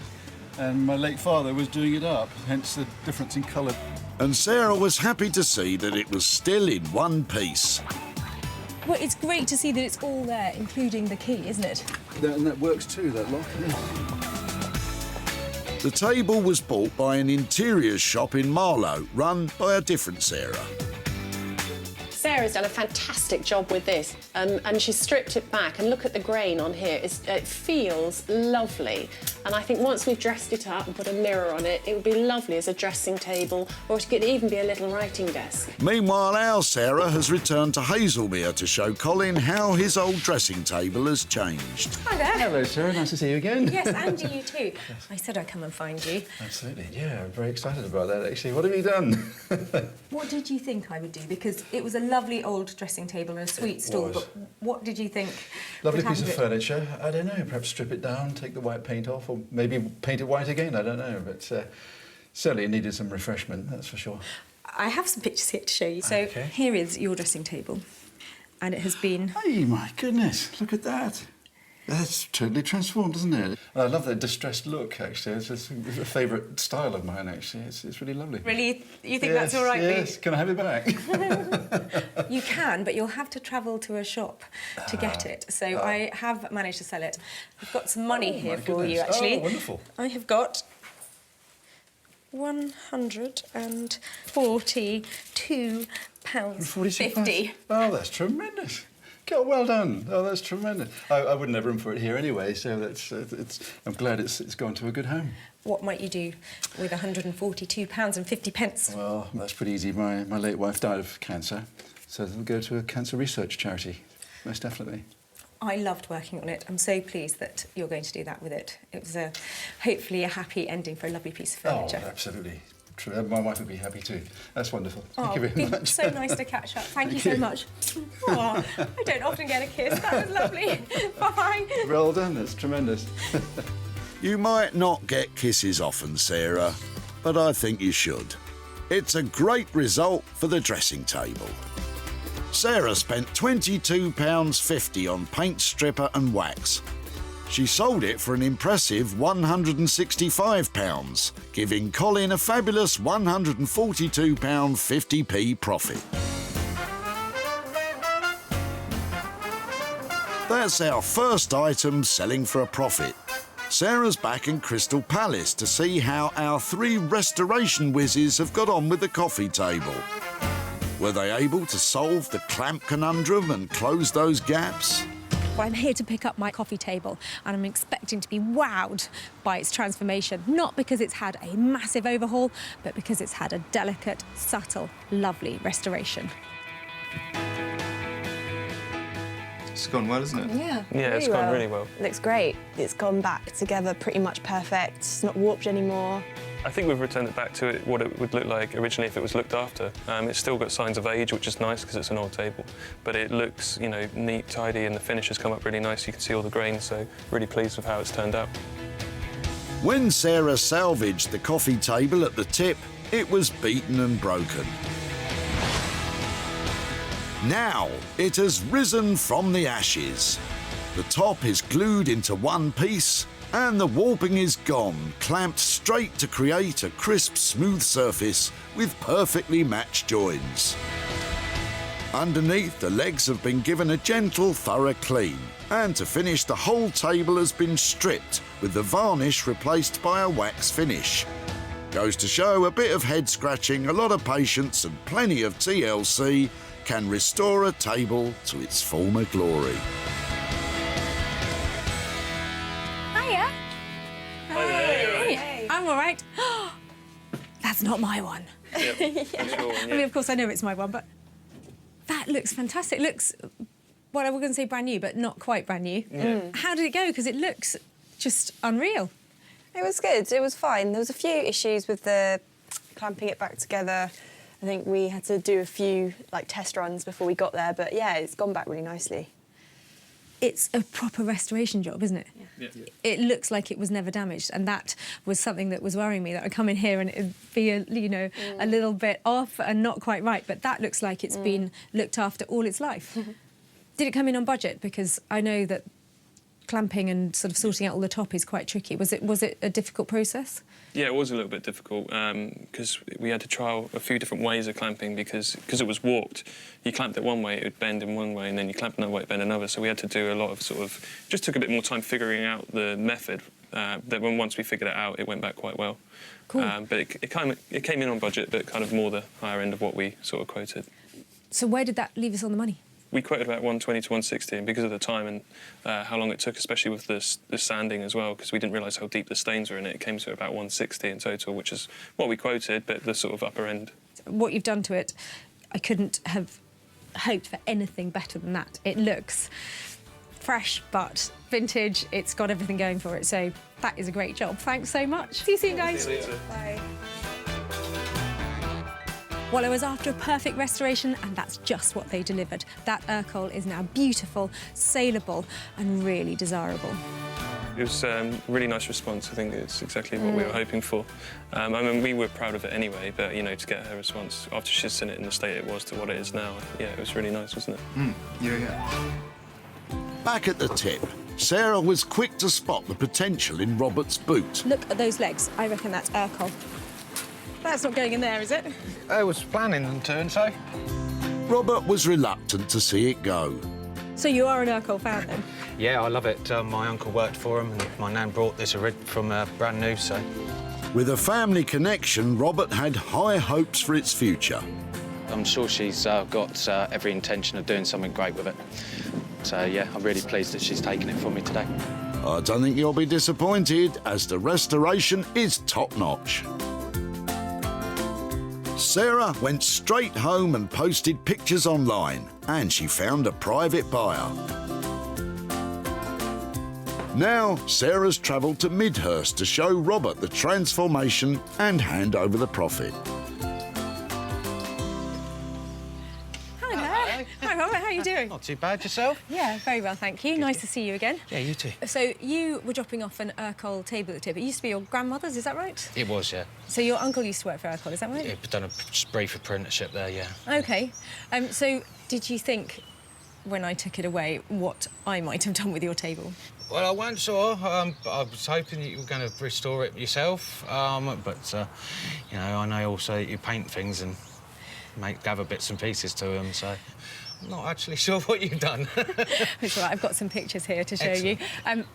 And my late father was doing it up, hence the difference in colour. And Sarah was happy to see that it was still in one piece. Well, it's great to see that it's all there, including the key, isn't it? And that works too, that lock. Yeah. The table was bought by an interiors shop in Marlow, run by a different Sarah. Sarah's done a fantastic job with this, and she's stripped it back, and look at the grain on here. It feels lovely, and I think once we've dressed it up and put a mirror on it, it would be lovely as a dressing table, or it could even be a little writing desk. Meanwhile, our Sarah has returned to Hazelmere to show Colin how his old dressing table has changed. Hi there. Hello, Sarah. Nice to see you again. Yes, and you too. I said I'd come and find you. Absolutely, yeah. I'm very excited about that, actually. What have you done? What did you think I would do? Because it was a lovely old dressing table and a sweet stool, but what did you think? Lovely piece of furniture. I don't know, perhaps strip it down, take the white paint off, or maybe paint it white again, I don't know, but certainly it needed some refreshment, that's for sure. I have some pictures here to show you. So here is your dressing table, and it has been... Hey, my goodness, look at that. That's totally transformed, isn't it? And I love that distressed look, actually. It's a favourite style of mine, actually. It's really lovely. Really? You think that's all right, Yes, can I have it back? You can, but you'll have to travel to a shop to get it. So I have managed to sell it. I've got some money here for you, actually. Oh, wonderful. I have got £142.50. Oh, that's tremendous. God, well done. Oh, that's tremendous. I wouldn't have room for it here anyway, so that's I'm glad it's gone to a good home. What might you do with £142.50? Well, that's pretty easy. My late wife died of cancer, so it'll go to a cancer research charity, most definitely. I loved working on it. I'm so pleased that you're going to do that with it. It was hopefully a happy ending for a lovely piece of furniture. Oh, absolutely. True. My wife would be happy too. That's wonderful. Thank you very much. So nice to catch up. Thank you so much. Oh, I don't often get a kiss. That was lovely. Bye. Well done. That's tremendous. You might not get kisses often, Sarah, but I think you should. It's a great result for the dressing table. Sarah spent £22.50 on paint stripper and wax. She sold it for an impressive £165, giving Colin a fabulous £142.50p profit. That's our first item selling for a profit. Sarah's back in Crystal Palace to see how our 3 restoration whizzes have got on with the coffee table. Were they able to solve the clamp conundrum and close those gaps? I'm here to pick up my coffee table, and I'm expecting to be wowed by its transformation, not because it's had a massive overhaul, but because it's had a delicate, subtle, lovely restoration. It's gone well, isn't it? Yeah, it's gone really well. It looks great. It's gone back together pretty much perfect. It's not warped anymore. I think we've returned it back to what it would look like originally if it was looked after. It's still got signs of age, which is nice because it's an old table, but it looks, you know, neat, tidy, and the finish has come up really nice. You can see all the grains, so really pleased with how it's turned out. When Sarah salvaged the coffee table at the tip, it was beaten and broken. Now it has risen from the ashes. The top is glued into one piece, And the warping is gone, clamped straight to create a crisp, smooth surface with perfectly matched joins. Underneath, the legs have been given a gentle, thorough clean. And to finish, the whole table has been stripped, with the varnish replaced by a wax finish. Goes to show a bit of head scratching, a lot of patience and plenty of TLC can restore a table to its former glory. Hiya. Hey. I'm all right. That's not my one. Yep, that's your one, I mean, of course, I know it's my one, but that looks fantastic. It looks, well, I was going to say brand new, but not quite brand new. How did it go? Because it looks just unreal. It was good. It was fine. There was a few issues with the clamping it back together. I think we had to do a few test runs before we got there, but yeah, it's gone back really nicely. It's a proper restoration job, isn't it? Yeah. It looks like it was never damaged, and that was something that was worrying me, that I'd come in here and it'd be, a little bit off and not quite right, but that looks like it's been looked after all its life. Did it come in on budget? Because I know that clamping and sort of sorting out all the top is quite tricky. Was it a difficult process? Yeah, it was a little bit difficult because we had to trial a few different ways of clamping because it was warped. You clamped it one way, it would bend in one way, and then you clamped another way, it bend another. So we had to do a lot of just took a bit more time figuring out the method. That once we figured it out, it went back quite well. Cool. But it came in on budget, but kind of more the higher end of what we sort of quoted. So where did that leave us on the money? We quoted about 120 to 160, and because of the time and how long it took, especially with the sanding as well, because we didn't realise how deep the stains were in it, it came to about 160 in total, which is what we quoted, but the sort of upper end. What you've done to it, I couldn't have hoped for anything better than that. It looks fresh, but vintage. It's got everything going for it, so that is a great job. Thanks so much. See you soon, guys. See you later. Bye. Well, I was after a perfect restoration, and that's just what they delivered. That Urkel is now beautiful, saleable, and really desirable. It was a really nice response. I think it's exactly what we were hoping for. I mean, we were proud of it anyway, but, to get her response after she'd seen it in the state it was to what it is now, yeah, it was really nice, wasn't it? Yeah. Back at the tip, Sarah was quick to spot the potential in Robert's boot. Look at those legs. I reckon that's Urkel. That's not going in there, is it? I was planning on doing so. Robert was reluctant to see it go. So you are an Urkel fan, then? Yeah, I love it. My uncle worked for him, and my nan brought this from brand new, so... With a family connection, Robert had high hopes for its future. I'm sure she's got every intention of doing something great with it. So, yeah, I'm really pleased that she's taken it from me today. I don't think you'll be disappointed, as the restoration is top-notch. Sarah went straight home and posted pictures online, and she found a private buyer. Now, Sarah's travelled to Midhurst to show Robert the transformation and hand over the profit. Hi there. Hi, Robert. How are you doing? Not too bad, yourself? Yeah, very well, thank you. Nice to see you again. Yeah, you too. So you were dropping off an Urkel table at the tip. It used to be your grandmother's, is that right? It was, yeah. So your uncle used to work for Urkel, is that right? Yeah, done a brief apprenticeship there, yeah. OK. So did you think, when I took it away, what I might have done with your table? Well, I weren't sure. I was hoping that you were going to restore it yourself, but, I know also that you paint things and gather bits and pieces to them, so... I'm not actually sure what you've done. It's all right, I've got some pictures here to show you.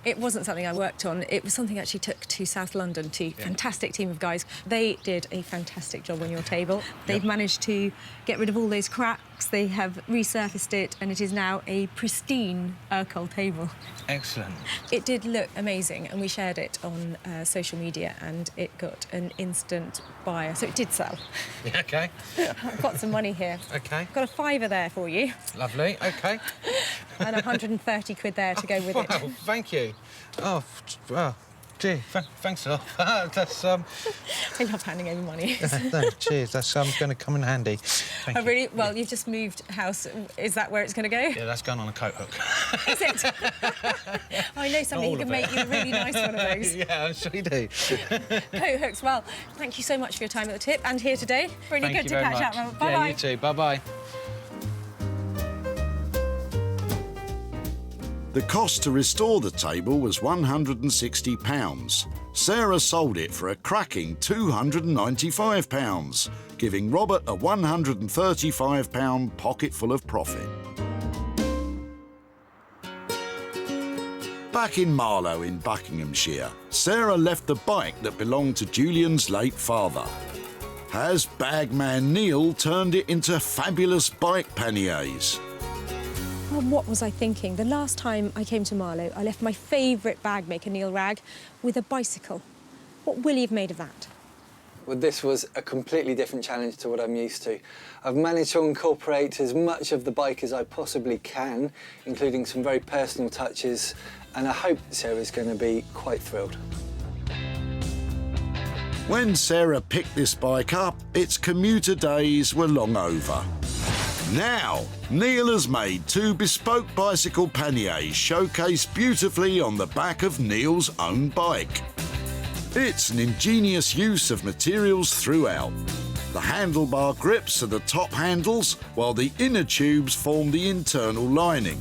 It wasn't something I worked on. It was something I actually took to South London to a fantastic team of guys. They did a fantastic job on your table. They've managed to get rid of all those cracks. They have resurfaced it, and it is now a pristine Urkel table. Excellent. It did look amazing, and we shared it on social media, and it got an instant buyer, so it did sell. Yeah, OK. I've got some money here. OK. Got a £5 there for you. Lovely, OK. And 130 quid there to go with it. Well, thank you. Oh, well, gee, thanks a lot. That's, I love handing over money. No, cheers, that's going to come in handy. Thank you. Really? Well, you've just moved house. Is that where it's going to go? Yeah, that's going on a coat hook. Is it? I know somebody who can make you a really nice one of those. Yeah, I'm sure you do. Coat hooks. Well, thank you so much for your time at the tip and here today. Really good to catch up, Robert. Bye-bye. Yeah, you too. Bye-bye. The cost to restore the table was £160. Sarah sold it for a cracking £295, giving Robert a £135 pocketful of profit. Back in Marlow in Buckinghamshire, Sarah left the bike that belonged to Julian's late father. Has bagman Neil turned it into fabulous bike panniers? Well, what was I thinking? The last time I came to Marlow, I left my favourite bag maker, Neil Ragg, with a bicycle. What will he have made of that? Well, this was a completely different challenge to what I'm used to. I've managed to incorporate as much of the bike as I possibly can, including some very personal touches, and I hope Sarah's going to be quite thrilled. When Sarah picked this bike up, its commuter days were long over. Now, Neil has made 2 bespoke bicycle panniers showcased beautifully on the back of Neil's own bike. It's an ingenious use of materials throughout. The handlebar grips are the top handles, while the inner tubes form the internal lining.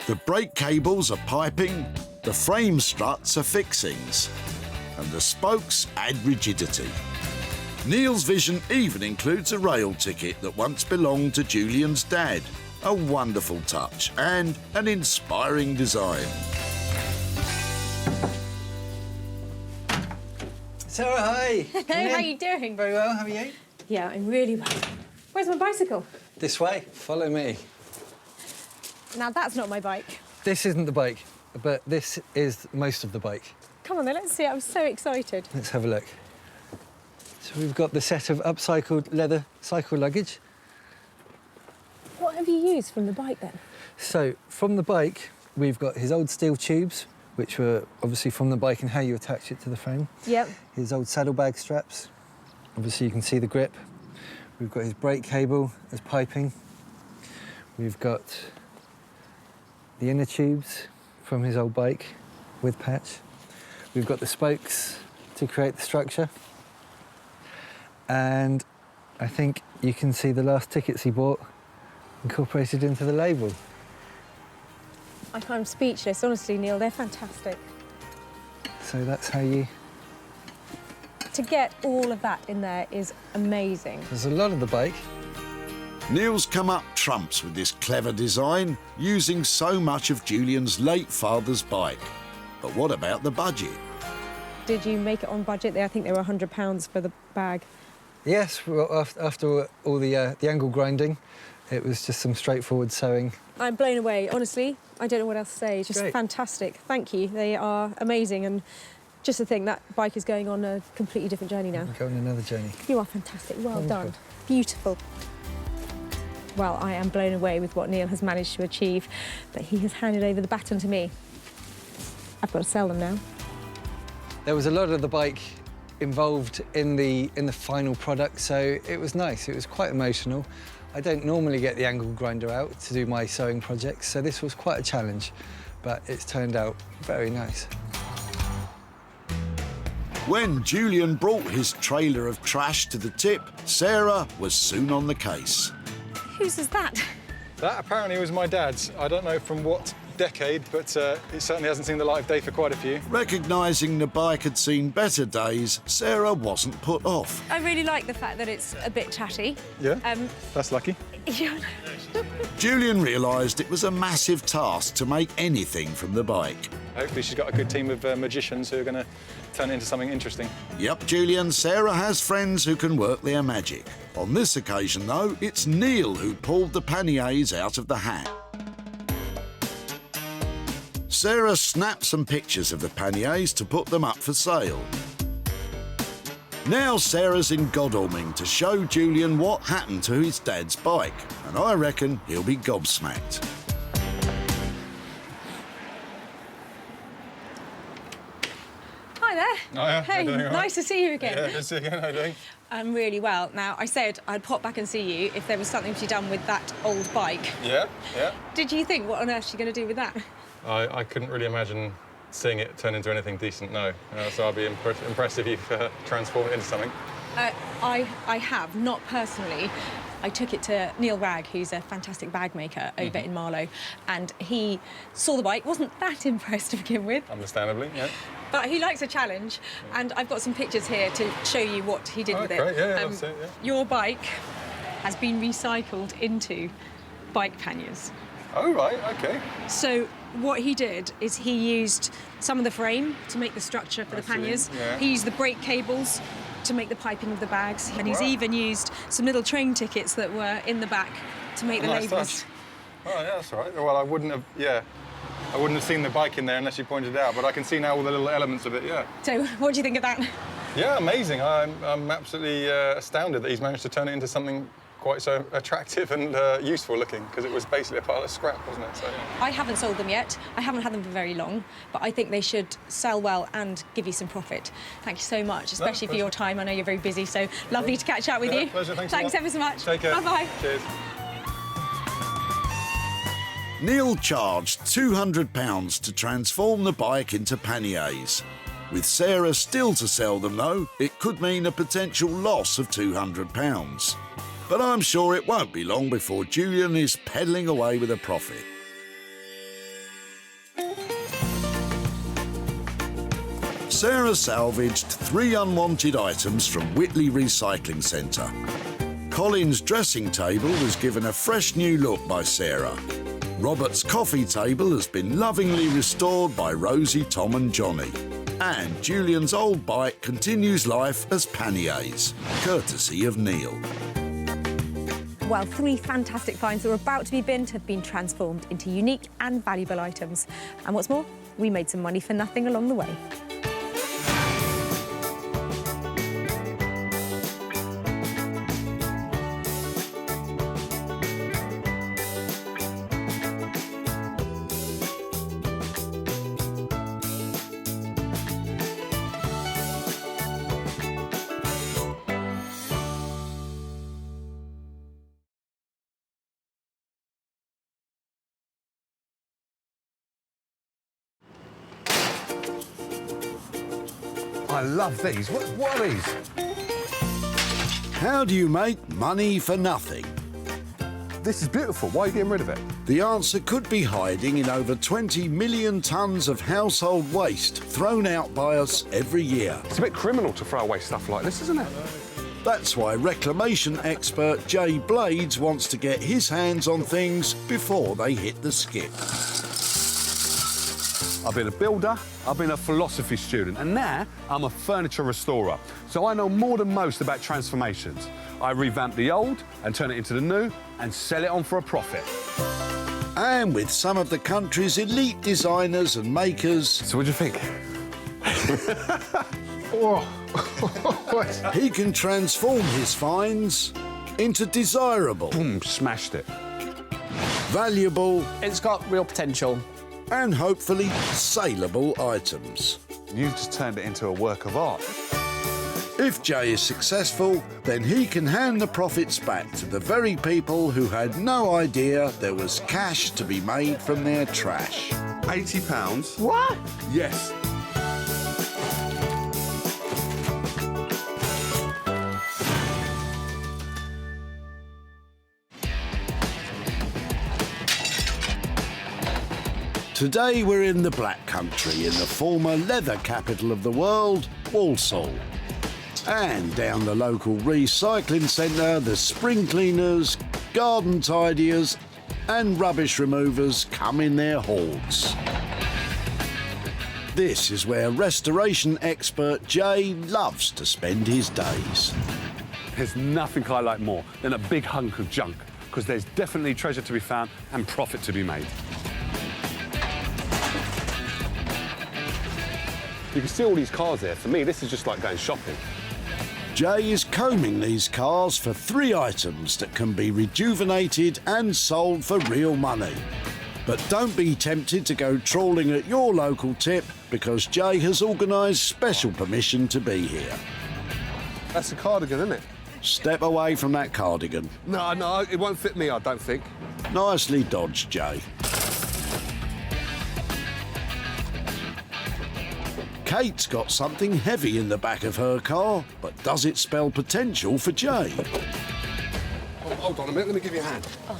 The brake cables are piping, the frame struts are fixings, and the spokes add rigidity. Neil's vision even includes a rail ticket that once belonged to Julian's dad. A wonderful touch and an inspiring design. Sarah, hi! Hello, how are you doing? Very well, how are you? Yeah, I'm really well. Where's my bicycle? This way, follow me. Now, that's not my bike. This isn't the bike, but this is most of the bike. Come on then, let's see. I'm so excited. Let's have a look. So we've got the set of upcycled leather cycle luggage. What have you used from the bike then? So from the bike, we've got his old steel tubes, which were obviously from the bike and how you attach it to the frame. Yep. His old saddlebag straps. Obviously you can see the grip. We've got his brake cable as piping. We've got the inner tubes from his old bike with patch. We've got the spokes to create the structure. And I think you can see the last tickets he bought incorporated into the label. I'm speechless, honestly, Neil. They're fantastic. So that's how you... To get all of that in there is amazing. There's a lot of the bike. Neil's come up trumps with this clever design, using so much of Julian's late father's bike. But what about the budget? Did you make it on budget? I think they were £100 for the bag. Yes, well, after all the angle grinding, it was just some straightforward sewing. I'm blown away, honestly. I don't know what else to say. It's just Great. fantastic. Thank you. They are amazing. And just to think that bike is going on a completely different journey now. Go on another journey. You are fantastic. Well Wonderful. done. Beautiful. Well, I am blown away with what Neil has managed to achieve, but he has handed over the baton to me. I've got to sell them now. There was a lot of the bike involved in the final product, so it was nice. It was quite emotional. I don't normally get the angle grinder out to do my sewing projects, so this was quite a challenge, but it's turned out very nice. When Julian brought his trailer of trash to the tip, Sarah was soon on the case. Whose is that? That apparently was my dad's. I don't know from what decade, but it certainly hasn't seen the light of day for quite a few. Recognising the bike had seen better days, Sarah wasn't put off. I really like the fact that it's a bit chatty. Yeah, that's lucky. Julian realised it was a massive task to make anything from the bike. Hopefully she's got a good team of magicians who are going to turn it into something interesting. Yep, Julian, Sarah has friends who can work their magic. On this occasion, though, it's Neil who pulled the panniers out of the hat. Sarah snapped some pictures of the panniers to put them up for sale. Now Sarah's in Godalming to show Julian what happened to his dad's bike, and I reckon he'll be gobsmacked. Hi there. Hiya, Hey, how you doing, all right? nice to see you again. Yeah, good to see you again. How you doing? I'm really well. Now, I said I'd pop back and see you if there was something to be done with that old bike. Yeah, yeah. Did you think, what on earth are you going to do with that? I couldn't really imagine seeing it turn into anything decent, no. So I'd be impressed if you've transformed it into something. I have, not personally. I took it to Neil Ragg, who's a fantastic bag maker over in Marlow, and he saw the bike, wasn't that impressed to begin with. Understandably, yeah. But he likes a challenge, and I've got some pictures here to show you what he did with great. it. Yeah, that's it, yeah. Your bike has been recycled into bike panniers. Oh, right, OK. So what he did is he used some of the frame to make the structure for the panniers. Yeah. He used the brake cables to make the piping of the bags, and he's Wow. even used some little train tickets that were in the back to make the Nice labels. touch. Oh, yeah, that's all right. Well, I wouldn't have seen the bike in there unless you pointed it out, but I can see now all the little elements of it, yeah. So what do you think of that? Yeah, amazing. I'm absolutely astounded that he's managed to turn it into something quite so attractive and useful looking, because it was basically a pile of scrap, wasn't it? So, yeah. I haven't sold them yet. I haven't had them for very long, but I think they should sell well and give you some profit. Thank you so much, especially for your time. I know you're very busy, so lovely to catch up with you. Pleasure, thanks a lot. ever so much. Take care. Bye-bye. Cheers. Neil charged £200 to transform the bike into panniers. With Sarah still to sell them, though, it could mean a potential loss of £200. But I'm sure it won't be long before Julian is pedalling away with a profit. Sarah salvaged 3 unwanted items from Whitley Recycling Centre. Colin's dressing table was given a fresh new look by Sarah. Robert's coffee table has been lovingly restored by Rosie, Tom and Johnny. And Julian's old bike continues life as panniers, courtesy of Neil. Well, 3 fantastic finds that were about to be binned have been transformed into unique and valuable items. And what's more, we made some money for nothing along the way. I love these. What are these? How do you make money for nothing? This is beautiful. Why are you getting rid of it? The answer could be hiding in over 20 million tonnes of household waste thrown out by us every year. It's a bit criminal to throw away stuff like this, isn't it? That's why reclamation expert Jay Blades wants to get his hands on things before they hit the skip. I've been a builder, I've been a philosophy student, and now I'm a furniture restorer. So I know more than most about transformations. I revamp the old and turn it into the new and sell it on for a profit. And with some of the country's elite designers and makers... So what do you think? He can transform his finds into desirable... Boom, smashed it. Valuable... It's got real potential. And hopefully saleable items. You've just turned it into a work of art. If Jay is successful, then he can hand the profits back to the very people who had no idea there was cash to be made from their trash. £80? What? Yes. Today we're in the Black Country, in the former leather capital of the world, Walsall. And down the local recycling centre, the spring cleaners, garden tidiers and rubbish removers come in their hordes. This is where restoration expert Jay loves to spend his days. There's nothing I like more than a big hunk of junk, because there's definitely treasure to be found and profit to be made. You can see all these cars there. For me, this is just like going shopping. Jay is combing these cars for 3 items that can be rejuvenated and sold for real money. But don't be tempted to go trawling at your local tip, because Jay has organised special permission to be here. That's a cardigan, isn't it? Step away from that cardigan. No, it won't fit me, I don't think. Nicely dodged, Jay. Kate's got something heavy in the back of her car, but does it spell potential for Jay? I hold on a minute, let me give you a hand. Oh,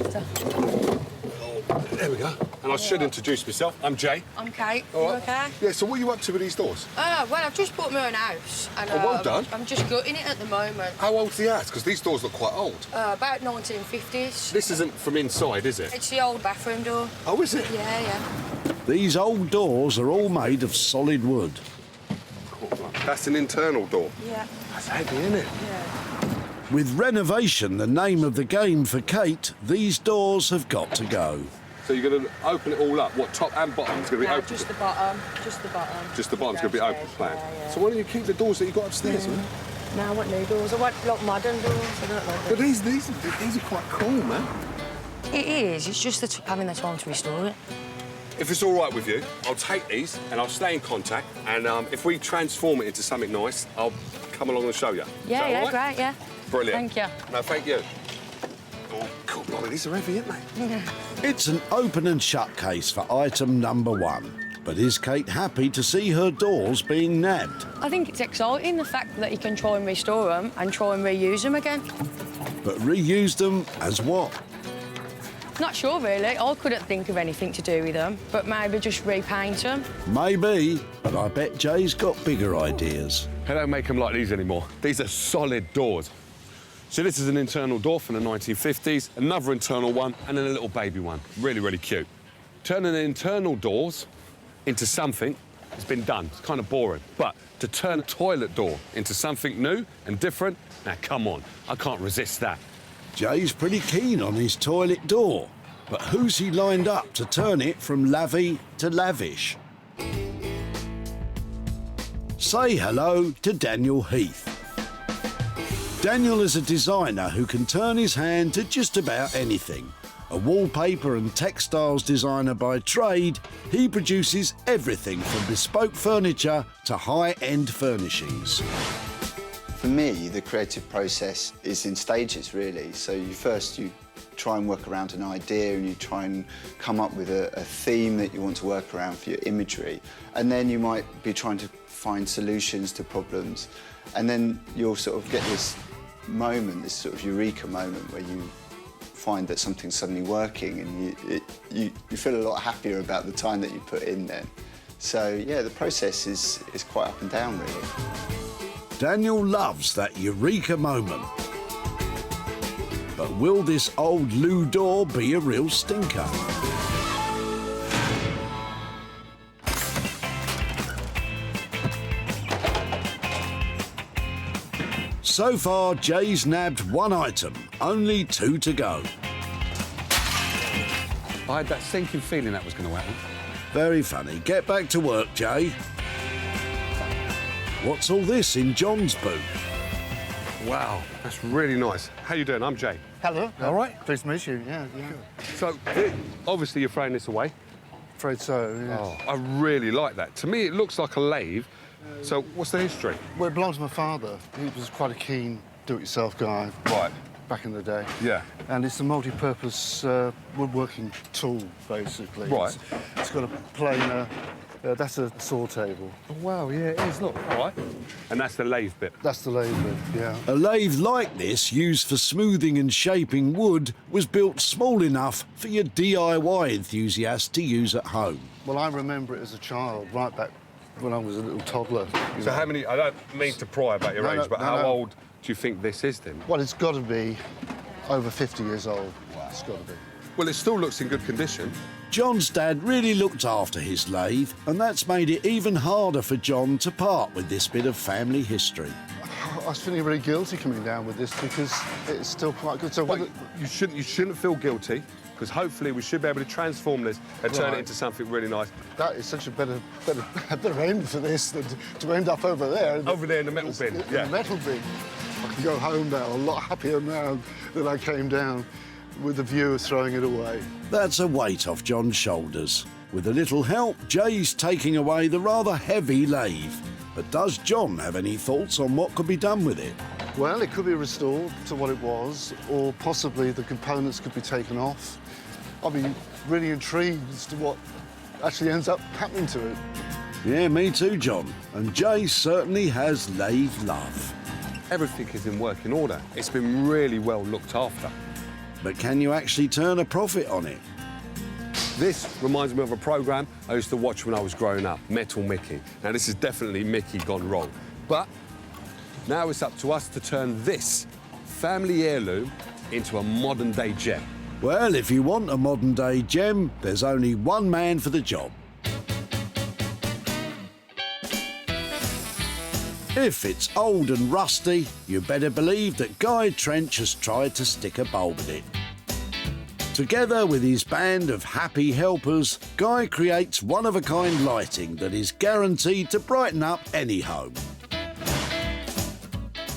There we go. And I should introduce myself. I'm Jay. I'm Kate. All You right. okay? Yeah, so what are you up to with these doors? Well, I've just bought my own house. And, Oh, well done. I'm just gutting it at the moment. How old's the house? Because these doors look quite old. About 1950s. This isn't from inside, is it? It's the old bathroom door. Oh, is it? Yeah, yeah. These old doors are all made of solid wood. That's an internal door. Yeah. That's heavy, isn't it? With renovation the name of the game for Kate, these doors have got to go. So you're going to open it all up, what, top and bottom? It's going to be open? just the bottom. Just the bottom. Just the bottom's going to be open plan. Yeah. So why don't you keep the doors that you got upstairs, man? No, I want new doors. I want like modern doors. I don't like But these are quite cool, man. It is. It's just having the time to restore it. If it's all right with you, I'll take these and I'll stay in contact. And if we transform it into something nice, I'll come along and show you. Yeah, Is that all right? great, yeah. Brilliant. Thank you. No, thank you. Oh, cool. Blimey, these are heavy, aren't they? Yeah. It's an open and shut case for item number 1. But is Kate happy to see her doors being nabbed? I think it's exciting, the fact that you can try and restore them and try and reuse them again. But reuse them as what? Not sure, really. I couldn't think of anything to do with them, but maybe just repaint them. Maybe, but I bet Jay's got bigger ideas. They don't make them like these anymore. These are solid doors. So this is an internal door from the 1950s, another internal one, and then a little baby one. Really, really cute. Turning the internal doors into something has been done. It's kind of boring. But to turn a toilet door into something new and different, now come on, I can't resist that. Jay's pretty keen on his toilet door, but who's he lined up to turn it from lavvy to lavish? Say hello to Daniel Heath. Daniel is a designer who can turn his hand to just about anything. A wallpaper and textiles designer by trade, he produces everything from bespoke furniture to high-end furnishings. For me, the creative process is in stages, really. So you try and work around an idea and you try and come up with a theme that you want to work around for your imagery. And then you might be trying to find solutions to problems. And then you'll sort of get this moment, this sort of eureka moment where you find that something's suddenly working and you feel a lot happier about the time that you put in then. So, yeah, the process is quite up and down, really. Daniel loves that eureka moment. But will this old loo door be a real stinker? So far, Jay's nabbed 1 item, only 2 to go. I had that sinking feeling that was going to happen. Very funny. Get back to work, Jay. What's all this in John's boot? Wow, that's really nice. How you doing? I'm Jay. Hello. All right? Pleased to meet you. Yeah. So, obviously you're throwing this away. Afraid so, yeah. Oh, I really like that. To me, it looks like a lathe. So, what's the history? Well, it belongs to my father. He was quite a keen do-it-yourself guy. Right. Back in the day. Yeah. And it's a multi-purpose woodworking tool, basically. Right. It's got a planer. That's a saw table. Oh, wow, yeah, it is, look. All right. And that's the lathe bit? That's the lathe bit, yeah. A lathe like this, used for smoothing and shaping wood, was built small enough for your DIY enthusiast to use at home. Well, I remember it as a child, right back when I was a little toddler. So how many, I don't mean to pry about your age, but how old do you think this is then? Well, it's got to be over 50 years old. Wow. It's got to be. Well, it still looks in good condition. John's dad really looked after his lathe, and that's made it even harder for John to part with this bit of family history. I was feeling really guilty coming down with this because it's still quite good. So you shouldn't feel guilty, because hopefully we should be able to transform this and turn it into something really nice. That is such a better end for this than to end up over there. Over there in the metal bin, yeah. In the metal bin. I can go home now a lot happier now than I came down with the view of throwing it away. That's a weight off John's shoulders. With a little help, Jay's taking away the rather heavy lathe. But does John have any thoughts on what could be done with it? Well, it could be restored to what it was, or possibly the components could be taken off. I'd be really intrigued as to what actually ends up happening to it. Yeah, me too, John. And Jay certainly has lathe love. Everything is in working order. It's been really well looked after. but can you actually turn a profit on it? This reminds me of a programme I used to watch when I was growing up, Metal Mickey. Now, this is definitely Mickey gone wrong. But now it's up to us to turn this family heirloom into a modern-day gem. Well, if you want a modern-day gem, there's only one man for the job. If it's old and rusty, you better believe that Guy Trench has tried to stick a bulb in it. Together with his band of happy helpers, Guy creates one-of-a-kind lighting that is guaranteed to brighten up any home.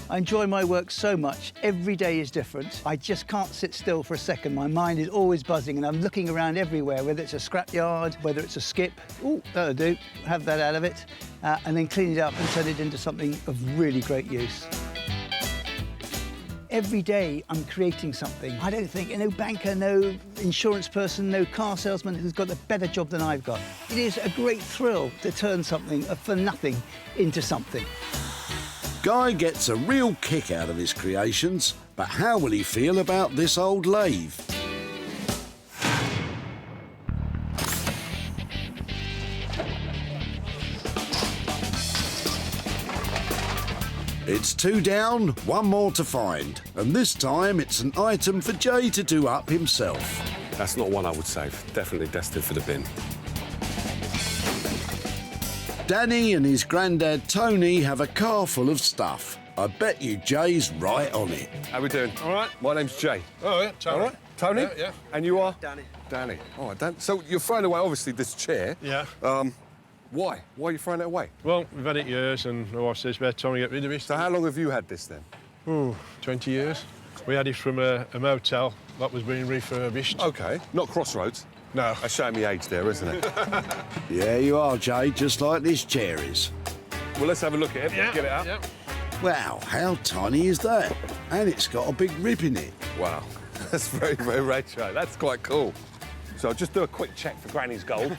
I enjoy my work so much. Every day is different. I just can't sit still for a second. My mind is always buzzing and I'm looking around everywhere, whether it's a scrapyard, whether it's a skip. Oh, that'll do. Have that out of it. And then clean it up and turn it into something of really great use. Every day I'm creating something. I don't think no banker, no insurance person, no car salesman who's got a better job than I've got. It is a great thrill to turn something for nothing into something. Guy gets a real kick out of his creations, but how will he feel about this old lathe? It's 2 down, 1 more to find, and this time it's an item for Jay to do up himself. That's not one I would save. Definitely destined for the bin. Danny and his granddad Tony have a car full of stuff. I bet you Jay's right on it. How we doing? All right. My name's Jay. Oh, yeah, Tony. All right. Tony? Yeah, yeah. And you are? Danny. Danny. All right, Dan. So you're throwing away, obviously, this chair. Yeah. Why? Why are you throwing it away? Well, we've had it years, and my wife says it's about time to get rid of it. So how long have you had this, then? Oh, 20 years. We had it from a motel that was being refurbished. OK. Not Crossroads? No. That's showing me age there, isn't it? Yeah, you are, Jay, just like this chair is. Well, let's have a look at it. Yeah. Get it out. Yeah. Wow, how tiny is that? And it's got a big rip in it. Wow. That's very, very retro. That's quite cool. So I'll just do a quick check for Granny's gold.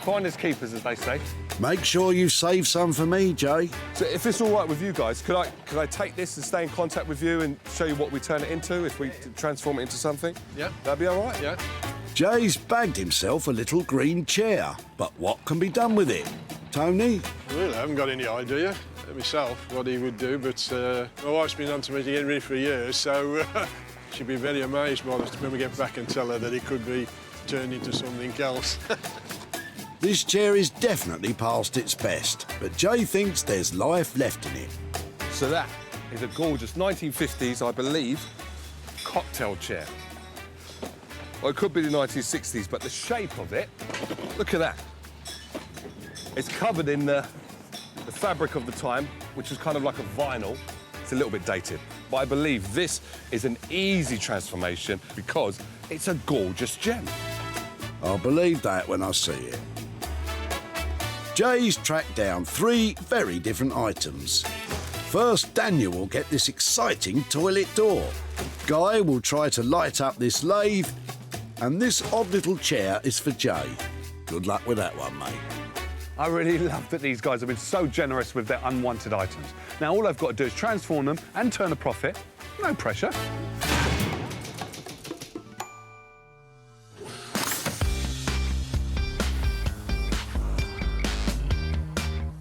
Finders keepers, as they say. Make sure you save some for me, Jay. So if it's all right with you guys, could I take this and stay in contact with you and show you what we turn it into if we transform it into something? Yeah. That'd be all right? Yeah. Jay's bagged himself a little green chair, but what can be done with it? Tony? Well, I haven't got any idea myself what he would do, but my wife's been on to me to get rid for years, so she'll be very amazed when we get back and tell her that it could be turned into something else. This chair is definitely past its best, but Jay thinks there's life left in it. So that is a gorgeous 1950s, I believe, cocktail chair. Well, it could be the 1960s, but the shape of it, look at that. It's covered in the fabric of the time, which was kind of like a vinyl. It's a little bit dated, but I believe this is an easy transformation because it's a gorgeous gem. I'll believe that when I see it. Jay's tracked down 3 very different items. First, Daniel will get this exciting toilet door. Guy will try to light up this lathe, and this odd little chair is for Jay. Good luck with that one, mate. I really love that these guys have been so generous with their unwanted items. Now, all I've got to do is transform them and turn a profit. No pressure.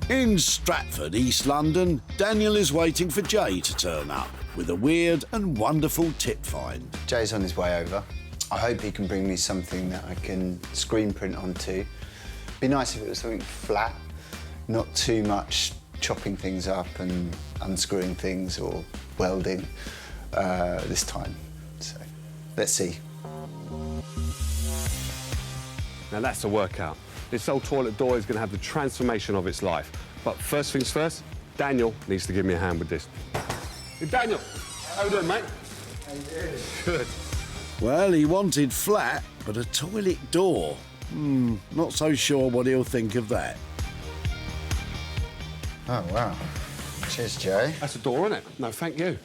In Stratford, East London, Daniel is waiting for Jay to turn up with a weird and wonderful tip find. Jay's on his way over. I hope he can bring me something that I can screen print onto. Be nice if it was something flat, not too much chopping things up and unscrewing things or welding this time. So, let's see. Now, that's a workout. This old toilet door is going to have the transformation of its life. But first things first, Daniel needs to give me a hand with this. Hey, Daniel, how you doing, mate? How you doing? Good. Well, he wanted flat, but a toilet door. Not so sure what he'll think of that. Oh, wow. Cheers, Jay. That's a door, isn't it? No, thank you.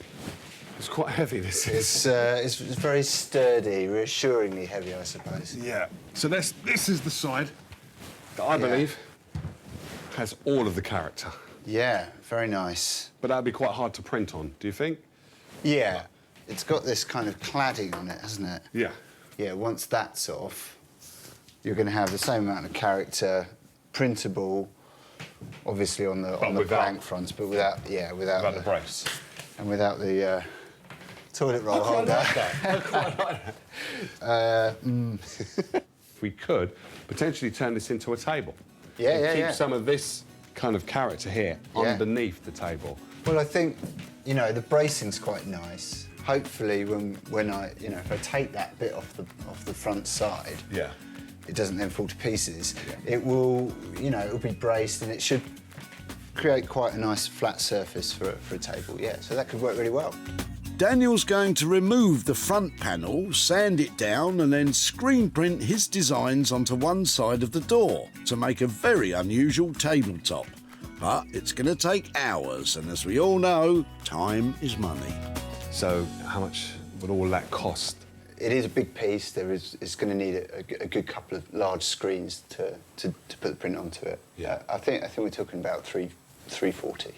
It's quite heavy, this is. It's very sturdy, reassuringly heavy, I suppose. Yeah. So this is the side that I believe has all of the character. Yeah, very nice. But that'd be quite hard to print on, do you think? Yeah. It's got this kind of cladding on it, hasn't it? Yeah. Yeah, once that's off, you're going to have the same amount of character, printable, obviously on the plank fronts, but without the brace. And without the toilet roll holder. I quite like that. If we could potentially turn this into a table. Yeah, Keep some of this kind of character here underneath the table. Well, I think, you know, the bracing's quite nice. Hopefully, when I, you know, if I take that bit off the front side, it doesn't then fall to pieces. It will, you know, it'll be braced and it should create quite a nice flat surface for a table. Yeah, so that could work really well. Daniel's going to remove the front panel, sand it down and then screen print his designs onto one side of the door to make a very unusual tabletop. But it's going to take hours, and as we all know, time is money. So how much would all that cost? It is a big piece. It's going to need a good couple of large screens to put the print onto it. Yeah. I think we're talking about 340.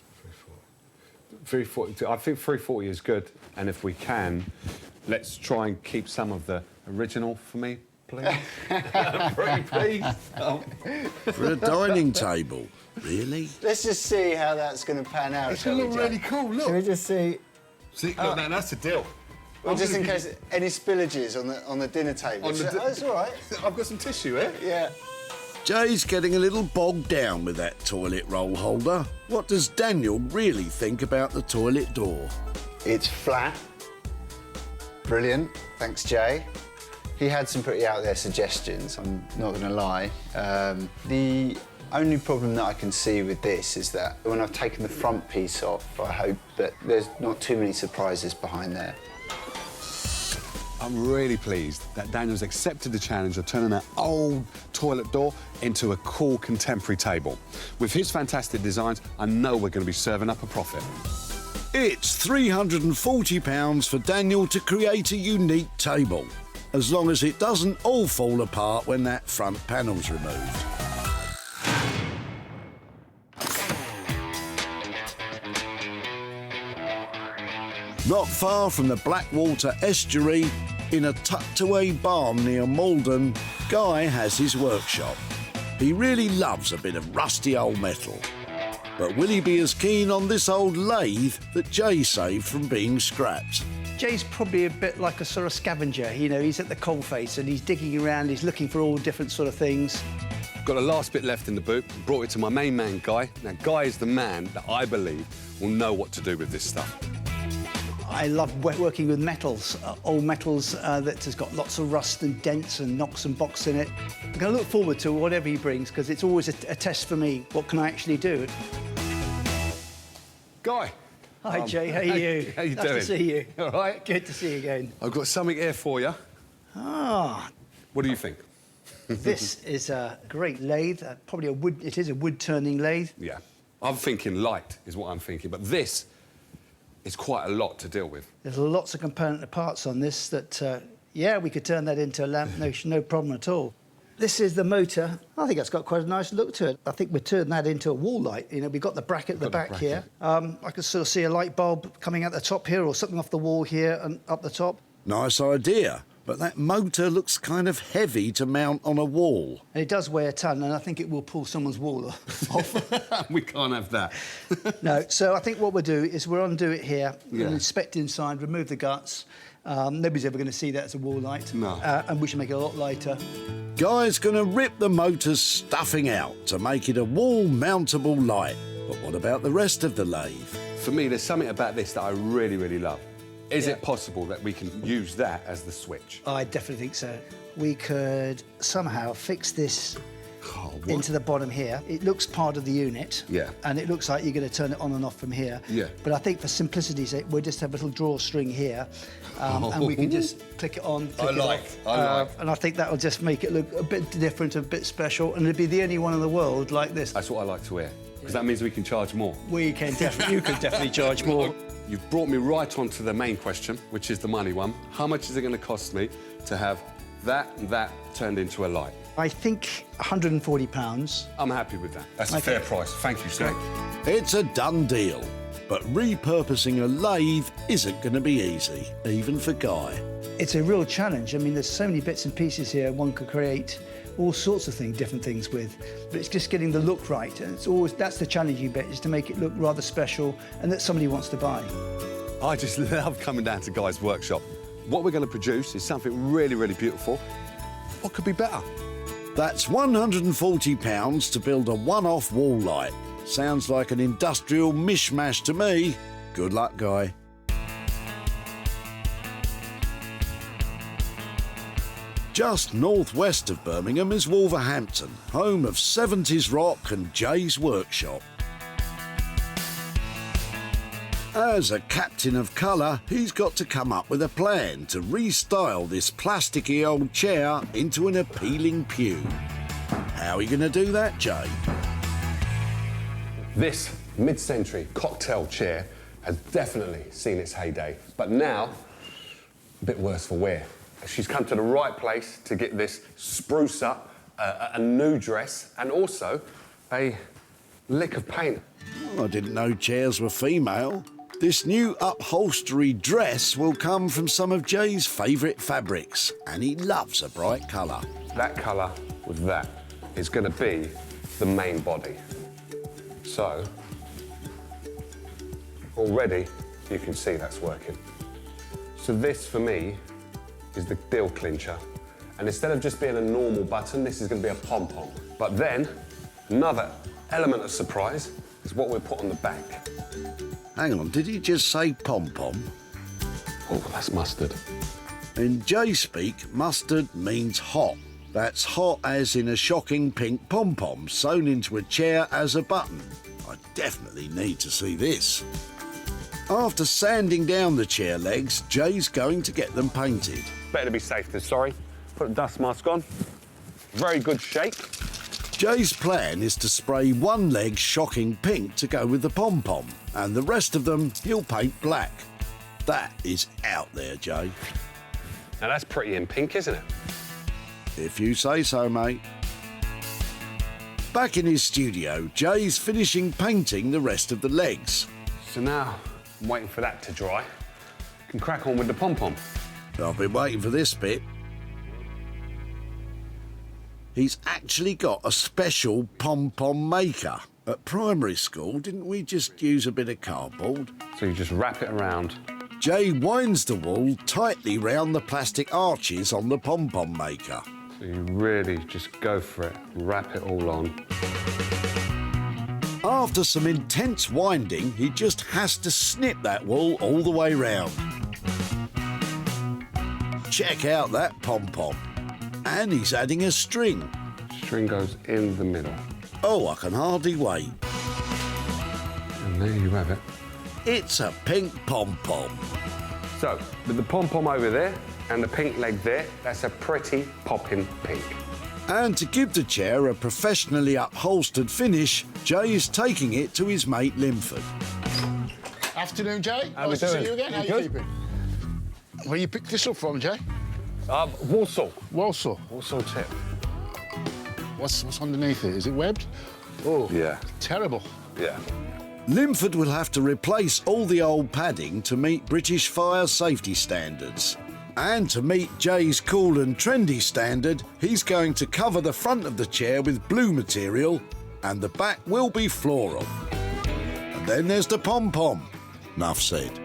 340. I think 340 is good, and if we can, let's try and keep some of the original for me, please. Pretty please. For a dining table, really? Let's just see how that's going to pan out. It's going to look really cool. Look. Shall we just see? See, look, that's a deal. Well, just in case any spillages on the dinner table. That's all right. I've got some tissue here. Yeah. Jay's getting a little bogged down with that toilet roll holder. What does Daniel really think about the toilet door? It's flat. Brilliant. Thanks, Jay. He had some pretty out there suggestions, I'm not going to lie. The only problem that I can see with this is that when I've taken the front piece off, I hope that there's not too many surprises behind there. I'm really pleased that Daniel's accepted the challenge of turning that old toilet door into a cool contemporary table. With his fantastic designs, I know we're going to be serving up a profit. It's £340 for Daniel to create a unique table, as long as it doesn't all fall apart when that front panel's removed. Not far from the Blackwater estuary, in a tucked-away barn near Malden, Guy has his workshop. He really loves a bit of rusty old metal. But will he be as keen on this old lathe that Jay saved from being scrapped? Jay's probably a bit like a sort of scavenger. You know, he's at the coalface and he's digging around, he's looking for all different sort of things. Got the last bit left in the boot, brought it to my main man, Guy. Now, Guy is the man that I believe will know what to do with this stuff. I love working with metals, old metals that has got lots of rust and dents and knocks and bocks in it. I'm going to look forward to whatever he brings, because it's always a test for me. What can I actually do? Guy. Hi, Jay. How are you? How you nice doing? to see you. All right? Good to see you again. I've got something here for you. Ah. What do you think? This is a great lathe. Probably a wood. It is a wood-turning lathe. Yeah. I'm thinking light is what I'm thinking, but this is quite a lot to deal with. There's lots of component parts on this that, yeah, we could turn that into a lamp, no problem at all. This is the motor. I think it's got quite a nice look to it. I think we're turning that into a wall light. You know, we've got the bracket at the back here. I can sort of see a light bulb coming out the top here, or something off the wall here and up the top. Nice idea, but that motor looks kind of heavy to mount on a wall. And it does weigh a ton, and I think it will pull someone's wall off. We can't have that. No, so I think what we'll do is we'll undo it here, Yeah. we'll inspect inside, remove the guts. Nobody's ever going to see that as a wall light. No. And we should make it a lot lighter. Guy's going to rip the motor's stuffing out to make it a wall-mountable light. But what about the rest of the lathe? For me, there's something about this that I really, really love. Is it possible that we can use that as the switch? I definitely think so. We could somehow fix this into the bottom here. It looks part of the unit. Yeah. And it looks like you're going to turn it on and off from here. Yeah. But I think for simplicity's sake, we'll just have a little drawstring here, and we can just click it on, click it off. And I think that will just make it look a bit different, a bit special, and it'll be the only one in the world like this. That's what I like to hear, because that means we can charge more. We can definitely, you can definitely charge more. You've brought me right on to the main question, which is the money one. How much is it going to cost me to have that and that turned into a light? I think £140. I'm happy with that. That's a fair price. Thank you, sir. It's a done deal. But repurposing a lathe isn't going to be easy, even for Guy. It's a real challenge. I mean, there's so many bits and pieces here one could create all sorts of things, different things with, but it's just getting the look right, and that's the challenging bit, is to make it look rather special and that somebody wants to buy. I just love coming down to Guy's workshop. What we're going to produce is something really, really beautiful. What could be better? That's £140 to build a one-off wall light. Sounds like an industrial mishmash to me. Good luck, Guy. Just northwest of Birmingham is Wolverhampton, home of 70s rock and Jay's workshop. As a captain of colour, he's got to come up with a plan to restyle this plasticky old chair into an appealing pew. How are you going to do that, Jay? This mid-century cocktail chair has definitely seen its heyday, but now a bit worse for wear. She's come to the right place to get this spruce up, a new dress, and also a lick of paint. Oh, I didn't know chairs were female. This new upholstery dress will come from some of Jay's favourite fabrics, and he loves a bright colour. That colour with that is going to be the main body. So, already you can see that's working. So this, for me, is the deal clincher. And instead of just being a normal button, this is going to be a pom-pom. But then, another element of surprise is what we put on the back. Hang on, did he just say pom-pom? Oh, that's mustard. In Jay speak, mustard means hot. That's hot as in a shocking pink pom-pom sewn into a chair as a button. I definitely need to see this. After sanding down the chair legs, Jay's going to get them painted. Better to be safe than sorry. Put the dust mask on. Very good shape. Jay's plan is to spray one leg shocking pink to go with the pom-pom, and the rest of them he'll paint black. That is out there, Jay. Now that's pretty in pink, isn't it? If you say so, mate. Back in his studio, Jay's finishing painting the rest of the legs. So now I'm waiting for that to dry. Can crack on with the pom-pom. I've been waiting for this bit. He's actually got a special pom-pom maker. At primary school, didn't we just use a bit of cardboard? So you just wrap it around. Jay winds the wool tightly round the plastic arches on the pom-pom maker. So you really just go for it, wrap it all on. After some intense winding, he just has to snip that wool all the way round. Check out that pom-pom. And he's adding a string. String goes in the middle. Oh, I can hardly wait. And there you have it. It's a pink pom-pom. So, with the pom-pom over there and the pink leg there, that's a pretty popping pink. And to give the chair a professionally upholstered finish, Jay is taking it to his mate Linford. Afternoon, Jay. How nice we to doing? see you again. How You you good? keeping? Where you picked this up from, Jay? Walsall. Walsall. Walsall tip. What's underneath it? Is it webbed? Oh, yeah. Terrible. Yeah. Linford will have to replace all the old padding to meet British fire safety standards. And to meet Jay's cool and trendy standard, he's going to cover the front of the chair with blue material, and the back will be floral. And then there's the pom-pom. Enough said.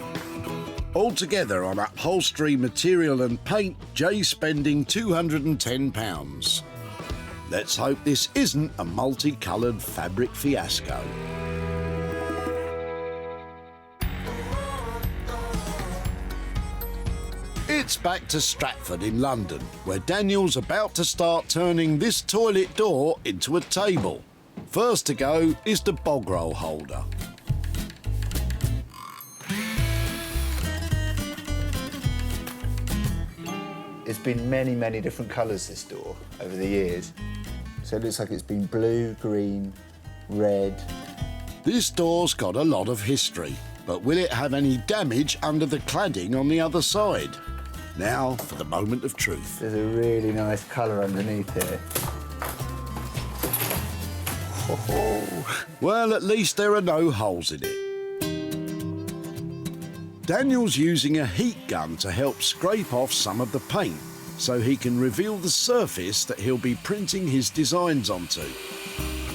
Altogether on upholstery, material and paint, Jay's spending £210. Let's hope this isn't a multicoloured fabric fiasco. It's back to Stratford in London, where Daniel's about to start turning this toilet door into a table. First to go is the bog roll holder. It's been many, many different colours, this door, over the years. So it looks like it's been blue, green, red. This door's got a lot of history, but will it have any damage under the cladding on the other side? Now for the moment of truth. There's a really nice colour underneath here. Well, at least there are no holes in it. Daniel's using a heat gun to help scrape off some of the paint so he can reveal the surface that he'll be printing his designs onto.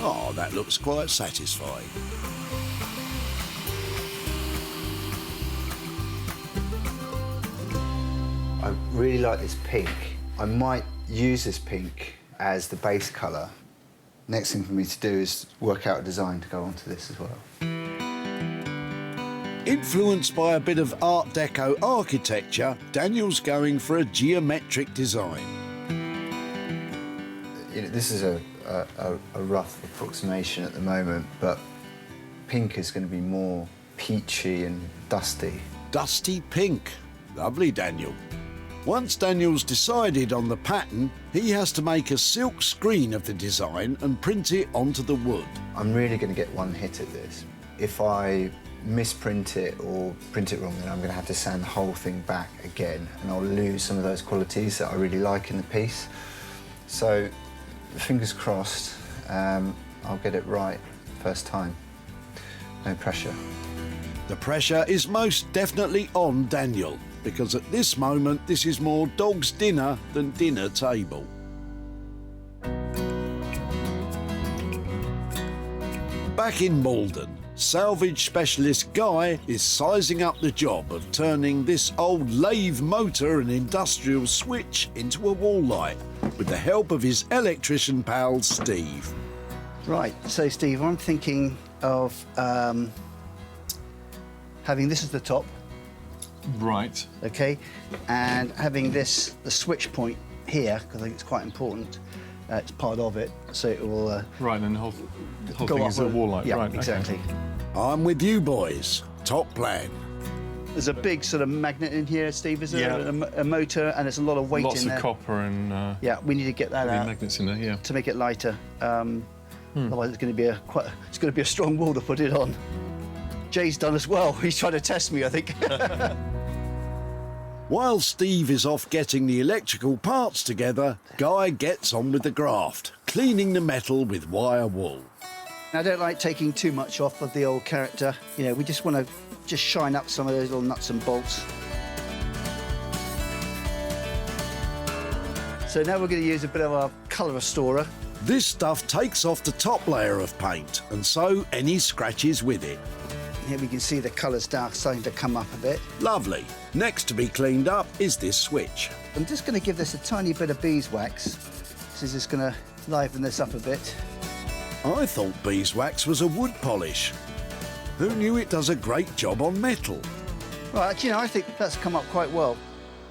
Oh, that looks quite satisfying. I really like this pink. I might use this pink as the base colour. Next thing for me to do is work out a design to go onto this as well. Influenced by a bit of Art Deco architecture, Daniel's going for a geometric design. You know, this is a rough approximation at the moment, but pink is going to be more peachy and dusty. Dusty pink. Lovely, Daniel. Once Daniel's decided on the pattern, he has to make a silk screen of the design and print it onto the wood. I'm really going to get one hit at this. If I misprint it or print it wrong, then I'm going to have to sand the whole thing back again, and I'll lose some of those qualities that I really like in the piece. So, fingers crossed, I'll get it right first time. No pressure. The pressure is most definitely on Daniel, because at this moment this is more dog's dinner than dinner table. Back in Malden, salvage specialist Guy is sizing up the job of turning this old lathe motor and industrial switch into a wall light with the help of his electrician pal Steve. Right, so Steve, I'm thinking of having this as the top. Right. Okay, and having this, the switch point here, because I think it's quite important. It's part of it, so it will... right, and the whole go thing up is a with- wall light. Yeah, right, exactly. Okay. I'm with you boys. Top plan. There's a big sort of magnet in here, Steve, is there? Yeah. A motor, and there's a lot of weight Lots in of there. copper and Yeah, we need to get that heavy out magnets in there. Yeah. to make it lighter. Otherwise, it's going to be it's going to be a strong wall to put it on. Jay's done as well. He's trying to test me, I think. While Steve is off getting the electrical parts together, Guy gets on with the graft, cleaning the metal with wire wool. I don't like taking too much off of the old character. You know, we just want to just shine up some of those little nuts and bolts. So now we're going to use a bit of our colour restorer. This stuff takes off the top layer of paint, and so any scratches with it. Here we can see the colours starting to come up a bit. Lovely. Next to be cleaned up is this switch. I'm just going to give this a tiny bit of beeswax. This is just going to liven this up a bit. I thought beeswax was a wood polish. Who knew it does a great job on metal? Right, you know, I think that's come up quite well.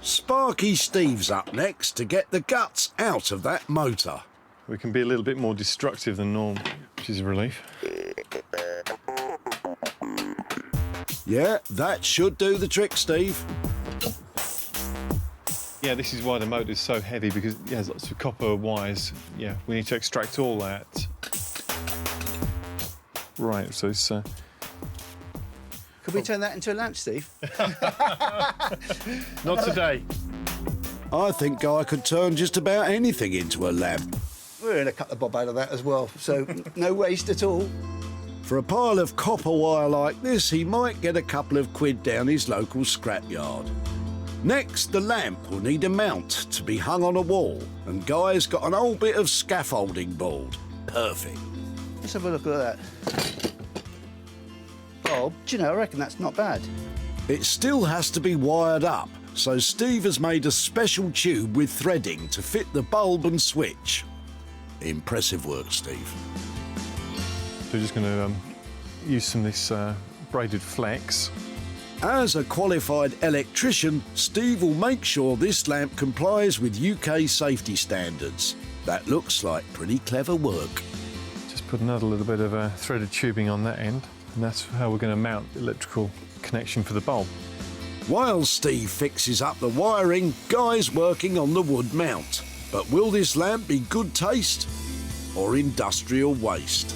Sparky Steve's up next to get the guts out of that motor. We can be a little bit more destructive than normal, which is a relief. Yeah, that should do the trick, Steve. Yeah, this is why the motor is so heavy, because it has lots of copper wires. Yeah, we need to extract all that. Right, so it's... Could we turn that into a lamp, Steve? Not today. I think Guy could turn just about anything into a lamp. We're going to cut the bob out of that as well, so no waste at all. For a pile of copper wire like this, he might get a couple of quid down his local scrapyard. Next, the lamp will need a mount to be hung on a wall, and Guy's got an old bit of scaffolding board. Perfect. Let's have a look at that. Oh, do you know, I reckon that's not bad. It still has to be wired up, so Steve has made a special tube with threading to fit the bulb and switch. Impressive work, Steve. So we're just going to use some of this braided flex. As a qualified electrician, Steve will make sure this lamp complies with UK safety standards. That looks like pretty clever work. Just put another little bit of threaded tubing on that end, and that's how we're going to mount the electrical connection for the bulb. While Steve fixes up the wiring, Guy's working on the wood mount. But will this lamp be good taste or industrial waste?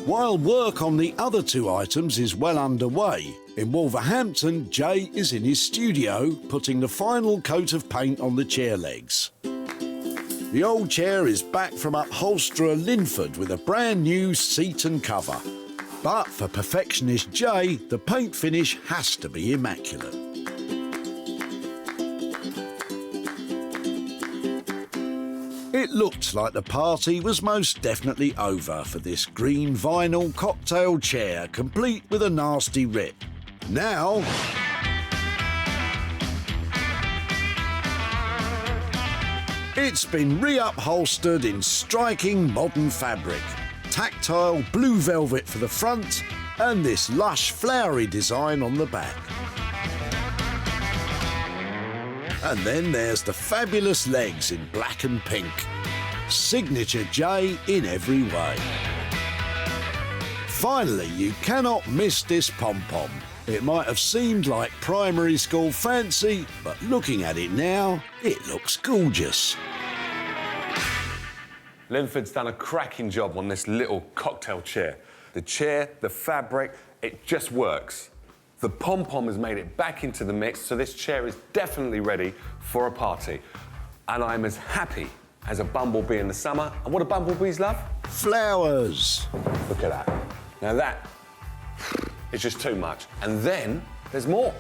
While work on the other two items is well underway, in Wolverhampton, Jay is in his studio putting the final coat of paint on the chair legs. The old chair is back from upholsterer Linford with a brand new seat and cover. But for perfectionist Jay, the paint finish has to be immaculate. It looked like the party was most definitely over for this green vinyl cocktail chair, complete with a nasty rip. Now, it's been reupholstered in striking modern fabric, tactile blue velvet for the front, and this lush flowery design on the back. And then there's the fabulous legs in black and pink. Signature J in every way. Finally, you cannot miss this pom-pom. It might have seemed like primary school fancy, but looking at it now, it looks gorgeous. Linford's done a cracking job on this little cocktail chair. The chair, the fabric, it just works. The pom-pom has made it back into the mix, so this chair is definitely ready for a party. And I'm as happy as a bumblebee in the summer. And what do bumblebees love? Flowers. Look at that. Now that is just too much. And then there's more.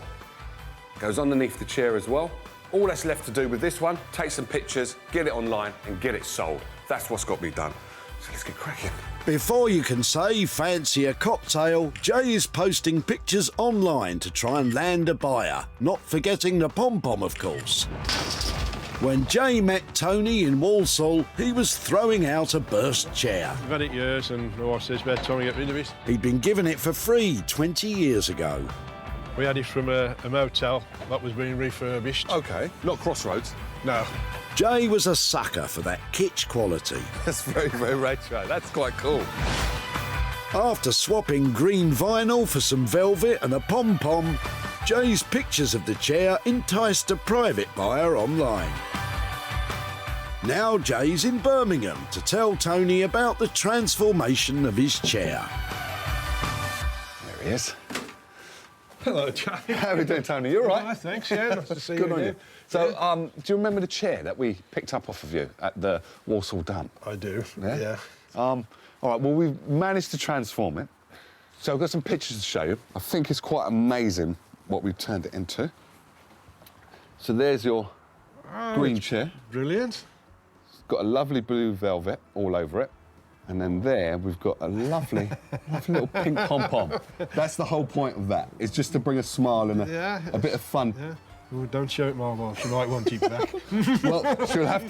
Goes underneath the chair as well. All that's left to do with this one, take some pictures, get it online and get it sold. That's what's got to be done. So let's get cracking. Before you can say fancy a cocktail, Jay is posting pictures online to try and land a buyer, not forgetting the pom-pom, of course. When Jay met Tony in Walsall, he was throwing out a burst chair. I've had it years and the wife says about time to get rid of it. He'd been given it for free 20 years ago. We had it from a motel that was being refurbished. OK, not Crossroads. No. Jay was a sucker for that kitsch quality. That's very, very retro. That's quite cool. After swapping green vinyl for some velvet and a pom-pom, Jay's pictures of the chair enticed a private buyer online. Now Jay's in Birmingham to tell Tony about the transformation of his chair. There he is. Hello, Jay. How are we doing, Tony? You all right? Hi, thanks, yeah. Nice to see you Good on again. you. So, do you remember the chair that we picked up off of you at the Walsall dump? I do, yeah. All right, well, we've managed to transform it. So I've got some pictures to show you. I think it's quite amazing what we've turned it into. So there's your green chair. Brilliant. It's got a lovely blue velvet all over it. And then there, we've got a lovely, lovely little pink pom-pom. That's the whole point of that. It's just to bring a smile and a bit of fun. Yeah. Well, don't show it my wife. She might want it back. Well, she'll have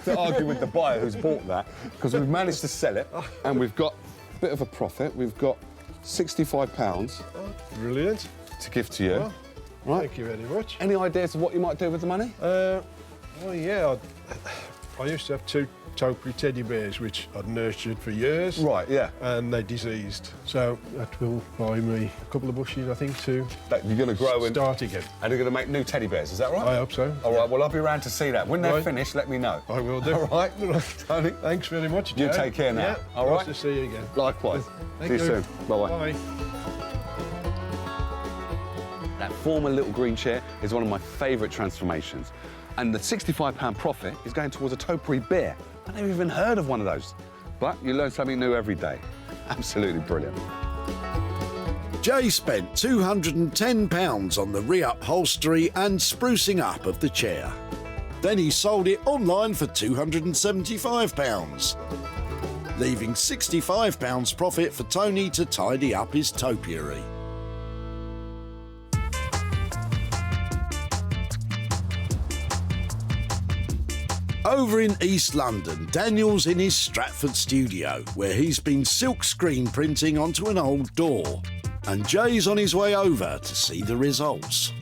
to argue with the buyer who's bought that, because we've managed to sell it, and we've got a bit of a profit. We've got £65 Brilliant. to give to you. Well, right. Thank you very much. Any ideas of what you might do with the money? Well, yeah, I used to have two topiary teddy bears, which I'd nurtured for years. Right, yeah. And they diseased. So that will buy me a couple of bushes, I think, to That you're going to grow and start again. And you're going to make new teddy bears, is that right? I hope so. All right, well, I'll be around to see that. When they're Right. finished, let me know. I will do. All right, Tony. Thanks very much, You Joe. take care now. Yeah, all right? nice to see you again. Likewise. Thank see you soon. Bye-bye. Bye. That former little green chair is one of my favourite transformations. And the £65 profit is going towards a topiary bear. I've never even heard of one of those. But you learn something new every day. Absolutely brilliant. Jay spent £210 on the reupholstery and sprucing up of the chair. Then he sold it online for £275, leaving £65 profit for Tony to tidy up his topiary. Over in East London, Daniel's in his Stratford studio, where he's been silk screen printing onto an old door. And Jay's on his way over to see the results.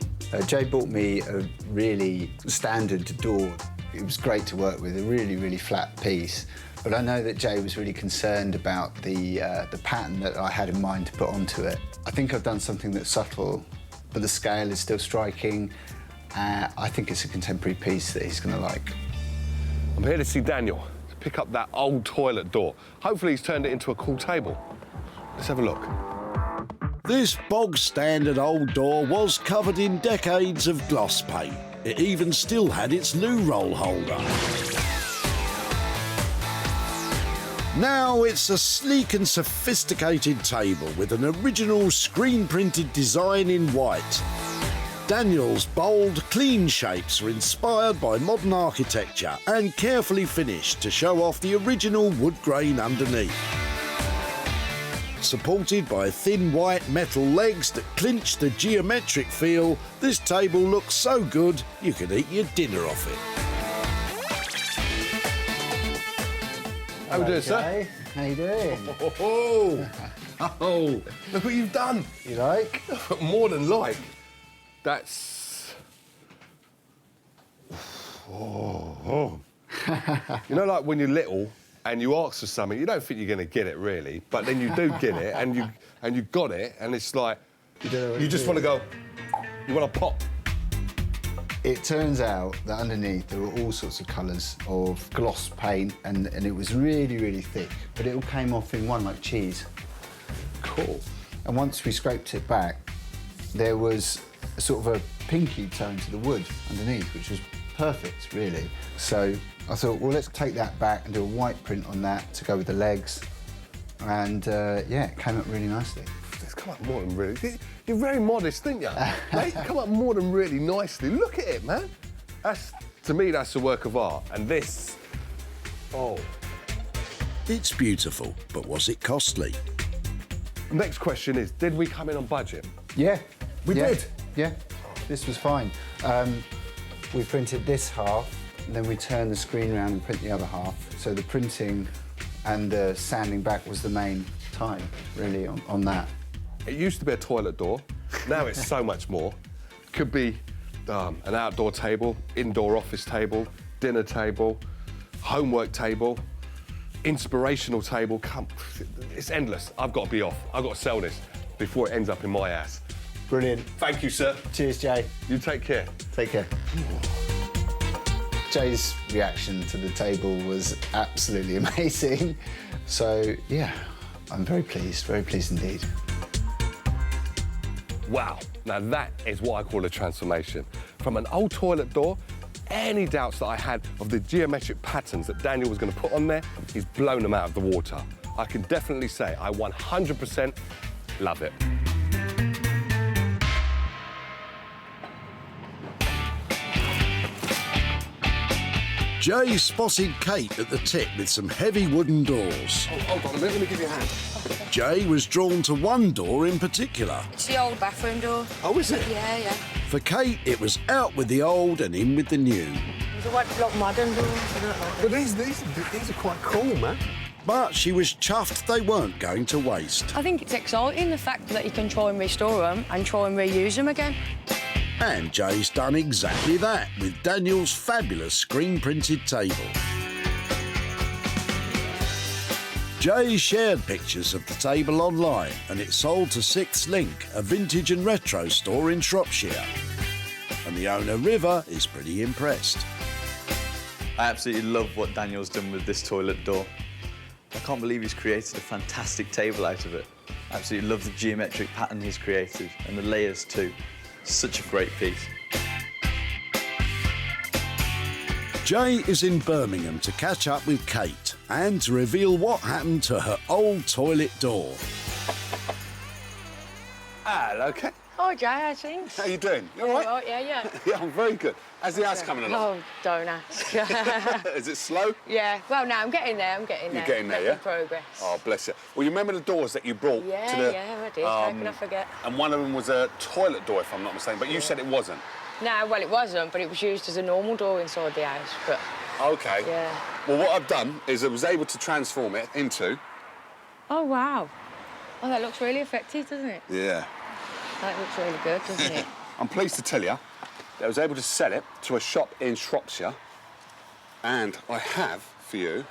Jay bought me a really standard door. It was great to work with, a really, really flat piece. But I know that Jay was really concerned about the pattern that I had in mind to put onto it. I think I've done something that's subtle, but the scale is still striking. I think it's a contemporary piece that he's going to like. I'm here to see Daniel, to pick up that old toilet door. Hopefully he's turned it into a cool table. Let's have a look. This bog-standard old door was covered in decades of gloss paint. It even still had its loo roll holder. Now it's a sleek and sophisticated table with an original screen-printed design in white. Daniel's bold, clean shapes are inspired by modern architecture and carefully finished to show off the original wood grain underneath. Supported by thin white metal legs that clinch the geometric feel, this table looks so good you could eat your dinner off it. How we doing, sir? How you doing? Oh, look what you've done. You like? More than like. That's... Oh. You know, like when you're little and you ask for something, you don't think you're going to get it, really, but then you do get it, and you got it, and it's like... You just want to go... You want to pop. It turns out that underneath there were all sorts of colours of gloss paint, and it was really, really thick, but it all came off in one like cheese. Cool. And once we scraped it back, there was a sort of a pinky tone to the wood underneath, which was perfect, really. So I thought, well, let's take that back and do a white print on that to go with the legs. And yeah, it came up really nicely. It's come up more than really... You're very modest, didn't you? Mate, you come up more than really nicely. Look at it, man. To me, that's a work of art. And this... Oh. It's beautiful, but was it costly? Next question is, did we come in on budget? Yeah. We did? Yeah, this was fine. We printed this half, and then we turned the screen around and print the other half. So the printing and the sanding back was the main time, really, on that. It used to be a toilet door. Now it's so much more. Could be an outdoor table, indoor office table, dinner table, homework table, inspirational table. It's endless. I've got to be off. I've got to sell this before it ends up in my ass. Brilliant. Thank you, sir. Cheers, Jay. You take care. Take care. Jay's reaction to the table was absolutely amazing. So, yeah, I'm very pleased indeed. Wow, now that is what I call a transformation. From an old toilet door, any doubts that I had of the geometric patterns that Daniel was going to put on there, he's blown them out of the water. I can definitely say I 100% love it. Jay spotted Kate at the tip with some heavy wooden doors. Oh, hold on a minute, let me give you a hand. Jay was drawn to one door in particular. It's the old bathroom door. Oh, is it? Yeah, yeah. For Kate, it was out with the old and in with the new. It's a white block modern door. But these are quite cool, man. But she was chuffed they weren't going to waste. I think it's exciting, the fact that you can try and restore them and try and reuse them again. And Jay's done exactly that with Daniel's fabulous screen-printed table. Jay shared pictures of the table online and it sold to Sixth Link, a vintage and retro store in Shropshire. And the owner, River, is pretty impressed. I absolutely love what Daniel's done with this toilet door. I can't believe he's created a fantastic table out of it. I absolutely love the geometric pattern he's created and the layers too. Such a great piece. Jay is in Birmingham to catch up with Kate and to reveal what happened to her old toilet door. Hello, Kate. Oh, Jay, how's things? How you doing? You all right? Right, yeah. Yeah, I'm very good. How's the house coming along? Oh, don't ask. Is it slow? Yeah, well, no, I'm getting there, You're getting there, yeah? Making progress. Oh, bless you. Well, you remember the doors that you brought Yeah, to the... yeah, I did. How can I forget? And one of them was a toilet door, if I'm not mistaken, but you said it wasn't. No, well, it wasn't, but it was used as a normal door inside the house, but... OK. Yeah. Well, what I've done is I was able to transform it into... Oh, wow. Oh, that looks really effective, doesn't it? Yeah. That looks really good, doesn't it? I'm pleased to tell you that I was able to sell it to a shop in Shropshire, and I have, for you,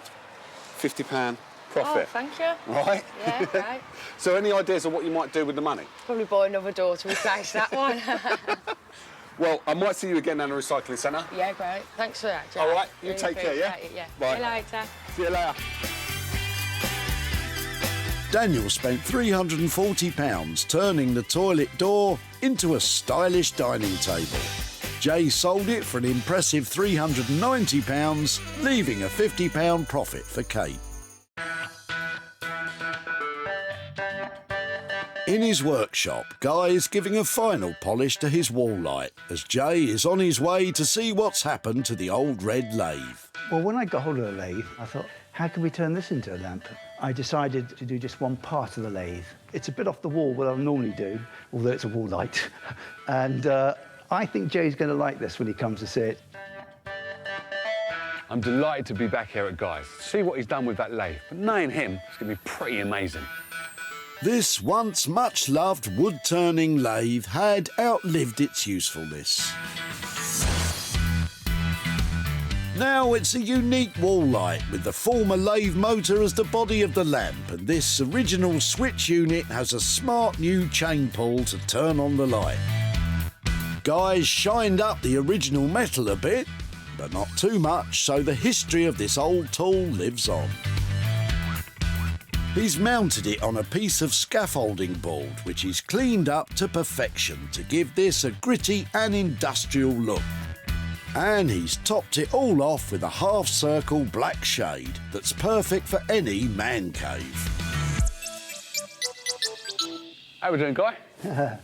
£50 profit. Oh, thank you. Right? Yeah, right. So any ideas of what you might do with the money? Probably buy another door to replace that one. Well, I might see you again down the recycling centre. Yeah, great. Thanks for that, Jack. All right, you Really take care, yeah? appreciate it, yeah. Bye. See you later. See you later. Daniel spent £340 turning the toilet door into a stylish dining table. Jay sold it for an impressive £390, leaving a £50 profit for Kate. In his workshop, Guy is giving a final polish to his wall light as Jay is on his way to see what's happened to the old red lathe. Well, when I got hold of the lathe, I thought, how can we turn this into a lamp? I decided to do just one part of the lathe. It's a bit off the wall what I normally do, although it's a wall light. And I think Jay's going to like this when he comes to see it. I'm delighted to be back here at Guy's. See what he's done with that lathe. But knowing him, it's going to be pretty amazing. This once much-loved wood-turning lathe had outlived its usefulness. Now it's a unique wall light with the former lathe motor as the body of the lamp, and this original switch unit has a smart new chain pull to turn on the light. Guy's shined up the original metal a bit, but not too much, so the history of this old tool lives on. He's mounted it on a piece of scaffolding board, which he's cleaned up to perfection to give this a gritty and industrial look. And he's topped it all off with a half-circle black shade that's perfect for any man cave. How we doing, Guy?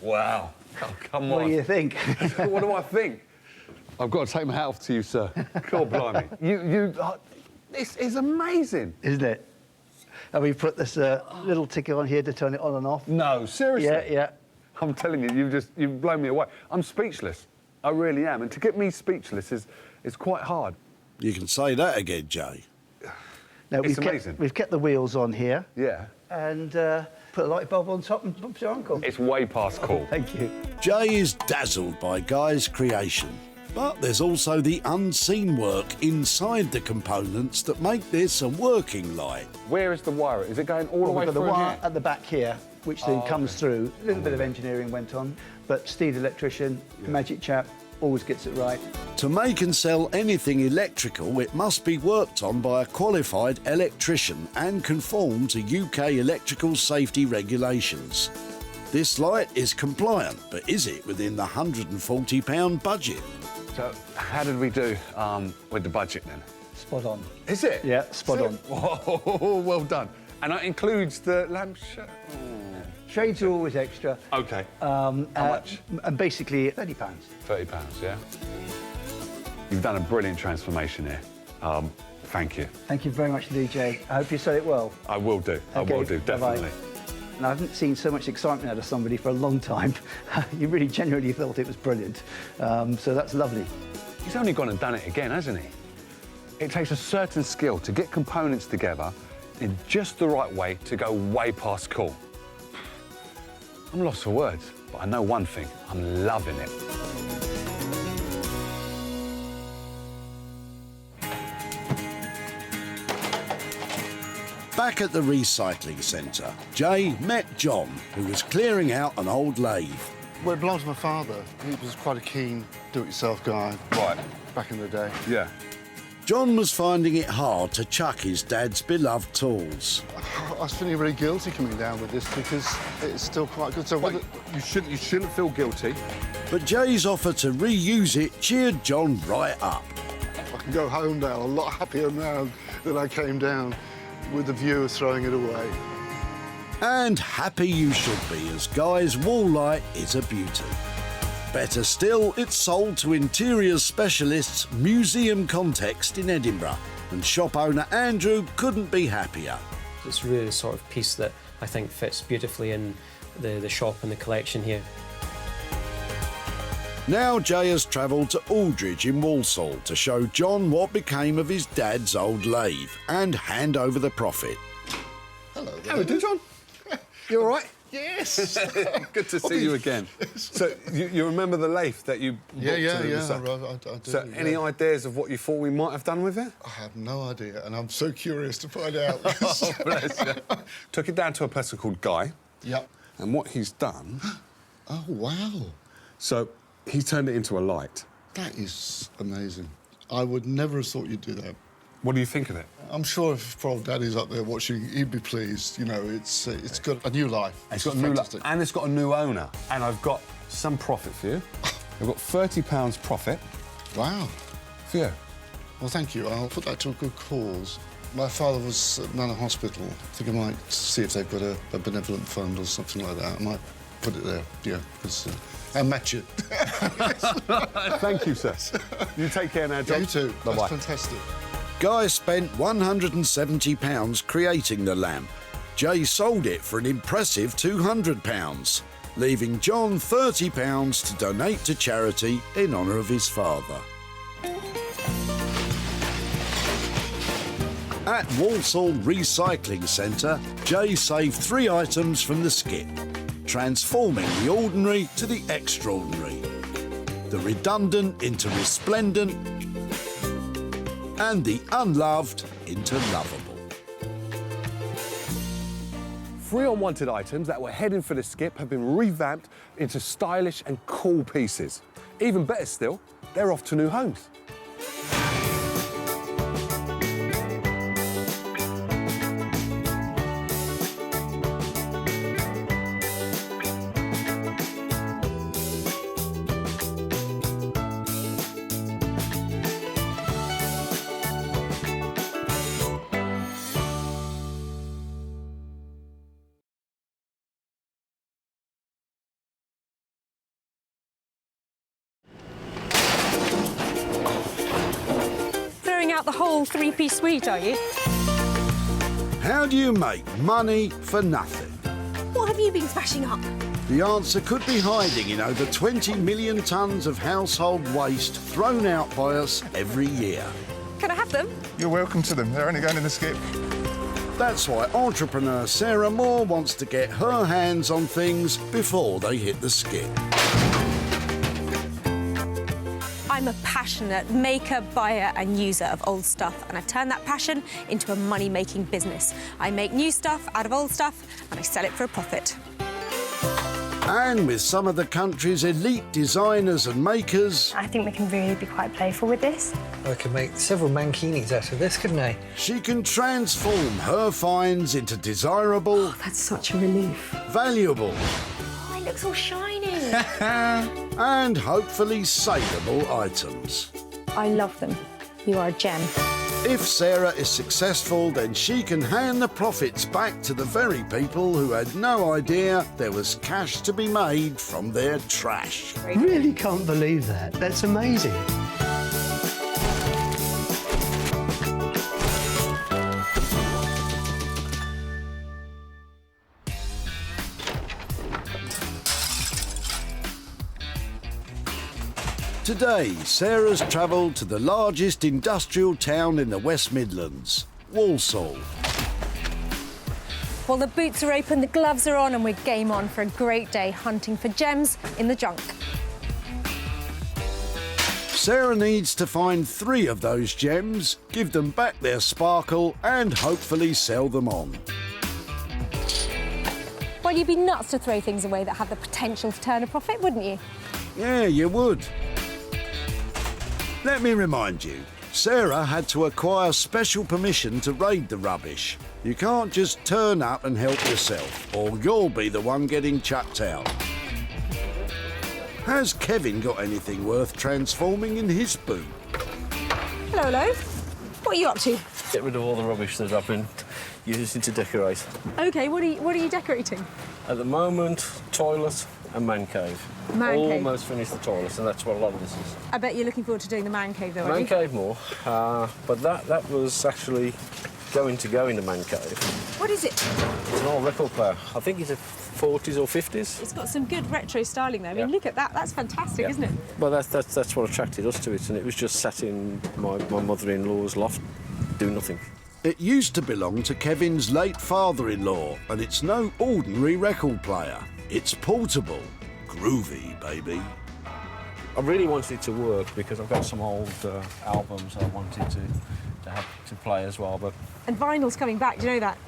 Wow. Oh, come on. What do you think? What do I think? I've got to take my hat off to you, sir. God blimey. This is amazing. Isn't it? And we put this little ticker on here to turn it on and off. No, seriously? Yeah, yeah. I'm telling you, you've blown me away. I'm speechless. I really am. And to get me speechless is quite hard. You can say that again, Jay. Now, It's amazing. We've kept the wheels on here. Yeah. And put a light bulb on top and bump your uncle. It's way past cool. Thank you. Jay is dazzled by Guy's creation. But there's also the unseen work inside the components that make this a working light. Where is the wire? Is it going all the way We've got through the wire here? at the back here, which then comes through. A little bit of engineering went on, but Steve, the electrician, magic chap, always gets it right. To make and sell anything electrical, it must be worked on by a qualified electrician and conform to UK electrical safety regulations. This light is compliant, but is it within the £140 budget? So, how did we do with the budget then? Spot on. Is it? Yeah, spot on. Whoa, well done. And that includes the lamp shade? Shades are always extra. OK. How much? And basically £30. £30, yeah. You've done a brilliant transformation here. Thank you. Thank you very much, DJ. I hope you said it well. I will do. I will do, definitely. Bye-bye. And I haven't seen so much excitement out of somebody for a long time. You really genuinely thought it was brilliant. So that's lovely. He's only gone and done it again, hasn't he? It takes a certain skill to get components together in just the right way to go way past cool. I'm lost for words, but I know one thing. I'm loving it. Back at the recycling centre, Jay met John, who was clearing out an old lathe. Well, it belonged to my father. He was quite a keen do-it-yourself guy. Right. Back in the day. Yeah. John was finding it hard to chuck his dad's beloved tools. I was feeling really guilty coming down with this because it's still quite good. So Wait, you shouldn't feel guilty. But Jay's offer to reuse it cheered John right up. I can go home now a lot happier now than I came down with the view of throwing it away. And happy you should be, as Guy's wall light is a beauty. Better still, it's sold to interiors specialists Museum Context in Edinburgh, and shop owner Andrew couldn't be happier. It's really the sort of piece that I think fits beautifully in the shop and the collection here. Now Jay has travelled to Aldridge in Walsall to show John what became of his dad's old lathe and hand over the profit. Hello there. How are you doing, John? You all right? Yes. Good to see you again. So, you remember the lathe that you bought Yeah, to the I recycling? do. So, any ideas of what you thought we might have done with it? I have no idea, and I'm so curious to find out. Oh, bless you. Took it down to a person called Guy. Yep. And what he's done... Oh, wow. So, he turned it into a light. That is amazing. I would never have thought you'd do that. What do you think of it? I'm sure if Prof Daddy's up there watching, he'd be pleased. You know, it's got a new life. It's got a new life, and it's got a new owner. And I've got some profit for you. I've got £30 profit. Wow. For you. Well, thank you. I'll put that to a good cause. My father was at Nunner Hospital. I think I might see if they've got a benevolent fund or something like that. I might put it there, yeah, because I'll match it. Thank you, sir. You take care now, John. Yeah, you too. Bye-bye. That's fantastic. Guy spent £170 creating the lamp. Jay sold it for an impressive £200, leaving John £30 to donate to charity in honour of his father. At Walsall Recycling Centre, Jay saved 3 items from the skip, transforming the ordinary to the extraordinary, the redundant into resplendent, and the unloved into lovable. 3 unwanted items that were heading for the skip have been revamped into stylish and cool pieces. Even better still, they're off to new homes. Out the whole 3-piece suite, are you? How do you make money for nothing? What have you been smashing up? The answer could be hiding in over 20 million tonnes of household waste thrown out by us every year. Can I have them? You're welcome to them. They're only going in the skip. That's why entrepreneur Sarah Moore wants to get her hands on things before they hit the skip. I'm a passionate maker, buyer and user of old stuff, and I've turned that passion into a money-making business. I make new stuff out of old stuff and I sell it for a profit. And with some of the country's elite designers and makers... I think we can really be quite playful with this. I could make several mankinis out of this, couldn't I? She can transform her finds into desirable... Oh, that's such a relief. Valuable... Oh, it looks all shiny. and hopefully saleable items. I love them. You are a gem. If Sarah is successful, then she can hand the profits back to the very people who had no idea there was cash to be made from their trash. I really can't believe that. That's amazing. Today, Sarah's travelled to the largest industrial town in the West Midlands, Walsall. Well, the boots are open, the gloves are on, and we're game on for a great day hunting for gems in the junk. Sarah needs to find 3 of those gems, give them back their sparkle, and hopefully sell them on. Well, you'd be nuts to throw things away that have the potential to turn a profit, wouldn't you? Yeah, you would. Let me remind you, Sarah had to acquire special permission to raid the rubbish. You can't just turn up and help yourself, or you'll be the one getting chucked out. Has Kevin got anything worth transforming in his boot? Hello, hello. What are you up to? Get rid of all the rubbish that I've been using to decorate. OK, what are you decorating? At the moment, toilet and man cave. Man cave. Almost finished the toilet, and that's what a lot of this is. I bet you're looking forward to doing the man cave, though, Man cave more, but that was actually going to go in the man cave. What is it? It's an old record player. I think it's a 40s or 50s. It's got some good retro styling, though. I mean, look at that. That's fantastic, isn't it? Well, that's what attracted us to it, and it was just sat in my mother-in-law's loft, doing nothing. It used to belong to Kevin's late father-in-law, and it's no ordinary record player. It's portable. Groovy, baby. I really wanted it to work because I've got some old albums I wanted to have to play as well. But And vinyl's coming back, do you know that?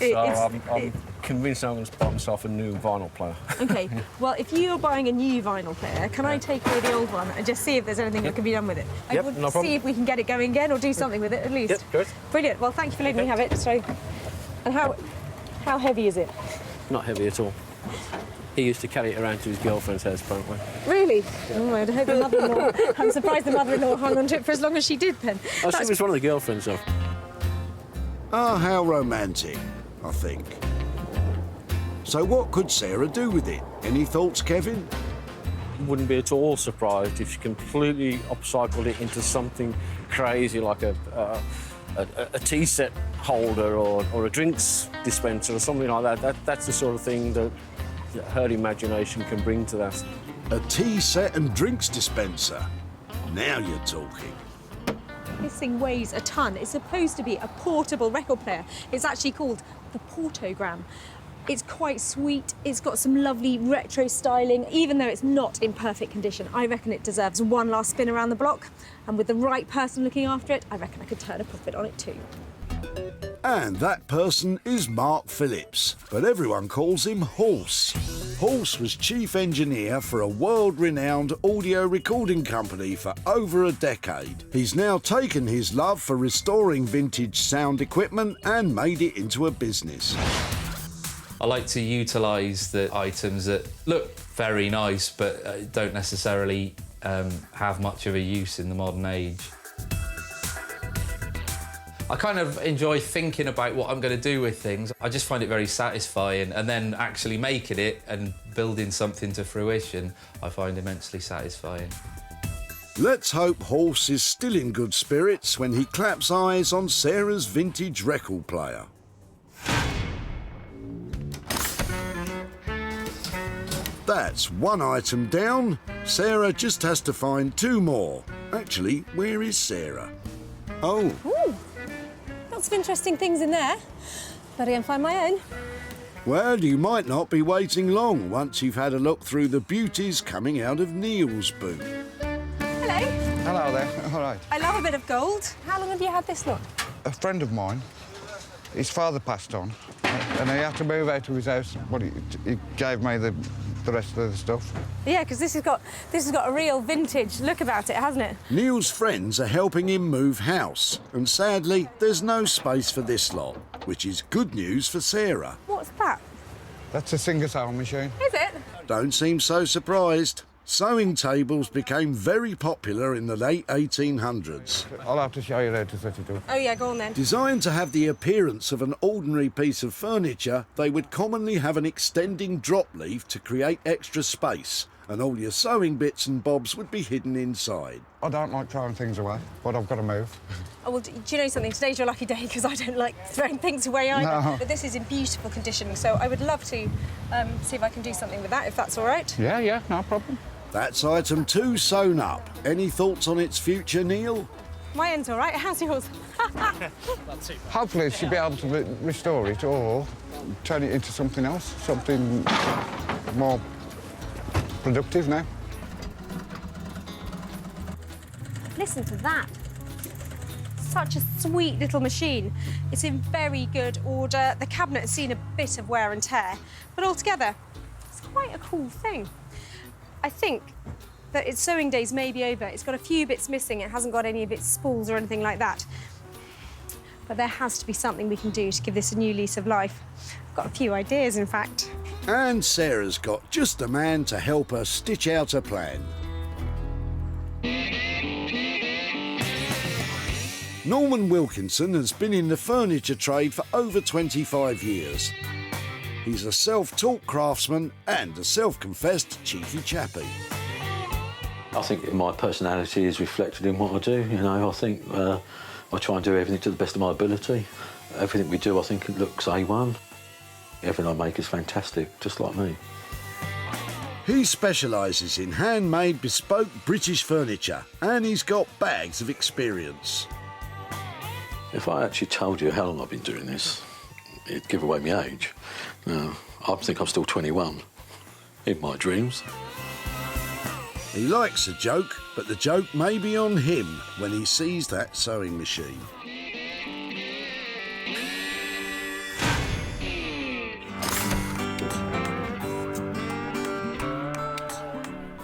I'm convinced I'm going to buy myself a new vinyl player. OK, well, if you're buying a new vinyl player, can I take away the old one and just see if there's anything that can be done with it? I Yep, would no problem. see if we can get it going again or do something with it, at least. Yep, good. Brilliant. Well, thank you for letting me have it. So, and how heavy is it? Not heavy at all. He used to carry it around to his girlfriend's house, apparently. Really? Oh, I'd hope the mother-in-law... I'm surprised the mother-in-law hung on to it for as long as she did, then. She was one of the girlfriends, though. Ah, how romantic, I think. So what could Sarah do with it? Any thoughts, Kevin? Wouldn't be at all surprised if she completely upcycled it into something crazy like a tea set holder or a drinks dispenser or something like that. That's the sort of thing that her imagination can bring to that. A tea set and drinks dispenser? Now you're talking. This thing weighs a ton. It's supposed to be a portable record player. It's actually called the Portogram. It's quite sweet. It's got some lovely retro styling. Even though it's not in perfect condition, I reckon it deserves one last spin around the block. And with the right person looking after it, I reckon I could turn a profit on it too. And that person is Mark Phillips, but everyone calls him Horse. Horse was chief engineer for a world-renowned audio recording company for over a decade. He's now taken his love for restoring vintage sound equipment and made it into a business. I like to utilise the items that look very nice but don't necessarily have much of a use in the modern age. I kind of enjoy thinking about what I'm going to do with things. I just find it very satisfying, and then actually making it and building something to fruition, I find immensely satisfying. Let's hope Horse is still in good spirits when he claps eyes on Sarah's vintage record player. That's one item down. Sarah just has to find two more. Actually, where is Sarah? Oh. Ooh, lots of interesting things in there. Better go and find my own. Well, you might not be waiting long once you've had a look through the beauties coming out of Neil's boot. Hello. Hello there. All right. I love a bit of gold. How long have you had this look? A friend of mine, his father passed on, and he had to move out of his house. Well, he gave me the rest of the stuff. Yeah, because this has got a real vintage look about it, hasn't it? Neil's friends are helping him move house, and sadly, there's no space for this lot, which is good news for Sarah. What's that? That's a singer-sewing machine. Is it? Don't seem so surprised. Sewing tables became very popular in the late 1800s. I'll have to show you how to set it up. Oh, yeah, go on then. Designed to have the appearance of an ordinary piece of furniture, they would commonly have an extending drop leaf to create extra space, and all your sewing bits and bobs would be hidden inside. I don't like throwing things away, but I've got to move. Oh, well, do you know something? Today's your lucky day, because I don't like throwing things away either. No. But this is in beautiful condition, so I would love to see if I can do something with that, if that's all right. Yeah, no problem. That's item 2 sewn up. Any thoughts on its future, Neil? My end's all right. How's yours? Hopefully she'll be able to restore it or turn it into something else, something more productive now. Listen to that. Such a sweet little machine. It's in very good order. The cabinet has seen a bit of wear and tear, but altogether, it's quite a cool thing. I think that its sewing days may be over. It's got a few bits missing. It hasn't got any of its spools or anything like that. But there has to be something we can do to give this a new lease of life. I've got a few ideas, in fact. And Sarah's got just a man to help her stitch out a plan. Norman Wilkinson has been in the furniture trade for over 25 years. He's a self-taught craftsman and a self-confessed cheeky chappie. I think my personality is reflected in what I do. You know, I think I try and do everything to the best of my ability. Everything we do, I think it looks A1. Everything I make is fantastic, just like me. He specialises in handmade, bespoke British furniture, and he's got bags of experience. If I actually told you how long I've been doing this, it'd give away my age. I think I'm still 21, in my dreams. He likes a joke, but the joke may be on him when he sees that sewing machine.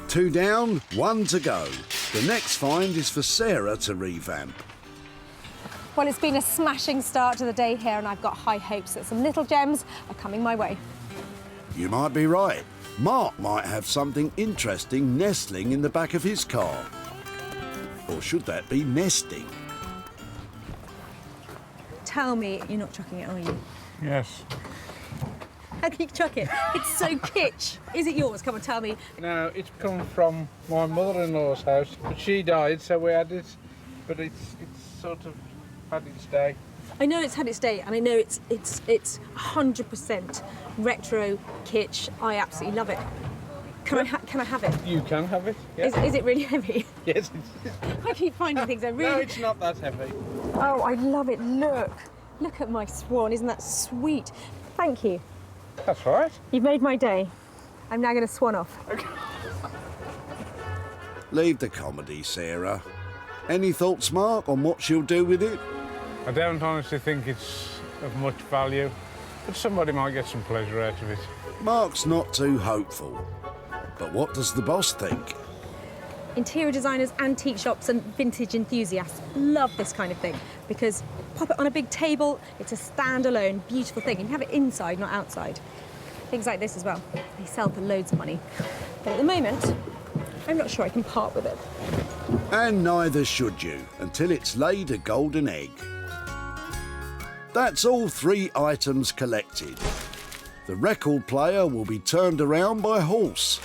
Two down, one to go. The next find is for Sarah to revamp. Well, it's been a smashing start to the day here, and I've got high hopes that some little gems are coming my way. You might be right. Mark might have something interesting nestling in the back of his car. Or should that be nesting? tell me you're not chucking it, are you? Yes. How can you chuck it? It's so kitsch. Is it yours? Come on, tell me. No, it's come from my mother-in-law's house, but she died, so we had it. But it's sort of had its day. I know it's had its day, and I know it's 100% retro kitsch. I absolutely love it. Can I have it? You can have it. Yes. Is it really heavy? Yes. I keep finding things that really. No, it's not that heavy. Oh, I love it. Look at my swan. Isn't that sweet? Thank you. That's all right. You've made my day. I'm now going to swan off. Okay. Leave the comedy, Sarah. Any thoughts, Mark, on what she'll do with it? I don't honestly think it's of much value, but somebody might get some pleasure out of it. Mark's not too hopeful. But what does the boss think? Interior designers, antique shops and vintage enthusiasts love this kind of thing because pop it on a big table, it's a standalone, beautiful thing. And you have it inside, not outside. Things like this as well. They sell for loads of money. But at the moment, I'm not sure I can part with it. And neither should you, until it's laid a golden egg. That's all 3 items collected. The record player will be turned around by Horse.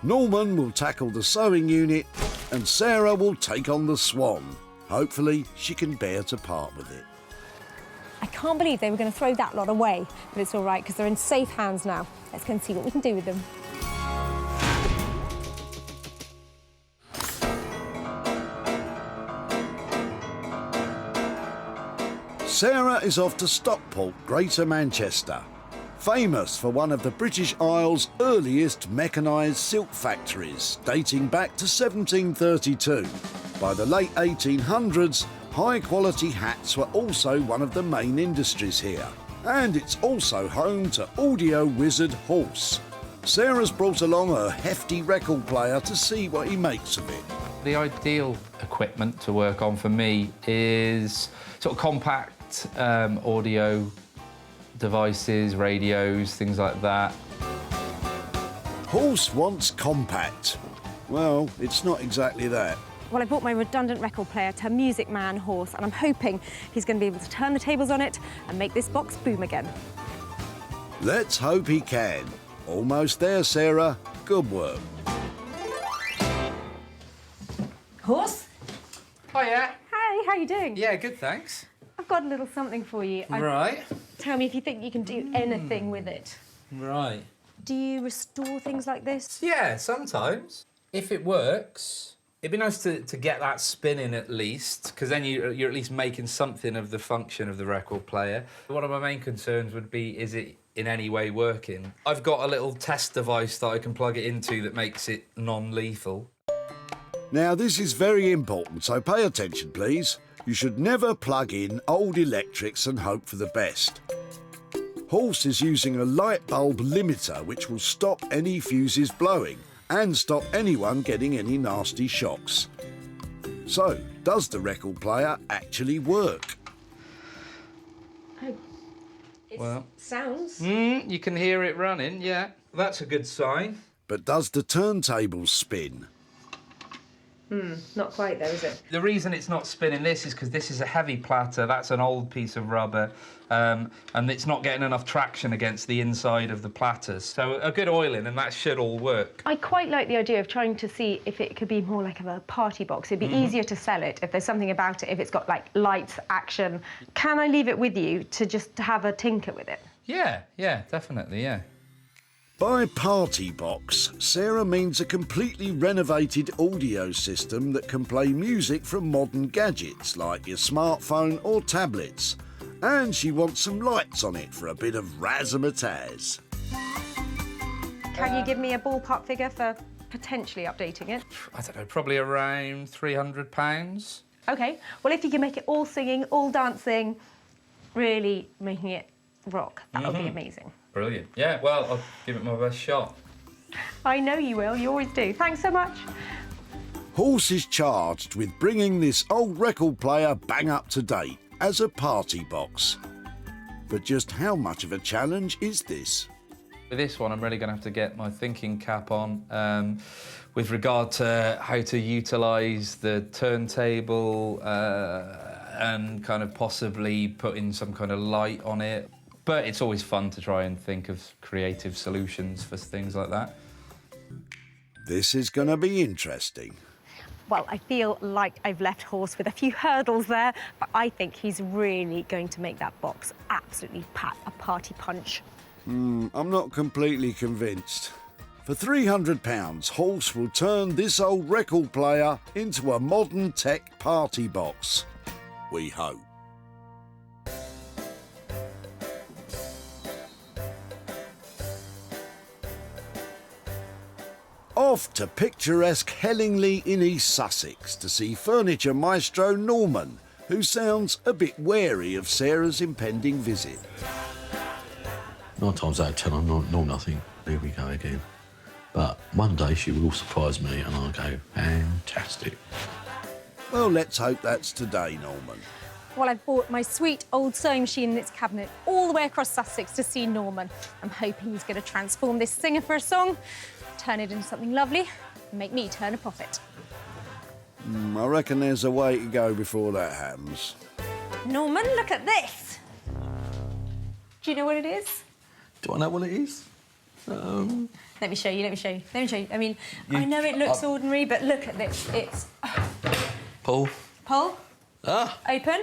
Norman will tackle the sewing unit and Sarah will take on the swan. Hopefully she can bear to part with it. I can't believe they were going to throw that lot away, but it's all right because they're in safe hands now. Let's go and see what we can do with them. Sarah is off to Stockport, Greater Manchester, famous for one of the British Isles' earliest mechanised silk factories, dating back to 1732. By the late 1800s, high-quality hats were also one of the main industries here. And it's also home to audio wizard Horse. Sarah's brought along her hefty record player to see what he makes of it. The ideal equipment to work on for me is sort of compact audio devices, radios, things like that. Horse wants compact. Well, it's not exactly that. Well, I bought my redundant record player to Music Man Horse, and I'm hoping he's going to be able to turn the tables on it and make this box boom again. Let's hope he can. Almost there, Sarah. Good work. Horse? Hiya. Hi, how are you doing? Yeah, good, thanks. I've got a little something for you. Right. Tell me if you think you can do anything with it. Right. Do you restore things like this? Yeah, sometimes. If it works, it'd be nice to get that spinning at least, because then you're at least making something of the function of the record player. One of my main concerns would be, is it in any way working? I've got a little test device that I can plug it into that makes it non-lethal. Now, this is very important, so pay attention, please. You should never plug in old electrics and hope for the best. Horse is using a light bulb limiter which will stop any fuses blowing and stop anyone getting any nasty shocks. So, does the record player actually work? Well, sounds. You can hear it running, yeah. That's a good sign. But does the turntable spin? Not quite though, is it? The reason it's not spinning this is because this is a heavy platter, that's an old piece of rubber, and it's not getting enough traction against the inside of the platters. So a good oiling and that should all work. I quite like the idea of trying to see if it could be more like a party box. It'd be easier to sell it if there's something about it, if it's got like lights, action. Can I leave it with you to just have a tinker with it? Yeah, definitely, yeah. By party box, Sarah means a completely renovated audio system that can play music from modern gadgets like your smartphone or tablets. And she wants some lights on it for a bit of razzmatazz. Can you give me a ballpark figure for potentially updating it? I don't know, probably around £300. OK, well, if you can make it all singing, all dancing, really making it rock, that would be amazing. Brilliant. Yeah, well, I'll give it my best shot. I know you will, you always do. Thanks so much. Horse is charged with bringing this old record player bang up to date as a party box. But just how much of a challenge is this? With this one, I'm really going to have to get my thinking cap on with regard to how to utilise the turntable, and kind of possibly putting some kind of light on it. But it's always fun to try and think of creative solutions for things like that. This is going to be interesting. Well, I feel like I've left Horse with a few hurdles there, but I think he's really going to make that box absolutely pack a party punch. I'm not completely convinced. For £300, Horse will turn this old record player into a modern tech party box. We hope. Off to picturesque Hellingley in East Sussex to see furniture maestro Norman, who sounds a bit wary of Sarah's impending visit. 9 times out of 10, I'm not nothing. Here we go again. But one day she will surprise me and I'll go, fantastic. Well, let's hope that's today, Norman. Well, I've bought my sweet old sewing machine and its cabinet all the way across Sussex to see Norman. I'm hoping he's going to transform this singer for a song, turn it into something lovely, and make me turn a profit. I reckon there's a way to go before that happens. Norman, look at this. Do you know what it is? Do I know what it is? Let me show you, let me show you, let me show you. I mean, I know it looks ordinary, but look at this. It's... Paul? Paul? Ah! Open.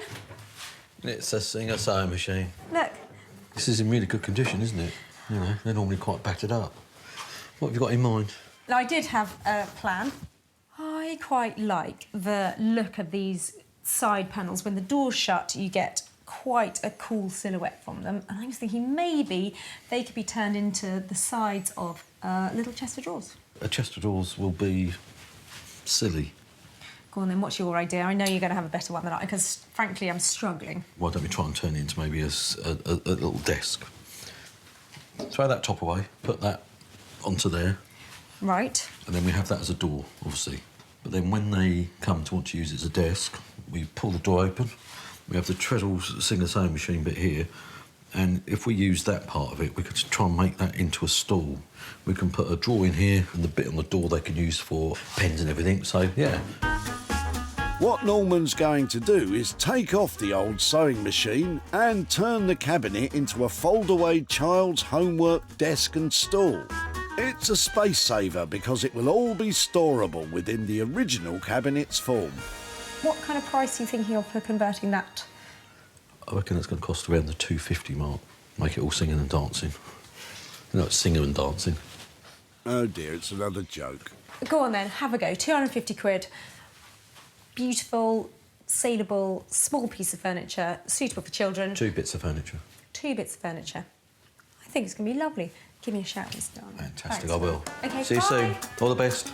It's a singer sewing machine. Look. This is in really good condition, isn't it? You know, they're normally quite battered up. What have you got in mind? I did have a plan. I quite like the look of these side panels. When the door's shut, you get quite a cool silhouette from them. And I was thinking maybe they could be turned into the sides of a little chest of drawers. A chest of drawers will be silly. Go on then, what's your idea? I know you're going to have a better one than I, because frankly, I'm struggling. Why don't we try and turn it into maybe a little desk? Throw that top away, put that onto there. Right. And then we have that as a door, obviously. But then when they come to want to use it as a desk, we pull the door open. We have the treadle singer sewing machine bit here. And if we use that part of it, we could try and make that into a stool. We can put a drawer in here and the bit on the door they can use for pens and everything. So, yeah. What Norman's going to do is take off the old sewing machine and turn the cabinet into a fold-away child's homework desk and stool. It's a space saver because it will all be storable within the original cabinet's form. What kind of price are you thinking of for converting that? I reckon it's going to cost around the £250 mark. Make it all singing and dancing. You know, it's singer and dancing. Oh dear, it's another joke. Go on then, have a go. 250 quid. Beautiful, saleable, small piece of furniture, suitable for children. 2 bits of furniture. 2 bits of furniture. I think it's going to be lovely. Give me a shout, Mr. Darling. Fantastic, Thanks. I will. OK, see you bye. soon. All the best.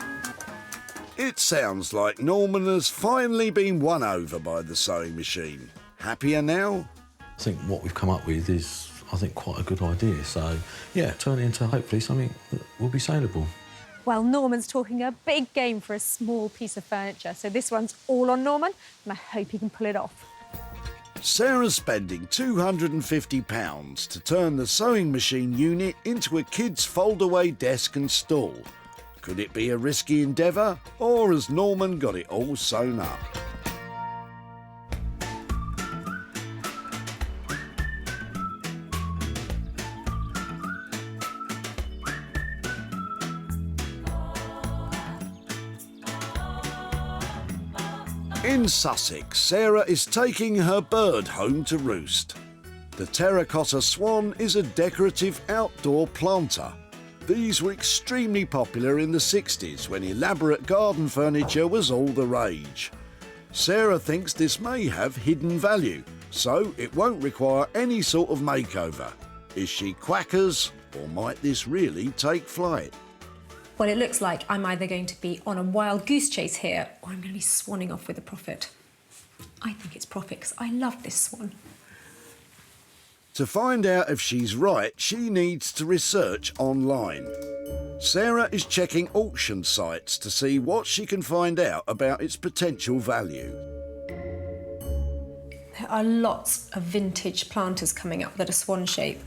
It sounds like Norman has finally been won over by the sewing machine. Happier now? I think what we've come up with is, I think, quite a good idea. So, yeah, turn it into hopefully something that will be saleable. Well, Norman's talking a big game for a small piece of furniture, so this one's all on Norman, and I hope he can pull it off. Sarah's spending £250 to turn the sewing machine unit into a kid's fold-away desk and stool. Could it be a risky endeavour, or has Norman got it all sewn up? In Sussex, Sarah is taking her bird home to roost. The terracotta swan is a decorative outdoor planter. These were extremely popular in the 60s when elaborate garden furniture was all the rage. Sarah thinks this may have hidden value, so it won't require any sort of makeover. Is she quackers, or might this really take flight? Well, it looks like I'm either going to be on a wild goose chase here, or I'm going to be swanning off with a profit. I think it's profit, because I love this swan. To find out if she's right, she needs to research online. Sarah is checking auction sites to see what she can find out about its potential value. There are lots of vintage planters coming up that are swan shape,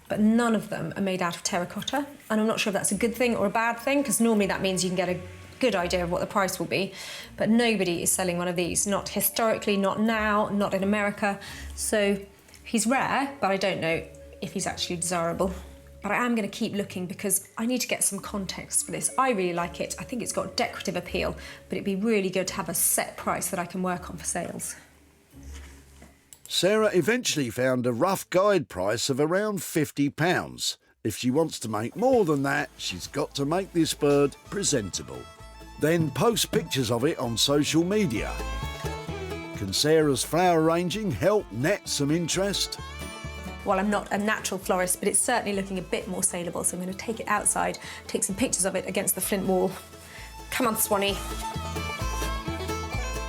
but none of them are made out of terracotta, and I'm not sure if that's a good thing or a bad thing, because normally that means you can get a good idea of what the price will be, but nobody is selling one of these, not historically, not now, not in America. So he's rare, but I don't know if he's actually desirable. But I am going to keep looking because I need to get some context for this. I really like it. I think it's got decorative appeal, but it'd be really good to have a set price that I can work on for sales. Sarah eventually found a rough guide price of around £50. If she wants to make more than that, she's got to make this bird presentable. Then post pictures of it on social media. Can Sarah's flower arranging help net some interest? Well, I'm not a natural florist, but it's certainly looking a bit more saleable, so I'm going to take it outside, take some pictures of it against the flint wall. Come on, Swanee.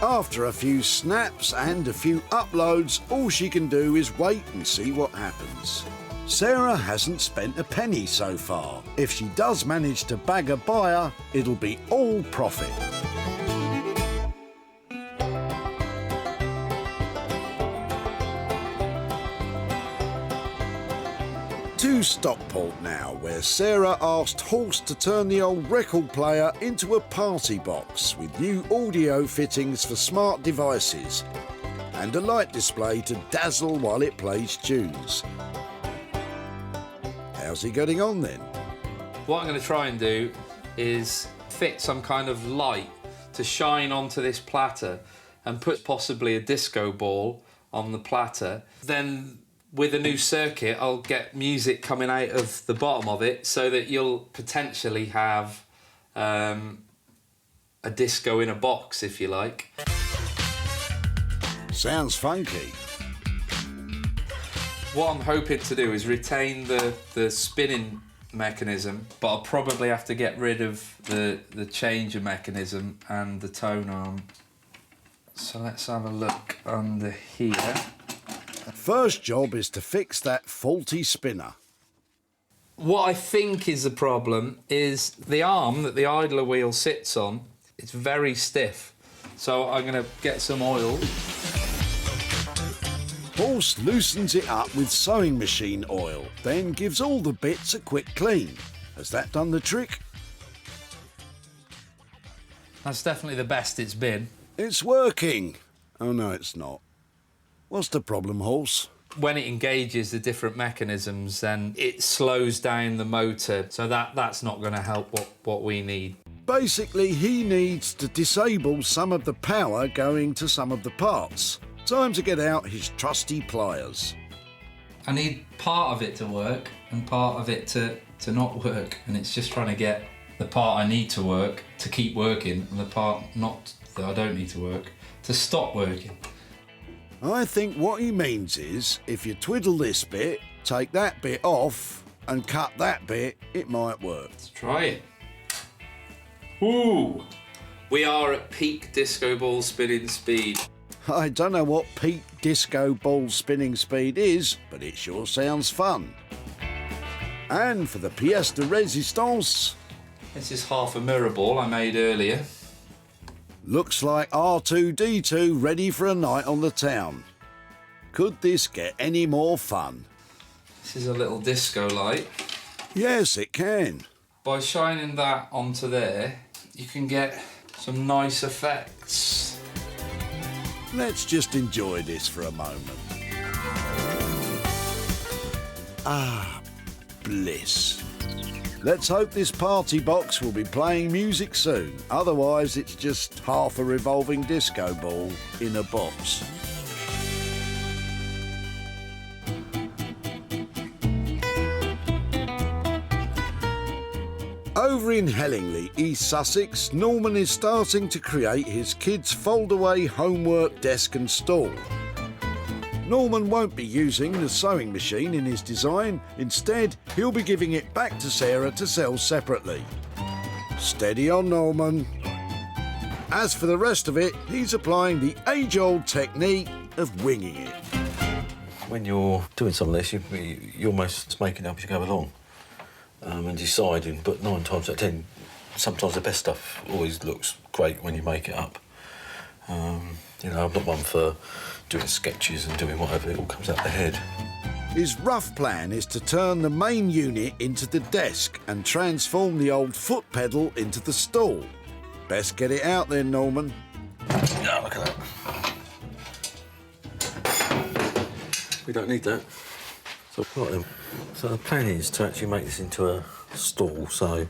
After a few snaps and a few uploads, all she can do is wait and see what happens. Sarah hasn't spent a penny so far. If she does manage to bag a buyer, it'll be all profit. To Stockport now, where Sarah asked Horse to turn the old record player into a party box with new audio fittings for smart devices and a light display to dazzle while it plays tunes. How's he getting on then? What I'm going to try and do is fit some kind of light to shine onto this platter and put possibly a disco ball on the platter. Then with a new circuit, I'll get music coming out of the bottom of it so that you'll potentially have a disco in a box, if you like. Sounds funky. What I'm hoping to do is retain the spinning mechanism, but I'll probably have to get rid of the changer mechanism and the tone arm. So let's have a look under here. First job is to fix that faulty spinner. What I think is the problem is the arm that the idler wheel sits on, it's very stiff. So I'm going to get some oil. Horse loosens it up with sewing machine oil, then gives all the bits a quick clean. Has that done the trick? That's definitely the best it's been. It's working. Oh no, it's not. What's the problem, Horse? When it engages the different mechanisms, then it slows down the motor, so that's not going to help what we need. Basically, he needs to disable some of the power going to some of the parts. Time to get out his trusty pliers. I need part of it to work and part of it to not work, and it's just trying to get the part I need to work to keep working and the part not that I don't need to work to stop working. I think what he means is, if you twiddle this bit, take that bit off and cut that bit, it might work. Let's try it. Ooh! We are at peak disco ball spinning speed. I don't know what peak disco ball spinning speed is, but it sure sounds fun. And for the pièce de résistance... This is half a mirror ball I made earlier. Looks like R2-D2 ready for a night on the town. Could this get any more fun? This is a little disco light. Yes, it can. By shining that onto there, you can get some nice effects. Let's just enjoy this for a moment. Ah, bliss. Let's hope this party box will be playing music soon. Otherwise, it's just half a revolving disco ball in a box. Over in Hellingley, East Sussex, Norman is starting to create his kids' fold-away homework desk and stool. Norman won't be using the sewing machine in his design. Instead, he'll be giving it back to Sarah to sell separately. Steady on, Norman. As for the rest of it, he's applying the age-old technique of winging it. When you're doing some of this, you're almost making it up as you go along and deciding, but 9 times out of 10, sometimes the best stuff always looks great when you make it up. You know, I'm not one for doing sketches and doing whatever, it all comes out the head. His rough plan is to turn the main unit into the desk and transform the old foot pedal into the stool. Best get it out then, Norman. Oh, look at that. We don't need that. So I've got them. So the plan is to actually make this into a stall, so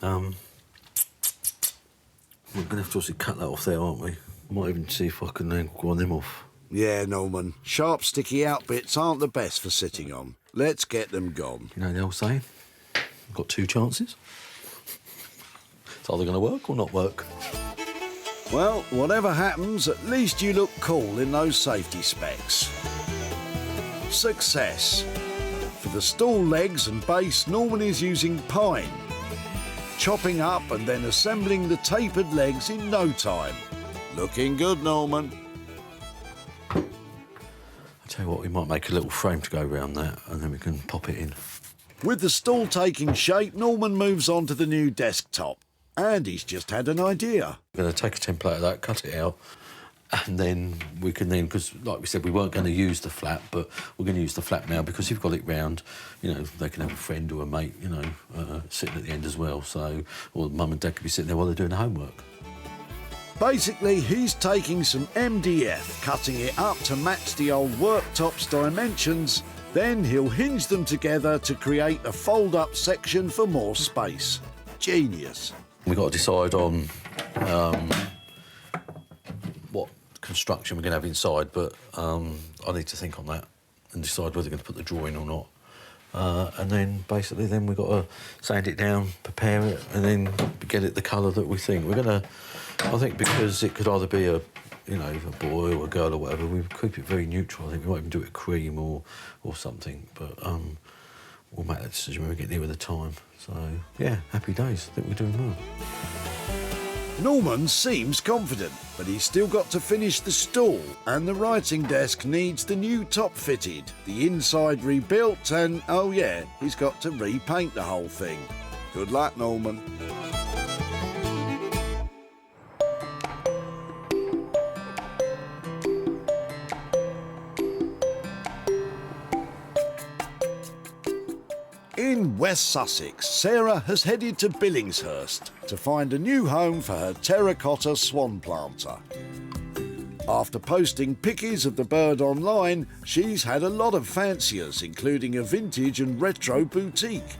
we're going to have to obviously cut that off there, aren't we? Might even see if I can then grind them off. Yeah, Norman. Sharp, sticky out bits aren't the best for sitting on. Let's get them gone. You know the old saying? I've got 2 chances. It's either going to work or not work. Well, whatever happens, at least you look cool in those safety specs. Success. For the stall legs and base, Norman is using pine, chopping up and then assembling the tapered legs in no time. Looking good, Norman. I'll tell you what, we might make a little frame to go around that and then we can pop it in. With the stall taking shape, Norman moves on to the new desktop. And he's just had an idea. We're going to take a template of that, cut it out, and then we can then, because like we said, we weren't going to use the flap, but we're going to use the flap now because you've got it round, you know, they can have a friend or a mate, you know, sitting at the end as well, so, or mum and dad could be sitting there while they're doing the homework. Basically, he's taking some MDF, cutting it up to match the old worktop's dimensions, then he'll hinge them together to create a fold-up section for more space. Genius. We've got to decide on what construction we're going to have inside, but I need to think on that and decide whether we're going to put the drawer in or not. And then basically then we've got to sand it down, prepare it, and then get it the colour that we think. We're going to, I think because it could either be a, you know, a boy or a girl or whatever, we keep it very neutral. I think we might even do it cream or something, but we'll make that decision when we get nearer the time. So, yeah, happy days. I think we're doing well. Norman seems confident, but he's still got to finish the stall, and the writing desk needs the new top fitted, the inside rebuilt, and, oh yeah, he's got to repaint the whole thing. Good luck, Norman. In West Sussex, Sarah has headed to Billingshurst to find a new home for her terracotta swan planter. After posting pictures of the bird online, she's had a lot of fanciers, including a vintage and retro boutique.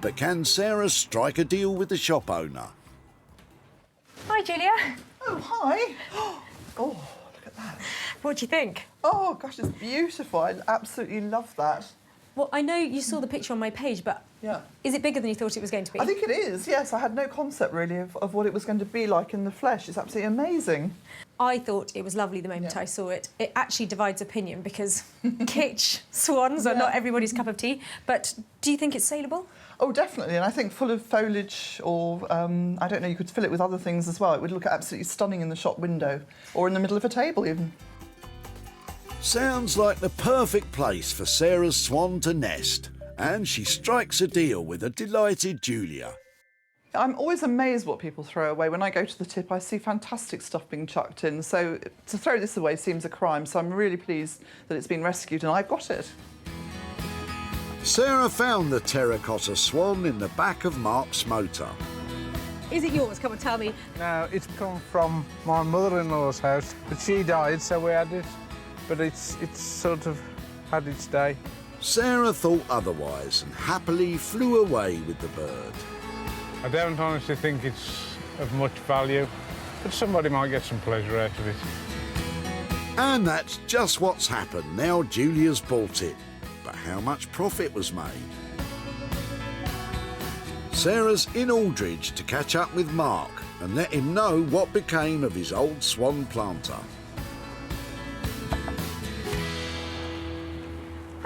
But can Sarah strike a deal with the shop owner? Hi, Julia. Oh, hi. Oh, look at that. What do you think? Oh, gosh, it's beautiful. I absolutely love that. Well, I know you saw the picture on my page, but yeah, is it bigger than you thought it was going to be? I think it is, yes. I had no concept, really, of what it was going to be like in the flesh. It's absolutely amazing. I thought it was lovely the moment I saw it. It actually divides opinion because kitsch swans are not everybody's cup of tea. But do you think it's saleable? Oh, definitely. And I think full of foliage or, I don't know, you could fill it with other things as well. It would look absolutely stunning in the shop window or in the middle of a table, even. Sounds like the perfect place for Sarah's swan to nest, and she strikes a deal with a delighted Julia. I'm always amazed what people throw away. When I go to the tip, I see fantastic stuff being chucked in, so to throw this away seems a crime, so I'm really pleased that it's been rescued and I've got it. Sarah found the terracotta swan in the back of Mark's motor. Is it yours? Come on, tell me. No, it's come from my mother-in-law's house, but she died, so we had it. But it's sort of had its day. Sarah thought otherwise and happily flew away with the bird. I don't honestly think it's of much value, but somebody might get some pleasure out of it. And that's just what's happened. Now Julia's bought it. But how much profit was made? Sarah's in Aldridge to catch up with Mark and let him know what became of his old swan planter.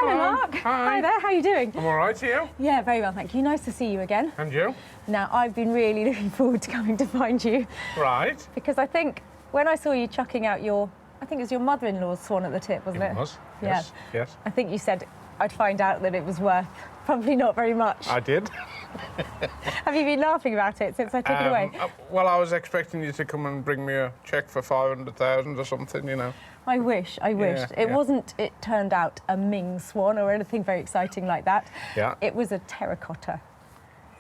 Hello, Mark. Hi there, how are you doing? I'm all right, you? Yeah, very well, thank you. Nice to see you again. And you? Now, I've been really looking forward to coming to find you. Right. Because I think when I saw you chucking out your, I think it was your mother-in-law's swan at the tip, wasn't it? It was, yeah. yes, yes. I think you said I'd find out that it was worth probably not very much. I did. Have you been laughing about it since I took it away? Well, I was expecting you to come and bring me a cheque for 500,000 or something, you know. I wished. It wasn't, it turned out, a Ming swan or anything very exciting like that. Yeah. It was a terracotta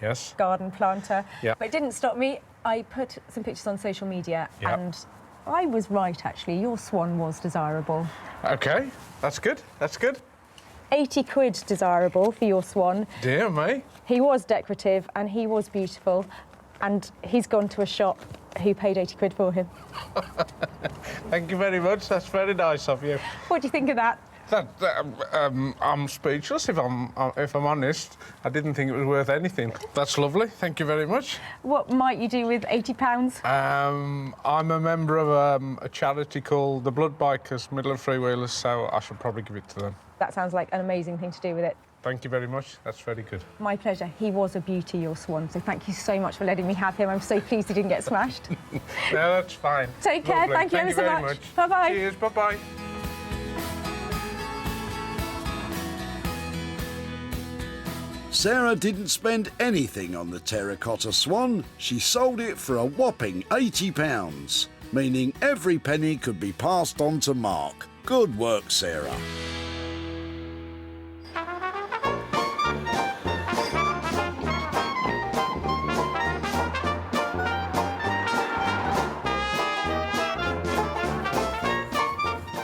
yes. garden planter. Yeah. But it didn't stop me I put some pictures on social media Yep. and I was right, actually. Your swan was desirable. OK, that's good, that's good. 80 quid desirable for your swan. Dear me. He was decorative and he was beautiful, and he's gone to a shop who paid 80 quid for him. Thank you very much, that's very nice of you. What do you think of that? I'm speechless, if I'm honest. I didn't think it was worth anything. That's lovely, thank you very much. What might you do with £80? I'm a member of a charity called the Blood Bikers, Midland Freewheelers, so I should probably give it to them. That sounds like an amazing thing to do with it. Thank you very much, that's very good. My pleasure. He was a beauty, your swan, so thank you so much for letting me have him. I'm so pleased he didn't get smashed. No, that's fine. Take care, Lovely. thank you ever so very much. Bye-bye. Cheers, bye-bye. Sarah didn't spend anything on the terracotta swan. She sold it for a whopping £80, meaning every penny could be passed on to Mark. Good work, Sarah.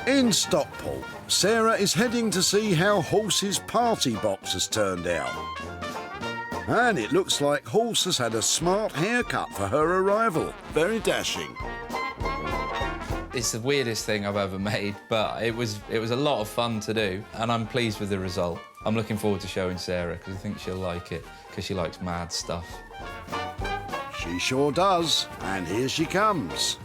In Stockport, Sarah is heading to see how Horse's party box has turned out. And it looks like Horse has had a smart haircut for her arrival. Very dashing. It's the weirdest thing I've ever made, but it was a lot of fun to do, and I'm pleased with the result. I'm looking forward to showing Sarah, because I think she'll like it, because she likes mad stuff. She sure does, and here she comes.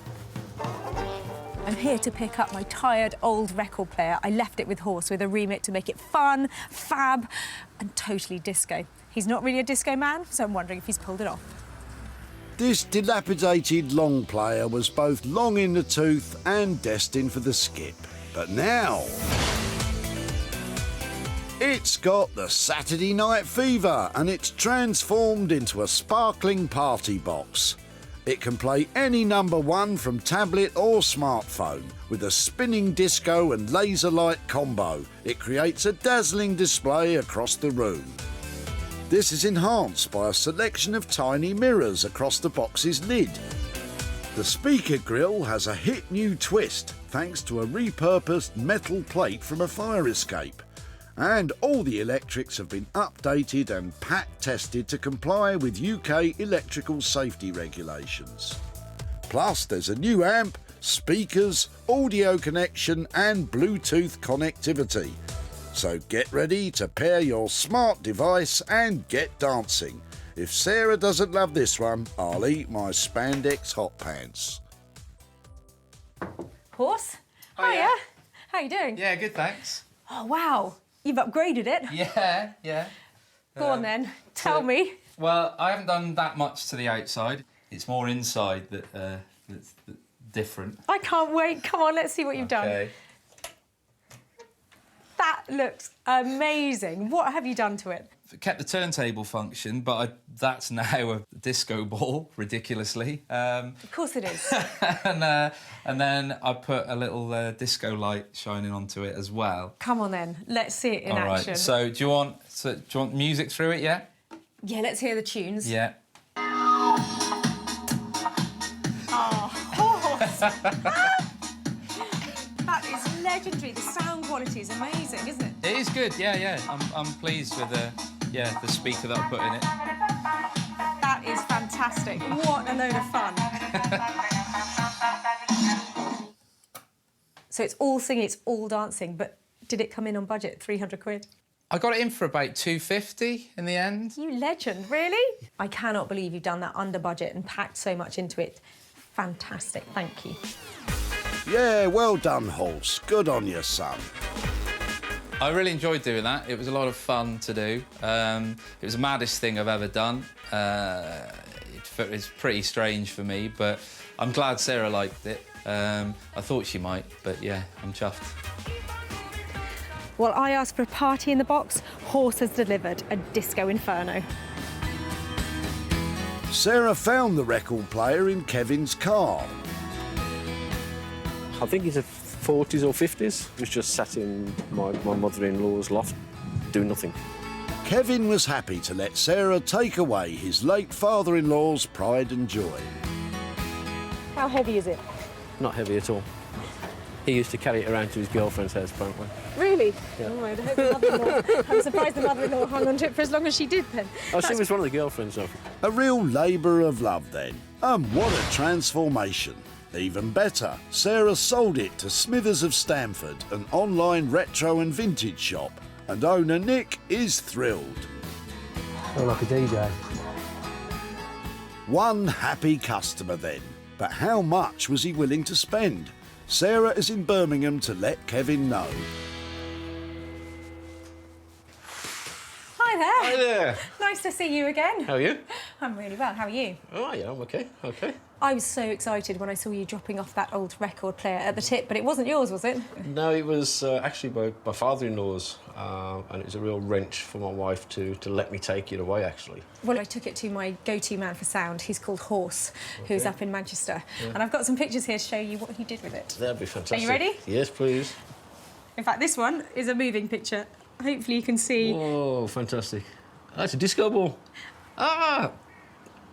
I'm here to pick up my tired old record player. I left it with Horse with a remit to make it fun, fab, and totally disco. He's not really a disco man, so I'm wondering if he's pulled it off. This dilapidated long player was both long in the tooth and destined for the skip. But now it's got the Saturday night fever and it's transformed into a sparkling party box. It can play any number one from tablet or smartphone. With a spinning disco and laser light combo, it creates a dazzling display across the room. This is enhanced by a selection of tiny mirrors across the box's lid. The speaker grille has a hit new twist thanks to a repurposed metal plate from a fire escape. And all the electrics have been updated and pack tested to comply with UK electrical safety regulations. Plus, there's a new amp, speakers, audio connection and Bluetooth connectivity. So get ready to pair your smart device and get dancing. If Sarah doesn't love this one, I'll eat my spandex hot pants. Horse? Oh, Hiya. How you doing? Yeah, good, thanks. Oh, wow. You've upgraded it. Yeah. Go on then. Tell me. Well, I haven't done that much to the outside. It's more inside that's different. I can't wait. Come on, let's see what you've done. That looks amazing. What have you done to it? Kept the turntable function, but that's now a disco ball, ridiculously. Of course it is. and then I put a little disco light shining onto it as well. Come on then, let's see it in action. Right. So do you want music through it? Yeah. Yeah, let's hear the tunes. Yeah. Oh, Horse! That is legendary. The sound quality is amazing, isn't it? It is good. Yeah. I'm pleased with the speaker that I put in it. That is fantastic. What a load of fun. So it's all singing, it's all dancing, but did it come in on budget, 300 quid? I got it in for about 250 in the end. You legend, really? I cannot believe you've done that under budget and packed so much into it. Fantastic, thank you. Yeah, well done, Horse. Good on you, son. I really enjoyed doing that. It was a lot of fun to do. It was the maddest thing I've ever done. It's pretty strange for me, but I'm glad Sarah liked it. I thought she might, but yeah, I'm chuffed. Well, I asked for a party in the box. Horse has delivered a disco inferno. Sarah found the record player in Kevin's car. I think he's a 40s or 50s. He was just sat in my mother-in-law's loft, doing nothing. Kevin was happy to let Sarah take away his late father-in-law's pride and joy. How heavy is it? Not heavy at all. He used to carry it around to his girlfriend's house, apparently. Really? Yeah. Oh, I hope the mother-in-law... I'm surprised the mother-in-law hung on to it for as long as she did then. Oh, she was one of the girlfriends, though. A real labour of love then. And what a transformation. Even better, Sarah sold it to Smithers of Stamford, an online retro and vintage shop. And owner Nick is thrilled. Feel like a DJ. One happy customer then. But how much was he willing to spend? Sarah is in Birmingham to let Kevin know. Hi there. Hi there. Nice to see you again. How are you? I'm really well. How are you? Oh, yeah, I'm okay. Okay. I was so excited when I saw you dropping off that old record player at the tip, but it wasn't yours, was it? No, it was actually my father-in-law's, and it was a real wrench for my wife to let me take it away, actually. Well, I took it to my go-to man for sound. He's called Horse, who's up in Manchester. Yeah. And I've got some pictures here to show you what he did with it. That'd be fantastic. Are you ready? Yes, please. In fact, this one is a moving picture. Hopefully you can see... Oh, fantastic. That's a disco ball. Ah!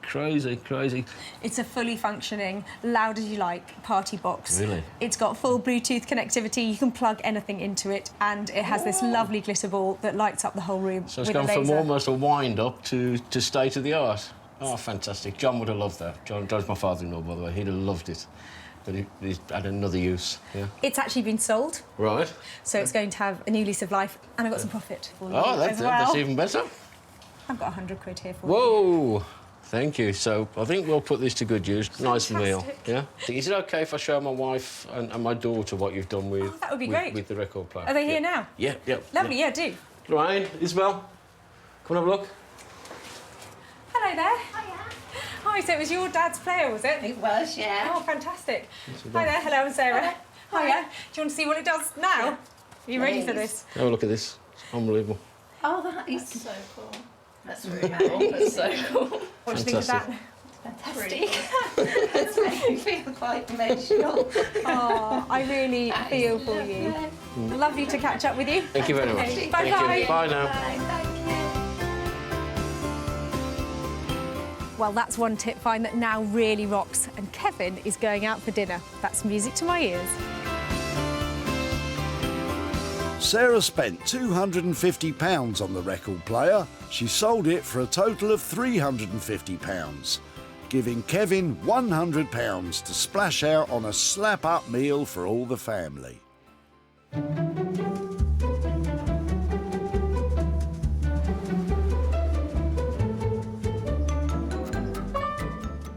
Crazy, crazy. It's a fully functioning, loud as you like, party box. Really? It's got full Bluetooth connectivity. You can plug anything into it, and it has this lovely glitter ball that lights up the whole room. So it's with gone a from laser. almost a wind-up to state of the art. Oh, fantastic. John would have loved that. John's my father-in-law, by the way. He'd have loved it. But he's had another use, yeah. It's actually been sold, Right. so it's going to have a new lease of life, and I've got some profit for you Oh, as well. that's even better. I've got 100 quid here for you. Whoa! Thank you. So I think we'll put this to good use. Nice meal, yeah? Is it OK if I show my wife and my daughter what you've done with... that would be great. With the record player? Are they here now? Yeah, yeah. Lovely, yeah, do. Lorraine, Isabel, come and have a look. Hello there. Hiya. Hi, so it was your dad's player, was it? It was, yeah. Oh, fantastic. Hi there, hello, I'm Sarah. Hiya. Do you want to see what it does now? Are you ready for this? Have a look at this. It's unbelievable. Oh, that is so cool. That's really cool. That's so cool. What do you think of that? Fantastic. It's making me feel quite emotional. Oh, I really feel for you. Lovely to catch up with you. Thank you very much. Okay, Thank bye-bye. you. Bye now. Well, that's one tip find that now really rocks, and Kevin is going out for dinner. That's music to my ears. Sarah spent £250 on the record player. She sold it for a total of £350, giving Kevin £100 to splash out on a slap-up meal for all the family.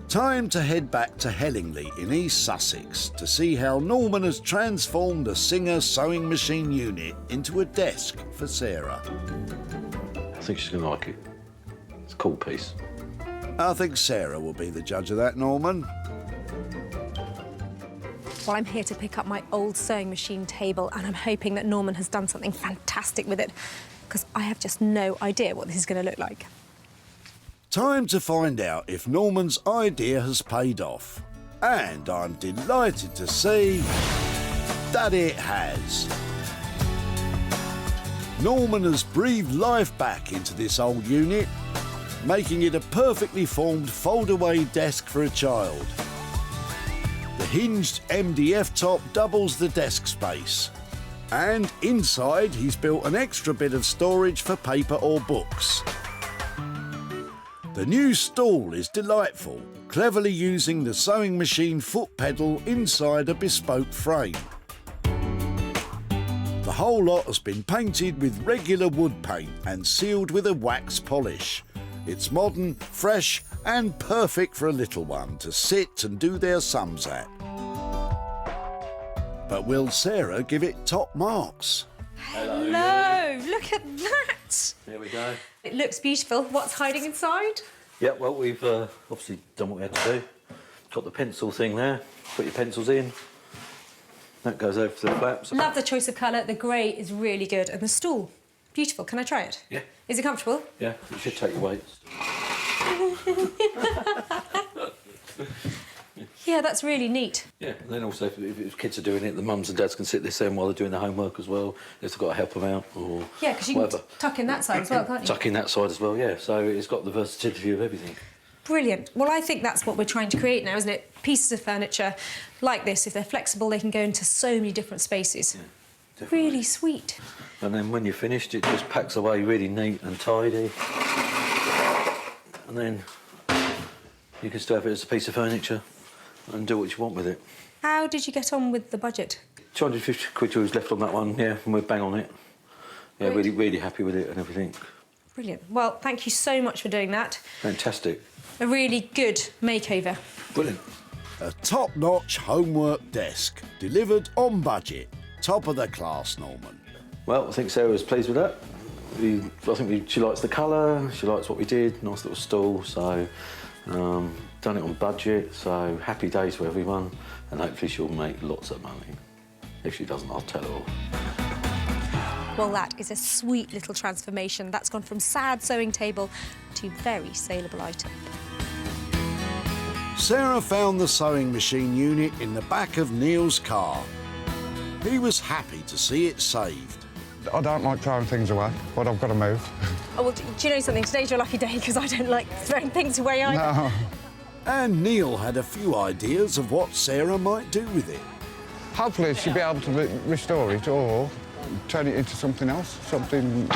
Time to head back to Hellingley in East Sussex to see how Norman has transformed a Singer sewing machine unit into a desk for Sarah. I think she's going to like it. It's a cool piece. I think Sarah will be the judge of that, Norman. Well, I'm here to pick up my old sewing machine table, and I'm hoping that Norman has done something fantastic with it, because I have just no idea what this is going to look like. Time to find out if Norman's idea has paid off. And I'm delighted to see that it has. Norman has breathed life back into this old unit, making it a perfectly formed fold-away desk for a child. The hinged MDF top doubles the desk space. And inside, he's built an extra bit of storage for paper or books. The new stool is delightful, cleverly using the sewing machine foot pedal inside a bespoke frame. The whole lot has been painted with regular wood paint and sealed with a wax polish. It's modern, fresh and perfect for a little one to sit and do their sums at. But will Sarah give it top marks? Hello, look at that. There we go. It looks beautiful. What's hiding inside? Yeah, well, we've obviously done what we had to do. Got the pencil thing there. Put your pencils in. That goes over to the flaps. Love the choice of colour. The grey is really good. And the stool, beautiful. Can I try it? Yeah. Is it comfortable? Yeah, you should take your weights. Yeah, that's really neat. Yeah, and then also if kids are doing it, the mums and dads can sit there while they're doing their homework as well, if they've got to help them out or Yeah, because you whatever. can tuck in that side as well, can't you? Tuck in that side as well, yeah. So it's got the versatility of everything. Brilliant. Well, I think that's what we're trying to create now, isn't it? Pieces of furniture like this, if they're flexible, they can go into so many different spaces. Yeah, really sweet. And then when you're finished, it just packs away really neat and tidy. And then you can still have it as a piece of furniture and do what you want with it. How did you get on with the budget? 250 quid was left on that one, yeah, and we're bang on it. Yeah, Great. really happy with it and everything. Brilliant. Well, thank you so much for doing that. Fantastic. A really good makeover. Brilliant. A top-notch homework desk, delivered on budget. Top of the class, Norman. Well, I think Sarah was pleased with that. She likes the colour, she likes what we did, nice little stall, so done it on budget, so happy days for everyone, and hopefully she'll make lots of money. If she doesn't, I'll tell her off. Well, that is a sweet little transformation. That's gone from sad sewing table to very saleable item. Sarah found the sewing machine unit in the back of Neil's car. He was happy to see it saved. I don't like throwing things away, but I've got to move. Oh, well, do you know something? Today's your lucky day, because I don't like throwing things away either. No. And Neil had a few ideas of what Sarah might do with it. Hopefully she'll be able to restore it or turn it into something else, something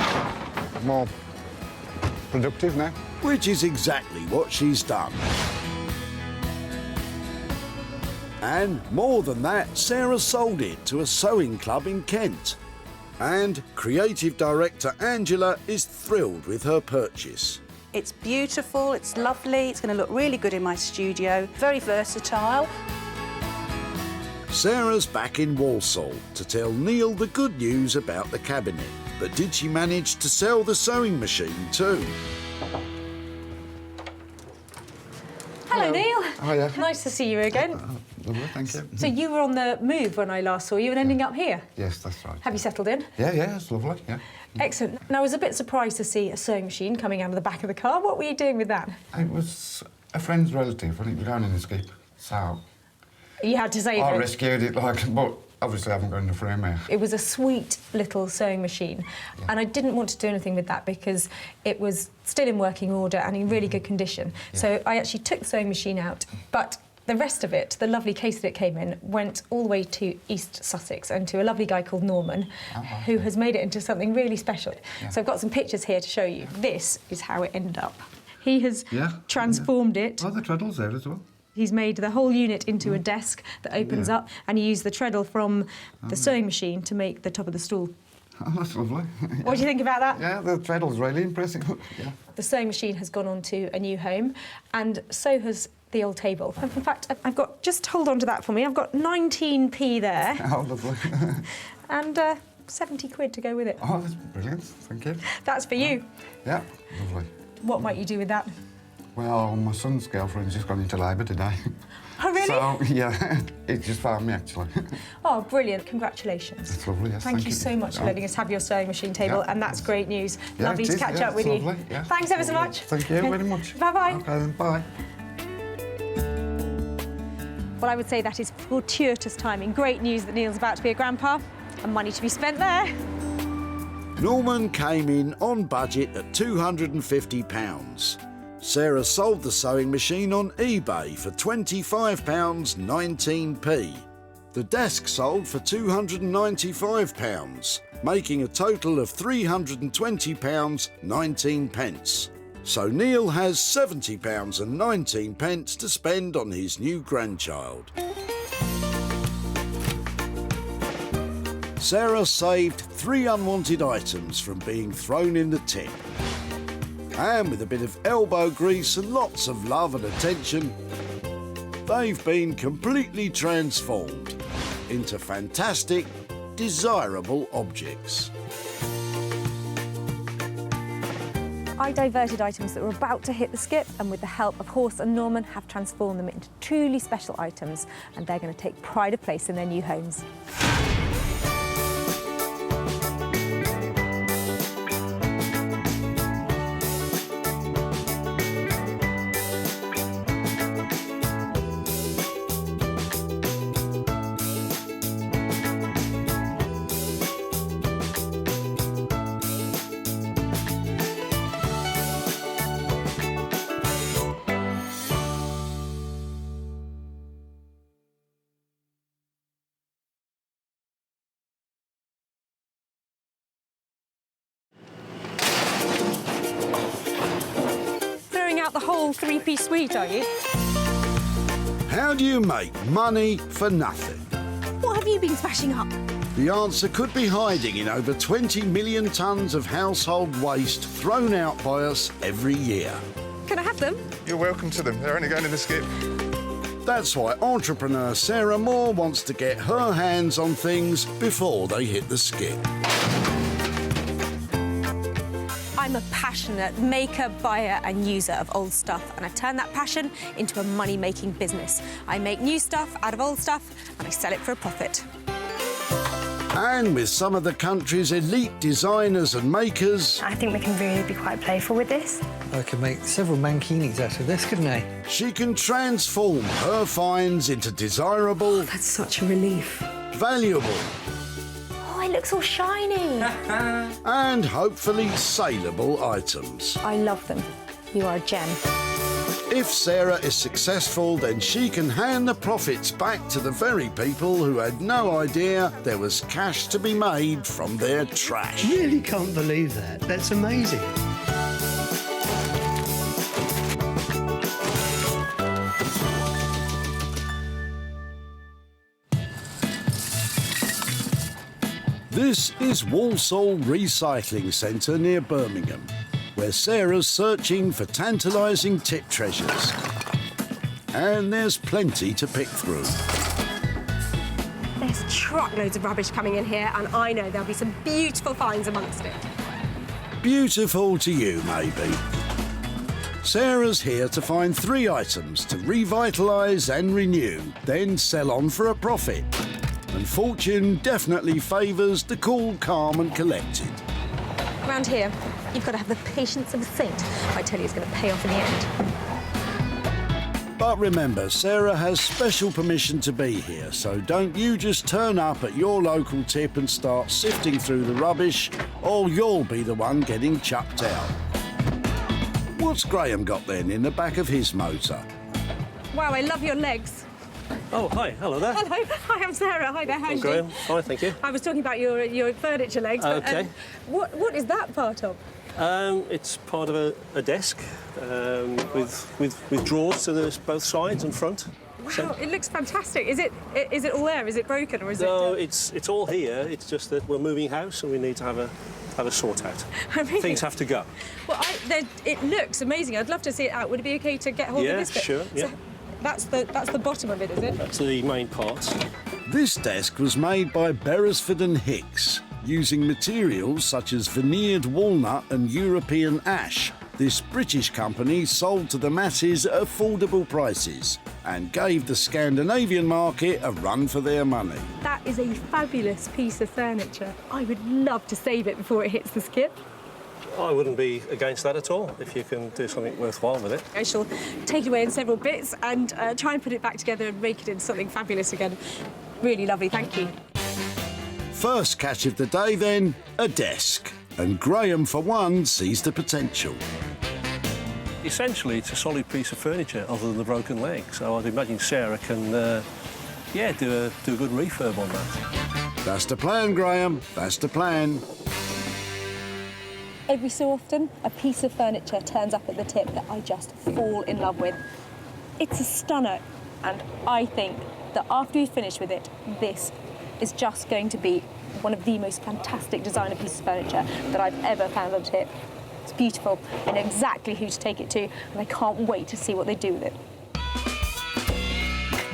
more productive now. Which is exactly what she's done. And more than that, Sarah sold it to a sewing club in Kent. And creative director Angela is thrilled with her purchase. It's beautiful, it's lovely, it's going to look really good in my studio, very versatile. Sarah's back in Walsall to tell Neil the good news about the cabinet. But did she manage to sell the sewing machine too? Hello, Neil. Hiya. Nice to see you again. Lovely, thank you. So you were on the move when I last saw you and ending up here. Yes, that's right. Have you settled in? Yeah, it's lovely, yeah. Excellent. Now, I was a bit surprised to see a sewing machine coming out of the back of the car. What were you doing with that? It was a friend's relative and it was going in the skip, so You had to save I it. rescued it, but obviously I haven't got in the frame here. It was a sweet little sewing machine, and I didn't want to do anything with that because it was still in working order and in really good condition. So I actually took the sewing machine out, but the rest of it, the lovely case that it came in, went all the way to East Sussex and to a lovely guy called Norman, who has made it into something really special. So I've got some pictures here to show you. This is how it ended up. He has transformed it. Oh, the treadle's there as well. He's made the whole unit into a desk that opens up, and he used the treadle from the sewing machine to make the top of the stool. Oh, that's lovely. What do you think about that? Yeah, the treadle's really impressive. Yeah. The sewing machine has gone on to a new home, and so has the old table. In fact, I've got, just hold on to that for me, I've got 19p there. Oh, lovely. And 70 quid to go with it. Oh, that's brilliant, thank you. That's for you. Yeah, lovely. What might you do with that? Well, my son's girlfriend's just gone into labour today. Oh, really? So, yeah, it just found me, actually. Oh, brilliant. Congratulations. It's lovely, yes, Thank you so much for letting us have your sewing machine table, and that's great news. Yeah, Lovely it to is, catch yeah, up with it's you. lovely, yeah, Thanks ever so much. Thank you very much. Bye-bye. OK, then, bye. Well, I would say that is fortuitous timing. Great news that Neil's about to be a grandpa, and money to be spent there. Norman came in on budget at £250. Sarah sold the sewing machine on eBay for £25.19p. The desk sold for £295, making a total of £320.19. So Neil has £70.19 to spend on his new grandchild. Sarah saved 3 unwanted items from being thrown in the tip. And with a bit of elbow grease and lots of love and attention, they've been completely transformed into fantastic, desirable objects. I diverted items that were about to hit the skip, and with the help of Horse and Norman have transformed them into truly special items, and they're going to take pride of place in their new homes. the whole three-piece suite, are you? How do you make money for nothing? What have you been smashing up? The answer could be hiding in over 20 million tonnes of household waste thrown out by us every year. Can I have them? You're welcome to them. They're only going in the skip. That's why entrepreneur Sarah Moore wants to get her hands on things before they hit the skip. I'm a passionate maker, buyer and user of old stuff, and I've turned that passion into a money-making business. I make new stuff out of old stuff and I sell it for a profit. And with some of the country's elite designers and makers... I think we can really be quite playful with this. I could make several mankinis out of this, couldn't I? She can transform her finds into desirable... That's such a relief. Valuable... Oh, it looks all shiny. and hopefully saleable items. I love them. You are a gem. If Sarah is successful, then she can hand the profits back to the very people who had no idea there was cash to be made from their trash. Really can't believe that. That's amazing. This is Walsall Recycling Centre near Birmingham, where Sarah's searching for tantalising tip treasures. And there's plenty to pick through. There's truckloads of rubbish coming in here, and I know there'll be some beautiful finds amongst it. Beautiful to you, maybe. Sarah's here to find 3 items to revitalise and renew, then sell on for a profit. And fortune definitely favours the cool, calm and collected. Around here, you've got to have the patience of a saint. I tell you, it's going to pay off in the end. But remember, Sarah has special permission to be here, so don't you just turn up at your local tip and start sifting through the rubbish, or you'll be the one getting chucked out. What's Graham got then in the back of his motor? Wow, I love your legs. Oh, hi. Hello there. Hello. Hi, I'm Sarah. Hi there. How are you Graham. doing? Hi, thank you. I was talking about your furniture legs. But, OK. What is that part of? It's part of a desk with drawers to both sides and front. Wow, So, it looks fantastic. Is it all there? Is it broken or is no, it? it's all here. It's just that we're moving house and we need to have a sort out. Really? Things have to go. Well, it looks amazing. I'd love to see it out. Would it be OK to get hold of this bit? Sure. Yeah. So that's the bottom of it, is it? That's the main part. This desk was made by Beresford and Hicks, using materials such as veneered walnut and European ash. This British company sold to the masses at affordable prices and gave the Scandinavian market a run for their money. That is a fabulous piece of furniture. I would love to save it before it hits the skip. I wouldn't be against that at all, if you can do something worthwhile with it. I shall take it away in several bits and try and put it back together and make it into something fabulous again. Really lovely, thank you. First catch of the day then, a desk. And Graham, for one, sees the potential. Essentially, it's a solid piece of furniture other than the broken leg, so I'd imagine Sarah can, do a good refurb on that. That's the plan, Graham, that's the plan. Every so often, a piece of furniture turns up at the tip that I just fall in love with. It's a stunner, and I think that after we finish with it, this is just going to be one of the most fantastic designer pieces of furniture that I've ever found on a tip. It's beautiful. I know exactly who to take it to, and I can't wait to see what they do with it.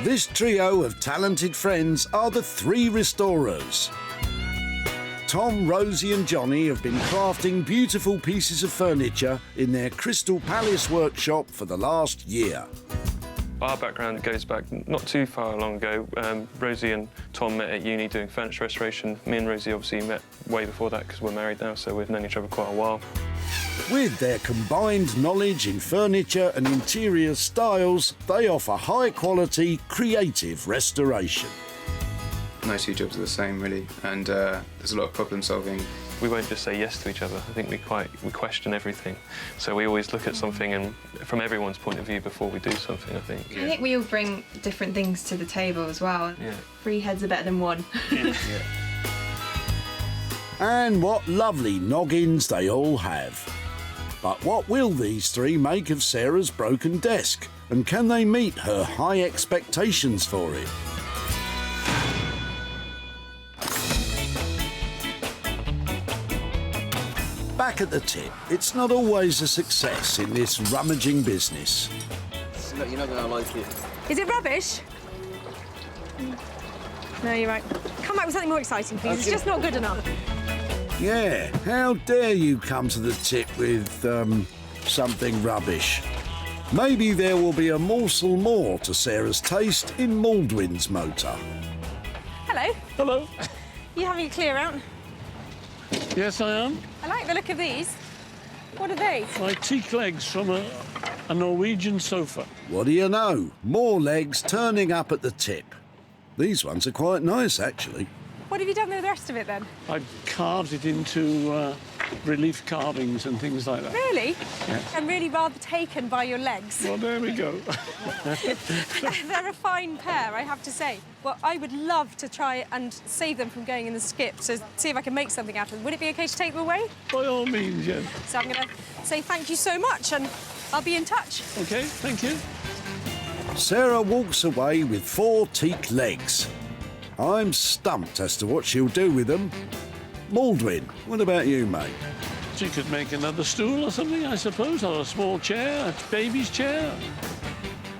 This trio of talented friends are the 3 restorers. Tom, Rosie and Johnny have been crafting beautiful pieces of furniture in their Crystal Palace workshop for the last year. Our background goes back not too far long ago. Rosie and Tom met at uni doing furniture restoration. Me and Rosie obviously met way before that because we're married now, so we've known each other quite a while. With their combined knowledge in furniture and interior styles, they offer high-quality, creative restoration. No 2 jobs are the same, really, and there's a lot of problem solving. We won't just say yes to each other. I think we question everything. So we always look at something and from everyone's point of view before we do something, I think. I think we all bring different things to the table as well. Yeah. 3 heads are better than 1. Yeah. And what lovely noggins they all have. But what will these three make of Sarah's broken desk? And can they meet her high expectations for it? Back at the tip, it's not always a success in this rummaging business. Look, you're not going to like it. Is it rubbish? No, you're right. Come back with something more exciting, please. It's just not good enough. Yeah, how dare you come to the tip with, something rubbish. Maybe there will be a morsel more to Sarah's taste in Maldwin's motor. Hello. Hello. You having a clear out? Yes, I am. I like the look of these. What are they? My teak legs from a Norwegian sofa. What do you know? More legs turning up at the tip. These ones are quite nice, actually. What have you done with the rest of it, then? I carved it into relief carvings and things like that. Really? Yes. I'm really rather taken by your legs. Well, there we go. They're a fine pair, I have to say. Well, I would love to try and save them from going in the skip, so see if I can make something out of them. Would it be OK to take them away? By all means, yes. So I'm going to say thank you so much, and I'll be in touch. OK, thank you. Sarah walks away with 4 teak legs. I'm stumped as to what she'll do with them. Maldwin, what about you, mate? She could make another stool or something, I suppose, or a small chair, a baby's chair.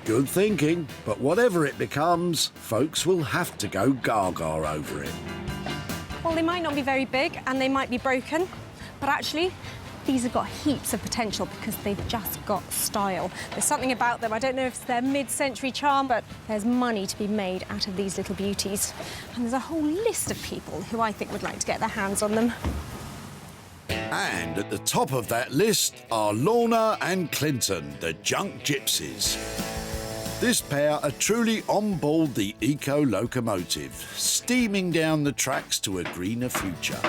Good thinking, but whatever it becomes, folks will have to go gaga over it. Well, they might not be very big, and they might be broken, but actually, these have got heaps of potential because they've just got style. There's something about them. I don't know if it's their mid-century charm, but there's money to be made out of these little beauties. And there's a whole list of people who I think would like to get their hands on them. And at the top of that list are Lorna and Clinton, the junk gypsies. This pair are truly on board the eco-locomotive, steaming down the tracks to a greener future.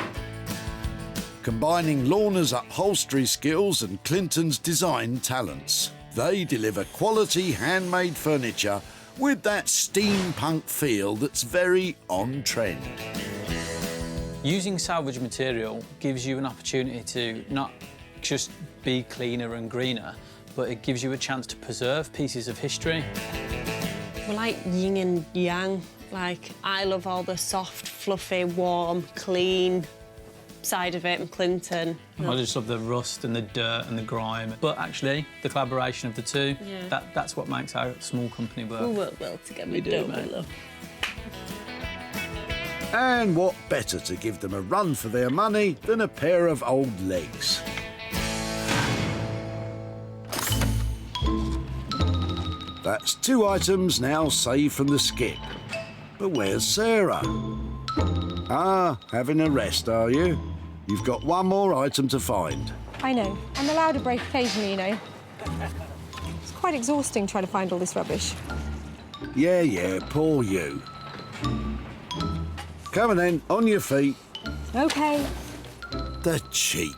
Combining Lorna's upholstery skills and Clinton's design talents, they deliver quality handmade furniture with that steampunk feel that's very on trend. Using salvage material gives you an opportunity to not just be cleaner and greener, but it gives you a chance to preserve pieces of history. We're like yin and yang. Like, I love all the soft, fluffy, warm, clean side of it, and Clinton. I just love the rust and the dirt and the grime. But actually, the collaboration of the two, that's what makes our small company work. We work well together, We do, don't mate. we, love? And what better to give them a run for their money than a pair of old legs? That's 2 items now saved from the skip. But where's Sarah? Ah, having a rest, are you? You've got 1 more item to find. I know. I'm allowed a break occasionally, you know. It's quite exhausting trying to find all this rubbish. Yeah, poor you. Come on then, on your feet. OK. The cheek.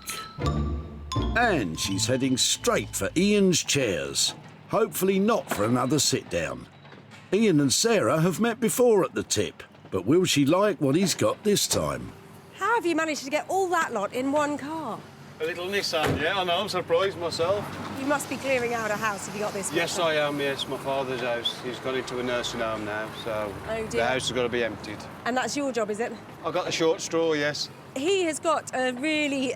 And she's heading straight for Ian's chairs. Hopefully not for another sit-down. Ian and Sarah have met before at the tip, but will she like what he's got this time? How have you managed to get all that lot in one car? A little Nissan, yeah, I know, I'm surprised myself. You must be clearing out a house if you got this much. Yes, I am, yes, my father's house. He's gone into a nursing home now, so Oh, dear. the house has got to be emptied. And that's your job, is it? I got the short straw, yes. He has got a really,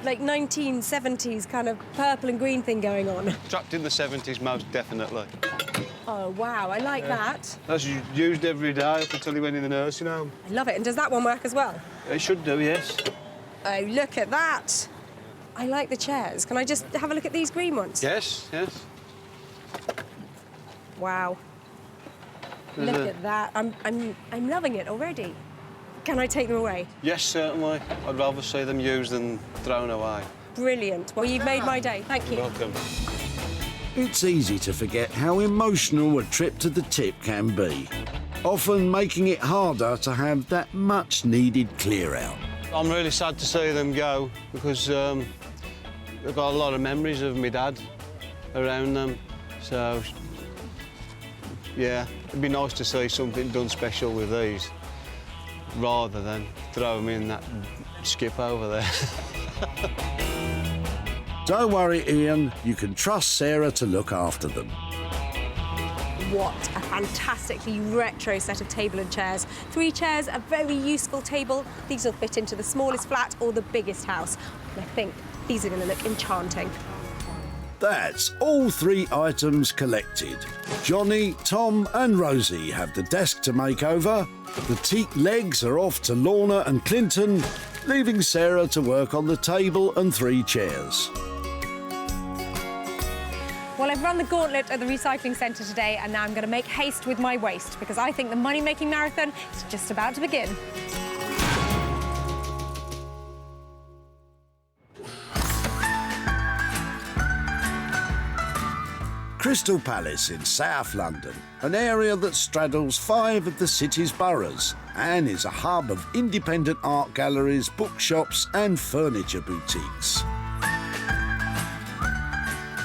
like, 1970s kind of purple and green thing going on. Trapped in the 70s, most definitely. Oh, wow, I like that. That's used every day up until he went in the nursing home. I love it. And does that one work as well? It should do, yes. Oh, look at that. I like the chairs. Can I just have a look at these green ones? Yes, yes. Wow. Look at that. I'm loving it already. Can I take them away? Yes, certainly. I'd rather see them used than thrown away. Brilliant. Well, you've made my day. Thank you. You're welcome. It's easy to forget how emotional a trip to the tip can be, often making it harder to have that much-needed clear-out. I'm really sad to see them go because I've got a lot of memories of my dad around them. So, yeah, it'd be nice to see something done special with these rather than throw them in that skip over there. Don't worry, Ian, you can trust Sarah to look after them. What a fantastically retro set of table and chairs. 3 chairs, a very useful table. These will fit into the smallest flat or the biggest house. And I think these are going to look enchanting. That's all 3 items collected. Johnny, Tom and Rosie have the desk to make over. The teak legs are off to Lorna and Clinton, leaving Sarah to work on the table and 3 chairs. Well, I've run the gauntlet at the recycling centre today, and now I'm going to make haste with my waste, because I think the money-making marathon is just about to begin. Crystal Palace in South London, an area that straddles 5 of the city's boroughs and is a hub of independent art galleries, bookshops and furniture boutiques.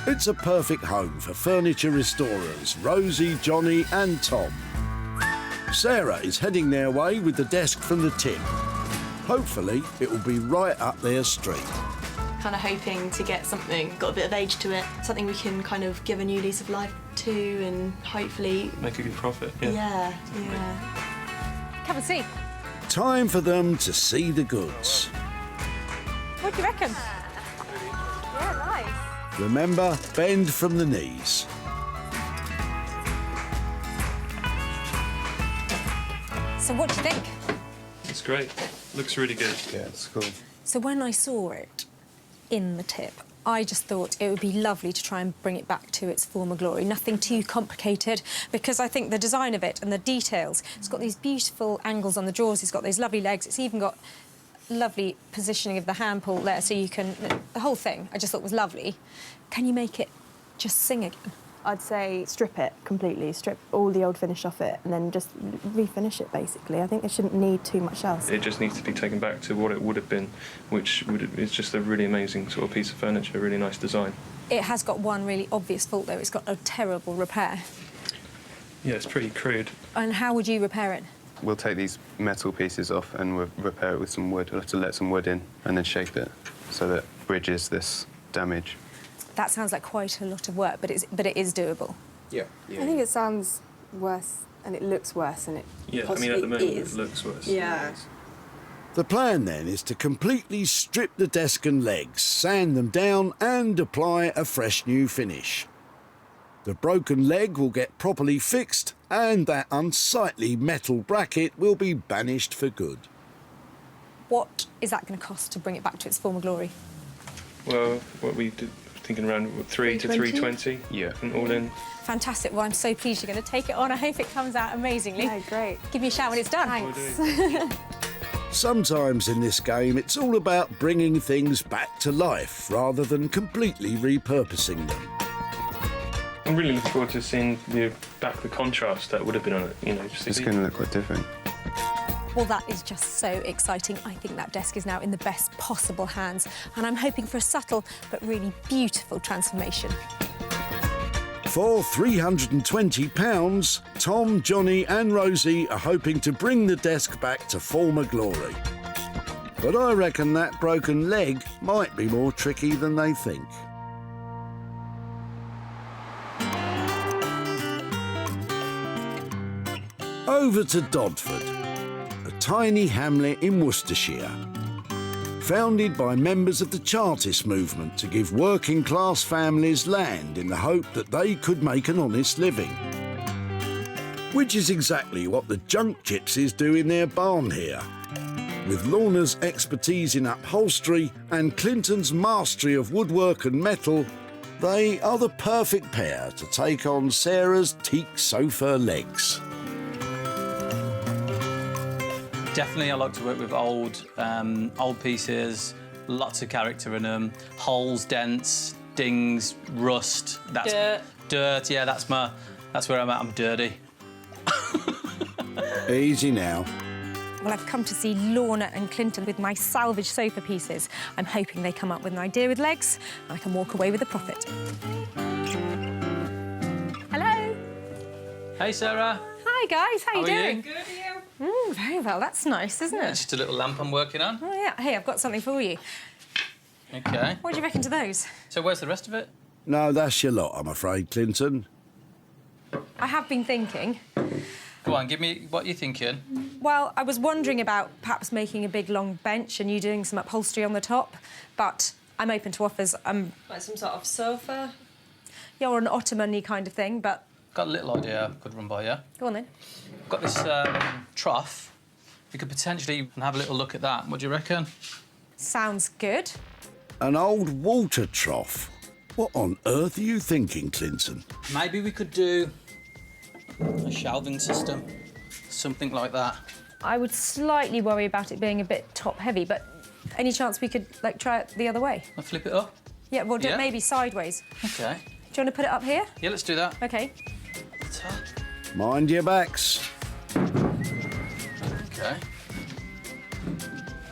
It's a perfect home for furniture restorers Rosie, Johnny and Tom. Sarah is heading their way with the desk from the tip. Hopefully it will be right up their street. Kind of hoping to get something, got a bit of age to it, something we can kind of give a new lease of life to and hopefully... Make a good profit, yeah. Yeah. Come and see. Time for them to see the goods. What do you reckon? Yeah, nice. Remember, bend from the knees. So what do you think? It's great. Looks really good. Yeah, it's cool. So when I saw it in the tip, I just thought it would be lovely to try and bring it back to its former glory. Nothing too complicated, because I think the design of it and the details, it's got these beautiful angles on the drawers, it's got those lovely legs, it's even got lovely positioning of the hand pull there, so you can... The whole thing I just thought was lovely. Can you make it just sing again? I'd say strip it completely, strip all the old finish off it and then just refinish it, basically. I think it shouldn't need too much else. It just needs to be taken back to what it would have been, which is just a really amazing sort of piece of furniture, really nice design. It has got one really obvious fault, though. It's got a terrible repair. Yeah, it's pretty crude. And how would you repair it? We'll take these metal pieces off and we'll repair it with some wood. We'll have to let some wood in and then shape it so that it bridges this damage. That sounds like quite a lot of work, but it is doable. Yeah. I think it sounds worse and it looks worse and it Yeah, possibly I mean, at the moment is. it looks worse. Yeah. The plan then is to completely strip the desk and legs, sand them down and apply a fresh new finish. The broken leg will get properly fixed and that unsightly metal bracket will be banished for good. What is that going to cost to bring it back to its former glory? Well, what we did, thinking around 3 to 320. Yeah. And all in. Fantastic. Well, I'm so pleased you're going to take it on. I hope it comes out amazingly. Yeah, great. Give me a shout when it's done. Thanks. Sometimes in this game it's all about bringing things back to life rather than completely repurposing them. I'm really looking forward to seeing the contrast that would have been on it, you know. It's going to look quite different. Well, that is just so exciting. I think that desk is now in the best possible hands, and I'm hoping for a subtle but really beautiful transformation. For £320, Tom, Johnny and Rosie are hoping to bring the desk back to former glory. But I reckon that broken leg might be more tricky than they think. Over to Dodford, a tiny hamlet in Worcestershire. Founded by members of the Chartist movement to give working-class families land in the hope that they could make an honest living. Which is exactly what the junk gypsies do in their barn here. With Lorna's expertise in upholstery and Clinton's mastery of woodwork and metal, they are the perfect pair to take on Sarah's teak sofa legs. Definitely, I like to work with old pieces, lots of character in them, holes, dents, dings, rust. That's dirt. Yeah, that's where I'm at. I'm dirty. Easy now. Well, I've come to see Lorna and Clinton with my salvage sofa pieces. I'm hoping they come up with an idea with legs and I can walk away with a profit. Hello. Hey, Sarah. Hi, guys. How you doing? Good, Very well. That's nice, isn't it? Just a little lamp I'm working on. Oh, yeah. Hey, I've got something for you. OK. What do you reckon to those? So where's the rest of it? No, that's your lot, I'm afraid, Clinton. I have been thinking. Go on, give me what you're thinking. Well, I was wondering about perhaps making a big, long bench and you doing some upholstery on the top, but I'm open to offers. Like some sort of sofa? Yeah, or an ottoman-y kind of thing, but... Got a little idea I could run by you. Go on, then. Got this trough. We could potentially have a little look at that. What do you reckon? Sounds good. An old water trough. What on earth are you thinking, Clinton? Maybe we could do a shelving system, something like that. I would slightly worry about it being a bit top-heavy, but any chance we could, like, try it the other way? I'll flip it up? Yeah, we'll do it maybe sideways. OK. Do you want to put it up here? Yeah, let's do that. OK. Mind your backs. OK.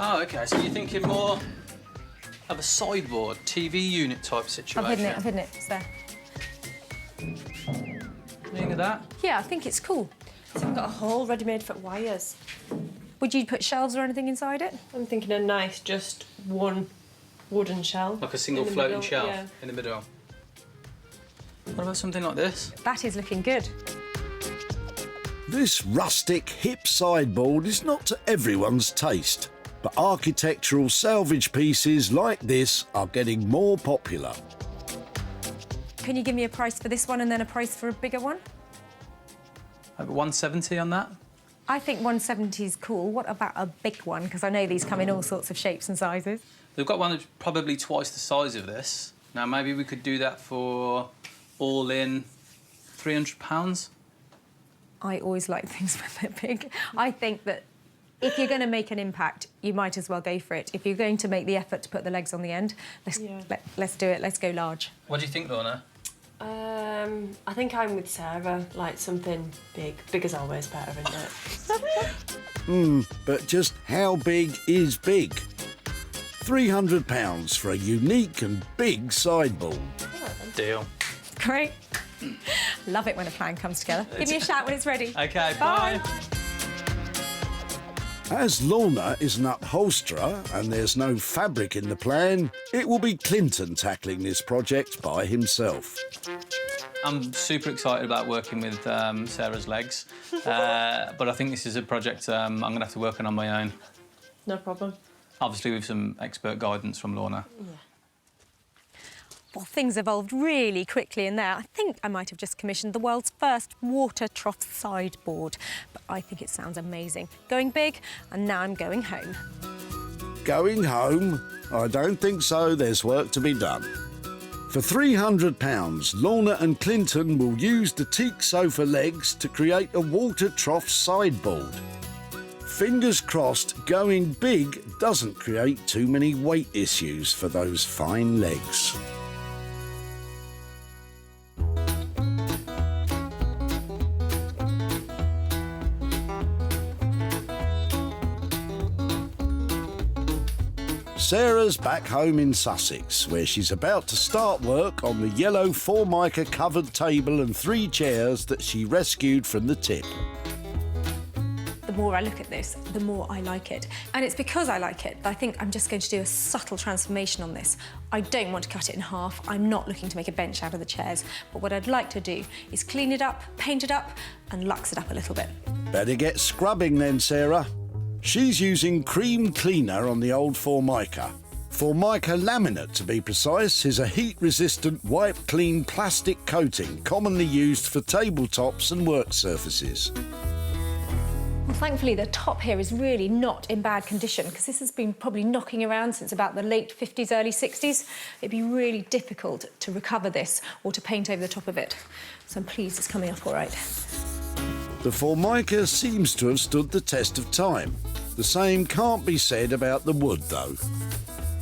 Oh, OK, so you're thinking more of a sideboard, TV unit type situation? I've hidden it. It's there. Think of that? Yeah, I think it's cool. So we've got a hole ready-made for wires. Would you put shelves or anything inside it? I'm thinking a nice, just one wooden shelf. Like a single floating shelf in the middle. What about something like this? That is looking good. This rustic, hip sideboard is not to everyone's taste, but architectural salvage pieces like this are getting more popular. Can you give me a price for this one and then a price for a bigger one? Like 170 on that? I think 170 is cool. What about a big one? Because I know these come in all sorts of shapes and sizes. We've got one that's probably twice the size of this. Now, maybe we could do that for all in £300. I always like things when they're big. I think that if you're going to make an impact, you might as well go for it. If you're going to make the effort to put the legs on the end, let's do it. Let's go large. What do you think, Lorna? I think I'm with Sarah, like something big. Big is always better, isn't it? But just how big is big? £300 for a unique and big sideboard. Deal. Great. Love it when a plan comes together. Give me a shout when it's ready. OK, bye. As Lorna is an upholsterer and there's no fabric in the plan, it will be Clinton tackling this project by himself. I'm super excited about working with Sarah's legs, but I think this is a project I'm going to have to work on my own. No problem. Obviously with some expert guidance from Lorna. Yeah. Well, things evolved really quickly in there. I think I might have just commissioned the world's first water trough sideboard, but I think it sounds amazing. Going big, and now I'm going home. Going home? I don't think so. There's work to be done. For £300, Lorna and Clinton will use the teak sofa legs to create a water trough sideboard. Fingers crossed, going big doesn't create too many weight issues for those fine legs. Sarah's back home in Sussex, where she's about to start work on the yellow Formica covered table and 3 chairs that she rescued from the tip. The more I look at this, the more I like it. And it's because I like it that I think I'm just going to do a subtle transformation on this. I don't want to cut it in half. I'm not looking to make a bench out of the chairs. But what I'd like to do is clean it up, paint it up, and luxe it up a little bit. Better get scrubbing then, Sarah. She's using cream cleaner on the old Formica. Formica laminate, to be precise, is a heat-resistant, wipe-clean plastic coating commonly used for tabletops and work surfaces. Well, thankfully, the top here is really not in bad condition because this has been probably knocking around since about the late 50s, early 60s. It'd be really difficult to recover this or to paint over the top of it. So I'm pleased it's coming up all right. The Formica seems to have stood the test of time. The same can't be said about the wood, though.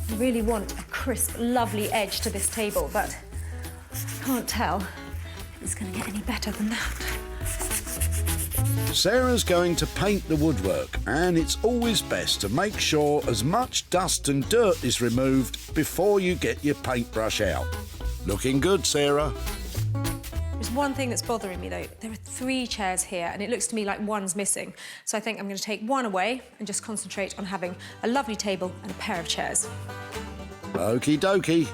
I really want a crisp, lovely edge to this table, but I can't tell if it's going to get any better than that. Sarah's going to paint the woodwork, and it's always best to make sure as much dust and dirt is removed before you get your paintbrush out. Looking good, Sarah. There's one thing that's bothering me, though. There are 3 chairs here, and it looks to me like one's missing. So I think I'm going to take one away and just concentrate on having a lovely table and a pair of chairs. Okie dokie.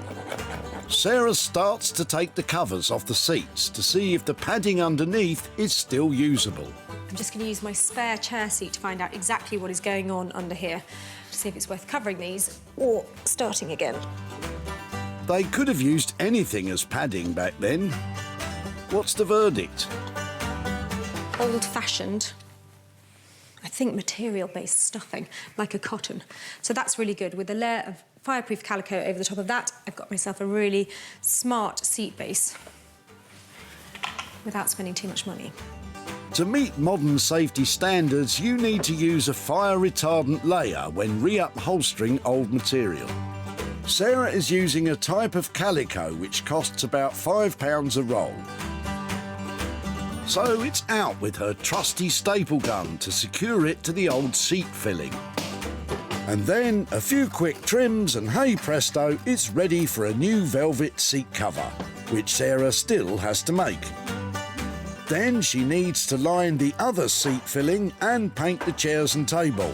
Sarah starts to take the covers off the seats to see if the padding underneath is still usable. I'm just going to use my spare chair seat to find out exactly what is going on under here, to see if it's worth covering these or starting again. They could have used anything as padding back then. What's the verdict? Old-fashioned, I think material-based stuffing, like a cotton. So that's really good. With a layer of fireproof calico over the top of that, I've got myself a really smart seat base without spending too much money. To meet modern safety standards, you need to use a fire-retardant layer when re-upholstering old material. Sarah is using a type of calico which costs about £5 a roll. So it's out with her trusty staple gun to secure it to the old seat filling. And then a few quick trims and hey presto, it's ready for a new velvet seat cover, which Sarah still has to make. Then she needs to line the other seat filling and paint the chairs and table.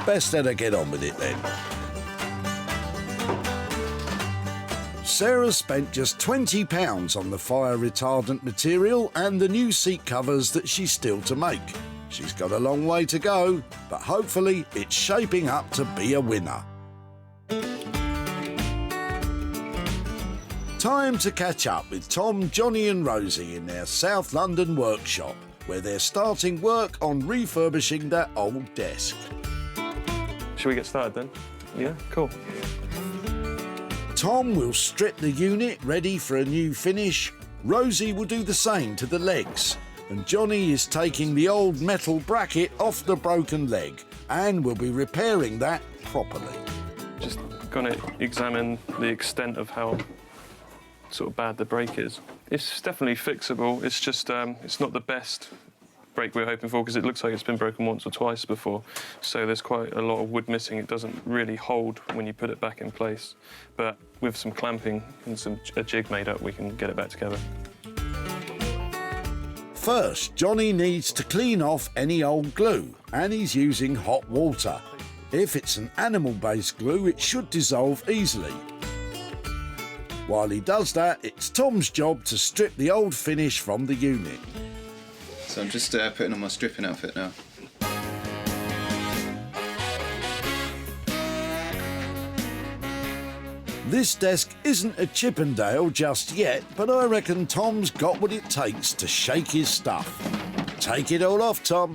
Best let her get on with it then. Sarah spent just £20 on the fire retardant material and the new seat covers that she's still to make. She's got a long way to go, but hopefully it's shaping up to be a winner. Time to catch up with Tom, Johnny and Rosie in their South London workshop, where they're starting work on refurbishing their old desk. Shall we get started then? Yeah, cool. Tom will strip the unit ready for a new finish. Rosie will do the same to the legs. And Johnny is taking the old metal bracket off the broken leg and will be repairing that properly. Just going to examine the extent of how sort of bad the break is. It's definitely fixable. It's just it's not the best break we're hoping for because it looks like it's been broken once or twice before. So there's quite a lot of wood missing. It doesn't really hold when you put it back in place. But with some clamping and a jig made up, we can get it back together. First, Johnny needs to clean off any old glue, and he's using hot water. If it's an animal-based glue, it should dissolve easily. While he does that, it's Tom's job to strip the old finish from the unit. So I'm just putting on my stripping outfit now. This desk isn't a Chippendale just yet, but I reckon Tom's got what it takes to shake his stuff. Take it all off, Tom.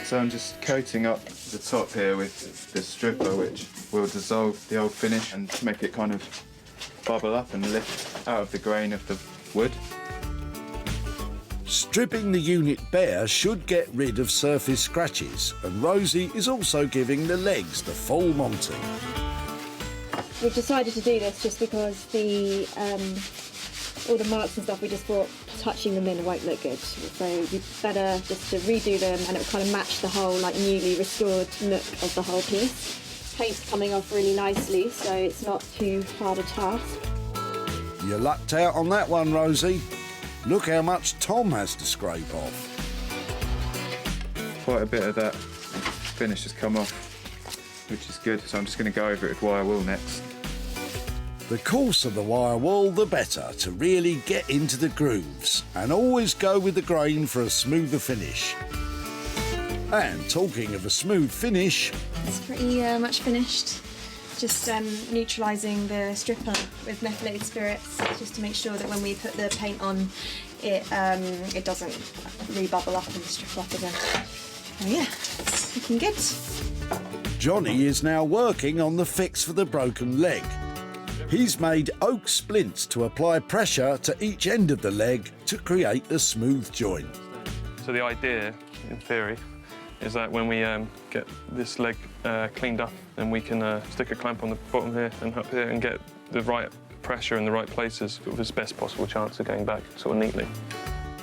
So I'm just coating up the top here with this stripper, which will dissolve the old finish and make it kind of bubble up and lift out of the grain of the wood. Stripping the unit bare should get rid of surface scratches, and Rosie is also giving the legs the full monty. We've decided to do this just because the all the marks and stuff we just thought touching them in won't look good. So we better just to redo them and it will kind of match the whole like newly restored look of the whole piece. Paint's coming off really nicely, so it's not too hard a task. You lucked out on that one, Rosie. Look how much Tom has to scrape off. Quite a bit of that finish has come off, which is good, so I'm just going to go over it with wire wool next. The coarser the wire wool, the better to really get into the grooves, and always go with the grain for a smoother finish. And talking of a smooth finish... It's pretty much finished. Just neutralising the stripper with methylated spirits, just to make sure that when we put the paint on, it doesn't re-bubble up and strip off again. Oh yeah, it's looking good. Johnny is now working on the fix for the broken leg. He's made oak splints to apply pressure to each end of the leg to create a smooth joint. So the idea, in theory, is that when we get this leg cleaned up, then we can stick a clamp on the bottom here and up here and get the right pressure in the right places with the best possible chance of going back sort of neatly.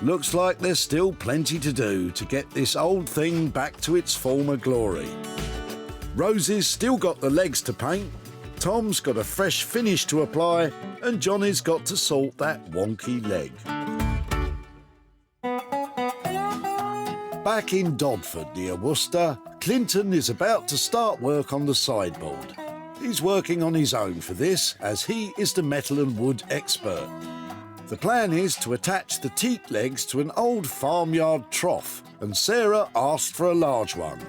Looks like there's still plenty to do to get this old thing back to its former glory. Rosie's still got the legs to paint, Tom's got a fresh finish to apply, and Johnny's got to sort that wonky leg. Back in Dodford near Worcester, Clinton is about to start work on the sideboard. He's working on his own for this, as he is the metal and wood expert. The plan is to attach the teak legs to an old farmyard trough, and Sarah asked for a large one.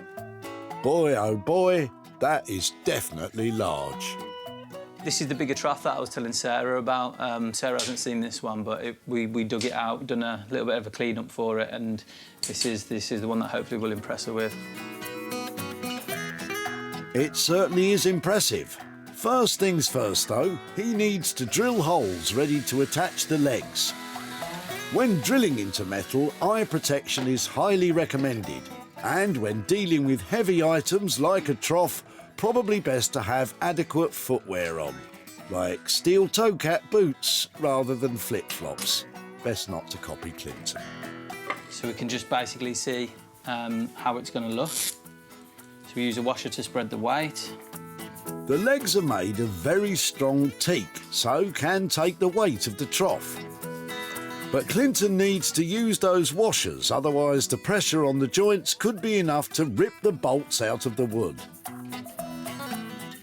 Boy, oh boy, that is definitely large. This is the bigger trough that I was telling Sarah about. Sarah hasn't seen this one, but we dug it out, done a little bit of a clean-up for it, and this is the one that hopefully will impress her with. It certainly is impressive. First things first, though, he needs to drill holes ready to attach the legs. When drilling into metal, eye protection is highly recommended, and when dealing with heavy items like a trough, probably best to have adequate footwear on, like steel toe cap boots rather than flip-flops. Best not to copy Clinton. So we can just basically see how it's going to look. So we use a washer to spread the weight. The legs are made of very strong teak, so can take the weight of the trough. But Clinton needs to use those washers, otherwise the pressure on the joints could be enough to rip the bolts out of the wood.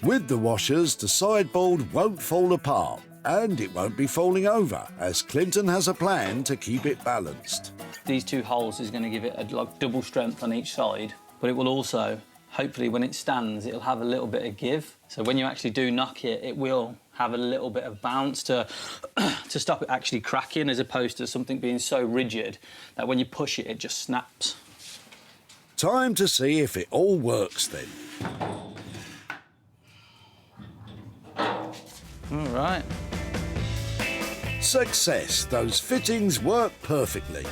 With the washers, the sideboard won't fall apart, and it won't be falling over, as Clinton has a plan to keep it balanced. These two holes is going to give it like double strength on each side, but it will also, hopefully when it stands, it'll have a little bit of give. So when you actually do knock it, it will have a little bit of bounce to stop it actually cracking, as opposed to something being so rigid that when you push it, it just snaps. Time to see if it all works then. All right. Success! Those fittings work perfectly.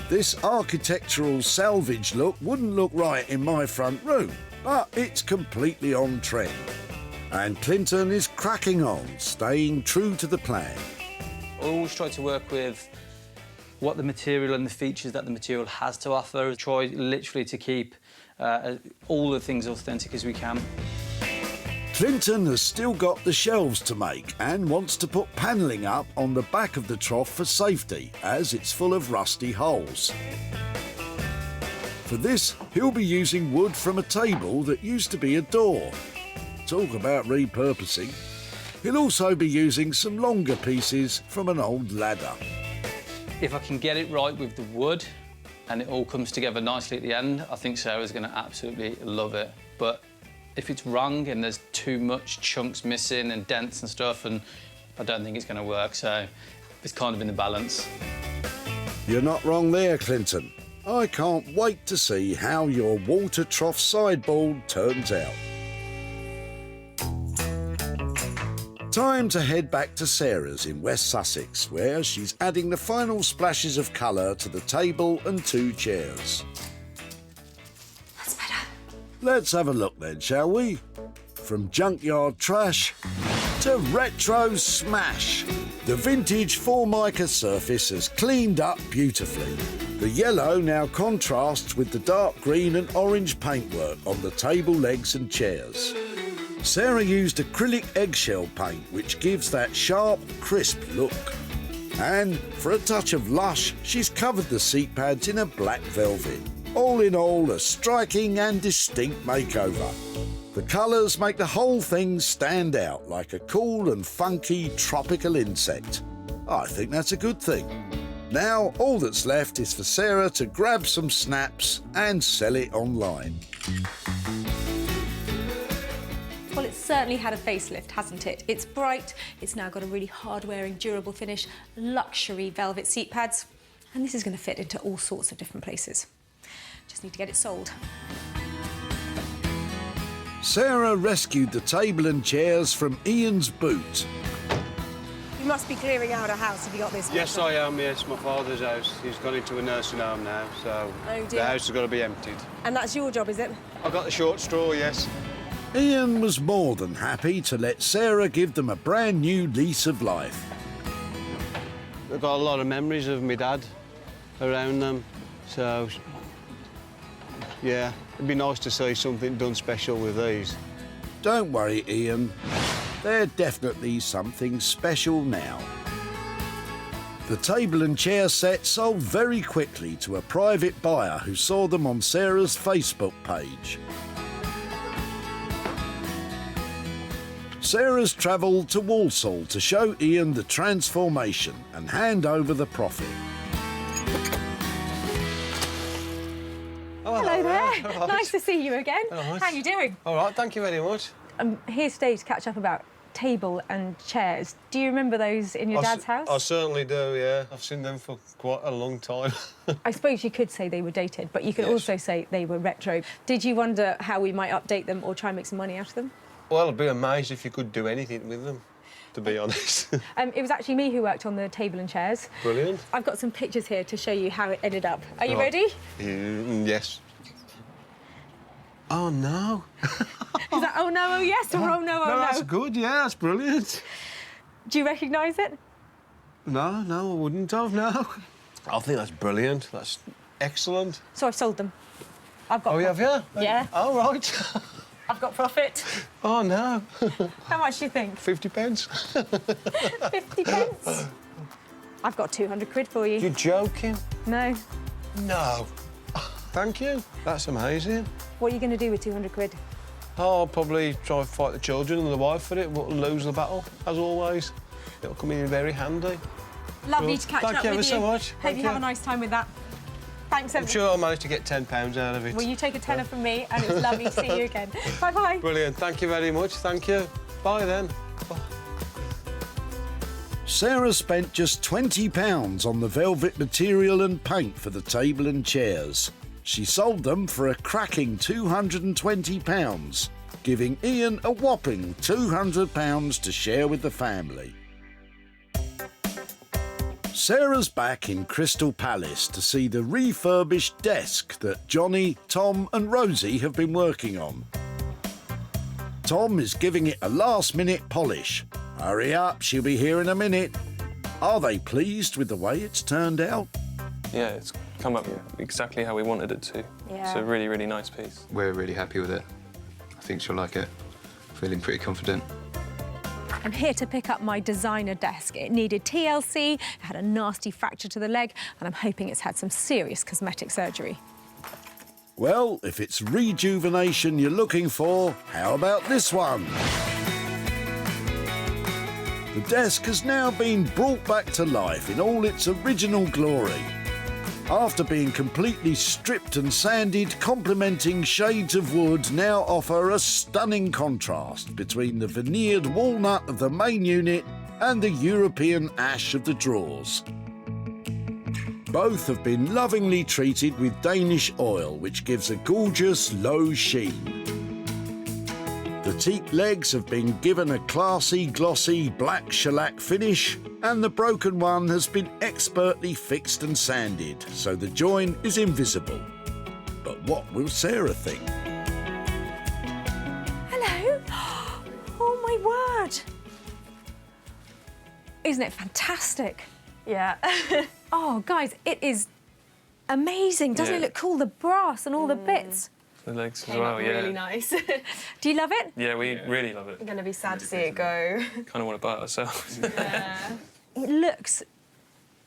This architectural salvage look wouldn't look right in my front room, but it's completely on trend. And Clinton is cracking on, staying true to the plan. I always try to work with what the material and the features that the material has to offer. Try literally to keep all the things authentic as we can. Clinton has still got the shelves to make and wants to put panelling up on the back of the trough for safety, as it's full of rusty holes. For this, he'll be using wood from a table that used to be a door. Talk about repurposing. He'll also be using some longer pieces from an old ladder. If I can get it right with the wood and it all comes together nicely at the end, I think Sarah's going to absolutely love it. But if it's wrong and there's too much chunks missing and dents and stuff, and I don't think it's going to work, so it's kind of in the balance. You're not wrong there, Clinton. I can't wait to see how your water trough sideboard turns out. Time to head back to Sarah's in West Sussex, where she's adding the final splashes of colour to the table and two chairs. That's better. Let's have a look then, shall we? From junkyard trash to retro smash. The vintage Formica surface has cleaned up beautifully. The yellow now contrasts with the dark green and orange paintwork on the table legs and chairs. Sarah used acrylic eggshell paint, which gives that sharp, crisp look. And for a touch of lush, she's covered the seat pads in a black velvet. All in all, a striking and distinct makeover. The colours make the whole thing stand out like a cool and funky tropical insect. I think that's a good thing. Now, all that's left is for Sarah to grab some snaps and sell it online. Well, it's certainly had a facelift, hasn't it? It's bright, it's now got a really hard-wearing, durable finish, luxury velvet seat pads, and this is going to fit into all sorts of different places. Just need to get it sold. Sarah rescued the table and chairs from Ian's boot. You must be clearing out a house if you got this. Yes, I am, yes. My father's house. He's gone into a nursing home now, so the house has got to be emptied. And that's your job, is it? I got the short straw, yes. Ian was more than happy to let Sarah give them a brand new lease of life. I've got a lot of memories of my dad around them, so yeah, it'd be nice to see something done special with these. Don't worry, Ian. They're definitely something special now. The table and chair set sold very quickly to a private buyer who saw them on Sarah's Facebook page. Sarah's travelled to Walsall to show Ian the transformation and hand over the profit. Hello there. Right. Nice to see you again. Right. How are you doing? All right, thank you very much. I'm here today to catch up about table and chairs. Do you remember those in your dad's house? I certainly do, yeah. I've seen them for quite a long time. I suppose you could say they were dated, but you could also say they were retro. Did you wonder how we might update them or try and make some money out of them? Well, I'd be amazed if you could do anything with them, to be honest. It was actually me who worked on the table and chairs. Brilliant. I've got some pictures here to show you how it ended up. Are you Right. ready? Yes. Oh, no. Is that oh no, oh yes, or oh no, oh no? That's good, yeah, that's brilliant. Do you recognise it? No, I wouldn't have, no. I think that's brilliant. That's excellent. So I've sold them. I've got. Oh, you have, yeah? Yeah. Oh, right. I've got profit. Oh, no. How much do you think? 50 pence. 50 pence. I've got 200 quid for you. You're joking? No. No. Thank you. That's amazing. What are you going to do with 200 quid? Oh, I'll probably try and fight the children and the wife for it, but lose the battle, as always. It'll come in very handy. Lovely Good. to catch Thank up you with ever so much. Hope Thank you you. have a nice time with that. Thanks, I'm sure I'll manage to get £10 out of it. Well, you take a tenner from me, and it was lovely to see you again. Bye-bye. Brilliant. Thank you very much. Thank you. Bye, then. Sarah spent just £20 on the velvet material and paint for the table and chairs. She sold them for a cracking £220, giving Ian a whopping £200 to share with the family. Sarah's back in Crystal Palace to see the refurbished desk that Johnny, Tom and Rosie have been working on. Tom is giving it a last-minute polish. Hurry up, she'll be here in a minute. Are they pleased with the way it's turned out? Yeah, it's come up exactly how we wanted it to. Yeah. It's a really, really nice piece. We're really happy with it. I think she'll like it. Feeling pretty confident. I'm here to pick up my designer desk. It needed TLC, it had a nasty fracture to the leg, and I'm hoping it's had some serious cosmetic surgery. Well, if it's rejuvenation you're looking for, how about this one? The desk has now been brought back to life in all its original glory. After being completely stripped and sanded, complementing shades of wood now offer a stunning contrast between the veneered walnut of the main unit and the European ash of the drawers. Both have been lovingly treated with Danish oil, which gives a gorgeous low sheen. The teak legs have been given a classy, glossy black shellac finish, and the broken one has been expertly fixed and sanded, so the join is invisible. But what will Sarah think? Hello. Oh, my word. Isn't it fantastic? Yeah. Oh, guys, it is amazing. Doesn't it look cool? The brass and all the bits. The legs as Came well, up yeah. really nice. Do you love it? Yeah, we really love it. I'm going to be sad to see it go. Kind of want to buy it ourselves. It looks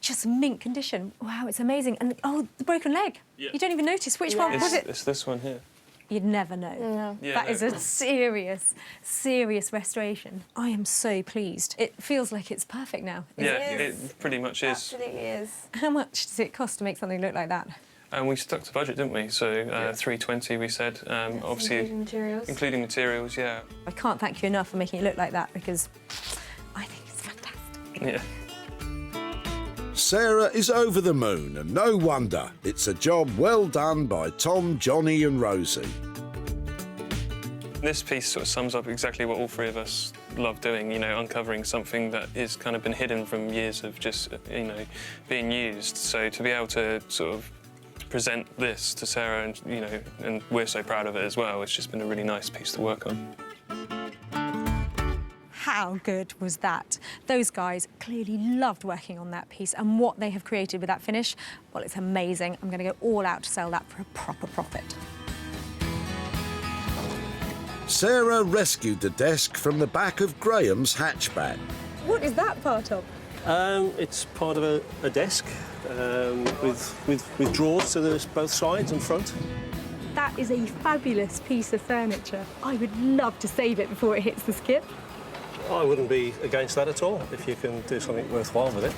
just mint condition. Wow, it's amazing. And, oh, the broken leg. Yeah. You don't even notice which one was it? It's this one here. You'd never know. Yeah, That no. is a serious, serious restoration. I am so pleased. It feels like it's perfect now. It pretty much is. Absolutely is. How much does it cost to make something look like that? And we stuck to budget, didn't we? So 320, we said. Obviously, Including materials. Including materials, yeah. I can't thank you enough for making it look like that because I think it's fantastic. Yeah. Sarah is over the moon, and no wonder. It's a job well done by Tom, Johnny and Rosie. This piece sort of sums up exactly what all three of us love doing, you know, uncovering something that has kind of been hidden from years of just, you know, being used. So to be able to sort of present this to Sarah and, you know, and we're so proud of it as well, it's just been a really nice piece to work on. How good was that? Those guys clearly loved working on that piece, and what they have created with that finish, well, it's amazing. I'm going to go all out to sell that for a proper profit. Sarah rescued the desk from the back of Graham's hatchback. What is that part of? It's part of a desk with drawers to both sides and front. That is a fabulous piece of furniture. I would love to save it before it hits the skip. I wouldn't be against that at all, if you can do something worthwhile with it.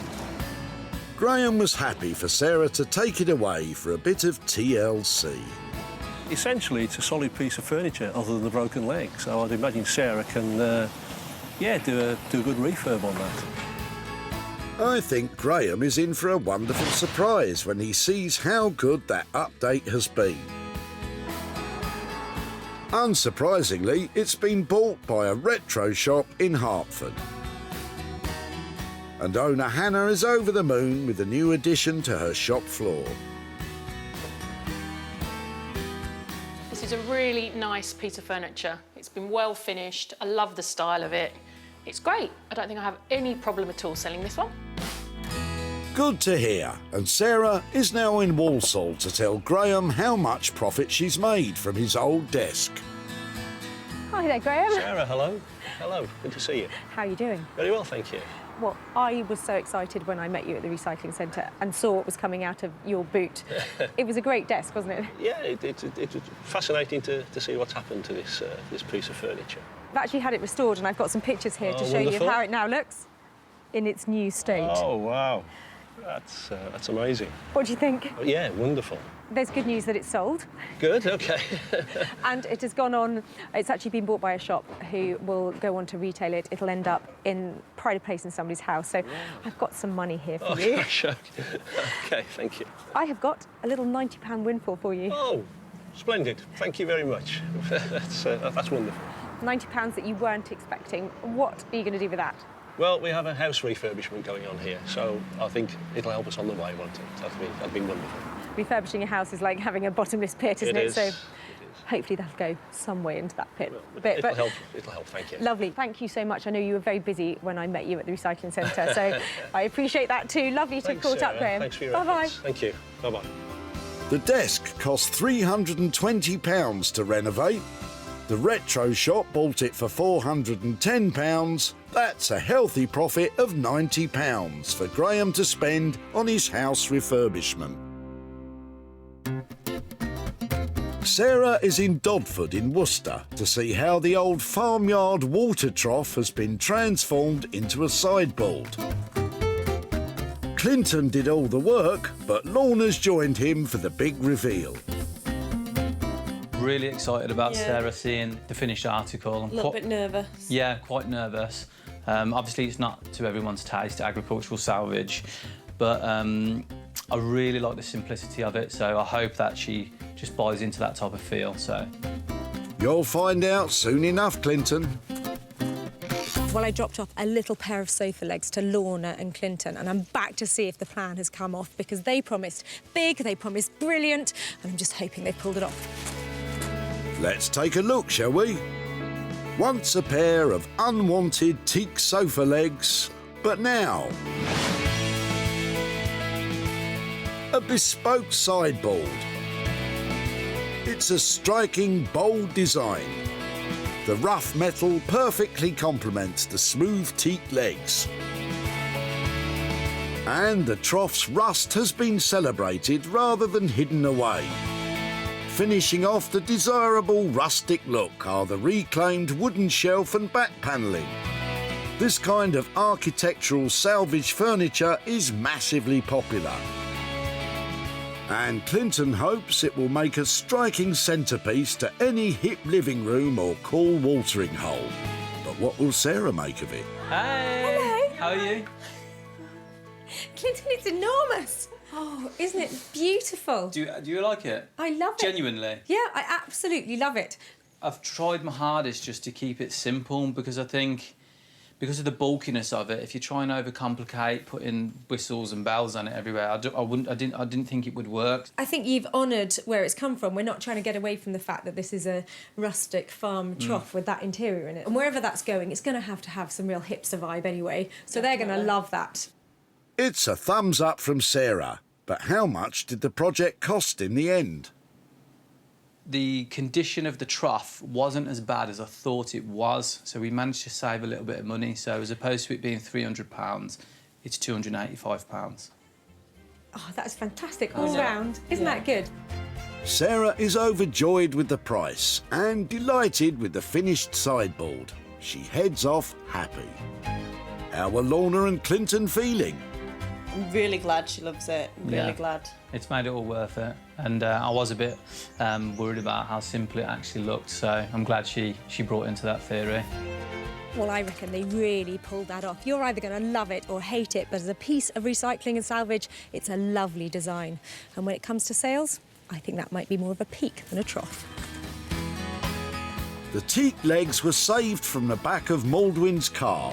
Graham was happy for Sarah to take it away for a bit of TLC. Essentially, it's a solid piece of furniture other than the broken leg, so I'd imagine Sarah can, yeah, do a good refurb on that. I think Graham is in for a wonderful surprise when he sees how good that update has been. Unsurprisingly, it's been bought by a retro shop in Hertford. And owner Hannah is over the moon with the new addition to her shop floor. This is a really nice piece of furniture. It's been well finished. I love the style of it. It's great. I don't think I have any problem at all selling this one. Good to hear. And Sarah is now in Walsall to tell Graham how much profit she's made from his old desk. Hi there, Graham. Sarah, hello. Hello, good to see you. How are you doing? Very well, thank you. Well, I was so excited when I met you at the recycling centre and saw what was coming out of your boot. It was a great desk, wasn't it? Yeah, it's fascinating to see what's happened to this piece of furniture. I've actually had it restored and I've got some pictures here to show wonderful. you how it now looks in its new state. Oh, wow. That's amazing. What do you think? Yeah, wonderful. There's good news that it's sold. Good, OK. And it has gone on, it's actually been bought by a shop who will go on to retail it. It'll end up in pride of place in somebody's house. So I've got some money here for you. Gosh, OK, thank you. I have got a little £90 windfall for you. Oh, splendid. Thank you very much. That's wonderful. £90 that you weren't expecting. What are you going to do with that? Well, we have a house refurbishment going on here, so I think it'll help us on the way, won't it? That'd be wonderful. Refurbishing a house is like having a bottomless pit, isn't it? Is. So hopefully that'll go some way into that pit. It'll help, thank you. Lovely. Thank you so much. I know you were very busy when I met you at the recycling centre, so I appreciate that too. Lovely to Thanks, caught Sarah. up, Graham. Thanks for your Bye-bye. efforts. Thank you. Bye-bye. The desk cost £320 to renovate. The retro shop bought it for £410. That's a healthy profit of £90 for Graham to spend on his house refurbishment. Sarah is in Dodford in Worcester to see how the old farmyard water trough has been transformed into a sideboard. Clinton did all the work, but Lorna's joined him for the big reveal. Really excited about Sarah seeing the finished article. A little bit nervous. Yeah, quite nervous. Obviously, it's not to everyone's taste, agricultural salvage, but I really like the simplicity of it, so I hope that she just buys into that type of feel. So You'll find out soon enough, Clinton. Well, I dropped off a little pair of sofa legs to Lorna and Clinton, and I'm back to see if the plan has come off, because they promised big, they promised brilliant, and I'm just hoping they've pulled it off. Let's take a look, shall we? Once a pair of unwanted teak sofa legs, but now a bespoke sideboard. It's a striking, bold design. The rough metal perfectly complements the smooth teak legs. And the trough's rust has been celebrated rather than hidden away. Finishing off the desirable rustic look are the reclaimed wooden shelf and back panelling. This kind of architectural salvage furniture is massively popular. And Clinton hopes it will make a striking centrepiece to any hip living room or cool watering hole. But what will Sarah make of it? Hey! Hello. How are you? Clinton, it's enormous. Oh, isn't it beautiful? Do you like it? I love it. Genuinely? Yeah, I absolutely love it. I've tried my hardest just to keep it simple, because I think, because of the bulkiness of it, if you try and overcomplicate, putting whistles and bells on it everywhere, I didn't think it would work. I think you've honoured where it's come from. We're not trying to get away from the fact that this is a rustic farm trough with that interior in it. And wherever that's going, it's going to have some real hipster vibe anyway. So they're going to love that. It's a thumbs up from Sarah. But how much did the project cost in the end? The condition of the trough wasn't as bad as I thought it was, so we managed to save a little bit of money. So as opposed to it being £300, it's £285. Oh, that's fantastic all round. Isn't that good? Sarah is overjoyed with the price and delighted with the finished sideboard. she heads off happy. How are Lorna and Clinton feeling? I'm really glad she loves it. I'm really glad. It's made it all worth it. And I was a bit worried about how simple it actually looked, so I'm glad she brought into that theory. Well, I reckon they really pulled that off. You're either going to love it or hate it, but as a piece of recycling and salvage, it's a lovely design. And when it comes to sales, I think that might be more of a peak than a trough. The teak legs were saved from the back of Maldwin's car.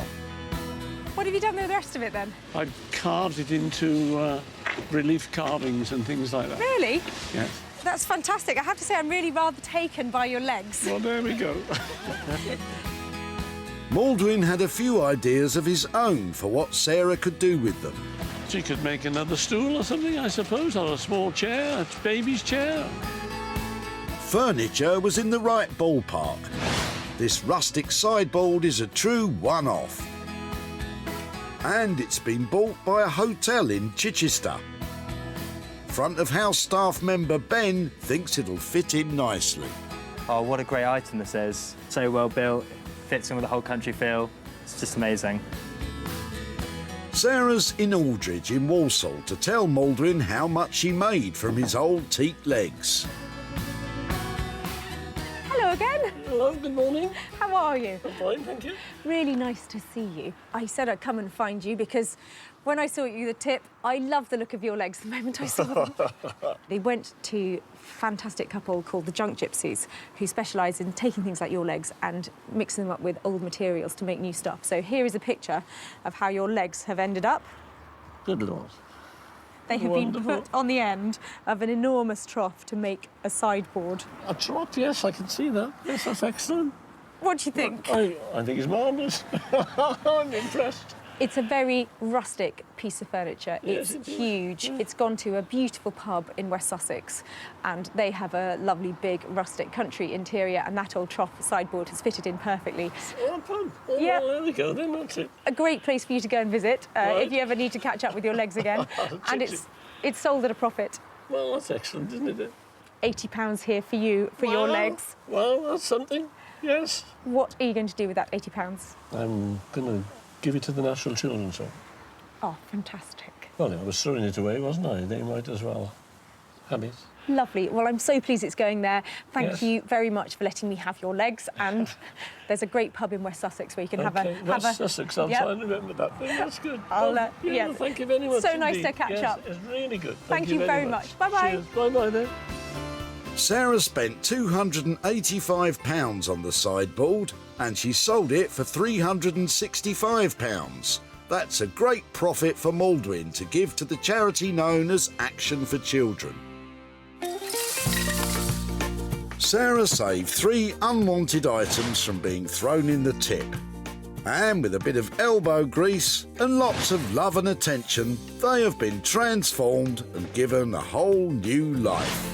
What have you done with the rest of it, then? I carved it into relief carvings and things like that. Really? Yes. That's fantastic. I have to say, I'm really rather taken by your legs. Well, there we go. Maldwin had a few ideas of his own for what Sarah could do with them. She could make another stool or something, I suppose, or a small chair, a baby's chair. Furniture was in the right ballpark. This rustic sideboard is a true one-off. And it's been bought by a hotel in Chichester. Front of house staff member Ben thinks it'll fit in nicely. Oh, what a great item this is. So well built, fits in with the whole country feel. It's just amazing. Sarah's in Aldridge in Walsall to tell Maldwin how much she made from his old teak legs. Hello again. Hello, good morning. How are you? I'm fine, thank you. Really nice to see you. I said I'd come and find you because when I saw you the tip, I loved the look of your legs the moment I saw them. They went to a fantastic couple called the Junk Gypsies, who specialise in taking things like your legs and mixing them up with old materials to make new stuff. So here is a picture of how your legs have ended up. Good Lord. They have been put on the end of an enormous trough to make a sideboard. A trough, yes, I can see that. Yes, that's excellent. What do you think? I think it's marvellous. I'm impressed. It's a very rustic piece of furniture. Yes, It's it is. huge. It's gone to a beautiful pub in West Sussex, and they have a lovely, big, rustic country interior, and that old trough sideboard has fitted in perfectly. Oh, fun. Oh, Yeah. well, there we go, then, that's it. A great place for you to go and visit Right. if you ever need to catch up with your legs again. And it's sold at a profit. Well, that's excellent, isn't it? £80 here for you, for your legs. Well, that's something, yes. What are you going to do with that £80? I'm going to give it to the National Children's Home. Oh, fantastic. Well, I was throwing it away, wasn't I? They might as well have it. Lovely. Well, I'm so pleased it's going there. Thank Yes. you very much for letting me have your legs. And there's a great pub in West Sussex where you can have a... West Sussex, I'll Yep. try and remember that thing. That's good. I'll, Well, yeah. Thank you very much So nice indeed. to catch Yes, up. It's really good. Thank you very much. Bye-bye. Cheers. Bye-bye then. Sarah spent £285 on the sideboard and she sold it for £365. That's a great profit for Maldwin to give to the charity known as Action for Children. Sarah saved 3 unwanted items from being thrown in the tip. And with a bit of elbow grease and lots of love and attention, they have been transformed and given a whole new life.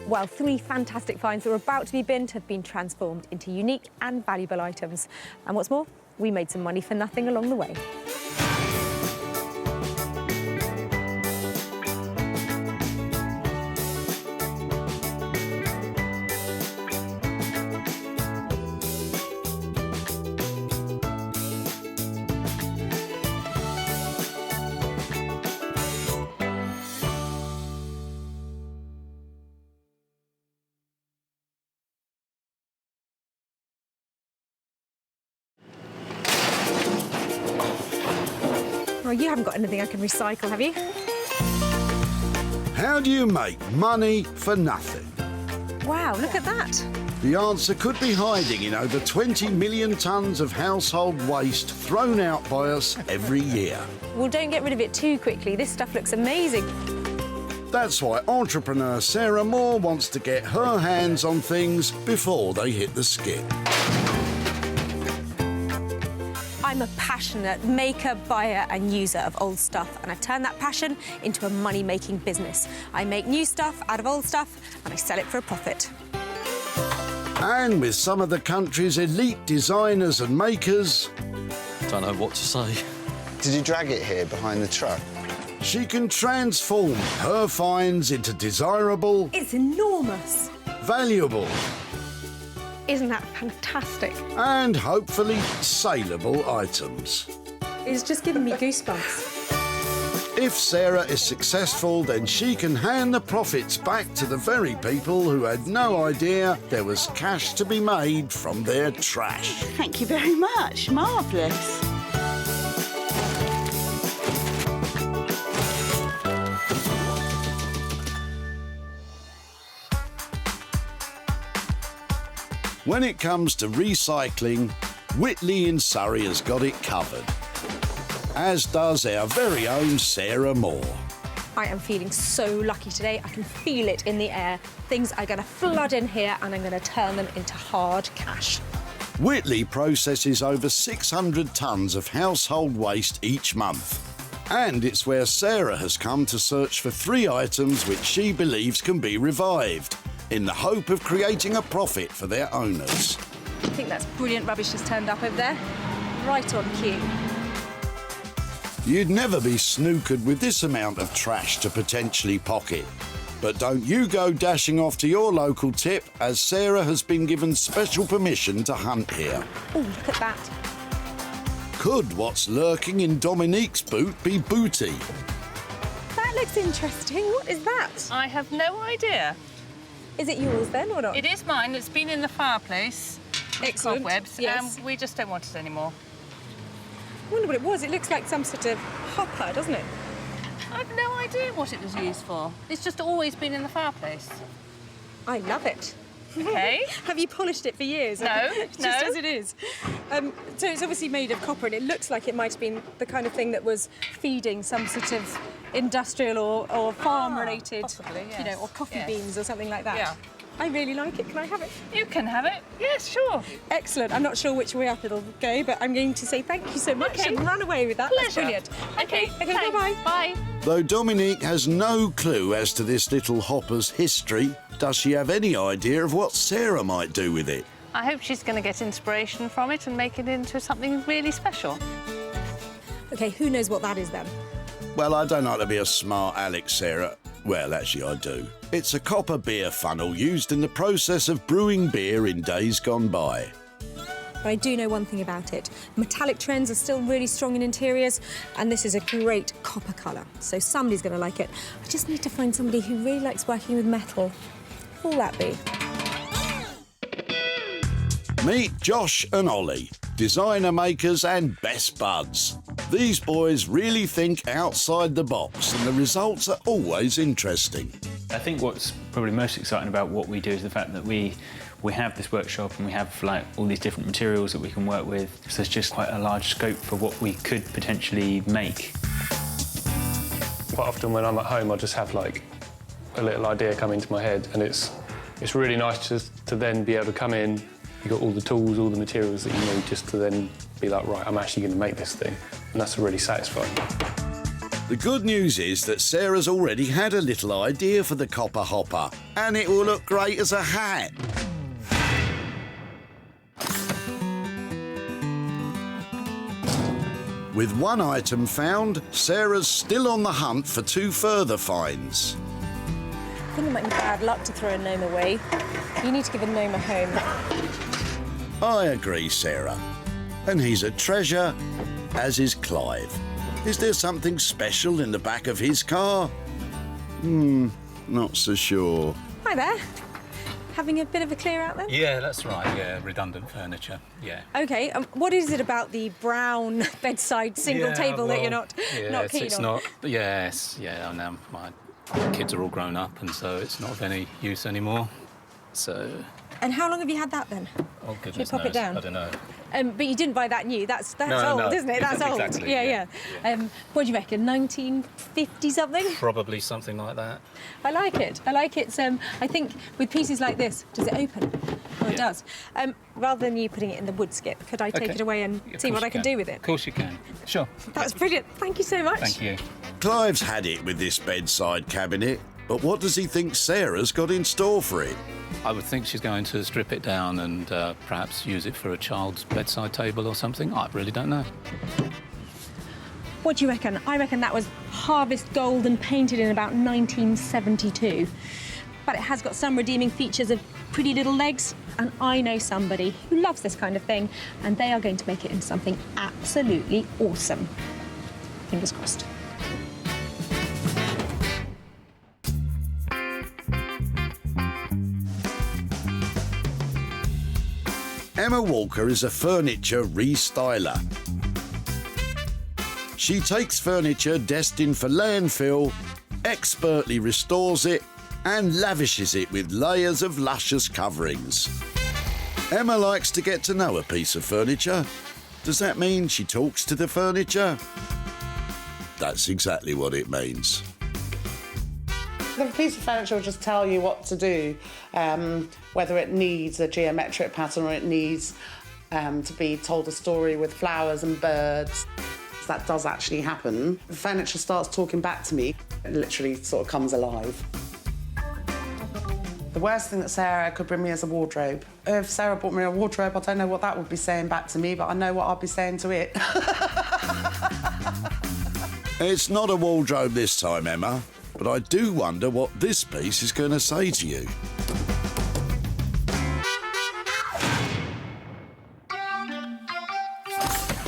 Well, 3 fantastic finds that were about to be binned have been transformed into unique and valuable items. And what's more, we made some money for nothing along the way. Well, you haven't got anything I can recycle, have you? How do you make money for nothing? Wow, look at that. The answer could be hiding in over 20 million tonnes of household waste thrown out by us every year. Well, don't get rid of it too quickly. This stuff looks amazing. That's why entrepreneur Sarah Moore wants to get her hands on things before they hit the skip. I'm a passionate maker, buyer and user of old stuff, and I've turned that passion into a money-making business. I make new stuff out of old stuff and I sell it for a profit. And with some of the country's elite designers and makers... Don't know what to say. Did you drag it here behind the truck? She can transform her finds into desirable... It's enormous. Valuable... Isn't that fantastic? And hopefully saleable items. It's just giving me goosebumps. If Sarah is successful, then she can hand the profits back to the very people who had no idea there was cash to be made from their trash. Thank you very much. Marvellous. When it comes to recycling, Whitley in Surrey has got it covered, as does our very own Sarah Moore. I am feeling so lucky today. I can feel it in the air. Things are going to flood in here and I'm going to turn them into hard cash. Whitley processes over 600 tonnes of household waste each month. And it's where Sarah has come to search for 3 items which she believes can be revived, in the hope of creating a profit for their owners. I think that's brilliant rubbish has turned up over there. Right on cue. You'd never be snookered with this amount of trash to potentially pocket. But don't you go dashing off to your local tip, as Sarah has been given special permission to hunt here. Oh, look at that. Could what's lurking in Dominique's boot be booty? That looks interesting. What is that? I have no idea. Is it yours then or not? It is mine. It's been in the fireplace. Excellent. Cobwebs, yes. and we just don't want it anymore. I wonder what it was. It looks like some sort of hopper, doesn't it? I've no idea what it was used for. It's just always been in the fireplace. I love it. Okay. Have you polished it for years? No, Just as it is. So it's obviously made of copper, and it looks like it might have been the kind of thing that was feeding some sort of industrial or farm-related, possibly, yes. you know, or coffee Yes. beans or something like that. Yeah. I really like it. Can I have it? You can have it. Yes, sure. Excellent. I'm not sure which way up it'll go, but I'm going to say thank you so much and run away with that. That's Pleasure. brilliant. Okay, bye-bye. Bye. Though Dominique has no clue as to this little hopper's history, does she have any idea of what Sarah might do with it? I hope she's going to get inspiration from it and make it into something really special. OK, who knows what that is then? Well, I don't like to be a smart aleck, Sarah. Well, actually, I do. It's a copper beer funnel used in the process of brewing beer in days gone by. But I do know one thing about it. Metallic trends are still really strong in interiors, and this is a great copper colour. So somebody's going to like it. I just need to find somebody who really likes working with metal. Who will that be? Meet Josh and Ollie, designer makers and best buds. These boys really think outside the box, and the results are always interesting. I think what's probably most exciting about what we do is the fact that we have this workshop and we have like all these different materials that we can work with. So there's just quite a large scope for what we could potentially make. Quite often when I'm at home, I just have like a little idea come into my head, and it's really nice to then be able to come in. You've got all the tools, all the materials that you need, just to then be like, right, I'm actually going to make this thing. And that's really satisfying. The good news is that Sarah's already had a little idea for the copper hopper, and it will look great as a hat. With one item found, Sarah's still on the hunt for 2 further finds. I think it might be bad luck to throw a gnome away. You need to give a gnome a home. I agree, Sarah. And he's a treasure, as is Clive. Is there something special in the back of his car? Not so sure. Hi there. Having a bit of a clear out then? Yeah, that's right, yeah, redundant furniture, yeah. OK, what is it about the brown bedside single table that you're not keen on? Yes, yeah, now my kids are all grown up and so it's not of any use anymore, so... And how long have you had that then? Oh, goodness Should we pop knows. it down? I don't know. But you didn't buy that new. That's No, old, isn't it? That's old. Exactly, Yeah. What do you reckon? 1950 something? Probably something like that. I like it. I think with pieces like this, does it open? Oh, it does. Rather than you putting it in the wood skip, could I take it away and see what I can do with it? Of course you can. Sure. That's brilliant. Thank you so much. Thank you. Clive's had it with this bedside cabinet, but what does he think Sarah's got in store for it? I would think she's going to strip it down and perhaps use it for a child's bedside table or something. I really don't know. What do you reckon? I reckon that was harvest gold and painted in about 1972. but it has got some redeeming features of pretty little legs, and I know somebody who loves this kind of thing, and they are going to make it into something absolutely awesome. Fingers crossed. Emma Walker is a furniture restyler. She takes furniture destined for landfill, expertly restores it, and lavishes it with layers of luscious coverings. Emma likes to get to know a piece of furniture. Does that mean she talks to the furniture? That's exactly what it means. The piece of furniture will just tell you what to do, whether it needs a geometric pattern or it needs to be told a story with flowers and birds. That does actually happen. The furniture starts talking back to me. It literally sort of comes alive. The worst thing that Sarah could bring me is a wardrobe. If Sarah brought me a wardrobe, I don't know what that would be saying back to me, but I know what I'd be saying to it. It's not a wardrobe this time, Emma, but I do wonder what this piece is going to say to you.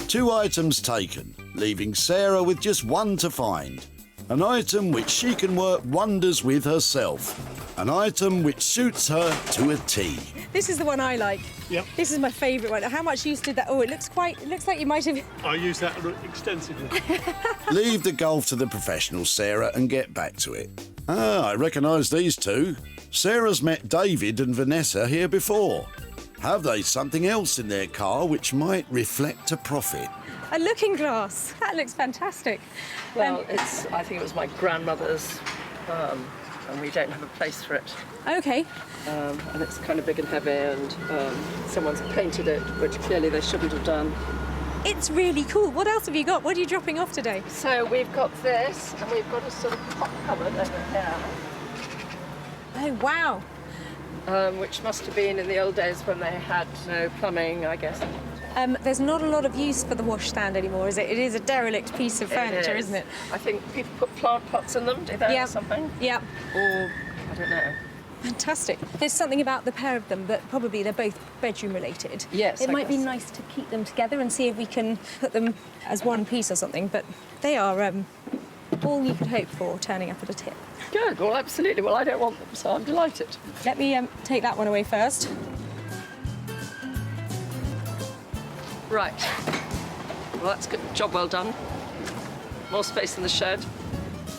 Two items taken, leaving Sarah with just one to find. An item which she can work wonders with herself. An item which suits her to a T. This is the one I like. Yep. This is my favourite one. How much use did that? Oh, it looks like you might have... I use that extensively. Leave the golf to the professionals, Sarah, and get back to it. Ah, I recognise these two. Sarah's met David and Vanessa here before. Have they something else in their car which might reflect a profit? A looking glass. That looks fantastic. Well, I think it was my grandmother's, and we don't have a place for it. OK. And it's kind of big and heavy, and someone's painted it, which clearly they shouldn't have done. It's really cool. What else have you got? What are you dropping off today? So we've got this, and we've got a sort of pot cupboard over here. Oh, wow. Which must have been in the old days when they had no plumbing, I guess. There's not a lot of use for the washstand anymore, is it? It is a derelict piece of furniture, isn't it? I think people put plant pots in them, do they, or something? Yeah. Or, I don't know. Fantastic. There's something about the pair of them that probably they're both bedroom related. Yes, It might be nice to keep them together and see if we can put them as one piece or something, but they are all you could hope for turning up at a tip. Good, well, absolutely. Well, I don't want them, so I'm delighted. Let me take that one away first. Right. Well, that's good. Job well done. More space in the shed.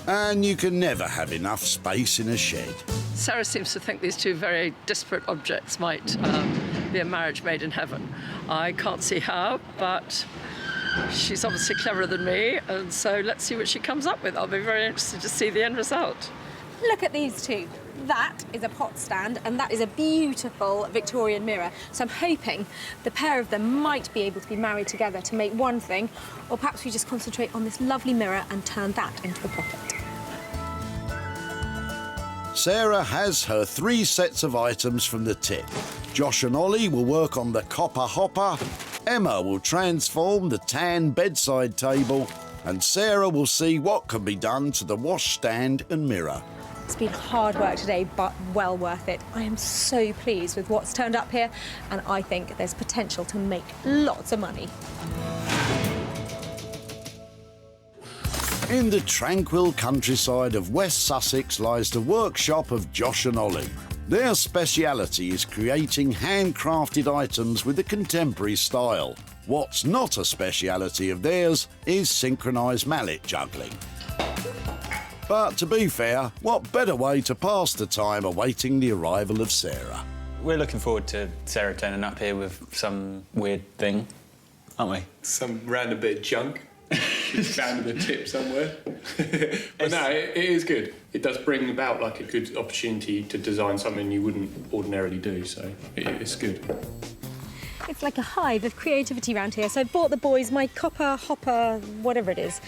And you can never have enough space in a shed. Sarah seems to think these two very disparate objects might be a marriage made in heaven. I can't see how, but she's obviously cleverer than me, and so let's see what she comes up with. I'll be very interested to see the end result. Look at these two. That is a pot stand, and that is a beautiful Victorian mirror. So I'm hoping the pair of them might be able to be married together to make one thing, or perhaps we just concentrate on this lovely mirror and turn that into a profit. Sarah has her 3 sets of items from the tip. Josh and Ollie will work on the copper hopper, Emma will transform the tan bedside table, and Sarah will see what can be done to the washstand and mirror. It's been hard work today, but well worth it. I am so pleased with what's turned up here, and I think there's potential to make lots of money. In the tranquil countryside of West Sussex lies the workshop of Josh and Ollie. Their speciality is creating handcrafted items with a contemporary style. What's not a speciality of theirs is synchronised mallet juggling. But to be fair, what better way to pass the time awaiting the arrival of Sarah? We're looking forward to Sarah turning up here with some weird thing, aren't we? Some random bit of junk. She's found in a tip somewhere. But no, it is good. It does bring about like a good opportunity to design something you wouldn't ordinarily do, so it's good. It's like a hive of creativity around here. So I bought the boys my copper hopper, whatever it is,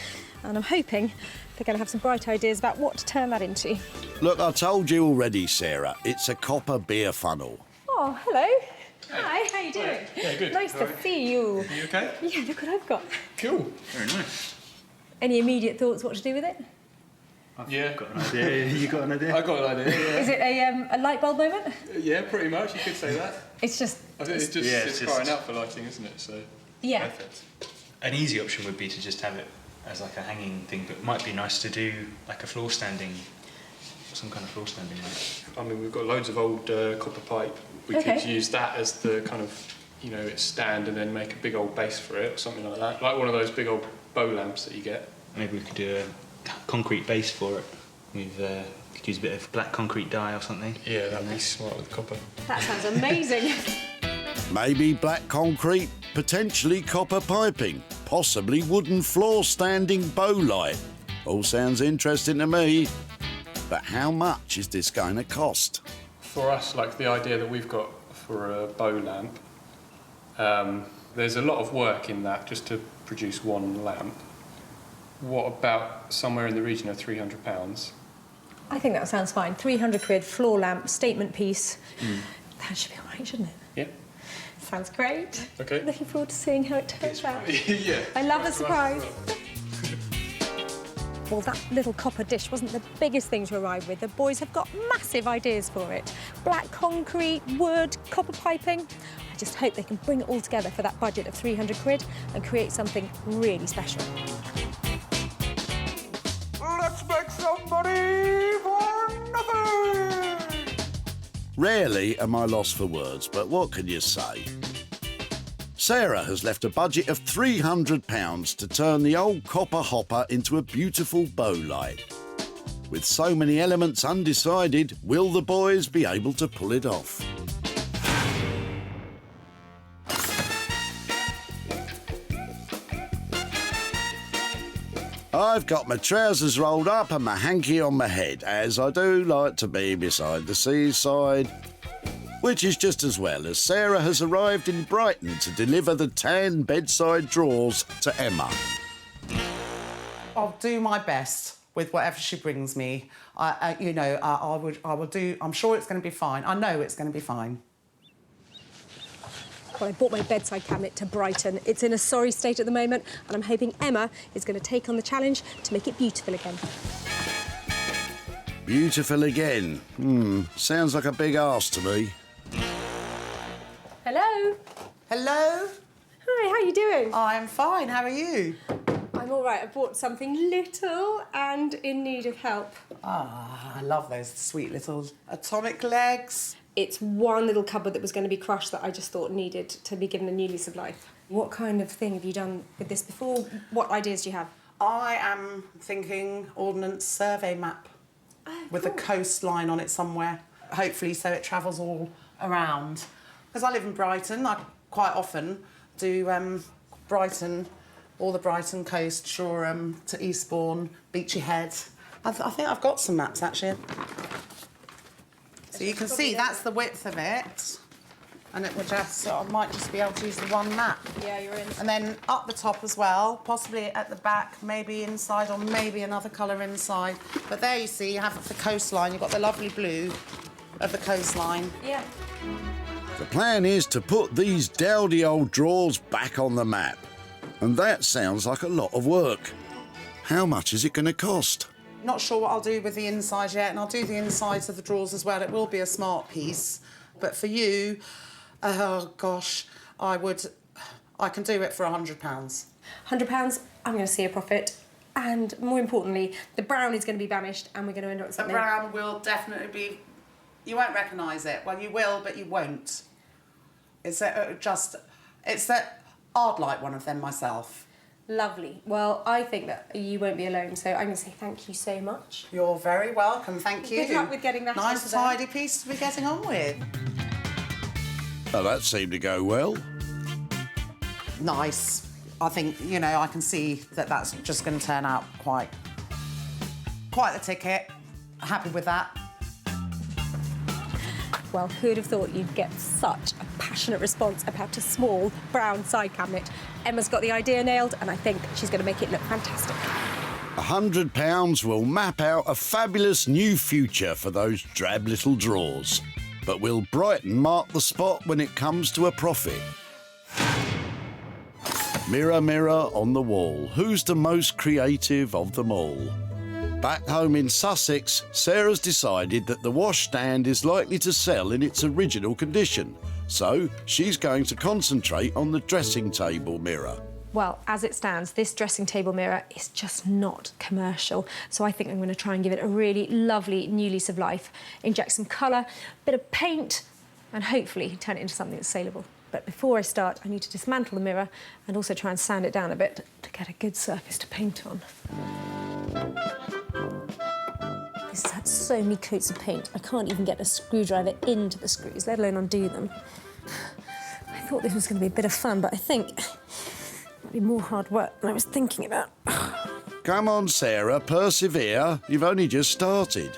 and I'm hoping they're going to have some bright ideas about what to turn that into. Look, I told you already, Sarah, it's a copper beer funnel. Oh, hello. Hi, how you doing? Yeah, good. Nice to see you. You okay? Yeah, look what I've got. Cool. Very nice. Any immediate thoughts what to do with it? Yeah. Got an idea. You got an idea? I got an idea, yeah. Is it a light bulb moment? Yeah, pretty much, you could say that. It's just... I think it's crying out for lighting, isn't it? So Yeah. Perfect. An easy option would be to just have it as like a hanging thing, but it might be nice to do like a floor standing, some kind of floor standing light. I mean, we've got loads of old copper pipe. We could use that as the kind of, you know, its stand and then make a big old base for it or something like that. Like one of those big old bow lamps that you get. Maybe we could do a concrete base for it. We could use a bit of black concrete dye or something. Yeah, that'd be smart with copper. That sounds amazing. Maybe black concrete, potentially copper piping, possibly wooden floor standing bow light. All sounds interesting to me. But how much is this going to cost? For us, like the idea that we've got for a bow lamp, there's a lot of work in that just to produce one lamp. What about somewhere in the region of £300? I think that sounds fine. 300 quid, floor lamp, statement piece. That should be all right, shouldn't it? Yeah. Sounds great. Okay. Looking forward to seeing how it turns out. Yeah. I love the surprise. Well, that little copper dish wasn't the biggest thing to arrive with. The boys have got massive ideas for it. Black concrete, wood, copper piping. I just hope they can bring it all together for that budget of 300 quid and create something really special. Let's make some money for nothing! Rarely am I lost for words, but what can you say? Sarah has left a budget of £300 to turn the old copper hopper into a beautiful bow light. With so many elements undecided, will the boys be able to pull it off? I've got my trousers rolled up and my hanky on my head, as I do like to be beside the seaside. Which is just as well, as Sarah has arrived in Brighton to deliver the tan bedside drawers to Emma. I'll do my best with whatever she brings me. I will do. I'm sure it's going to be fine. I know it's going to be fine. Well, I bought my bedside cabinet to Brighton. It's in a sorry state at the moment, and I'm hoping Emma is going to take on the challenge to make it beautiful again. Beautiful again? Sounds like a big arse to me. Hello. Hello. Hi, how are you doing? I'm fine. How are you? I'm all right. I bought something little and in need of help. Ah, I love those sweet little atomic legs. It's one little cupboard that was going to be crushed that I just thought needed to be given a new lease of life. What kind of thing have you done with this before? What ideas do you have? I am thinking ordnance survey map with a coastline on it somewhere. Hopefully so it travels all around. Because I live in Brighton, I quite often do Brighton, all the Brighton coast, Shoreham to Eastbourne, Beachy Head. I think I've got some maps actually. So you can see that's the width of it. And it will just, so I might just be able to use the one map. Yeah, you're in. And then up the top as well, possibly at the back, maybe inside, or maybe another colour inside. But there you see, you have the coastline, you've got the lovely blue of the coastline. Yeah. The plan is to put these dowdy old drawers back on the map. And that sounds like a lot of work. How much is it going to cost? Not sure what I'll do with the inside yet, and I'll do the insides of the drawers as well. It will be a smart piece. But for you, oh gosh, I can do it for £100. £100, I'm going to see a profit. And more importantly, the brown is going to be banished and we're going to end up with The something. brown will definitely be... You won't recognise it. Well, you will, but you won't. It's that I'd like one of them myself. Lovely. Well, I think that you won't be alone, so I'm going to say thank you so much. You're very welcome, thank you. Good luck with getting that nice, onto there. tidy piece to be getting on with. Oh, that seemed to go well. Nice. I think, you know, I can see that that's just going to turn out quite the ticket. Happy with that. Well, who'd have thought you'd get such a passionate response about a small brown side cabinet? Emma's got the idea nailed, and I think she's going to make it look fantastic. £100 will map out a fabulous new future for those drab little drawers. But will Brighton mark the spot when it comes to a profit? Mirror, mirror on the wall, who's the most creative of them all? Back home in Sussex, Sarah's decided that the washstand is likely to sell in its original condition, so she's going to concentrate on the dressing table mirror. Well, as it stands, this dressing table mirror is just not commercial, so I think I'm going to try and give it a really lovely new lease of life, inject some colour, a bit of paint, and hopefully turn it into something that's saleable. But before I start, I need to dismantle the mirror and also try and sand it down a bit to get a good surface to paint on. This has had so many coats of paint, I can't even get a screwdriver into the screws, let alone undo them. I thought this was going to be a bit of fun, but I think it'll be more hard work than I was thinking about. Come on, Sarah, persevere. You've only just started.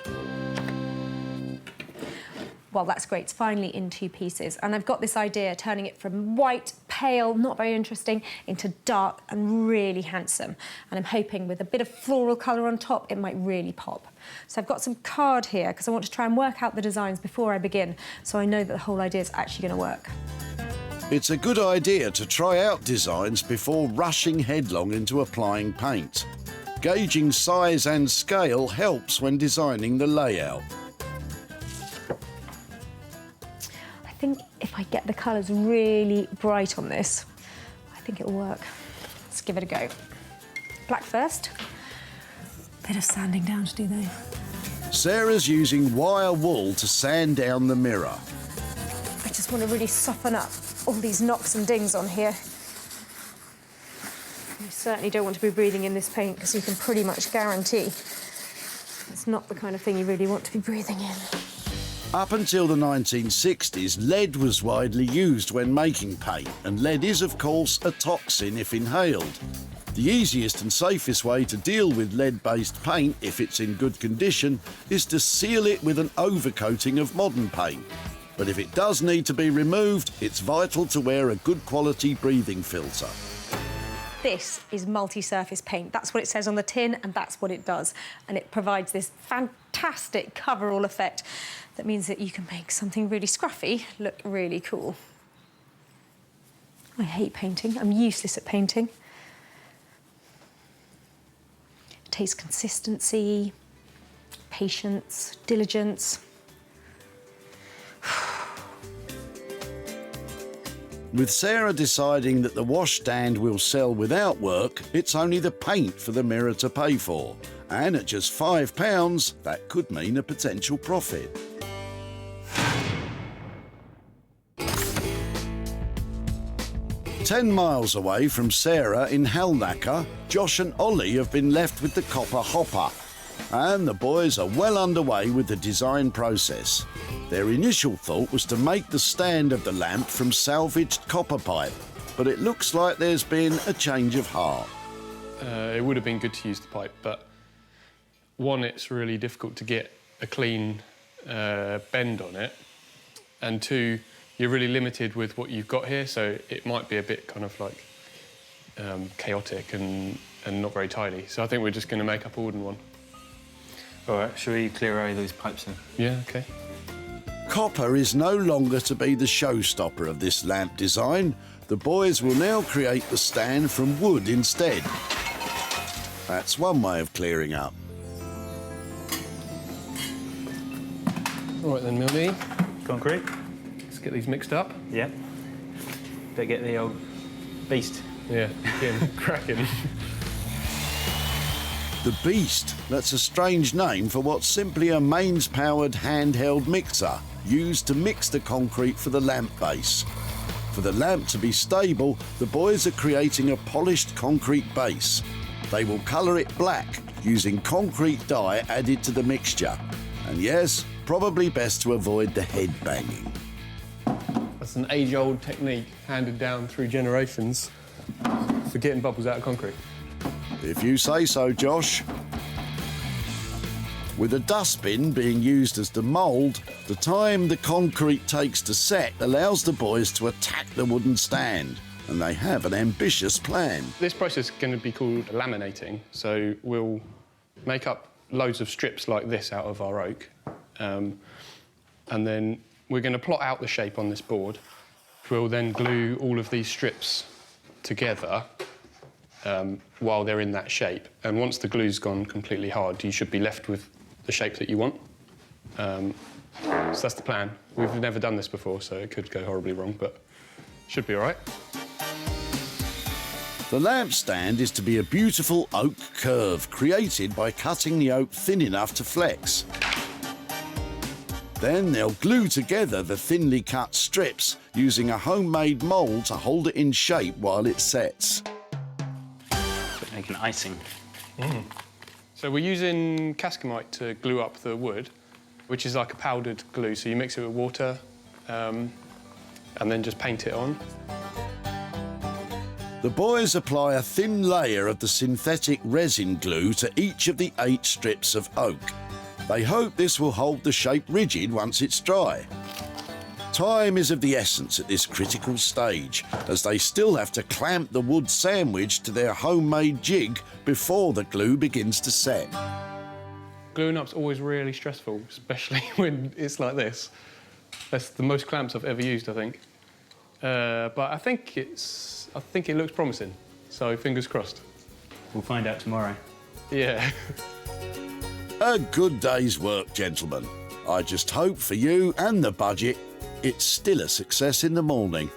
Well, that's great. It's finally in 2 pieces. And I've got this idea, turning it from white, pale, not very interesting, into dark and really handsome. And I'm hoping with a bit of floral colour on top, it might really pop. So I've got some card here, because I want to try and work out the designs before I begin, so I know that the whole idea is actually going to work. It's a good idea to try out designs before rushing headlong into applying paint. Gauging size and scale helps when designing the layout. I think if I get the colours really bright on this, I think it'll work. Let's give it a go. Black first. Bit of sanding down to do though. Sarah's using wire wool to sand down the mirror. I just want to really soften up all these knocks and dings on here. You certainly don't want to be breathing in this paint, because you can pretty much guarantee it's not the kind of thing you really want to be breathing in. Up until the 1960s, lead was widely used when making paint, and lead is, of course, a toxin if inhaled. The easiest and safest way to deal with lead-based paint, if it's in good condition, is to seal it with an overcoating of modern paint. But if it does need to be removed, it's vital to wear a good quality breathing filter. This is multi-surface paint. That's what it says on the tin, and that's what it does. And it provides this fantastic cover-all effect that means that you can make something really scruffy look really cool. I hate painting. I'm useless at painting. It takes consistency, patience, diligence. With Sarah deciding that the washstand will sell without work, it's only the paint for the mirror to pay for. And at just £5, that could mean a potential profit. "10 miles away from Sarah in Halnaker, Josh and Ollie have been left with the copper hopper. And the boys are well underway with the design process. Their initial thought was to make the stand of the lamp from salvaged copper pipe, but it looks like there's been a change of heart. It would have been good to use the pipe, but one, it's really difficult to get a clean bend on it, and two, you're really limited with what you've got here, so it might be a bit kind of like chaotic and not very tidy. So I think we're just going to make up a wooden one. All right, shall we clear away those pipes then? Yeah, OK. Copper is no longer to be the showstopper of this lamp design. The boys will now create the stand from wood instead. That's one way of clearing up. All right then, Milne. Concrete. Let's get these mixed up. Yeah. Don't get the old beast. Yeah, getting cracking. The Beast, that's a strange name for what's simply a mains-powered handheld mixer used to mix the concrete for the lamp base. For the lamp to be stable, the boys are creating a polished concrete base. They will colour it black using concrete dye added to the mixture. And yes, probably best to avoid the head banging. That's an age-old technique handed down through generations for getting bubbles out of concrete. If you say so, Josh. With a dustbin being used as the mould, the time the concrete takes to set allows the boys to attack the wooden stand, and they have an ambitious plan. This process is going to be called laminating, so we'll make up loads of strips like this out of our oak, and then we're going to plot out the shape on this board. We'll then glue all of these strips together while they're in that shape. And once the glue's gone completely hard, you should be left with the shape that you want. So that's the plan. We've never done this before, so it could go horribly wrong, but should be all right. The lamp stand is to be a beautiful oak curve created by cutting the oak thin enough to flex. Then they'll glue together the thinly cut strips using a homemade mould to hold it in shape while it sets. Make an icing. So we're using cascamite to glue up the wood, which is like a powdered glue. So you mix it with water and then just paint it on. The boys apply a thin layer of the synthetic resin glue to each of the 8 strips of oak. They hope this will hold the shape rigid once it's dry. Time is of the essence at this critical stage, as they still have to clamp the wood sandwich to their homemade jig before the glue begins to set. Gluing up's always really stressful, especially when it's like this. That's the most clamps I've ever used, I think. But I think it looks promising, so fingers crossed. We'll find out tomorrow. Yeah. A good day's work, gentlemen. I just hope for you and the budget, it's still a success in the morning.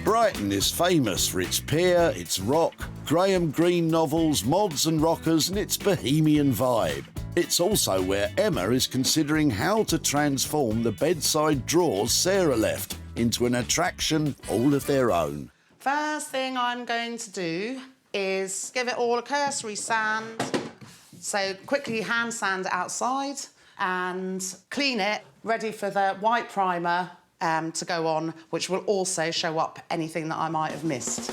Brighton is famous for its pier, its rock, Graham Greene novels, mods and rockers, and its bohemian vibe. It's also where Emma is considering how to transform the bedside drawers Sarah left into an attraction all of their own. First thing I'm going to do is give it all a cursory sand. So quickly hand sand it outside and clean it, ready for the white primer to go on, which will also show up anything that I might have missed.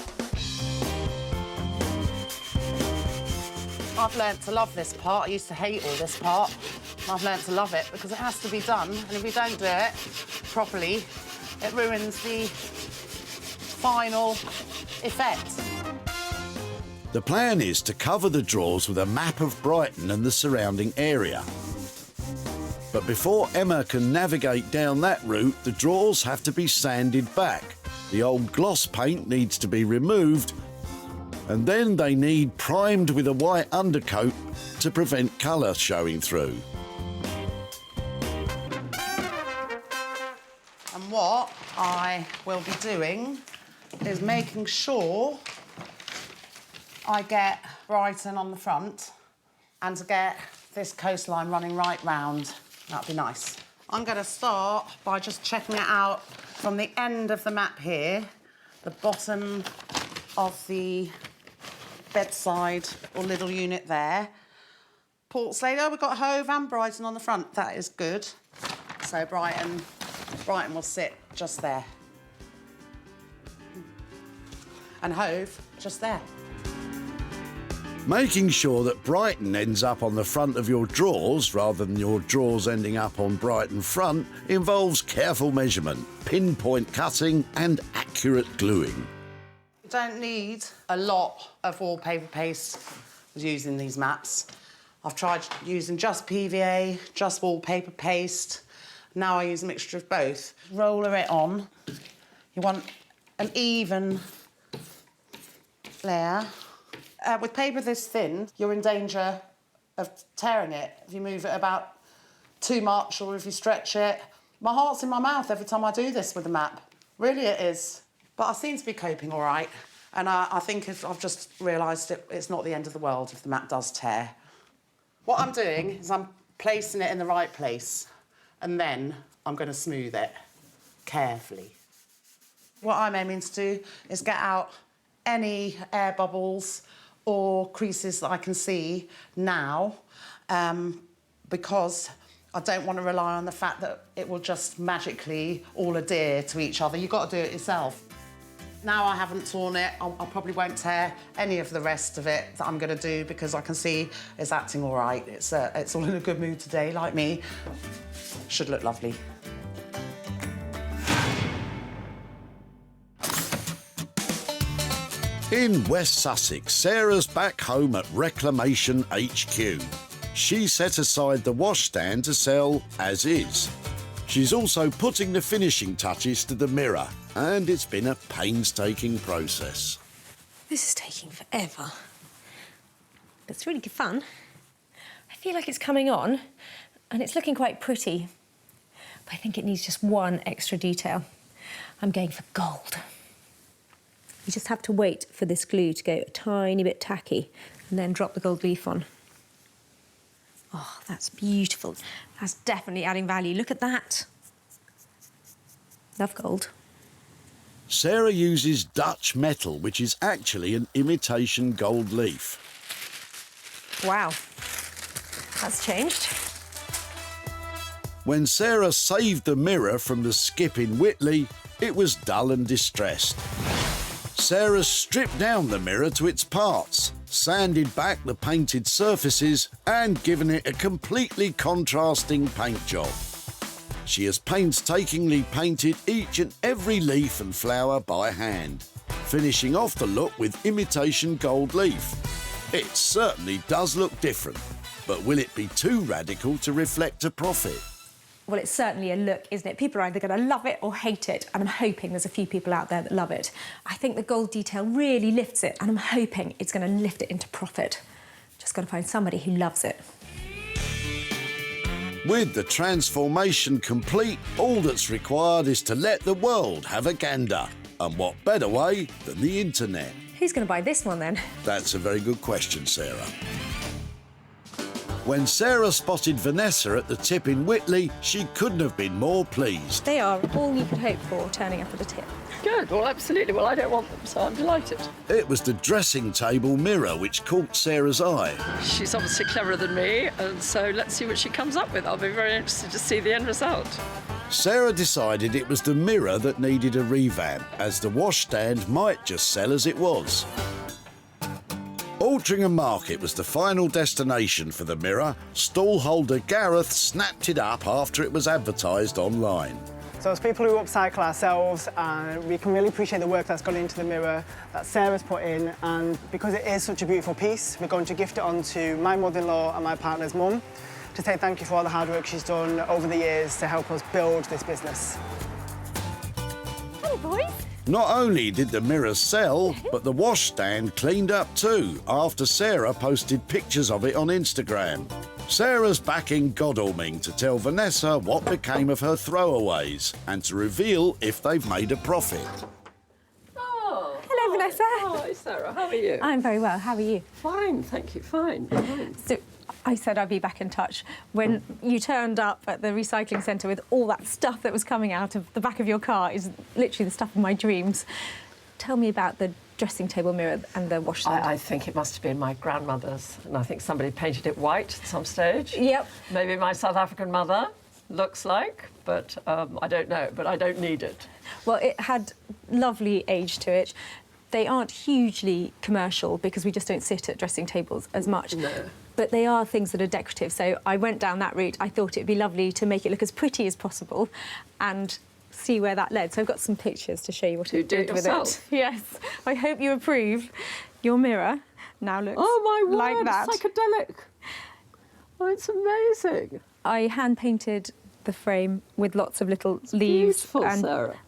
I've learnt to love this part. I used to hate all this part. I've learnt to love it because it has to be done, and if you don't do it properly, it ruins the final effect. The plan is to cover the drawers with a map of Brighton and the surrounding area. But before Emma can navigate down that route, the drawers have to be sanded back. The old gloss paint needs to be removed, and then they need primed with a white undercoat to prevent colour showing through. And what I will be doing is making sure I get Brighton on the front and to get this coastline running right round. That'd be nice. I'm going to start by just checking it out from the end of the map here, the bottom of the bedside or little unit there. Portslade, oh, we've got Hove and Brighton on the front. That is good. So Brighton will sit just there. And Hove just there. Making sure that Brighton ends up on the front of your drawers rather than your drawers ending up on Brighton front involves careful measurement, pinpoint cutting and accurate gluing. You don't need a lot of wallpaper paste using these maps. I've tried using just PVA, just wallpaper paste. Now I use a mixture of both. Roller it on. You want an even layer. With paper this thin, you're in danger of tearing it if you move it about too much or if you stretch it. My heart's in my mouth every time I do this with the map. Really it is. But I seem to be coping all right. And I think I've just realised it's not the end of the world if the map does tear. What I'm doing is I'm placing it in the right place and then I'm going to smooth it carefully. What I'm aiming to do is get out any air bubbles or creases that I can see now because I don't want to rely on the fact that it will just magically all adhere to each other. You've got to do it yourself. Now I haven't torn it, I probably won't tear any of the rest of it that I'm going to do because I can see it's acting all right. It's all in a good mood today, like me. Should look lovely. In West Sussex, Sarah's back home at Reclamation HQ. She set aside the washstand to sell as is. She's also putting the finishing touches to the mirror, and it's been a painstaking process. This is taking forever. But it's really good fun. I feel like it's coming on, and it's looking quite pretty. But I think it needs just one extra detail. I'm going for gold. You just have to wait for this glue to go a tiny bit tacky, and then drop the gold leaf on. Oh, that's beautiful. That's definitely adding value. Look at that. Love gold. Sarah uses Dutch metal, which is actually an imitation gold leaf. Wow, that's changed. When Sarah saved the mirror from the skip in Whitley, it was dull and distressed. Sarah stripped down the mirror to its parts, sanded back the painted surfaces and given it a completely contrasting paint job. She has painstakingly painted each and every leaf and flower by hand, finishing off the look with imitation gold leaf. It certainly does look different, but will it be too radical to reflect a profit? Well, it's certainly a look, isn't it? People are either going to love it or hate it, and I'm hoping there's a few people out there that love it. I think the gold detail really lifts it, and I'm hoping it's going to lift it into profit. Just got to find somebody who loves it. With the transformation complete, all that's required is to let the world have a gander. And what better way than the internet? Who's going to buy this one, then? That's a very good question, Sarah. When Sarah spotted Vanessa at the tip in Whitley, she couldn't have been more pleased. They are all you could hope for turning up at the tip. Good, well, absolutely. Well, I don't want them, so I'm delighted. It was the dressing table mirror which caught Sarah's eye. She's obviously cleverer than me, and so let's see what she comes up with. I'll be very interested to see the end result. Sarah decided it was the mirror that needed a revamp, as the washstand might just sell as it was. Altrincham Market was the final destination for the mirror. Stallholder Gareth snapped it up after it was advertised online. So as people who upcycle ourselves, we can really appreciate the work that's gone into the mirror that Sarah's put in, and because it is such a beautiful piece, we're going to gift it on to my mother-in-law and my partner's mum to say thank you for all the hard work she's done over the years to help us build this business. Hello, boys. Not only did the mirror sell, but the washstand cleaned up too, after Sarah posted pictures of it on Instagram. Sarah's back in Godalming to tell Vanessa what became of her throwaways and to reveal if they've made a profit. Oh, hello, Vanessa. Hi, Sarah. How are you? I'm very well. How are you? Fine, thank you. Fine. So I said I'd be back in touch when you turned up at the recycling centre with all that stuff that was coming out of the back of your car. Is literally the stuff of my dreams. Tell me about the dressing table mirror and the washstand. I think it must have been my grandmother's, and I think somebody painted it white at some stage. Yep. Maybe my South African mother, looks like, but I don't know, but I don't need it. Well, it had lovely age to it. They aren't hugely commercial because we just don't sit at dressing tables as much. No. But they are things that are decorative, so I went down that route. I thought it'd be lovely to make it look as pretty as possible and see where that led. So I've got some pictures to show you what I did with it. Yes, I hope you approve. Your mirror now looks like that. Psychedelic. Oh, it's amazing. I hand-painted the frame with lots of little leaves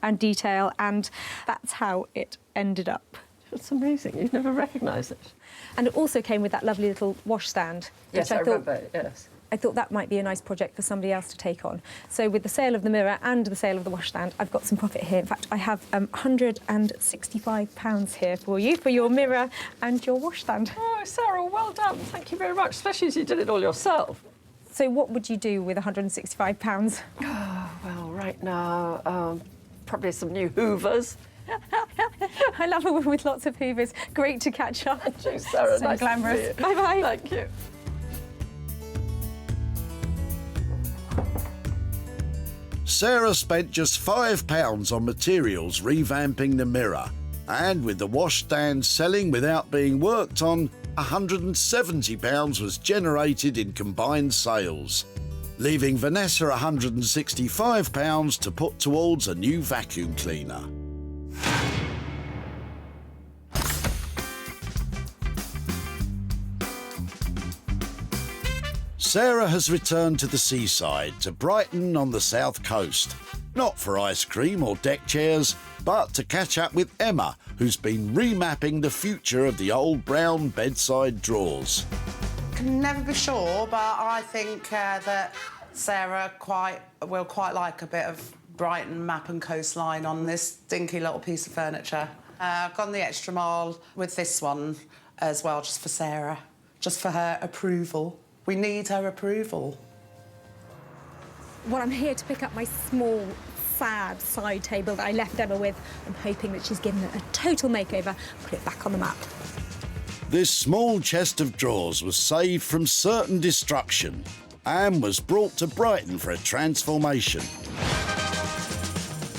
and detail, and that's how it ended up. It's amazing. You'd never recognise it. And it also came with that lovely little washstand. Yes, I remember, yes. I thought that might be a nice project for somebody else to take on. So with the sale of the mirror and the sale of the washstand, I've got some profit here. In fact, I have £165 here for you, for your mirror and your washstand. Oh, Sarah, well done. Thank you very much, especially as you did it all yourself. So what would you do with £165? Oh, well, right now, probably some new hoovers. I love a woman with lots of hoovers. Great to catch up. Thanks, Sarah. So nice glamorous. To see you. Bye-bye. Thank you. Sarah spent just £5 on materials revamping the mirror, and with the washstand selling without being worked on, £170 was generated in combined sales, leaving Vanessa £165 to put towards a new vacuum cleaner. Sarah has returned to the seaside, to Brighton on the south coast. Not for ice cream or deck chairs, but to catch up with Emma, who's been remapping the future of the old brown bedside drawers. Can never be sure, but I think that Sarah will quite like a bit of Brighton map and coastline on this dinky little piece of furniture. I've gone the extra mile with this one as well, just for Sarah, just for her approval. We need her approval. Well, I'm here to pick up my small, sad side table that I left Emma with. I'm hoping that she's given it a total makeover, put it back on the map. This small chest of drawers was saved from certain destruction and was brought to Brighton for a transformation.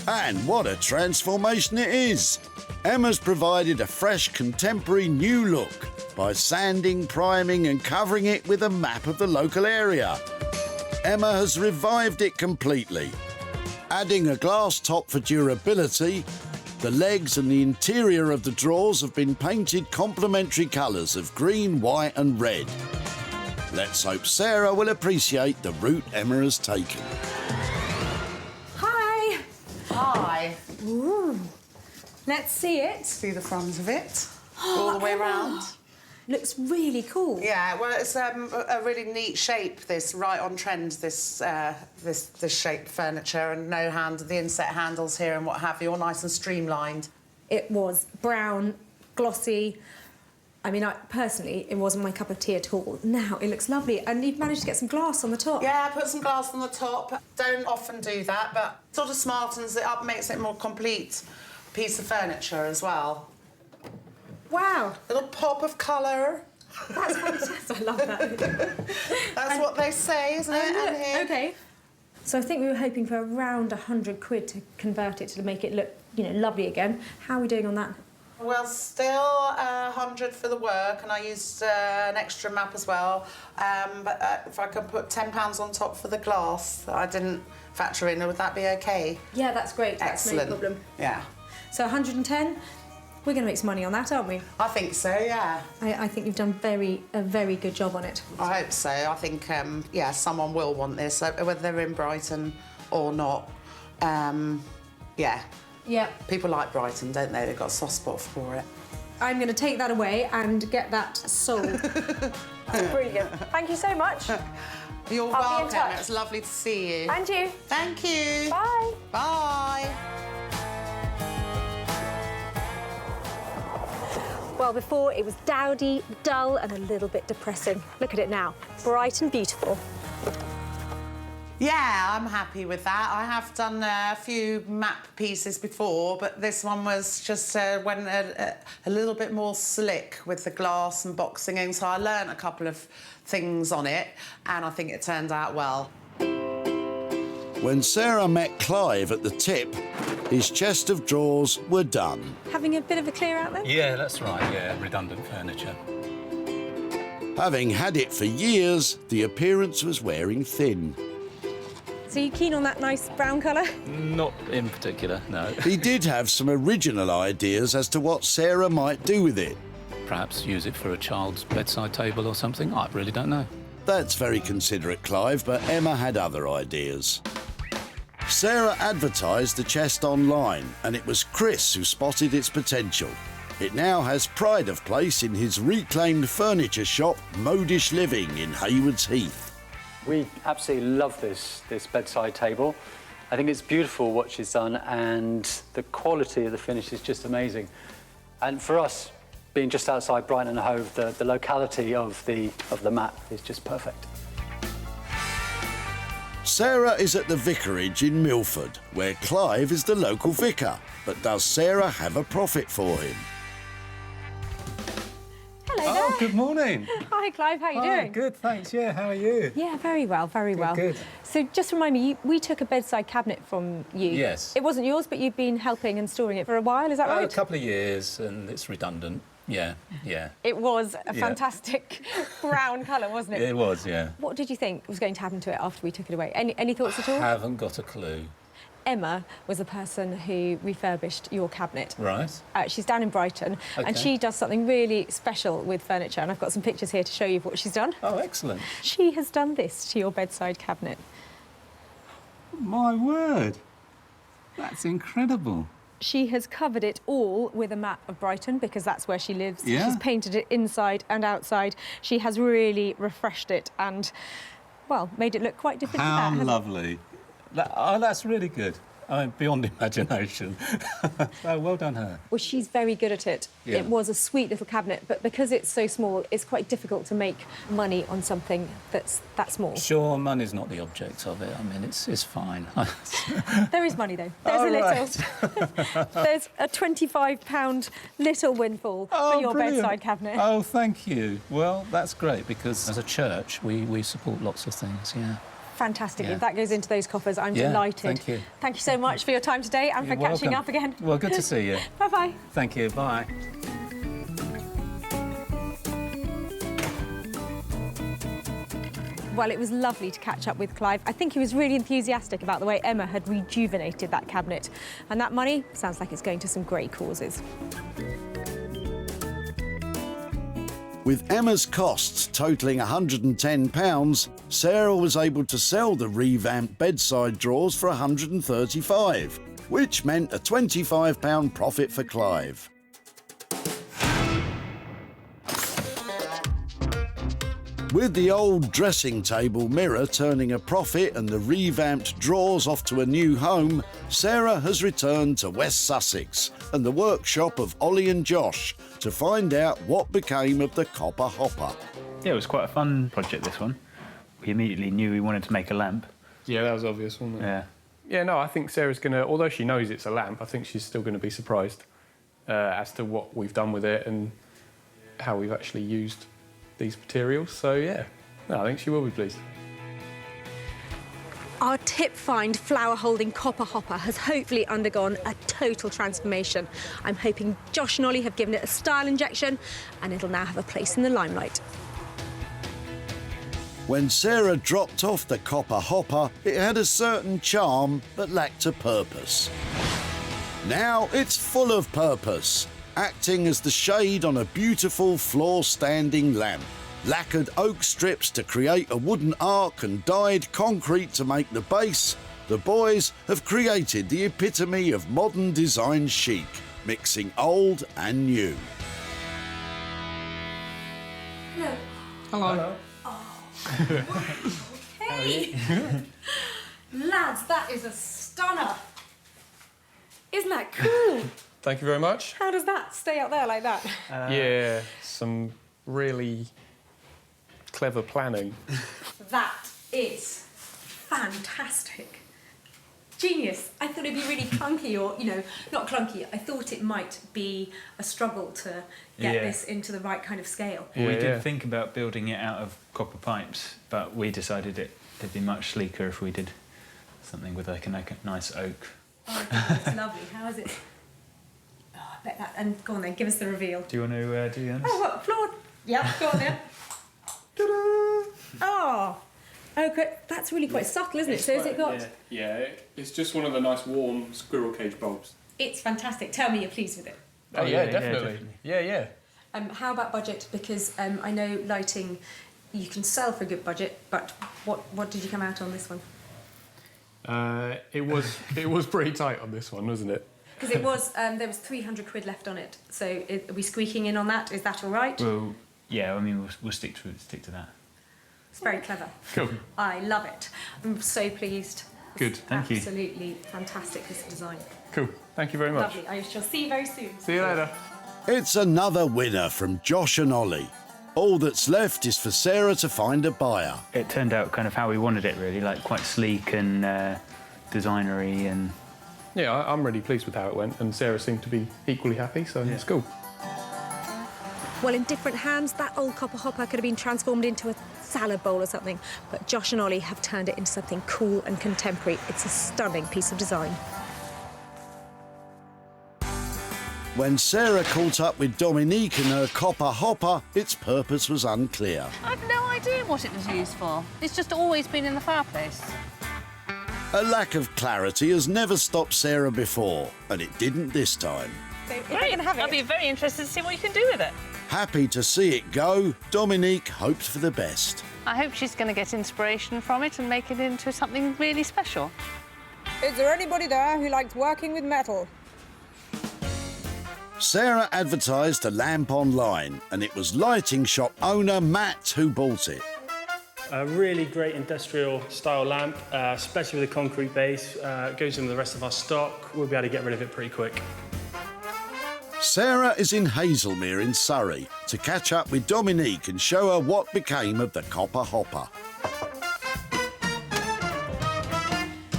And what a transformation it is! Emma's provided a fresh, contemporary new look by sanding, priming and covering it with a map of the local area. Emma has revived it completely, adding a glass top for durability. The legs and the interior of the drawers have been painted complementary colours of green, white and red. Let's hope Sarah will appreciate the route Emma has taken. Hi! Hi. Ooh. Let's see it. See the front of it, all the way around. Looks really cool. Yeah, well, it's a really neat shape. This right on trend. This shaped furniture, and the inset handles here and what have you, all nice and streamlined. It was brown, glossy. I mean, personally, it wasn't my cup of tea at all. Now it looks lovely, and you've managed to get some glass on the top. Yeah, I put some glass on the top. Don't often do that, but sort of smartens it up, makes it a more complete piece of furniture as well. Wow. Little pop of colour. That's fantastic. I love that. That's what they say, isn't it? OK. So I think we were hoping for around 100 quid to convert it to make it look, lovely again. How are we doing on that? Well, still 100 for the work, and I used an extra map as well. But if I could put £10 on top for the glass that I didn't factor in, would that be OK? Yeah, that's great. Excellent. That's no problem. Yeah. So 110. We're going to make some money on that, aren't we? I think so, yeah. I think you've done a very good job on it. I hope so. I think, yeah, someone will want this, whether they're in Brighton or not. Yeah. Yeah. People like Brighton, don't they? They've got a soft spot for it. I'm going to take that away and get that sold. That's brilliant. Thank you so much. You're I'll be in welcome. touch. It's lovely to see you. And you. Thank you. Bye. Bye. Well, before it was dowdy, dull and a little bit depressing. Look at it now, bright and beautiful. Yeah, I'm happy with that. I have done a few map pieces before, but this one was just went a little bit more slick with the glass and boxing in, so I learnt a couple of things on it, and I think it turned out well. When Sarah met Clive at the tip, his chest of drawers were done. Having a bit of a clear out then? Yeah, that's right, yeah, redundant furniture. Having had it for years, the appearance was wearing thin. So you keen on that nice brown colour? Not in particular, no. He did have some original ideas as to what Sarah might do with it. Perhaps use it for a child's bedside table or something, I really don't know. That's very considerate, Clive, but Emma had other ideas. Sarah advertised the chest online, and it was Chris who spotted its potential. It now has pride of place in his reclaimed furniture shop, Modish Living, in Haywards Heath. We absolutely love this bedside table. I think it's beautiful what she's done, and the quality of the finish is just amazing. And for us, being just outside Brighton and Hove, the locality of the map is just perfect. Sarah is at the vicarage in Milford, where Clive is the local vicar. But does Sarah have a profit for him? Hello there. Oh, good morning. Hi, Clive. How are you doing? Good, thanks. Yeah, how are you? Yeah, very well, very well. Good. So just remind me, we took a bedside cabinet from you. Yes. It wasn't yours, but you've been helping and storing it for a while, is that right? A couple of years, and it's redundant. Yeah, yeah. It was a fantastic brown colour, wasn't it? It was, yeah. What did you think was going to happen to it after we took it away? Any thoughts at all? I haven't got a clue. Emma was the person who refurbished your cabinet. Right. She's down in Brighton, and Okay. she does something really special with furniture, and I've got some pictures here to show you what she's done. Oh, excellent. She has done this to your bedside cabinet. My word. That's incredible. She has covered it all with a map of Brighton because that's where she lives. Yeah. She's painted it inside and outside. She has really refreshed it and, well, made it look quite different to that. How hasn't it? lovely. That's really good. I mean, beyond imagination. Oh, well done her. Well, she's very good at it. Yeah. It was a sweet little cabinet, but because it's so small, it's quite difficult to make money on something that's that small. Sure, money's not the object of it. I mean, it's fine. There is money, though. There's a little. There's a £25 little windfall for your brilliant. bedside cabinet. Oh, thank you. Well, that's great because as a church, we support lots of things, yeah. Fantastic. Yeah. If that goes into those coffers, I'm Yeah, delighted. thank you. Thank you so much for your time today and You're for catching welcome. up again. Well, good to see you. Bye-bye. Thank you. Bye. Well, it was lovely to catch up with Clive. I think he was really enthusiastic about the way Emma had rejuvenated that cabinet. And that money sounds like it's going to some great causes. With Emma's costs totalling £110, Sarah was able to sell the revamped bedside drawers for £135, which meant a £25 profit for Clive. With the old dressing table mirror turning a profit and the revamped drawers off to a new home, Sarah has returned to West Sussex and the workshop of Ollie and Josh to find out what became of the copper hopper. Yeah, it was quite a fun project, this one. We immediately knew we wanted to make a lamp. Yeah, that was obvious, wasn't it? Yeah. Yeah, no, I think Sarah's going to, although she knows it's a lamp, I think she's still going to be surprised as to what we've done with it and how we've actually used these materials. So, yeah, no, I think she will be pleased. Our tip-find flower-holding copper hopper has hopefully undergone a total transformation. I'm hoping Josh and Ollie have given it a style injection and it'll now have a place in the limelight. When Sarah dropped off the copper hopper, it had a certain charm but lacked a purpose. Now it's full of purpose, acting as the shade on a beautiful floor-standing lamp. Lacquered oak strips to create a wooden arc and dyed concrete to make the base, the boys have created the epitome of modern design chic, mixing old and new. Hello. Hello. Hey! Lads, that is a stunner. Isn't that cool? Thank you very much. How does that stay out there like that? Yeah, some really clever planning. That is fantastic. Genius. I thought it'd be really clunky or, you know, not clunky. I thought it might be a struggle to get Yeah. this into the right kind of scale. We did think about building it out of copper pipes, but we decided it'd be much sleeker if we did something with like a nice oak. Oh, I think it's lovely. How is it? Oh, I bet that. And go on then, give us the reveal. Do you want to do the honors? Oh, what? Floor? Yep, go on then. Ta-da! Oh, okay. That's really quite subtle, isn't it? So has it got... Yeah, it's just one of the nice warm squirrel cage bulbs. It's fantastic. Tell me you're pleased with it. Oh, yeah, definitely. Yeah. How about budget? Because I know lighting you can sell for a good budget, but what did you come out on this one? It was pretty tight on this one, wasn't it? Because it was there was 300 quid left on it. So are we squeaking in on that? Is that all right? Well, yeah. I mean, we'll stick to that. It's very clever. Cool. I love it. I'm so pleased. Good. Thank you. Absolutely fantastic, this design. Cool. Thank you very much. Lovely. I shall see you very soon. See you later. It's another winner from Josh and Ollie. All that's left is for Sarah to find a buyer. It turned out kind of how we wanted it, really, like quite sleek and designery and... Yeah, I'm really pleased with how it went, and Sarah seemed to be equally happy, so it's cool. Well, in different hands, that old copper hopper could have been transformed into a salad bowl or something, but Josh and Ollie have turned it into something cool and contemporary. It's a stunning piece of design. When Sarah caught up with Dominique and her copper hopper, its purpose was unclear. I've no idea what it was used for. It's just always been in the fireplace. A lack of clarity has never stopped Sarah before, and it didn't this time. So great. I'll be very interested to see what you can do with it. Happy to see it go, Dominique hoped for the best. I hope she's going to get inspiration from it and make it into something really special. Is there anybody there who likes working with metal? Sarah advertised a lamp online, and it was lighting shop owner Matt who bought it. A really great industrial style lamp, especially with a concrete base. Goes in with the rest of our stock. We'll be able to get rid of it pretty quick. Sarah is in Hazelmere in Surrey to catch up with Dominique and show her what became of the copper hopper.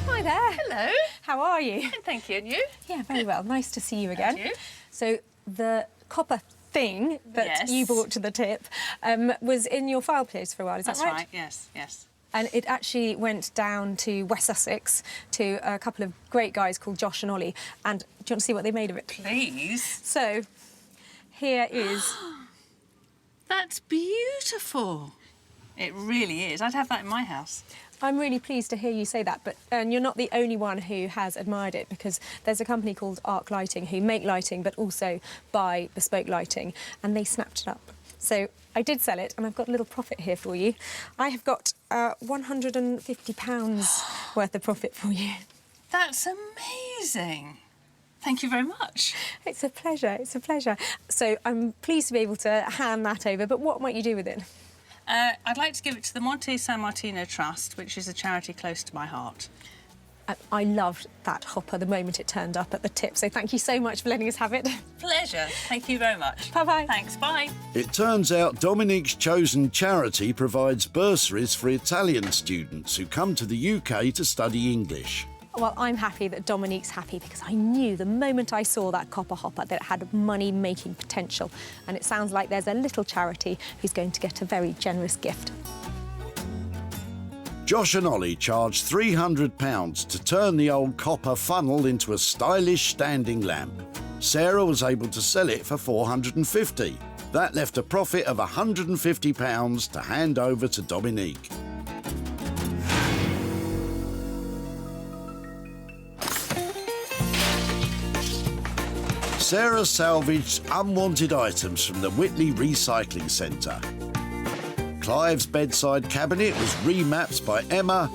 Hi there. Hello. How are you? Thank you. And you? Yeah, very well. Nice to see you again. Thank you. So the copper thing that you brought to the tip was in your fireplace for a while, is that right? That's right, yes, yes. And it actually went down to West Sussex to a couple of great guys called Josh and Ollie. And do you want to see what they made of it? Please. So, here is... That's beautiful. It really is. I'd have that in my house. I'm really pleased to hear you say that, but you're not the only one who has admired it, because there's a company called Arc Lighting who make lighting but also buy bespoke lighting, and they snapped it up. So I did sell it, and I've got a little profit here for you. I have got £150 worth of profit for you. That's amazing. Thank you very much. It's a pleasure, it's a pleasure. So I'm pleased to be able to hand that over, but what might you do with it? I'd like to give it to the Monte San Martino Trust, which is a charity close to my heart. I loved that hopper the moment it turned up at the tip, so thank you so much for letting us have it. Pleasure. Thank you very much. Bye-bye. Thanks, bye. It turns out Dominique's chosen charity provides bursaries for Italian students who come to the UK to study English. Well, I'm happy that Dominique's happy, because I knew the moment I saw that copper hopper that it had money-making potential. And it sounds like there's a little charity who's going to get a very generous gift. Josh and Ollie charged £300 to turn the old copper funnel into a stylish standing lamp. Sarah was able to sell it for £450. That left a profit of £150 to hand over to Dominique. Sarah salvaged unwanted items from the Whitley Recycling Centre. Clive's bedside cabinet was remapped by Emma.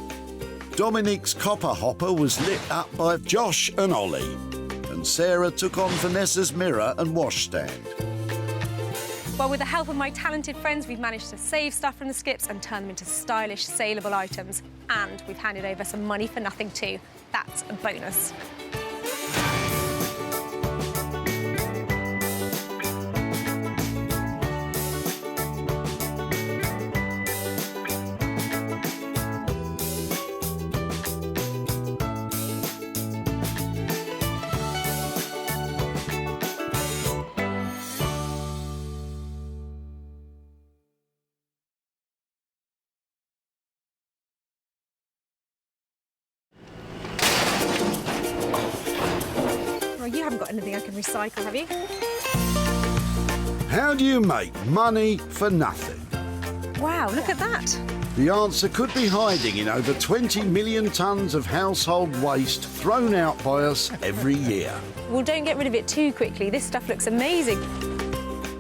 Dominique's copper hopper was lit up by Josh and Ollie. And Sarah took on Vanessa's mirror and washstand. Well, with the help of my talented friends, we've managed to save stuff from the skips and turn them into stylish, saleable items. And we've handed over some money for nothing too. That's a bonus. You haven't got anything I can recycle, have you? How do you make money for nothing? Wow, look at that. The answer could be hiding in over 20 million tonnes of household waste thrown out by us every year. Well, don't get rid of it too quickly. This stuff looks amazing.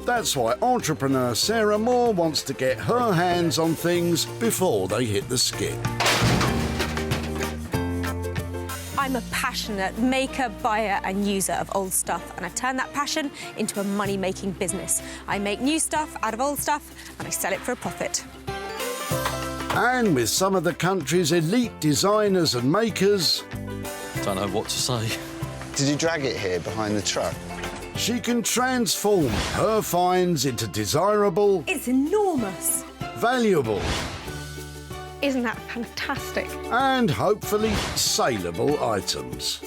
That's why entrepreneur Sarah Moore wants to get her hands on things before they hit the skip. I'm a passionate maker, buyer and user of old stuff, and I've turned that passion into a money-making business. I make new stuff out of old stuff and I sell it for a profit. And with some of the country's elite designers and makers... Don't know what to say. Did you drag it here behind the truck? She can transform her finds into desirable... It's enormous. Valuable... Isn't that fantastic? And hopefully saleable items.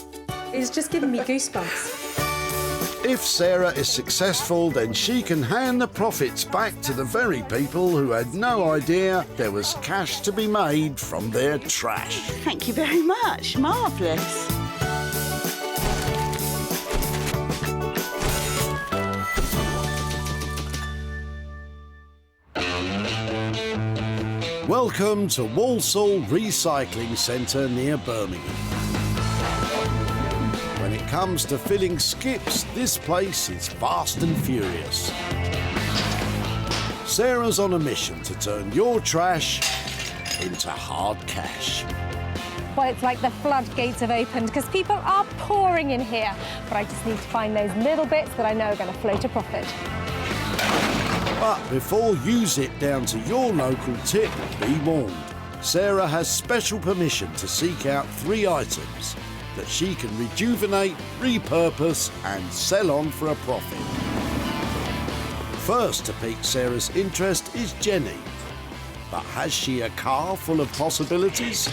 It's just giving me goosebumps. If Sarah is successful, then she can hand the profits back to the very people who had no idea there was cash to be made from their trash. Thank you very much. Marvellous. Welcome to Walsall Recycling Centre near Birmingham. When it comes to filling skips, this place is fast and furious. Sarah's on a mission to turn your trash into hard cash. Well, it's like the floodgates have opened because people are pouring in here. But I just need to find those little bits that I know are going to float a profit. But before you zip down to your local tip, be warned. Sarah has special permission to seek out 3 items that she can rejuvenate, repurpose and sell on for a profit. First to pique Sarah's interest is Jenny. But has she a car full of possibilities?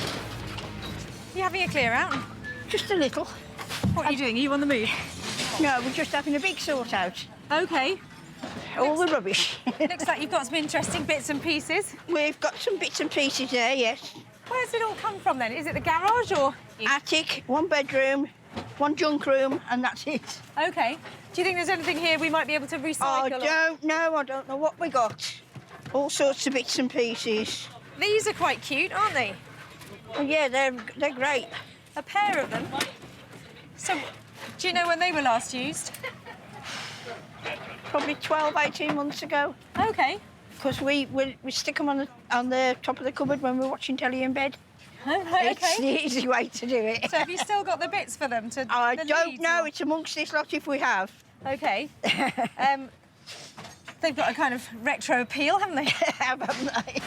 You having a clear out? Just a little. What are you doing? Are you on the move? No, we're just having a big sort out. OK. All the rubbish. Looks like you've got some interesting bits and pieces. We've got some bits and pieces there, yes. Where's it all come from then? Is it the garage or...? Attic, 1 bedroom, 1 junk room, and that's it. OK. Do you think there's anything here we might be able to recycle? I don't know what we got. All sorts of bits and pieces. These are quite cute, aren't they? Well, yeah, they're great. A pair of them. So, do you know when they were last used? Probably 12, 18 months ago. OK. Because we stick them on the top of the cupboard when we're watching telly in bed. Oh, right, it's the easy way to do it. So have you still got the bits for them? I don't know. It's amongst this lot if we have. OK. They've got a kind of retro appeal, haven't they? Haven't they?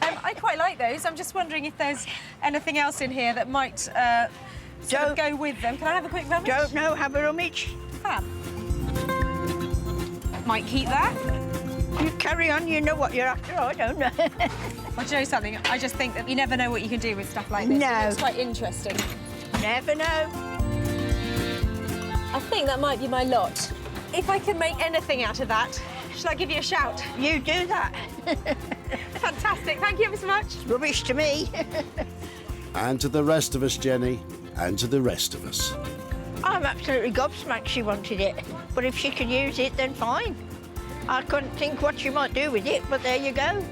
I quite like those. I'm just wondering if there's anything else in here that might sort of go with them. Can I have a quick rummage? Don't know. Have a rummage. Fab. Might keep that. You carry on. You know what you're after. I don't know. Well, do you know something? I just think that you never know what you can do with stuff like this. No. It looks quite interesting. Never know. I think that might be my lot. If I can make anything out of that, shall I give you a shout? You do that. Fantastic. Thank you ever so much. Rubbish to me. And to the rest of us, Jenny, and to the rest of us. I'm absolutely gobsmacked she wanted it. But if she can use it, then fine. I couldn't think what she might do with it, but there you go.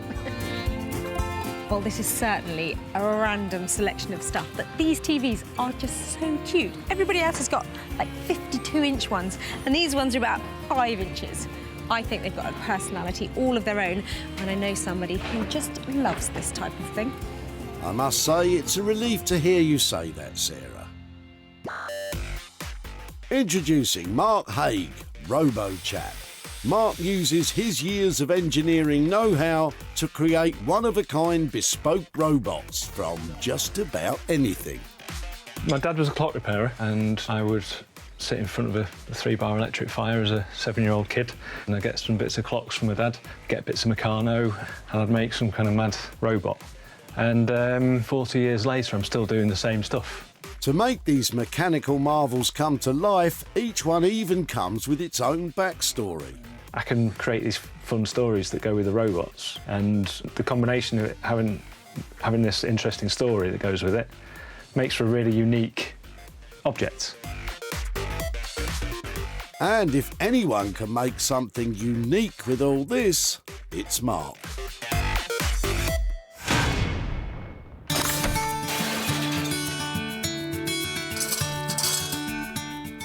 Well, this is certainly a random selection of stuff, but these TVs are just so cute. Everybody else has got like 52-inch ones, and these ones are about 5 inches. I think they've got a personality all of their own, and I know somebody who just loves this type of thing. I must say, it's a relief to hear you say that, Sarah. Introducing Mark Haig, Robo-Chap. Mark uses his years of engineering know-how to create one-of-a-kind bespoke robots from just about anything. My dad was a clock repairer, and I would sit in front of a 3-bar electric fire as a 7-year-old kid, and I'd get some bits of clocks from my dad, get bits of Meccano, and I'd make some kind of mad robot. And 40 years later, I'm still doing the same stuff. To make these mechanical marvels come to life, each one even comes with its own backstory. I can create these fun stories that go with the robots, and the combination of it having this interesting story that goes with it makes for a really unique object. And if anyone can make something unique with all this, it's Mark.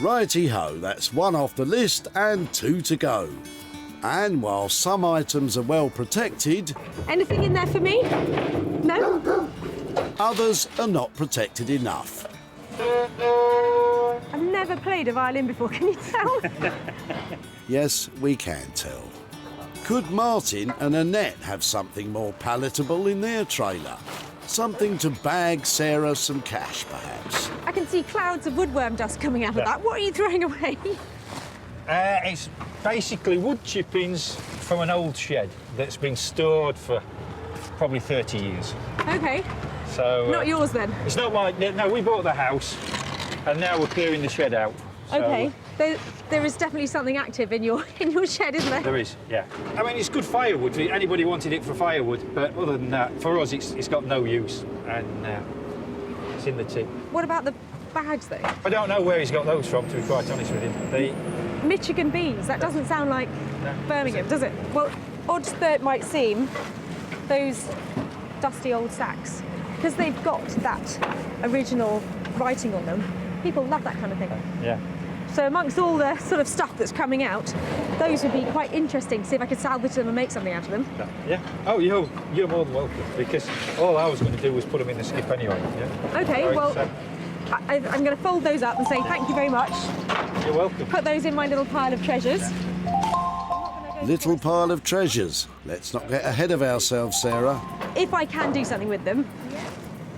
Righty-ho, that's 1 off the list and 2 to go. And while some items are well protected... Anything in there for me? No? Others are not protected enough. I've never played a violin before, can you tell? Yes, we can tell. Could Martin and Annette have something more palatable in their trailer? Something to bag Sarah some cash, perhaps? I can see clouds of woodworm dust coming out of that. What are you throwing away? It's basically wood chippings from an old shed that's been stored for probably 30 years. OK. So not yours, then? It's not mine. No, we bought the house, and now we're clearing the shed out. So, OK. There is definitely something active in your shed, isn't there? There is, yeah. I mean, it's good firewood. Anybody wanted it for firewood, but other than that, for us, it's got no use, and it's in the tip. What about the bags, though? I don't know where he's got those from, to be quite honest with him. Michigan beans. That doesn't sound like Birmingham, does it? Well, odd though it might seem, those dusty old sacks. Because they've got that original writing on them, people love that kind of thing. Yeah. So amongst all the sort of stuff that's coming out, those would be quite interesting to see if I could salvage them and make something out of them. Yeah. Oh, you're more than welcome, because all I was going to do was put them in the skip anyway. Yeah. Okay, Right, well, so- I'm going to fold those up and say thank you very much. You're welcome. Put those in my little pile of treasures. Little pile of treasures. Let's not get ahead of ourselves, Sarah. If I can do something with them,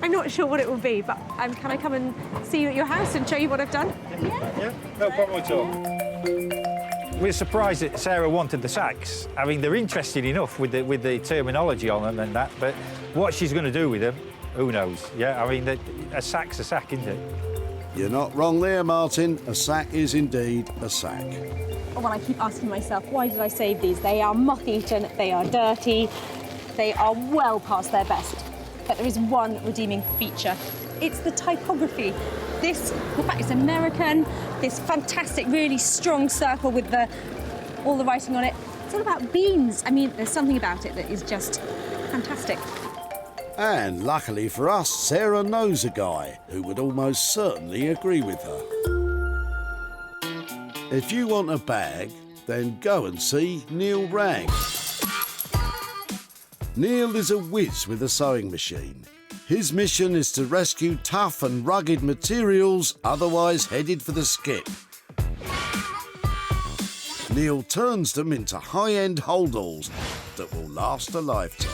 I'm not sure what it will be, but can I come and see you at your house and show you what I've done? Yeah, no problem at all. We're surprised that Sarah wanted the sacks. I mean, they're interesting enough with the terminology on them and that, but what she's going to do with them, who knows? Yeah, I mean, a sack's a sack, isn't it? You're not wrong there, Martin. A sack is indeed a sack. Well, I keep asking myself, why did I save these? They are moth-eaten, they are dirty, they are well past their best. But there is one redeeming feature. It's the typography. This, in fact, it's American, this fantastic, really strong circle with all the writing on it. It's all about beans. I mean, there's something about it that is just fantastic. And luckily for us, Sarah knows a guy who would almost certainly agree with her. If you want a bag, then go and see Neil Ragg. Neil is a whiz with a sewing machine. His mission is to rescue tough and rugged materials otherwise headed for the skip. Neil turns them into high-end holdalls that will last a lifetime.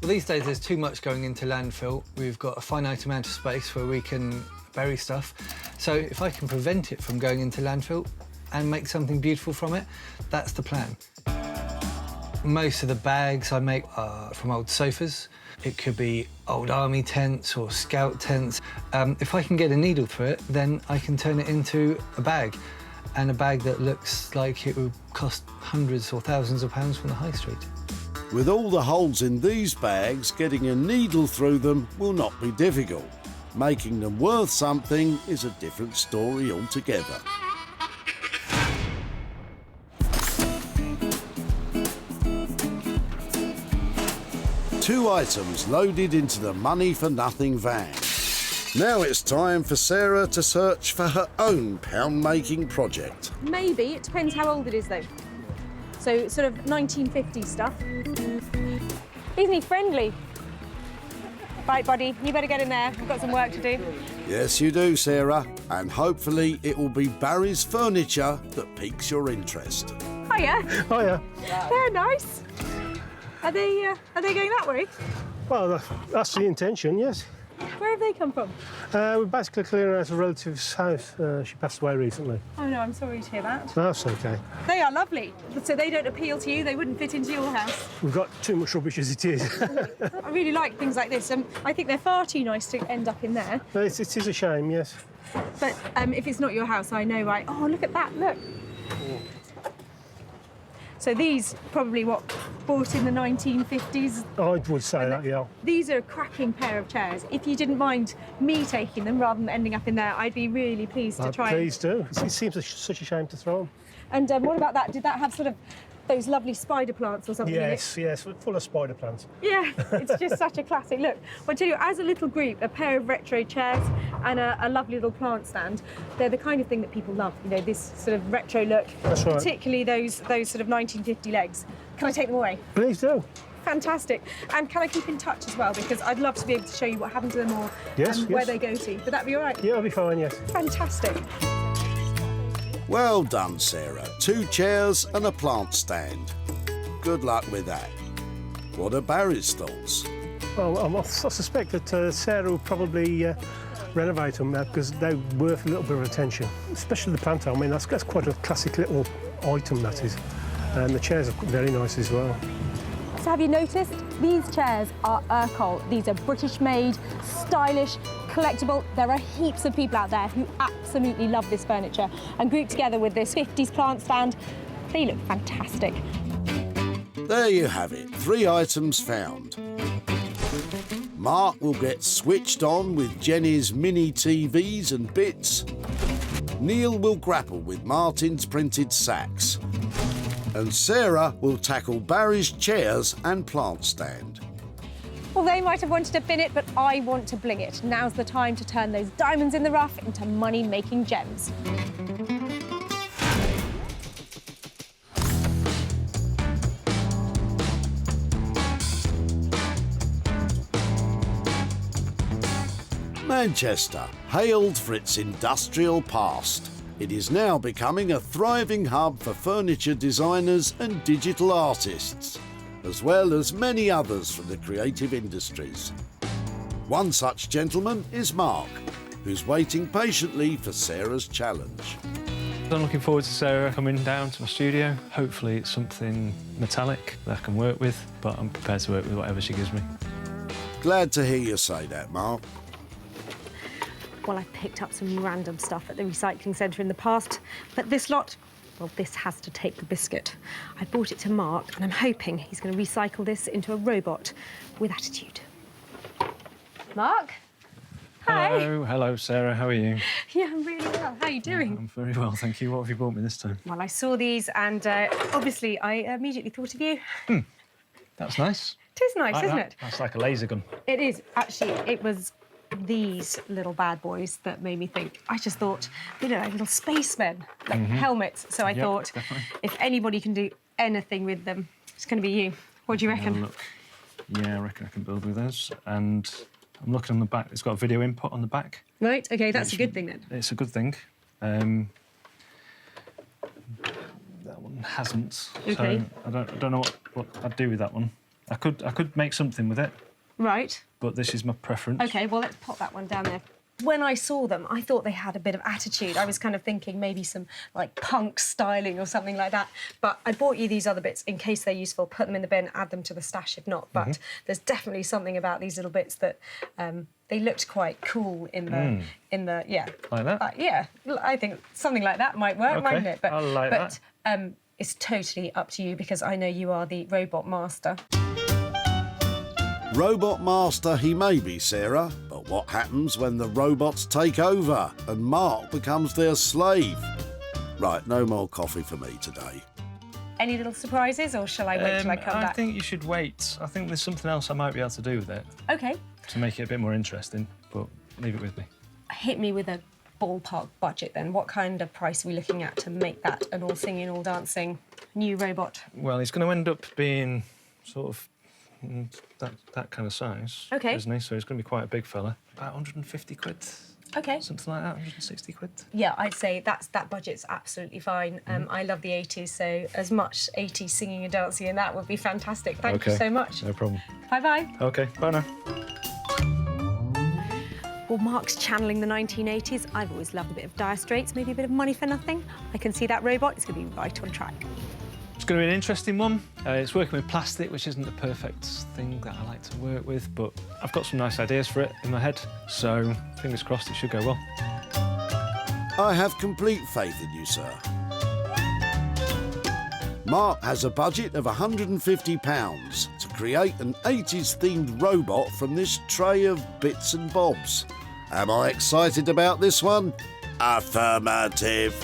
Well, these days there's too much going into landfill. We've got a finite amount of space where we can bury stuff. So if I can prevent it from going into landfill and make something beautiful from it, that's the plan. Most of the bags I make are from old sofas. It could be old army tents or scout tents. If I can get a needle through it, then I can turn it into a bag, and a bag that looks like it would cost hundreds or thousands of pounds from the high street. With all the holes in these bags, getting a needle through them will not be difficult. Making them worth something is a different story altogether. Two items loaded into the money-for-nothing van. Now it's time for Sarah to search for her own pound-making project. Maybe, it depends how old it is though. So sort of 1950s stuff. Isn't he friendly? Right, buddy, you better get in there. We've got some work to do. Yes, you do, Sarah. And hopefully it will be Barry's furniture that piques your interest. Hiya. Hiya. They're nice. Are they going that way? Well, that's the intention, yes. Where have they come from? We're basically clearing out a relative's house. She passed away recently. Oh no, I'm sorry to hear that. That's okay. They are lovely. So they don't appeal to you, they wouldn't fit into your house. We've got too much rubbish as it is. I really like things like this. I think they're far too nice to end up in there. It is a shame, yes. But if it's not your house, I know, right? Oh, look at that, look. So these probably bought in the 1950s. I would say that, yeah. These are a cracking pair of chairs. If you didn't mind me taking them rather than ending up in there, I'd be really pleased to try. Please do. It seems such a shame to throw them. And what about that? Did that have sort of those lovely spider plants or something in it? Yes, full of spider plants. Yeah, it's just such a classic look. Well, I tell you, as a little group, a pair of retro chairs and a lovely little plant stand, they're the kind of thing that people love, you know, this sort of retro look. That's right. Particularly those sort of 1950 legs. Can I take them away? Please do. Fantastic. And can I keep in touch as well? Because I'd love to be able to show you what happened to them or where they go to. Would that be all right? Yeah, I'll be fine, yes. Fantastic. Well done, Sarah. 2 chairs and a plant stand. Good luck with that. What are Barry's thoughts? Well, I suspect that Sarah will probably renovate them because they're worth a little bit of attention, especially the plant. I mean, that's quite a classic little item, that is. And the chairs are very nice as well. So have you noticed? These chairs are Urkel. These are British-made, stylish, collectible. There are heaps of people out there who absolutely love this furniture, and grouped together with this 50s plant stand, they look fantastic. There you have it, 3 items found. Mark will get switched on with Jenny's mini TVs and bits. Neil will grapple with Martin's printed sacks. And Sarah will tackle Barry's chairs and plant stand. Well, they might have wanted to bin it, but I want to bling it. Now's the time to turn those diamonds in the rough into money-making gems. Manchester, hailed for its industrial past. It is now becoming a thriving hub for furniture designers and digital artists, as well as many others from the creative industries. One such gentleman is Mark, who's waiting patiently for Sarah's challenge. I'm looking forward to Sarah coming down to my studio. Hopefully it's something metallic that I can work with, but I'm prepared to work with whatever she gives me. Glad to hear you say that, Mark. Well, I've picked up some random stuff at the recycling centre in the past, but this lot, well, this has to take the biscuit. I brought it to Mark, and I'm hoping he's going to recycle this into a robot with attitude. Mark? Hi. Hello, Sarah. How are you? Yeah, I'm really well. How are you doing? I'm very well, thank you. What have you brought me this time? Well, I saw these, and obviously I immediately thought of you. That's nice. It is nice, isn't it? That's like a laser gun. It is. Actually, it was these little bad boys that made me think. I just thought, you know, like little spacemen, like helmets. So I thought, definitely. If anybody can do anything with them, it's going to be you. What do you reckon? Look. Yeah, I reckon I can build with those. And I'm looking on the back. It's got a video input on the back. Right, OK, that's a good thing then. It's a good thing. That one hasn't. OK. So I don't know what I'd do with that one. I could make something with it. Right. But this is my preference. OK, well, let's pop that one down there. When I saw them, I thought they had a bit of attitude. I was kind of thinking maybe some, like, punk styling or something like that. But I bought you these other bits in case they're useful. Put them in the bin, add them to the stash if not. But there's definitely something about these little bits that they looked quite cool in the yeah. Like that? Yeah, I think something like that might work, mightn't it? But, I like that. It's totally up to you because I know you are the robot master. Robot master he may be, Sarah, but what happens when the robots take over and Mark becomes their slave? Right, no more coffee for me today. Any little surprises, or shall I wait till I come back? I think you should wait. I think there's something else I might be able to do with it. OK. To make it a bit more interesting, but leave it with me. Hit me with a ballpark budget then. What kind of price are we looking at to make that an all singing, all dancing new robot? Well, he's going to end up being sort of that kind of size, isn't he? So he's going to be quite a big fella. About 150 quid. OK. Something like that, 160 quid. Yeah, I'd say that budget's absolutely fine. I love the 80s, so as much 80s singing and dancing in that would be fantastic. Thank you so much. No problem. Bye-bye. OK, bye now. Well, Mark's channeling the 1980s. I've always loved a bit of Dire Straits, maybe a bit of Money for Nothing. I can see that robot. It's going to be right on track. It's going to be an interesting one. It's working with plastic, which isn't the perfect thing that I like to work with, but I've got some nice ideas for it in my head, so fingers crossed it should go well. I have complete faith in you, sir. Mark has a budget of £150 to create an 80s-themed robot from this tray of bits and bobs. Am I excited about this one? Affirmative.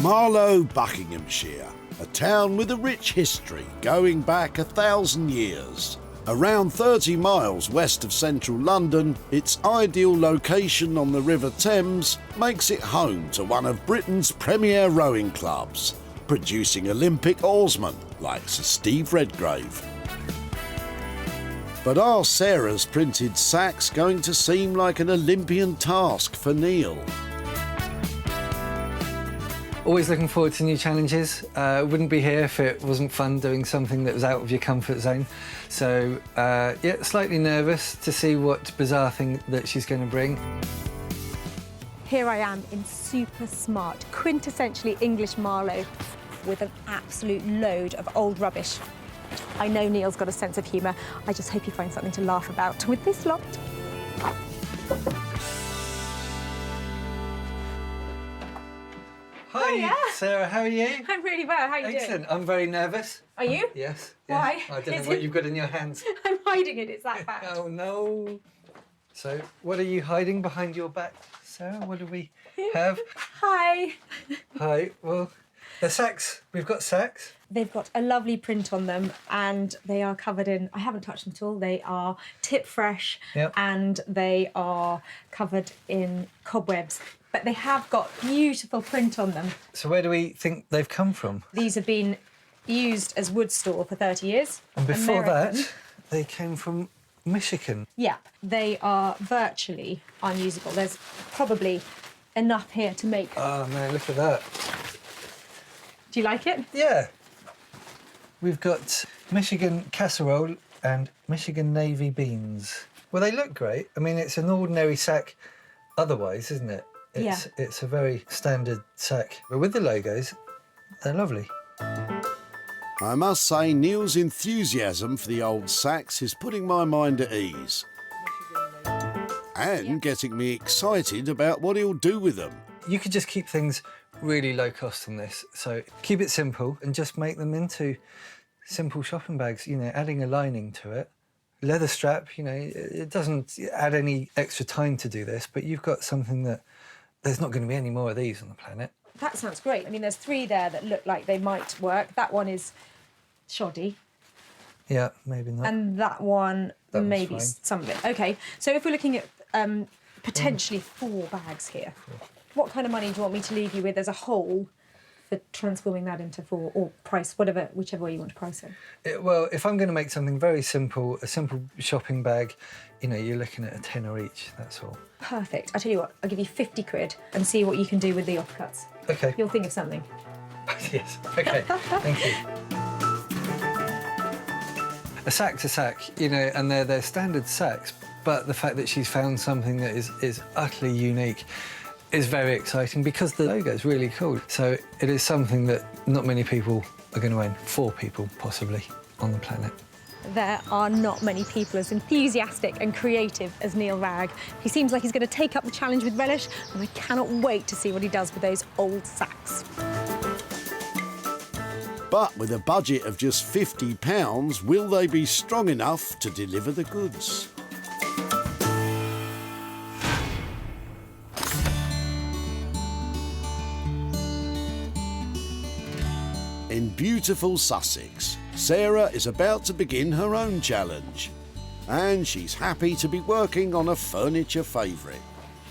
Marlow, Buckinghamshire, a town with a rich history going back 1,000 years. Around 30 miles west of central London, its ideal location on the River Thames makes it home to one of Britain's premier rowing clubs, producing Olympic oarsmen like Sir Steve Redgrave. But are Sarah's printed sacks going to seem like an Olympian task for Neil? Always looking forward to new challenges. Wouldn't be here if it wasn't fun doing something that was out of your comfort zone. So, yeah, slightly nervous to see what bizarre thing that she's going to bring. Here I am in super smart, quintessentially English Marlow with an absolute load of old rubbish. I know Neil's got a sense of humour. I just hope you find something to laugh about with this lot. Hi, Sarah, how are you? I'm really well, how are you doing? Excellent, I'm very nervous. Are you? Yes. Why? I don't know what you've got in your hands. I'm hiding it, it's that bad. Oh, no. So, what are you hiding behind your back, Sarah, what do we have? Hi. Hi, well, the sacks, we've got sacks. They've got a lovely print on them and they are covered in, I haven't touched them at all, they are tip fresh and they are covered in cobwebs. But they have got beautiful print on them. So where do we think they've come from? These have been used as wood store for 30 years. And before American. that, they came from Michigan. Yeah, they are virtually unusable. There's probably enough here to make. Oh, man, look at that. Do you like it? Yeah. We've got Michigan casserole and Michigan navy beans. Well, they look great. I mean, it's an ordinary sack otherwise, isn't it? It's a very standard sack. But with the logos, they're lovely. I must say, Neil's enthusiasm for the old sacks is putting my mind at ease. And getting me excited about what he'll do with them. You could just keep things really low cost on this. So keep it simple and just make them into simple shopping bags, you know, adding a lining to it. Leather strap, you know, it doesn't add any extra time to do this, but you've got something that there's not going to be any more of these on the planet. That sounds great. I mean, there's 3 there that look like they might work. That one is shoddy. Yeah, maybe not. And that one, That one's maybe fine. some of it. OK, so if we're looking at potentially 4 bags here, what kind of money do you want me to leave you with as a whole for transforming that into 4, or price, whichever way you want to price it? Well, if I'm going to make something very simple, a simple shopping bag, you know, you're looking at a tenner each, that's all. Perfect. I tell you what, I'll give you 50 quid and see what you can do with the offcuts. OK. You'll think of something. Yes, OK, thank you. A sack's a sack, you know, and they're standard sacks, but the fact that she's found something that is utterly unique is very exciting because the logo is really cool. So it is something that not many people are going to own, 4 people possibly on the planet. There are not many people as enthusiastic and creative as Neil Ragg. He seems like he's going to take up the challenge with relish, and I cannot wait to see what he does with those old sacks. But with a budget of just £50, will they be strong enough to deliver the goods? In beautiful Sussex, Sarah is about to begin her own challenge. And she's happy to be working on a furniture favourite.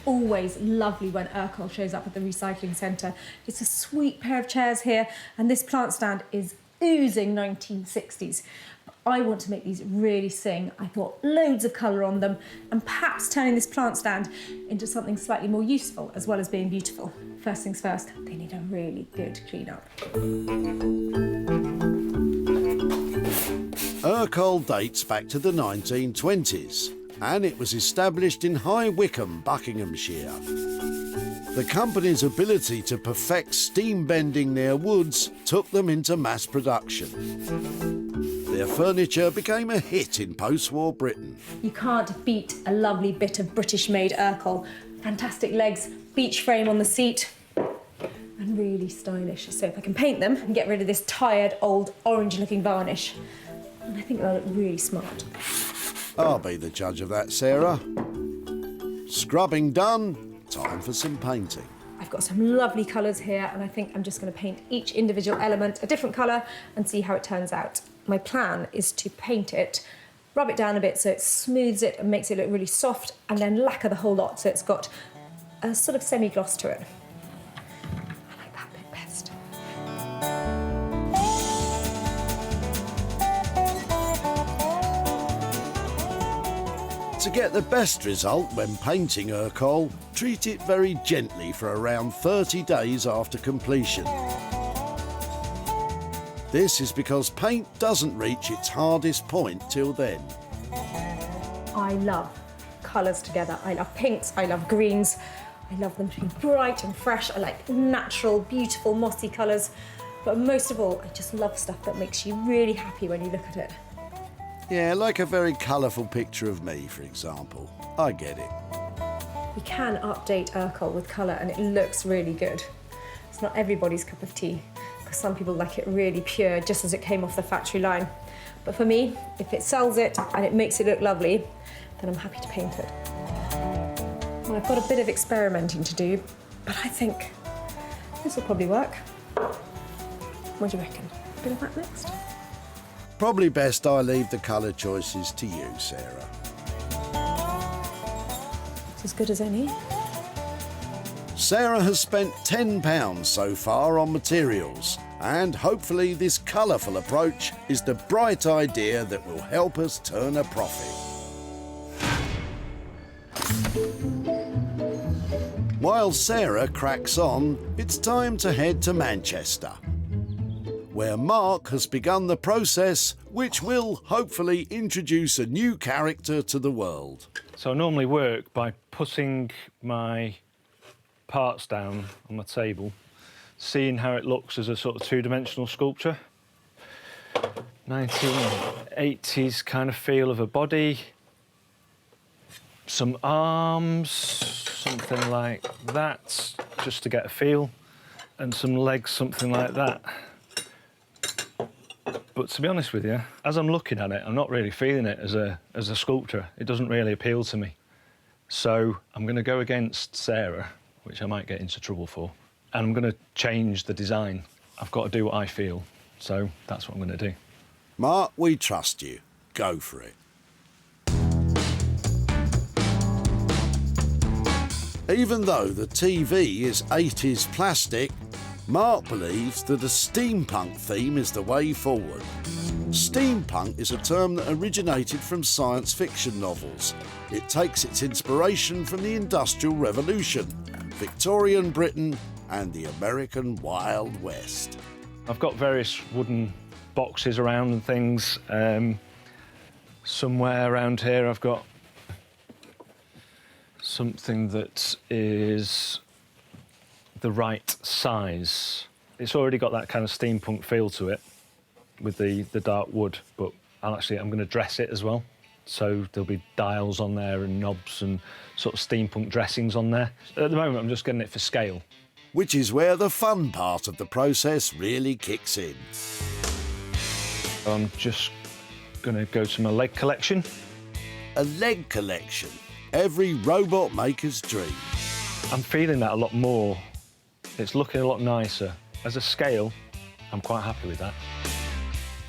Always lovely when Urkel shows up at the recycling centre. It's a sweet pair of chairs here, and this plant stand is oozing 1960s. I want to make these really sing. I thought loads of colour on them, and perhaps turning this plant stand into something slightly more useful as well as being beautiful. First things first, they need a really good clean-up. Urkel dates back to the 1920s, and it was established in High Wycombe, Buckinghamshire. The company's ability to perfect steam bending their woods took them into mass production. Their furniture became a hit in post-war Britain. You can't beat a lovely bit of British-made Urkel. Fantastic legs, beech frame on the seat, and really stylish. So if I can paint them and get rid of this tired, old, orange-looking varnish, and I think they'll look really smart. I'll be the judge of that, Sarah. Scrubbing done, time for some painting. I've got some lovely colours here, and I think I'm just going to paint each individual element a different colour and see how it turns out. My plan is to paint it, rub it down a bit so it smooths it and makes it look really soft, and then lacquer the whole lot so it's got a sort of semi-gloss to it. I like that bit best. To get the best result when painting Urkel, treat it very gently for around 30 days after completion. This is because paint doesn't reach its hardest point till then. I love colours together. I love pinks, I love greens. I love them to be bright and fresh. I like natural, beautiful, mossy colours. But most of all, I just love stuff that makes you really happy when you look at it. Yeah, like a very colourful picture of me, for example. I get it. You can update Urkel with colour and it looks really good. It's not everybody's cup of tea, because some people like it really pure, just as it came off the factory line. But for me, if it sells it and it makes it look lovely, then I'm happy to paint it. My I've got a bit of experimenting to do, but I think this will probably work. What do you reckon? A bit of that next? Probably best I leave the colour choices to you, Sarah. It's as good as any. Sarah has spent £10 so far on materials, and hopefully this colourful approach is the bright idea that will help us turn a profit. While Sarah cracks on, it's time to head to Manchester, where Mark has begun the process which will hopefully introduce a new character to the world. So I normally work by putting my parts down on my table, seeing how it looks as a sort of two-dimensional sculpture. 1980s kind of feel of a body, some arms, something like that, just to get a feel, and some legs, something like that. But to be honest with you, as I'm looking at it, I'm not really feeling it as a sculpture. It doesn't really appeal to me. So I'm going to go against Sarah, which I might get into trouble for, and I'm going to change the design. I've got to do what I feel, so that's what I'm going to do. Mark, we trust you. Go for it. Even though the TV is 80s plastic, Mark believes that a steampunk theme is the way forward. Steampunk is a term that originated from science fiction novels. It takes its inspiration from the Industrial Revolution, Victorian Britain and the American Wild West. I've got various wooden boxes around and things. Somewhere around here I've got something that is the right size. It's already got that kind of steampunk feel to it with the dark wood, but I'm going to dress it as well. So there'll be dials on there and knobs and sort of steampunk dressings on there. At the moment, I'm just getting it for scale. Which is where the fun part of the process really kicks in. I'm just going to go to my leg collection. A leg collection. Every robot maker's dream. I'm feeling that a lot more. It's looking a lot nicer. As a scale, I'm quite happy with that.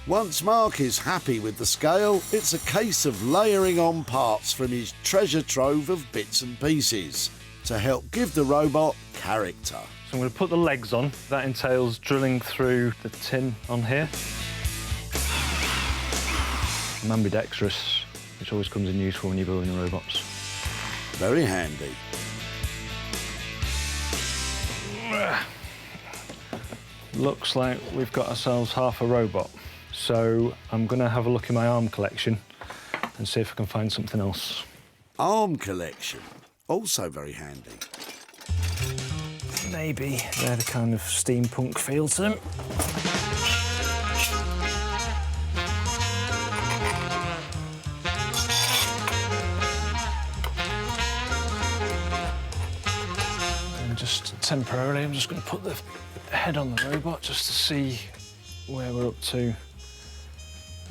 Once Mark is happy with the scale, it's a case of layering on parts from his treasure trove of bits and pieces to help give the robot character. So I'm going to put the legs on. That entails drilling through the tin on here. I'm ambidextrous, which always comes in useful when you're building robots. Very handy. Looks like we've got ourselves half a robot. So I'm going to have a look in my arm collection and see if I can find something else. Arm collection, also very handy. Maybe they're the kind of steampunk feel to them. And just temporarily, I'm just going to put the head on the robot just to see where we're up to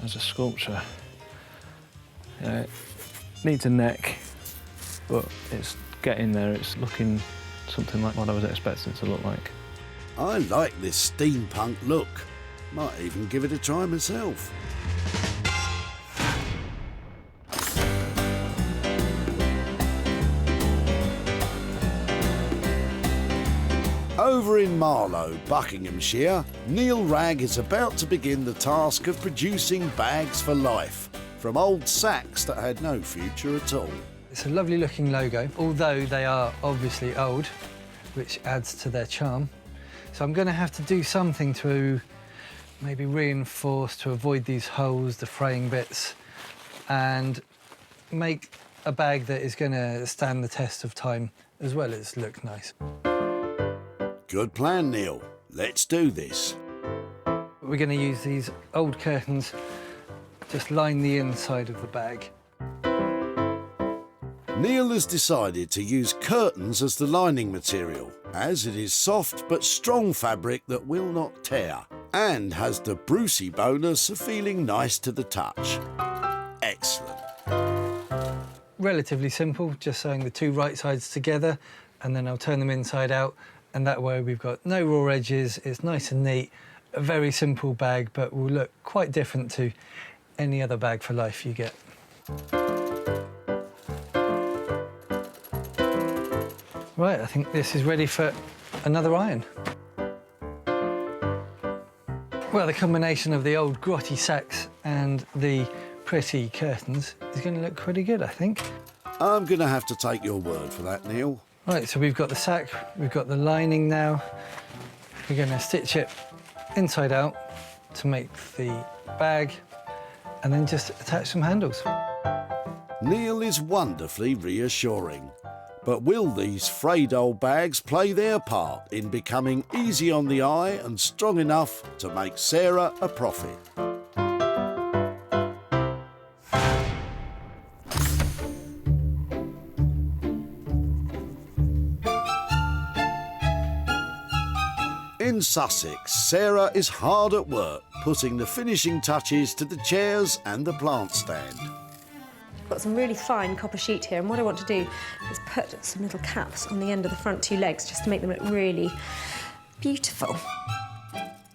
as a sculpture. Yeah, it needs a neck, but it's getting there. It's looking something like what I was expecting it to look like. I like this steampunk look. Might even give it a try myself. Over in Marlow, Buckinghamshire, Neil Ragg is about to begin the task of producing bags for life from old sacks that had no future at all. It's a lovely looking logo, although they are obviously old, which adds to their charm. So I'm going to have to do something to maybe reinforce to avoid these holes, the fraying bits, and make a bag that is going to stand the test of time as well as look nice. Good plan, Neil. Let's do this. We're going to use these old curtains, just line the inside of the bag. Neil has decided to use curtains as the lining material, as it is soft but strong fabric that will not tear, and has the Brucey bonus of feeling nice to the touch. Excellent. relatively simple, just sewing the two right sides together, and then I'll turn them inside out, and that way we've got no raw edges, it's nice and neat, a very simple bag, but will look quite different to any other bag for life you get. Right, I think this is ready for another iron. Well, the combination of the old grotty sacks and the pretty curtains is going to look pretty good, I think. I'm going to have to take your word for that, Neil. Right, so we've got the sack, we've got the lining now. We're going to stitch it inside out to make the bag and then just attach some handles. Neil is wonderfully reassuring. But will these frayed old bags play their part in becoming easy on the eye and strong enough to make Sarah a profit? In Sussex, Sarah is hard at work putting the finishing touches to the chairs and the plant stand. Got some really fine copper sheet here, and what I want to do is put some little caps on the end of the front two legs just to make them look really beautiful.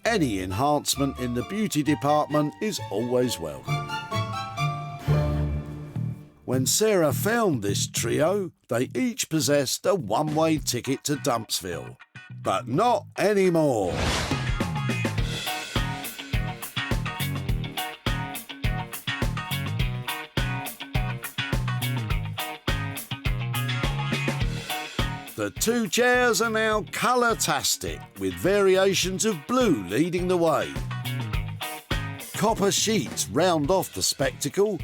Any enhancement in the beauty department is always welcome. When Sarah found this trio, they each possessed a one-way ticket to Dumpsville. But not anymore. The two chairs are now colour-tastic, with variations of blue leading the way. Copper sheets round off the spectacle,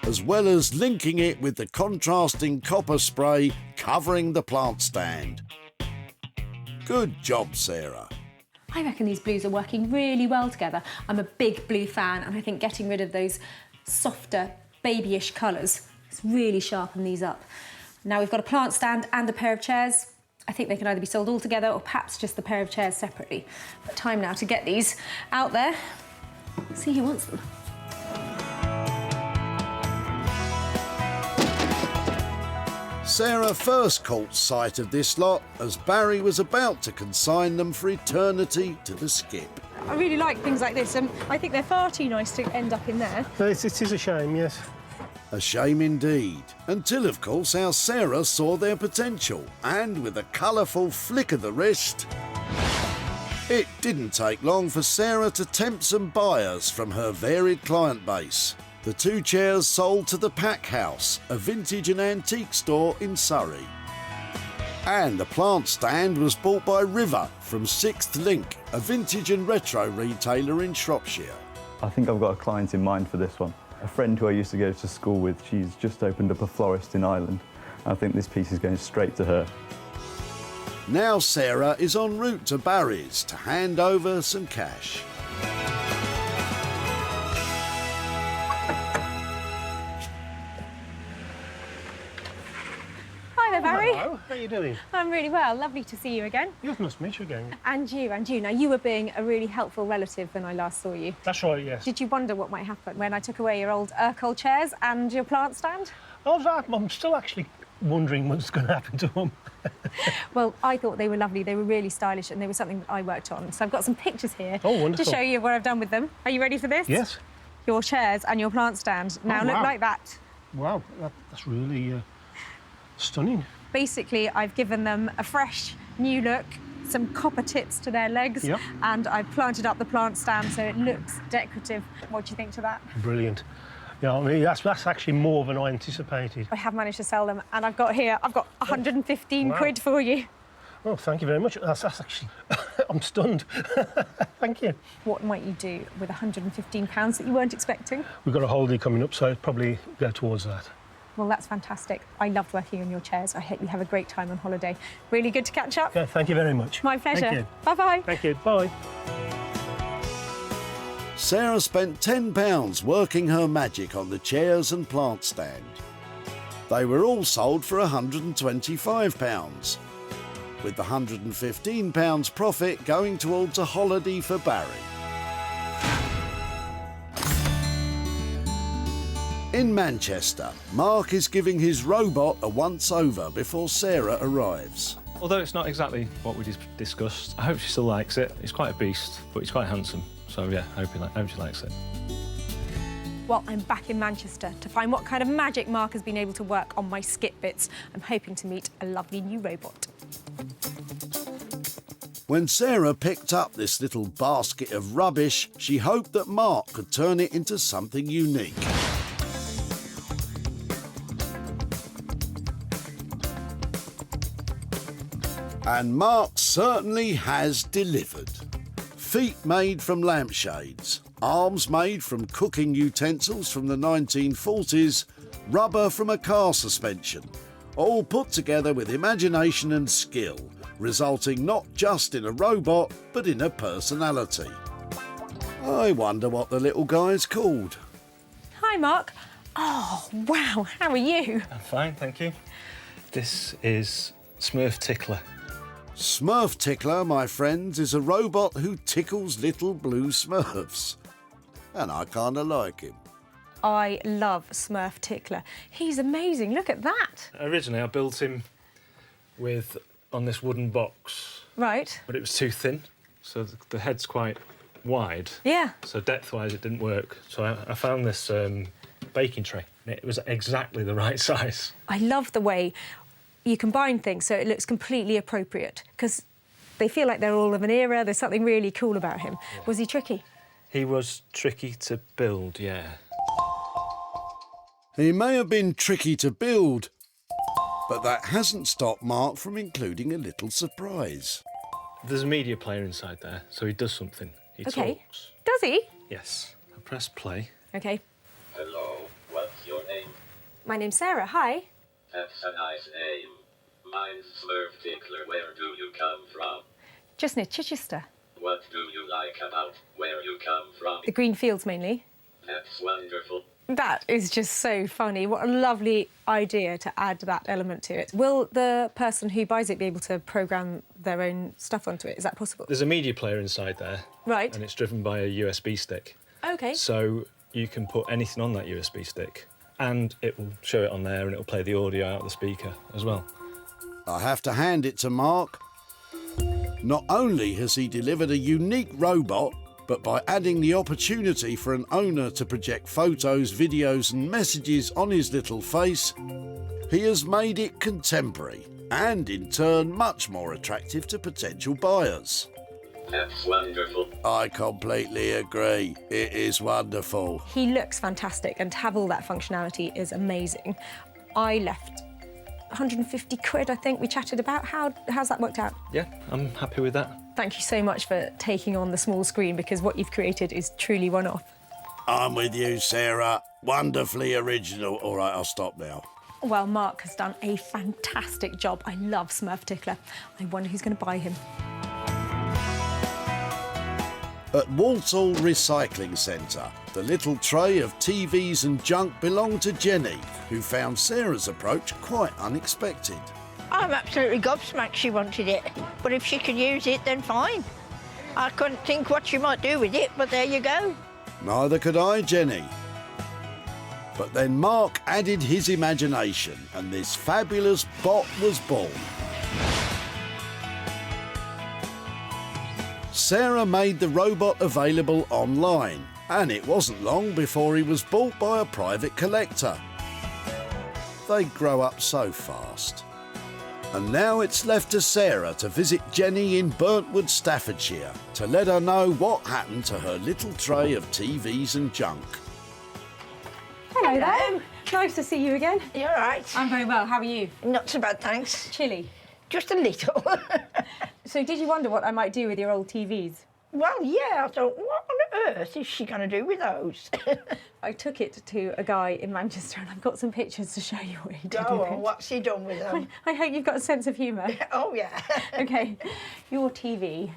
as well as linking it with the contrasting copper spray covering the plant stand. Good job, Sarah. I reckon these blues are working really well together. I'm a big blue fan, and I think getting rid of those softer, babyish colours has really sharpened these up. Now we've got a plant stand and a pair of chairs. I think they can either be sold all together or perhaps just the pair of chairs separately. But time now to get these out there, see who wants them. Sarah first caught sight of this lot as Barry was about to consign them for eternity to the skip. I really like things like this, and I think they're far too nice to end up in there. It is a shame, yes. A shame indeed, until of course our Sarah saw their potential, and with a colourful flick of the wrist, it didn't take long for Sarah to tempt some buyers from her varied client base. The two chairs sold to the Pack House, a vintage and antique store in Surrey. And the plant stand was bought by River from Sixth Link, a vintage and retro retailer in Shropshire. I think I've got a client in mind for this one. A friend who I used to go to school with, she's just opened up a florist in Ireland. I think this piece is going straight to her. Now Sarah is en route to Barry's to hand over some cash. Hi there, Barry. Hello, how are you doing? I'm really well. Lovely to see you again. Yes, nice to meet you again. And you, and you. Now, you were being a really helpful relative when I last saw you. That's right, yes. Did you wonder what might happen when I took away your old Urkel chairs and your plant stand? I'm still actually wondering what's going to happen to them. Well, I thought they were lovely. They were really stylish, and they were something that I worked on. So I've got some pictures here to show you what I've done with them. Are you ready for this? Yes. Your chairs and your plant stand now look like that. Wow, that's really stunning. Basically, I've given them a fresh, new look, some copper tips to their legs, and I've planted up the plant stand so it looks decorative. What do you think to that? Brilliant. Yeah, I mean, that's actually more than I anticipated. I have managed to sell them, and I've got 115 quid for you. Oh, thank you very much. That's actually... I'm stunned. Thank you. What might you do with £115 that you weren't expecting? We've got a holiday coming up, so I'd probably go towards that. Well, that's fantastic. I loved working on your chairs. I hope you have a great time on holiday. Really good to catch up. Yeah, thank you very much. My pleasure. Thank you. Bye-bye. Thank you. Bye. Sarah spent £10 working her magic on the chairs and plant stand. They were all sold for £125, with the £115 profit going towards a holiday for Barry. In Manchester, Mark is giving his robot a once-over before Sarah arrives. Although it's not exactly what we discussed, I hope she still likes it. He's quite a beast, but he's quite handsome. So, yeah, I hope she likes it. Well, I'm back in Manchester to find what kind of magic Mark has been able to work on my skip bits. I'm hoping to meet a lovely new robot. When Sarah picked up this little basket of rubbish, she hoped that Mark could turn it into something unique. And Mark certainly has delivered. Feet made from lampshades, arms made from cooking utensils from the 1940s, rubber from a car suspension, all put together with imagination and skill, resulting not just in a robot, but in a personality. I wonder what the little guy's called. Hi, Mark. Oh, wow, how are you? I'm fine, thank you. This is Smurf Tickler. Smurf Tickler, my friends, is a robot who tickles little blue Smurfs. And I kind of like him. I love Smurf Tickler. He's amazing, look at that. Originally, I built him on this wooden box. Right. But it was too thin, so the head's quite wide. Yeah. So depth-wise, it didn't work. So I found this baking tray, and it was exactly the right size. I love the way you combine things so it looks completely appropriate, because they feel like they're all of an era. There's something really cool about him. Yeah. Was he tricky? He was tricky to build, yeah. He may have been tricky to build, but that hasn't stopped Mark from including a little surprise. There's a media player inside there, so he does something. He talks. Does he? Yes. I press play. OK. Hello, what's your name? My name's Sarah, hi. That's a nice name. Mine's Smurf Tickler. Where do you come from? Just near Chichester. What do you like about where you come from? The green fields, mainly. That's wonderful. That is just so funny. What a lovely idea to add that element to it. Will the person who buys it be able to program their own stuff onto it? Is that possible? There's a media player inside there. Right. And it's driven by a USB stick. OK. So you can put anything on that USB stick, and it will show it on there, and it will play the audio out of the speaker as well. I have to hand it to Mark. Not only has he delivered a unique robot, but by adding the opportunity for an owner to project photos, videos and messages on his little face, he has made it contemporary and, in turn, much more attractive to potential buyers. That's wonderful. I completely agree. It is wonderful. He looks fantastic, and to have all that functionality is amazing. I left 150 quid, I think, we chatted about. How's that worked out? Yeah, I'm happy with that. Thank you so much for taking on the small screen, because what you've created is truly one-off. I'm with you, Sarah. Wonderfully original. All right, I'll stop now. Well, Mark has done a fantastic job. I love Smurf Tickler. I wonder who's going to buy him. At Walsall Recycling Centre, the little tray of TVs and junk belonged to Jenny, who found Sarah's approach quite unexpected. I'm absolutely gobsmacked she wanted it, but if she could use it, then fine. I couldn't think what she might do with it, but there you go. Neither could I, Jenny. But then Mark added his imagination, and this fabulous bot was born. Sarah made the robot available online, and it wasn't long before he was bought by a private collector. They grow up so fast. And now it's left to Sarah to visit Jenny in Burntwood, Staffordshire, to let her know what happened to her little tray of TVs and junk. Hello there. Nice to see you again. You all right? I'm very well. How are you? Not so bad, thanks. Chilly? Just a little. So did you wonder what I might do with your old TVs? Well, yeah, I thought, what on earth is she going to do with those? I took it to a guy in Manchester, and I've got some pictures to show you what he did Go with on, it. what's he done with them? I hope you've got a sense of humour. Oh, yeah. OK, your TV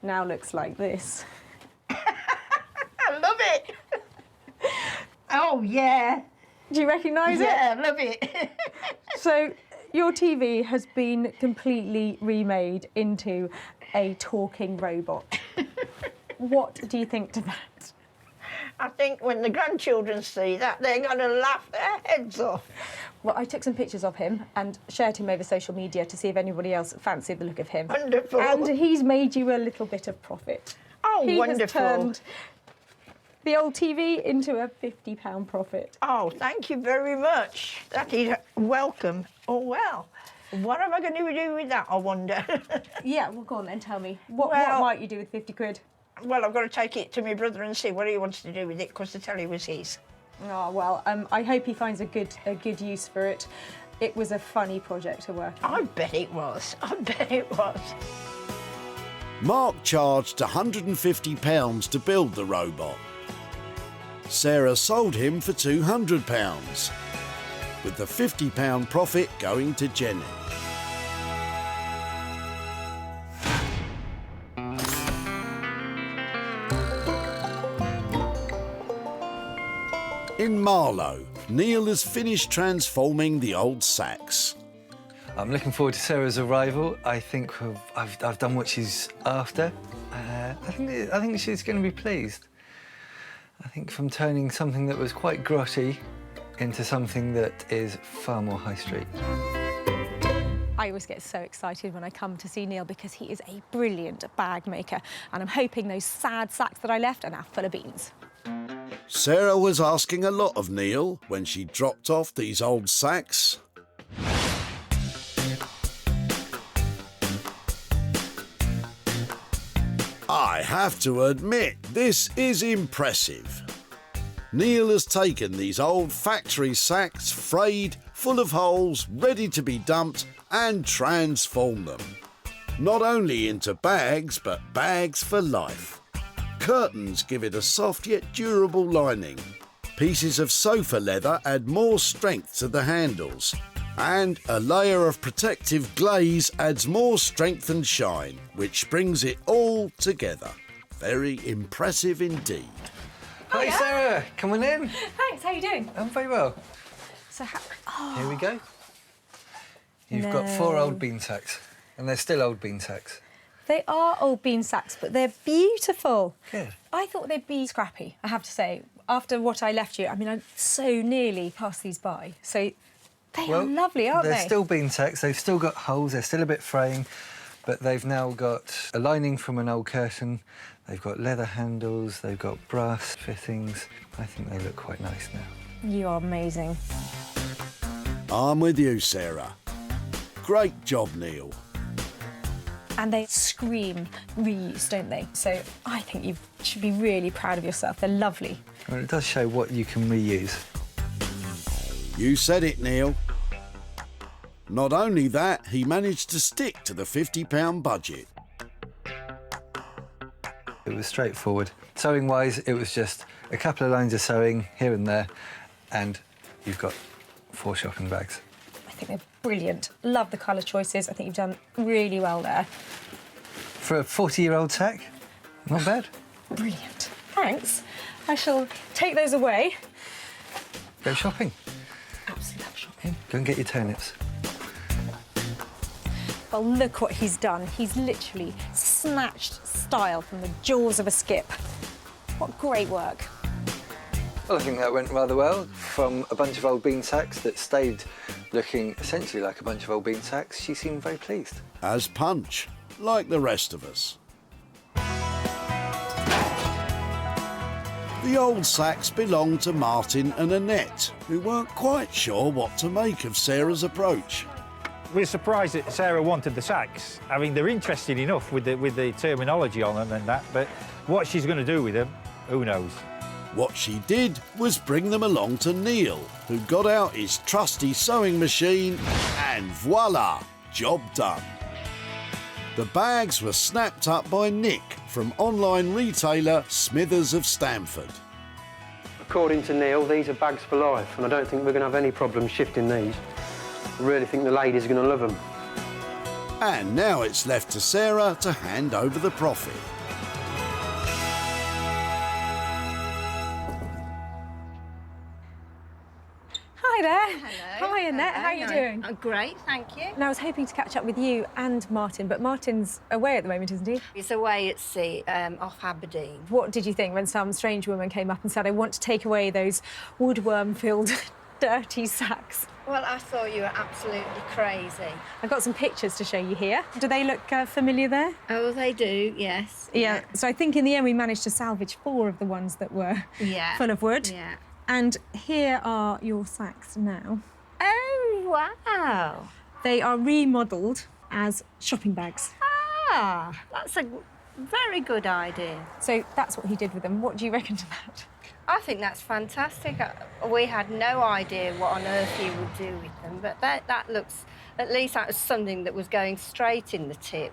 now looks like this. I love it. Oh, yeah. Do you recognise it? Yeah, I love it. So your TV has been completely remade into a talking robot. What do you think to that? I think when the grandchildren see that, they're going to laugh their heads off. Well, I took some pictures of him and shared him over social media to see if anybody else fancied the look of him. Wonderful. And he's made you a little bit of profit. Oh, he wonderful. Has turned the old TV into a £50 profit. Oh, thank you very much. That is welcome. Oh, well. What am I going to do with that, I wonder? Yeah, well, go on then, tell me. What might you do with 50 quid? Well, I've got to take it to my brother and see what he wants to do with it, because the telly was his. Oh, well, I hope he finds a good use for it. It was a funny project to work on. I bet it was. I bet it was. Mark charged £150 to build the robot. Sarah sold him for £200, with the £50 profit going to Jenny. In Marlow, Neil has finished transforming the old sacks. I'm looking forward to Sarah's arrival. I think I've done what she's after. I think she's going to be pleased. I think from turning something that was quite grotty into something that is far more high street. I always get so excited when I come to see Neil because he is a brilliant bag maker, and I'm hoping those sad sacks that I left are now full of beans. Sarah was asking a lot of Neil when she dropped off these old sacks. I have to admit, this is impressive. Neil has taken these old factory sacks, frayed, full of holes, ready to be dumped, and transformed them. Not only into bags, but bags for life. Curtains give it a soft yet durable lining. Pieces of sofa leather add more strength to the handles. And a layer of protective glaze adds more strength and shine, which brings it all together. Very impressive indeed. Hi, Sarah. Come on in. Thanks, how you doing? I'm very well. So, Here we go. You've got 4 old bean sacks, and they're still old bean sacks. They are old bean sacks, but they're beautiful. Good. I thought they'd be scrappy, I have to say. After what I left you, I mean, I so nearly passed these by. So they are lovely, aren't they? They're still bean sacks. They've still got holes. They're still a bit fraying, but they've now got a lining from an old curtain. They've got leather handles. They've got brass fittings. I think they look quite nice now. You are amazing. I'm with you, Sarah. Great job, Neil. And they scream reuse, don't they? So I think you should be really proud of yourself. They're lovely. Well, it does show what you can reuse. You said it, Neil. Not only that, he managed to stick to the £50 budget. It was straightforward. Sewing-wise, it was just a couple of lines of sewing here and there, and you've got 4 shopping bags. I think they're brilliant. Love the colour choices. I think you've done really well there. For a 40-year-old sack, not bad. Brilliant. Thanks. I shall take those away. Go shopping. Absolutely love shopping. Go and get your turnips. Well, look what he's done. He's literally snatched style from the jaws of a skip. What great work. Well, I think that went rather well. From a bunch of old bean sacks that stayed looking essentially like a bunch of old bean sacks, she seemed very pleased. As Punch, like the rest of us. The old sacks belonged to Martin and Annette, who weren't quite sure what to make of Sarah's approach. We're surprised that Sarah wanted the sacks. I mean, they're interesting enough with the terminology on them and that, but what she's going to do with them, who knows? What she did was bring them along to Neil, who got out his trusty sewing machine, and voila, job done. The bags were snapped up by Nick from online retailer Smithers of Stamford. According to Neil, these are bags for life, and I don't think we're going to have any problem shifting these. I really think the ladies are going to love them. And now it's left to Sarah to hand over the profit. Hi there. Hello. Hi, Annette. How are you doing? I'm great, thank you. Now, I was hoping to catch up with you and Martin, but Martin's away at the moment, isn't he? He's away at sea, off Aberdeen. What did you think when some strange woman came up and said, I want to take away those woodworm-filled dirty sacks? Well, I thought you were absolutely crazy. I've got some pictures to show you here. Do they look familiar there? Oh, they do, yes. Yeah, so I think in the end we managed to salvage 4 of the ones that were full of wood. Yeah. And here are your sacks now. Oh, wow. They are remodelled as shopping bags. Ah, that's a very good idea. So that's what he did with them. What do you reckon to that? I think that's fantastic. We had no idea what on earth you would do with them, but that looks, at least that was something that was going straight in the tip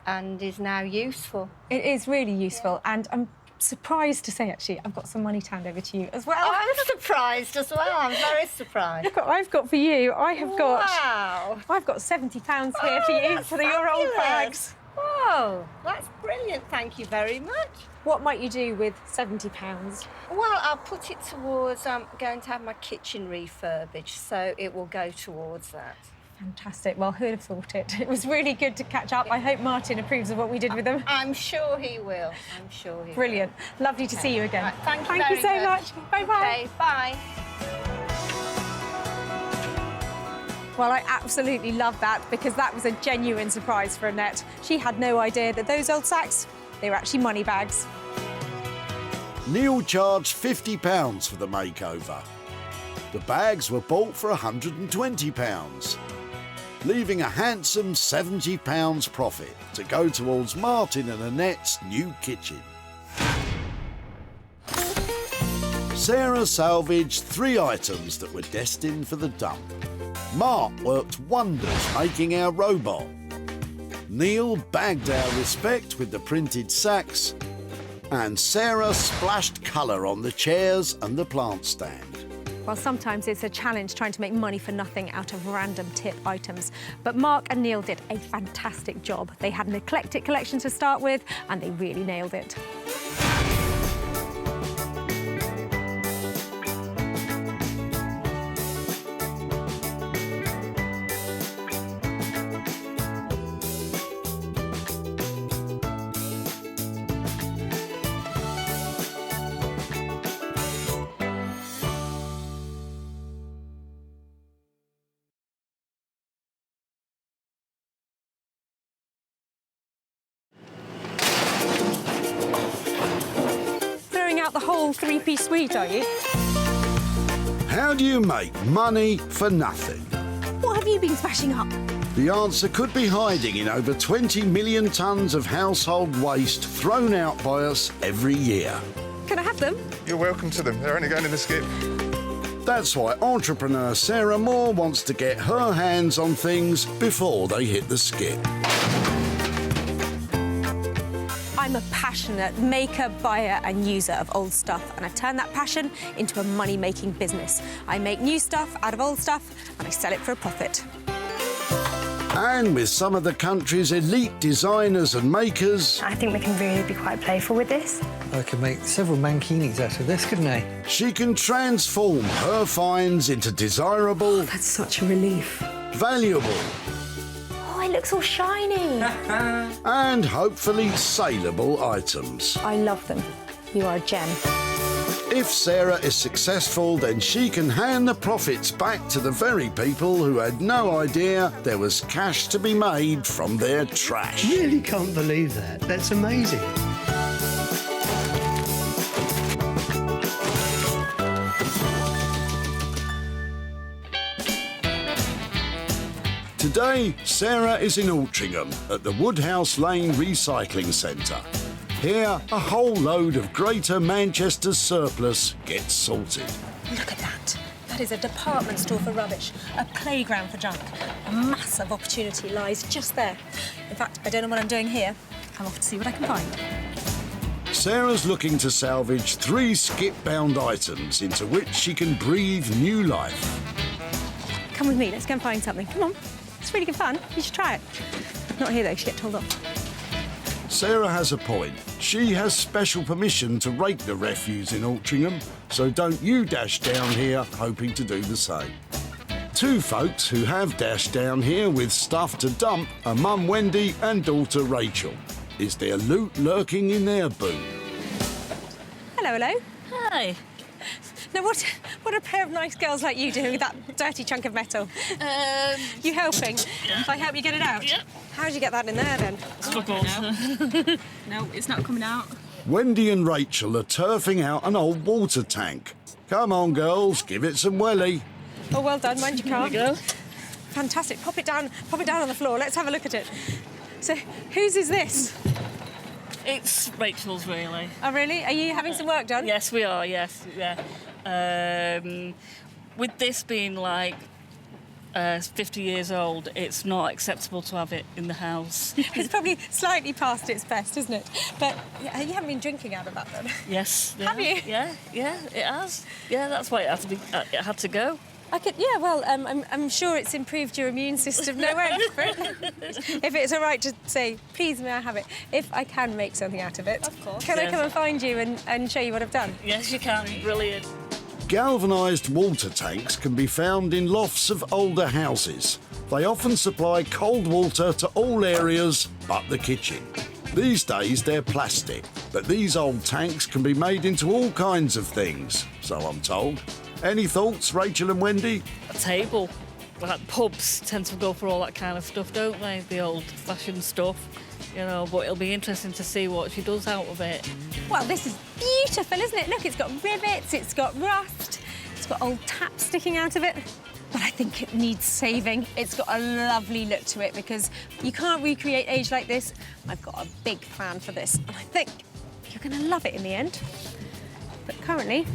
and is now useful. It is really useful, and I'm surprised to say, actually, I've got some money to hand over to you as well. Oh, I'm surprised as well. I'm very surprised. Look what I've got for you. I've Wow. got £70 here for you for your old bags. Whoa, that's brilliant. Thank you very much. What might you do with £70? Well, I'll put it towards, I'm going to have my kitchen refurbished, so it will go towards that. Fantastic. Well, who'd have thought it? It was really good to catch up. I hope Martin approves of what we did with them. I'm sure he will. I'm sure he Brilliant. will. Lovely to see you again. Right, thank you Thank you very so much. Bye-bye. Okay, bye. Well, I absolutely love that because that was a genuine surprise for Annette. She had no idea that those old sacks, they were actually money bags. Neil charged £50 for the makeover. The bags were bought for £120, leaving a handsome £70 profit to go towards Martin and Annette's new kitchen. Sarah salvaged 3 items that were destined for the dump. Mark worked wonders making our robot. Neil bagged our respect with the printed sacks, and Sarah splashed colour on the chairs and the plant stand. Well, sometimes it's a challenge trying to make money for nothing out of random tip items. But Mark and Neil did a fantastic job. They had an eclectic collection to start with, and they really nailed it. The whole 3-piece suite, are you? How do you make money for nothing? What have you been smashing up? The answer could be hiding in over 20 million tonnes of household waste thrown out by us every year. Can I have them? You're welcome to them. They're only going in the skip. That's why entrepreneur Sarah Moore wants to get her hands on things before they hit the skip. I'm a passionate maker, buyer and user of old stuff, and I've turned that passion into a money-making business. I make new stuff out of old stuff and I sell it for a profit. And with some of the country's elite designers and makers, I think we can really be quite playful with this. I could make several mankinis out of this, couldn't I? she can transform her finds into desirable, That's such a relief. valuable Oh, it looks all shiny. and hopefully saleable items. I love them. You are a gem. If Sarah is successful, then she can hand the profits back to the very people who had no idea there was cash to be made from their trash. Really can't believe that. That's amazing. Today, Sarah is in Altrincham at the Woodhouse Lane Recycling Centre. Here, a whole load of Greater Manchester's surplus gets sorted. Look at that. That is a department store for rubbish, a playground for junk. A massive opportunity lies just there. In fact, I don't know what I'm doing here. I'm off to see what I can find. Sarah's looking to salvage 3 skip-bound items into which she can breathe new life. Come with me, let's go and find something. Come on. It's really good fun. You should try it. Not here, though. You should get told off. Sarah has a point. She has special permission to rake the refuse in Altrincham, so don't you dash down here hoping to do the same. Two folks who have dashed down here with stuff to dump are Mum Wendy and daughter Rachel. Is there loot lurking in their boot? Hello, hello. Hi. Now, what are a pair of nice girls like you doing with that dirty chunk of metal? You helping? Yeah. If I help you get it out? Yep. How'd you get that in there, then? No, it's not coming out. Wendy and Rachel are turfing out an old water tank. Come on, girls, give it some welly. Oh, well done. Mind your car. There we go. Fantastic. Pop it down on the floor. Let's have a look at it. So, whose is this? It's Rachel's, really. Oh, really? Are you having some work done? Yes, we are, yes, yeah. With this being like 50 years old, it's not acceptable to have it in the house. It's probably slightly past its best, isn't it? But yeah, you haven't been drinking out of that, then? Yes. Have you? Yeah, it has. Yeah, that's why it had to go. Yeah, well, I'm sure it's improved your immune system no end. If it's all right to say, please, may I have it? If I can make something out of it, of course. Can I come and find you and show you what I've done? Yes, you can. Brilliant. Galvanised water tanks can be found in lofts of older houses. They often supply cold water to all areas but the kitchen. These days they're plastic, but these old tanks can be made into all kinds of things, so I'm told. Any thoughts, Rachel and Wendy? A table. Like pubs tend to go for all that kind of stuff, don't they? The old-fashioned stuff, you know. But it'll be interesting to see what she does out of it. Well, this is beautiful, isn't it? Look, it's got rivets, it's got rust, it's got old taps sticking out of it. But I think it needs saving. It's got a lovely look to it because you can't recreate age like this. I've got a big plan for this, and I think you're going to love it in the end. But currently,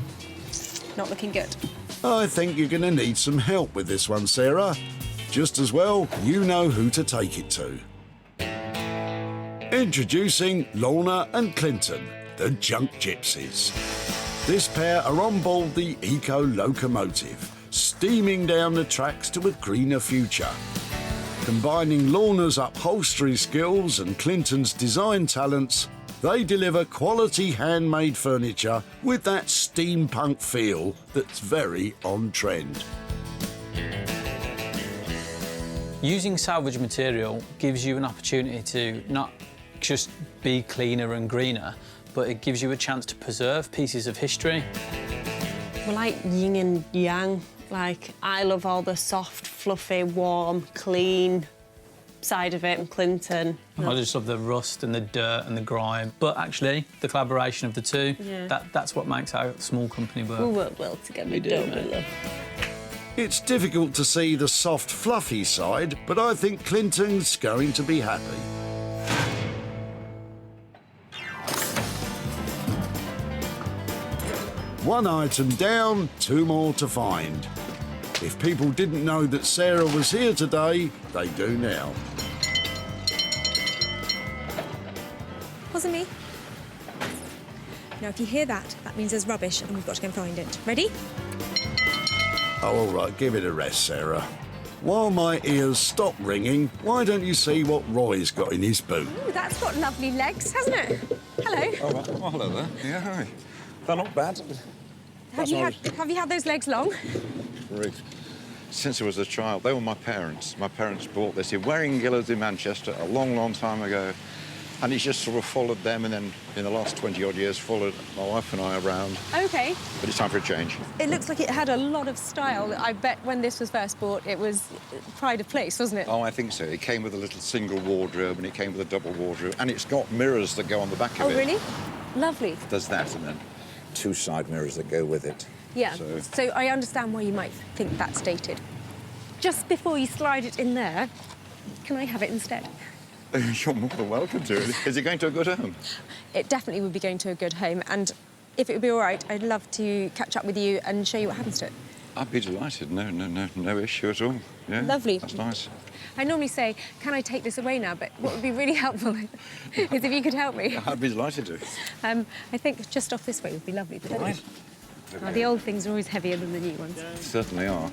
not looking good. I think you're going to need some help with this one, Sarah. Just as well, you know who to take it to. Introducing Lorna and Clinton, the Junk Gypsies. This pair are on board the eco-locomotive, steaming down the tracks to a greener future. Combining Lorna's upholstery skills and Clinton's design talents, they deliver quality handmade furniture with that steampunk feel that's very on trend. Using salvage material gives you an opportunity to not just be cleaner and greener, but it gives you a chance to preserve pieces of history. We're like yin and yang. Like, I love all the soft, fluffy, warm, clean side of it, and Clinton. I just love the rust and the dirt and the grime. But actually, the collaboration of the two, that's what makes our small company work. We work well together, don't we, love? It's difficult to see the soft, fluffy side, but I think Clinton's going to be happy. One item down, two more to find. If people didn't know that Sarah was here today, they do now. Wasn't me. Now, if you hear that, that means there's rubbish and we've got to go and find it. Ready? Oh, all right, give it a rest, Sarah. While my ears stop ringing, why don't you see what Roy's got in his boot? Ooh, that's got lovely legs, hasn't it? Hello. Oh, well, hello there. Yeah, hi. They're not bad. Have you had those legs long? Ruth. Since I was a child, they were my parents. My parents bought this in Waring-Gillard in Manchester a long, long time ago. And it's just sort of followed them, and then in the last 20-odd years followed my wife and I around. OK. But it's time for a change. It looks like it had a lot of style. I bet when this was first bought, it was pride of place, wasn't it? Oh, I think so. It came with a little single wardrobe, and it came with a double wardrobe, and it's got mirrors that go on the back of it. Oh, really? Lovely. There's that, and then two side mirrors that go with it. Yeah, so I understand why you might think that's dated. Just before you slide it in there, can I have it instead? You're more than welcome to it. Is it going to a good home? It definitely would be going to a good home, and if it would be all right, I'd love to catch up with you and show you what happens to it. I'd be delighted. No issue at all. Yeah, lovely. That's nice. I normally say, can I take this away now? But what would be really helpful is if you could help me. I'd be delighted to. I think just off this way would be lovely. Right. The old things are always heavier than the new ones. Certainly are.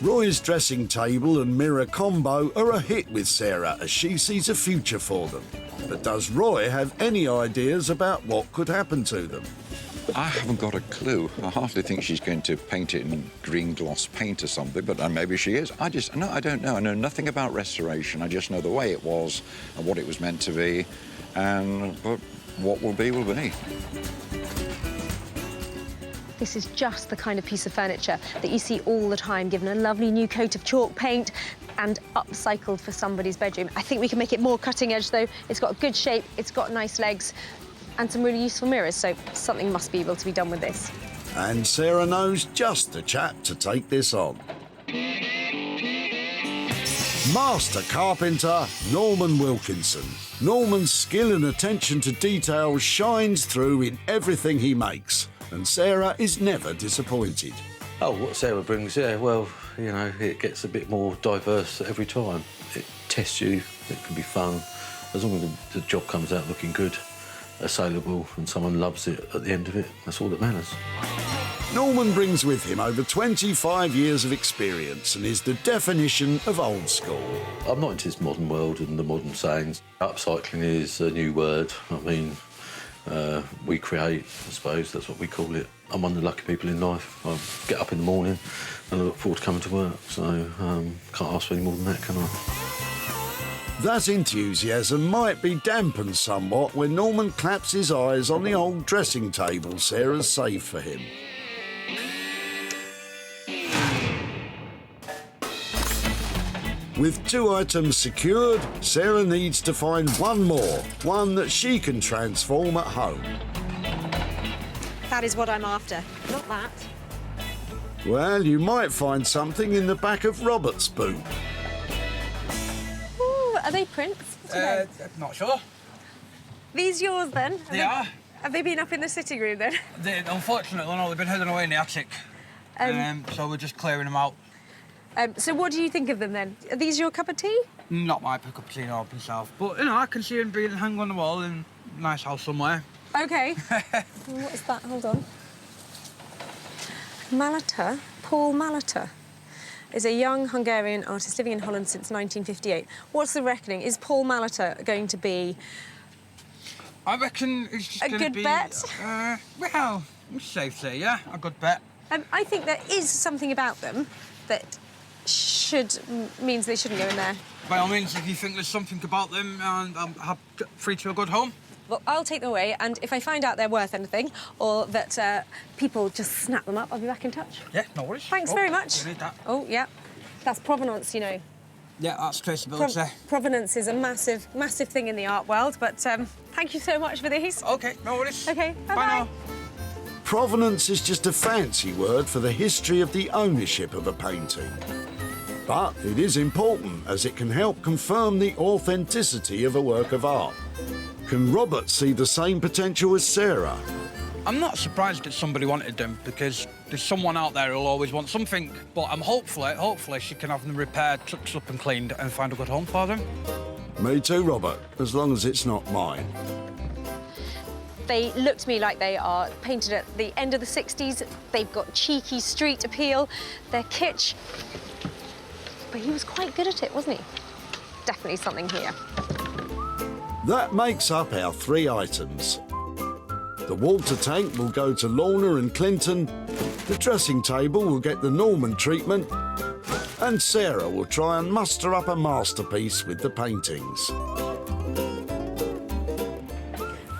Roy's dressing table and mirror combo are a hit with Sarah as she sees a future for them. But does Roy have any ideas about what could happen to them? I haven't got a clue. I hardly think she's going to paint it in green gloss paint or something, but maybe she is. I don't know. I know nothing about restoration. I just know the way it was and what it was meant to be, but what will be, will be. This is just the kind of piece of furniture that you see all the time, given a lovely new coat of chalk paint and upcycled for somebody's bedroom. I think we can make it more cutting edge, though. It's got a good shape, it's got nice legs, and some really useful mirrors, so something must be able to be done with this. And Sarah knows just the chap to take this on. Master carpenter Norman Wilkinson. Norman's skill and attention to detail shines through in everything he makes, and Sarah is never disappointed. Oh, what Sarah brings, yeah, well, you know, it gets a bit more diverse every time. It tests you, it can be fun. As long as the job comes out looking good, saleable, and someone loves it at the end of it, that's all that matters. Norman brings with him over 25 years of experience and is the definition of old school. I'm not into this modern world and the modern sayings. Upcycling is a new word. I mean, we create, I suppose, that's what we call it. I'm one of the lucky people in life. I get up in the morning and I look forward to coming to work, so can't ask for any more than that, can I? That enthusiasm might be dampened somewhat when Norman claps his eyes on the old dressing table Sarah's saved for him. With 2 items secured, Sarah needs to find one more, one that she can transform at home. That is what I'm after, not that. Well, you might find something in the back of Robert's boot. Ooh, are they prints? Not sure. These yours, then? They are. Have they been up in the sitting room, then? Unfortunately, no, they've been hidden away in the attic. So we're just clearing them out. So what do you think of them, then? Are these your cup of tea? Not my cup of tea, no, myself. But, you know, I can see them being hung on the wall in a nice house somewhere. OK. What is that? Hold on. Malata, Paul Malata, is a young Hungarian artist living in Holland since 1958. What's the reckoning? Is Paul Malata going to be... I reckon it's just going to be... A good bet? Well, it's safe to say, yeah, a good bet. I think there is something about them that means they shouldn't go in there. By all means, if you think there's something about them, and I'm free to a good home. Well, I'll take them away, and if I find out they're worth anything, or that people just snap them up, I'll be back in touch. Yeah, no worries. Thanks very much. You need that. Oh, yeah. That's provenance, you know. Yeah, that's traceability. Provenance is a massive, massive thing in the art world, but thank you so much for these. OK, no worries. OK, bye-bye. Bye now. Provenance is just a fancy word for the history of the ownership of a painting. But it is important as it can help confirm the authenticity of a work of art. Can Robert see the same potential as Sarah? I'm not surprised that somebody wanted them, because there's someone out there who'll always want something. But hopefully she can have them repaired, touched up and cleaned and find a good home for them. Me too, Robert, as long as it's not mine. They look to me like they are painted at the end of the 60s. They've got cheeky street appeal. They're kitsch. But he was quite good at it, wasn't he? Definitely something here. That makes up our 3 items. The water tank will go to Lorna and Clinton, the dressing table will get the Norman treatment, and Sarah will try and muster up a masterpiece with the paintings.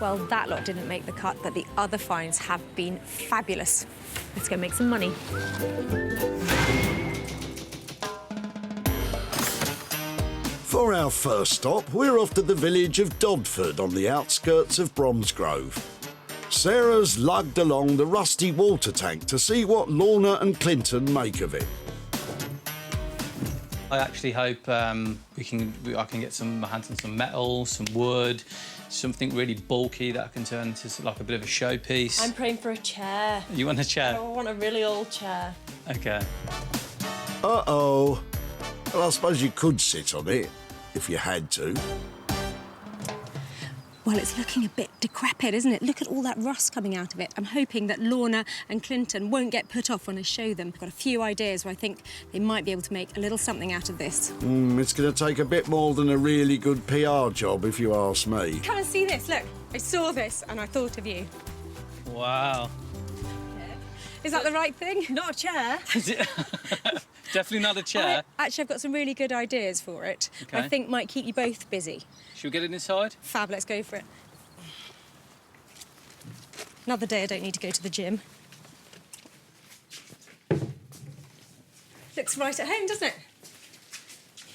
Well, that lot didn't make the cut, but the other finds have been fabulous. Let's go make some money. For our first stop, we're off to the village of Dodford on the outskirts of Bromsgrove. Sarah's lugged along the rusty water tank to see what Lorna and Clinton make of it. I actually hope I can get my hands on some metal, some wood, something really bulky that I can turn into like a bit of a showpiece. I'm praying for a chair. You want a chair? I want a really old chair. OK. Uh-oh. Well, I suppose you could sit on it, if you had to. Well, it's looking a bit decrepit, isn't it? Look at all that rust coming out of it. I'm hoping that Lorna and Clinton won't get put off when I show them. I've got a few ideas where I think they might be able to make a little something out of this. It's going to take a bit more than a really good PR job, if you ask me. Come and see this, look. I saw this and I thought of you. Wow. Is that the right thing? Not a chair. Definitely not a chair. Actually, I've got some really good ideas for it. Okay. I think might keep you both busy. Should we get it inside? Fab, let's go for it. Another day I don't need to go to the gym. Looks right at home, doesn't it?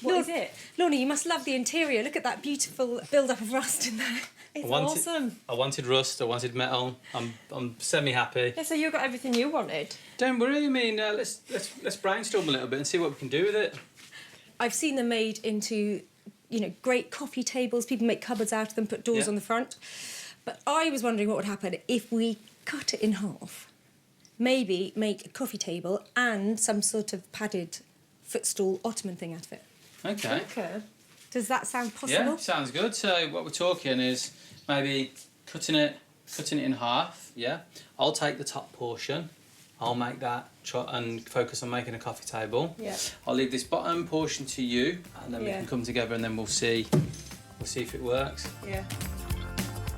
What is it? Lorna, you must love the interior. Look at that beautiful build-up of rust in there. It's awesome. I wanted rust, I wanted metal. I'm semi-happy. Yeah, so you got everything you wanted. Don't worry, I mean, let's brainstorm a little bit and see what we can do with it. I've seen them made into, you know, great coffee tables. People make cupboards out of them, put doors on the front. But I was wondering what would happen if we cut it in half. Maybe make a coffee table and some sort of padded footstool ottoman thing out of it. Okay. Does that sound possible? Yeah, sounds good. So what we're talking is maybe cutting it in half, yeah? I'll take the top portion, I'll make that and focus on making a coffee table. Yeah. I'll leave this bottom portion to you, and then we can come together and then we'll see if it works. Yeah.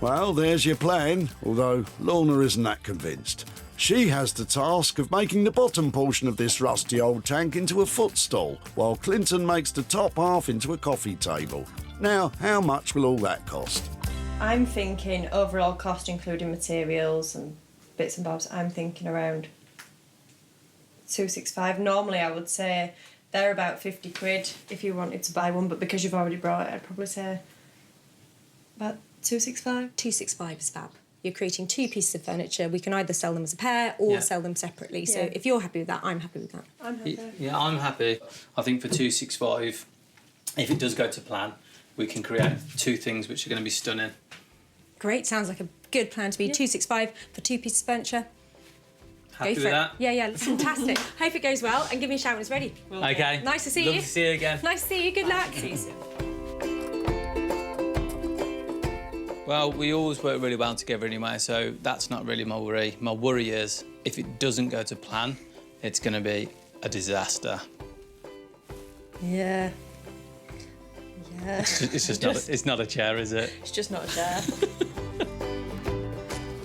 Well, there's your plan, although Lorna isn't that convinced. She has the task of making the bottom portion of this rusty old tank into a footstool, while Clinton makes the top half into a coffee table. Now, how much will all that cost? I'm thinking overall cost, including materials and bits and bobs, I'm thinking around 265. Normally I would say they're about 50 quid if you wanted to buy one, but because you've already brought it, I'd probably say about 265. 265 is fab. You're creating two pieces of furniture. We can either sell them as a pair or sell them separately. So if you're happy with that, I'm happy with that. I'm happy. Yeah, I'm happy. I think for 265, if it does go to plan, we can create two things which are going to be stunning. Great, sounds like a good plan to be 265 for two pieces of furniture. Happy Go for with it. that? Yeah, fantastic. Hope it goes well and give me a shout when it's ready. Okay. Nice to see you. Love to see you again. Nice to see you. Good luck. See you soon. Well, we always work really well together anyway, so that's not really my worry. My worry is if it doesn't go to plan, it's going to be a disaster. Yeah. Yeah. It's not a chair, is it? It's just not a chair.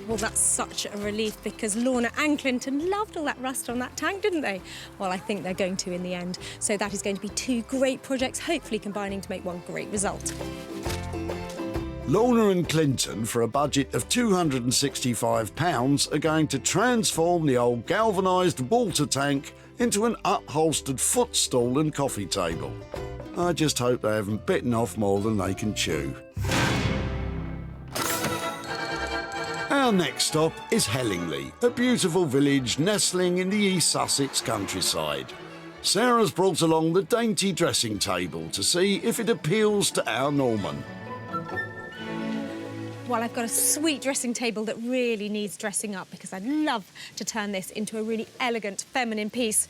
Well, that's such a relief because Lorna and Clinton loved all that rust on that tank, didn't they? Well, I think they're going to in the end. So that is going to be two great projects, hopefully combining to make one great result. Lorna and Clinton, for a budget of £265, are going to transform the old galvanised water tank into an upholstered footstool and coffee table. I just hope they haven't bitten off more than they can chew. Our next stop is Hellingley, a beautiful village nestling in the East Sussex countryside. Sarah's brought along the dainty dressing table to see if it appeals to our Norman. Well, I've got a sweet dressing table that really needs dressing up because I'd love to turn this into a really elegant, feminine piece.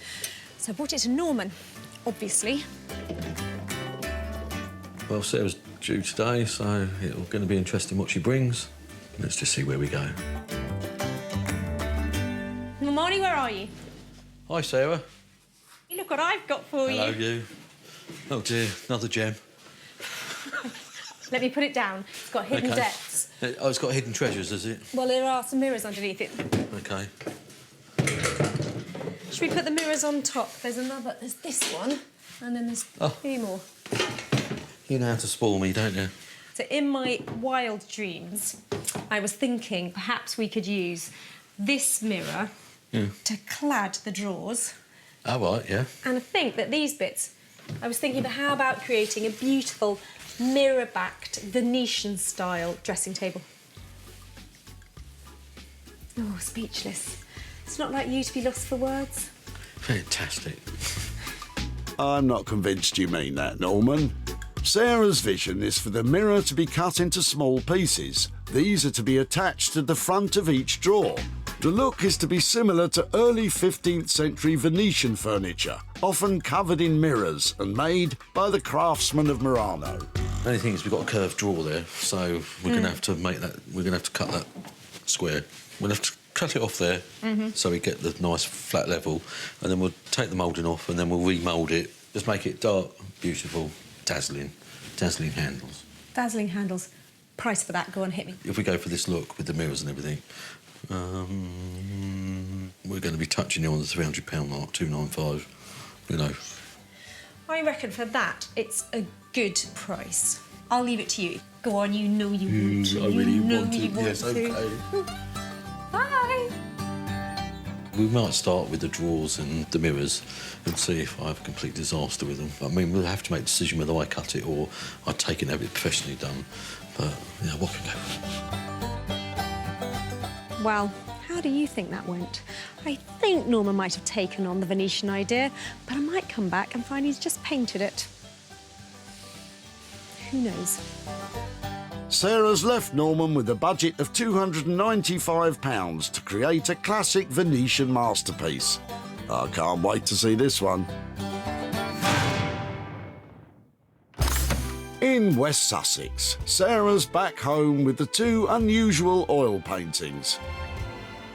So I brought it to Norman, obviously. Well, Sarah's due today, so it's going to be interesting what she brings. Let's just see where we go. Marnie, where are you? Hi, Sarah. Look what I've got for Hello, you. you. Oh, dear, another gem. Let me put it down. It's got hidden depths. Oh, it's got hidden treasures, has it? Well, there are some mirrors underneath it. OK. Should we put the mirrors on top? There's this one, and then there's three more. You know how to spoil me, don't you? So in my wild dreams, I was thinking perhaps we could use this mirror to clad the drawers. Oh, right, yeah. And I think that these bits, I was thinking, but how about creating a beautiful mirror-backed Venetian-style dressing table? Oh, speechless. It's not like you to be lost for words. Fantastic. I'm not convinced you mean that, Norman. Sarah's vision is for the mirror to be cut into small pieces. These are to be attached to the front of each drawer. The look is to be similar to early 15th century Venetian furniture, often covered in mirrors and made by the craftsmen of Murano. The only thing is we've got a curved drawer there, so we're going to have to make that. We're going to have to cut that square. We'll have to cut it off there, so we get the nice flat level, and then we'll take the moulding off, and then we'll remould it. Just make it dark, beautiful, dazzling handles. Dazzling handles. Price for that? Go on, hit me. If we go for this look with the mirrors and everything, we're going to be touching on the £300 mark, 295. You know. I reckon for that, it's a good price. I'll leave it to you. Go on, you know you want to. I really want to. You want Yes, to. OK. Bye. We might start with the drawers and the mirrors and see if I have a complete disaster with them. I mean, we'll have to make a decision whether I cut it or I take it and have it professionally done. But, yeah, what can go? Well, how do you think that went? I think Norman might have taken on the Venetian idea, but I might come back and find he's just painted it. Who knows? Sarah's left Norman with a budget of £295 to create a classic Venetian masterpiece. I can't wait to see this one. In West Sussex, Sarah's back home with the two unusual oil paintings.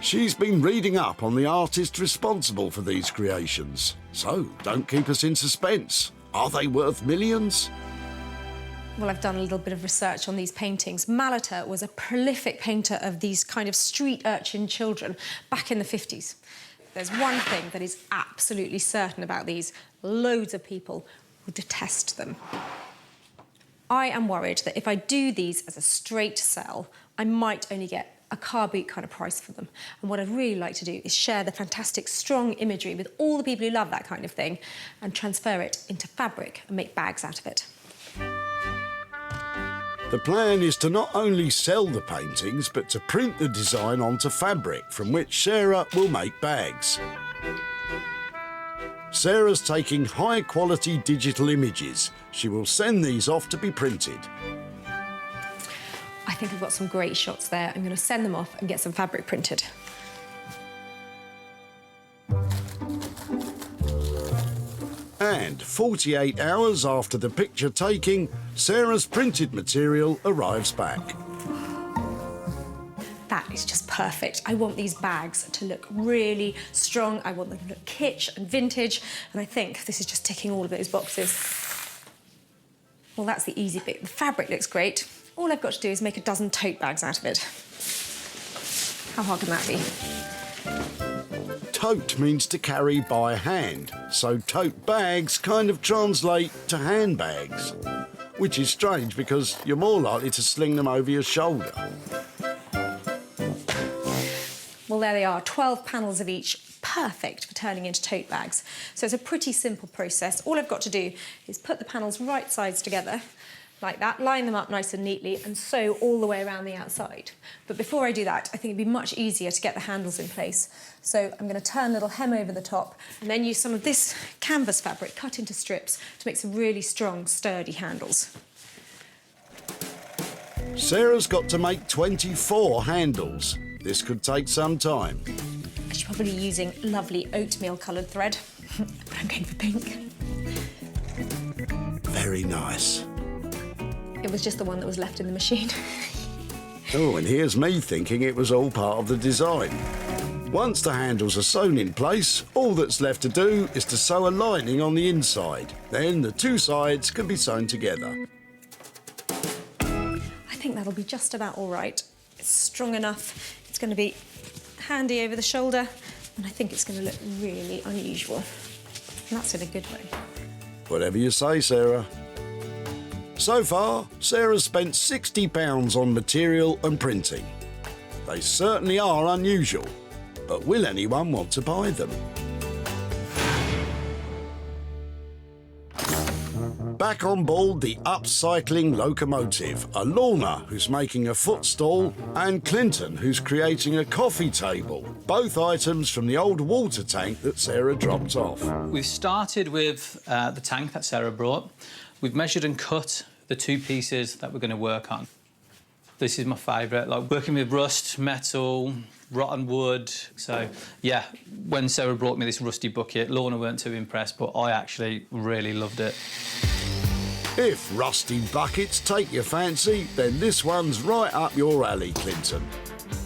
She's been reading up on the artist responsible for these creations. So, don't keep us in suspense. Are they worth millions? Well, I've done a little bit of research on these paintings. Malater was a prolific painter of these kind of street urchin children back in the 50s. There's one thing that is absolutely certain about these. Loads of people will detest them. I am worried that if I do these as a straight sell, I might only get a car boot kind of price for them. And what I'd really like to do is share the fantastic, strong imagery with all the people who love that kind of thing and transfer it into fabric and make bags out of it. The plan is to not only sell the paintings, but to print the design onto fabric, from which Sarah will make bags. Sarah's taking high-quality digital images. She will send these off to be printed. I think I've got some great shots there. I'm going to send them off and get some fabric printed. And 48 hours after the picture taking, Sarah's printed material arrives back. That is just perfect. I want these bags to look really strong. I want them to look kitsch and vintage. And I think this is just ticking all of those boxes. Well, that's the easy bit. The fabric looks great. All I've got to do is make a dozen tote bags out of it. How hard can that be? Tote means to carry by hand, so tote bags kind of translate to handbags, which is strange because you're more likely to sling them over your shoulder. Well, there they are, 12 panels of each, perfect for turning into tote bags. So it's a pretty simple process. All I've got to do is put the panels right sides together, like that, line them up nice and neatly, and sew all the way around the outside. But before I do that, I think it'd be much easier to get the handles in place. So I'm going to turn a little hem over the top and then use some of this canvas fabric cut into strips to make some really strong, sturdy handles. Sarah's got to make 24 handles. This could take some time. She's probably using lovely oatmeal-coloured thread, but I'm going for pink. Very nice. It was just the one that was left in the machine. Oh, and here's me thinking it was all part of the design. Once the handles are sewn in place, all that's left to do is to sew a lining on the inside. Then the two sides can be sewn together. I think that'll be just about all right. It's strong enough. It's going to be handy over the shoulder, and I think it's going to look really unusual. And that's in a good way. Whatever you say, Sarah. So far, Sarah's spent £60 on material and printing. They certainly are unusual, but will anyone want to buy them? Back on board the upcycling locomotive are Lorna, who's making a footstool, and Clinton, who's creating a coffee table, both items from the old water tank that Sarah dropped off. We've started with the tank that Sarah brought. We've measured and cut the two pieces that we're going to work on. This is my favourite, like working with rust, metal, rotten wood. So, yeah, when Sarah brought me this rusty bucket, Lorna weren't too impressed, but I actually really loved it. If rusty buckets take your fancy, then this one's right up your alley, Clinton.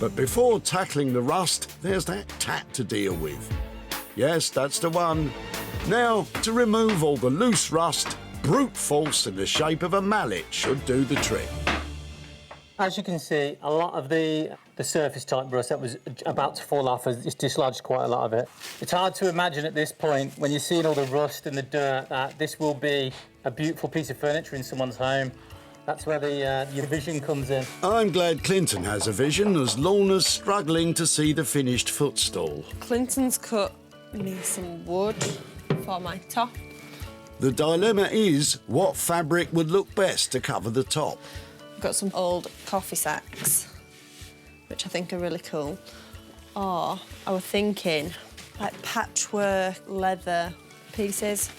But before tackling the rust, there's that tap to deal with. Yes, that's the one. Now, to remove all the loose rust, brute force in the shape of a mallet should do the trick. As you can see, a lot of the surface type rust that was about to fall off has dislodged quite a lot of it. It's hard to imagine at this point, when you're seeing all the rust and the dirt, that this will be a beautiful piece of furniture in someone's home. That's where your vision comes in. I'm glad Clinton has a vision, as Lorna's struggling to see the finished footstool. Clinton's cut me some wood for my top. The dilemma is, what fabric would look best to cover the top? I've got some old coffee sacks, which I think are really cool. Or I was thinking, like patchwork leather pieces.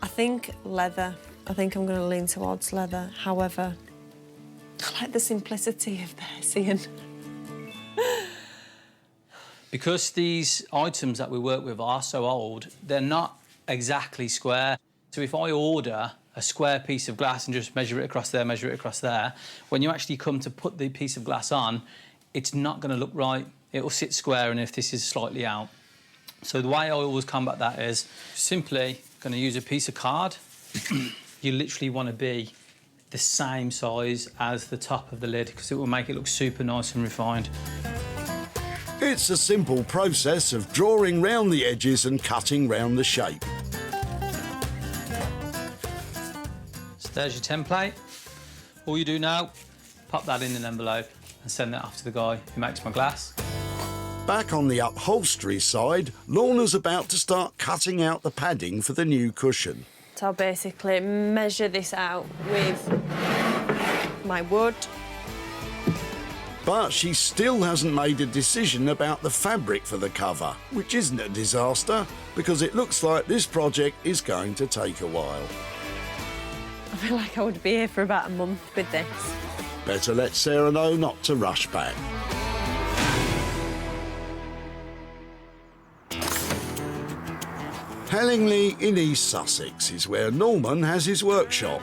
I think leather. I think I'm going to lean towards leather. However, I like the simplicity of this, Ian. Because these items that we work with are so old, they're not exactly square. So if I order a square piece of glass and just measure it across there, when you actually come to put the piece of glass on, it's not going to look right. It will sit square, and if this is slightly out. So the way I always combat that is simply going to use a piece of card. You literally want to be the same size as the top of the lid, because it will make it look super nice and refined. It's a simple process of drawing round the edges and cutting round the shape. So there's your template. All you do now, pop that in an envelope and send that off to the guy who makes my glass. Back on the upholstery side, Lorna's about to start cutting out the padding for the new cushion. So I'll basically measure this out with my wood. But she still hasn't made a decision about the fabric for the cover, which isn't a disaster, because it looks like this project is going to take a while. I feel like I would be here for about a month with this. Better let Sarah know not to rush back. Hellingley in East Sussex is where Norman has his workshop.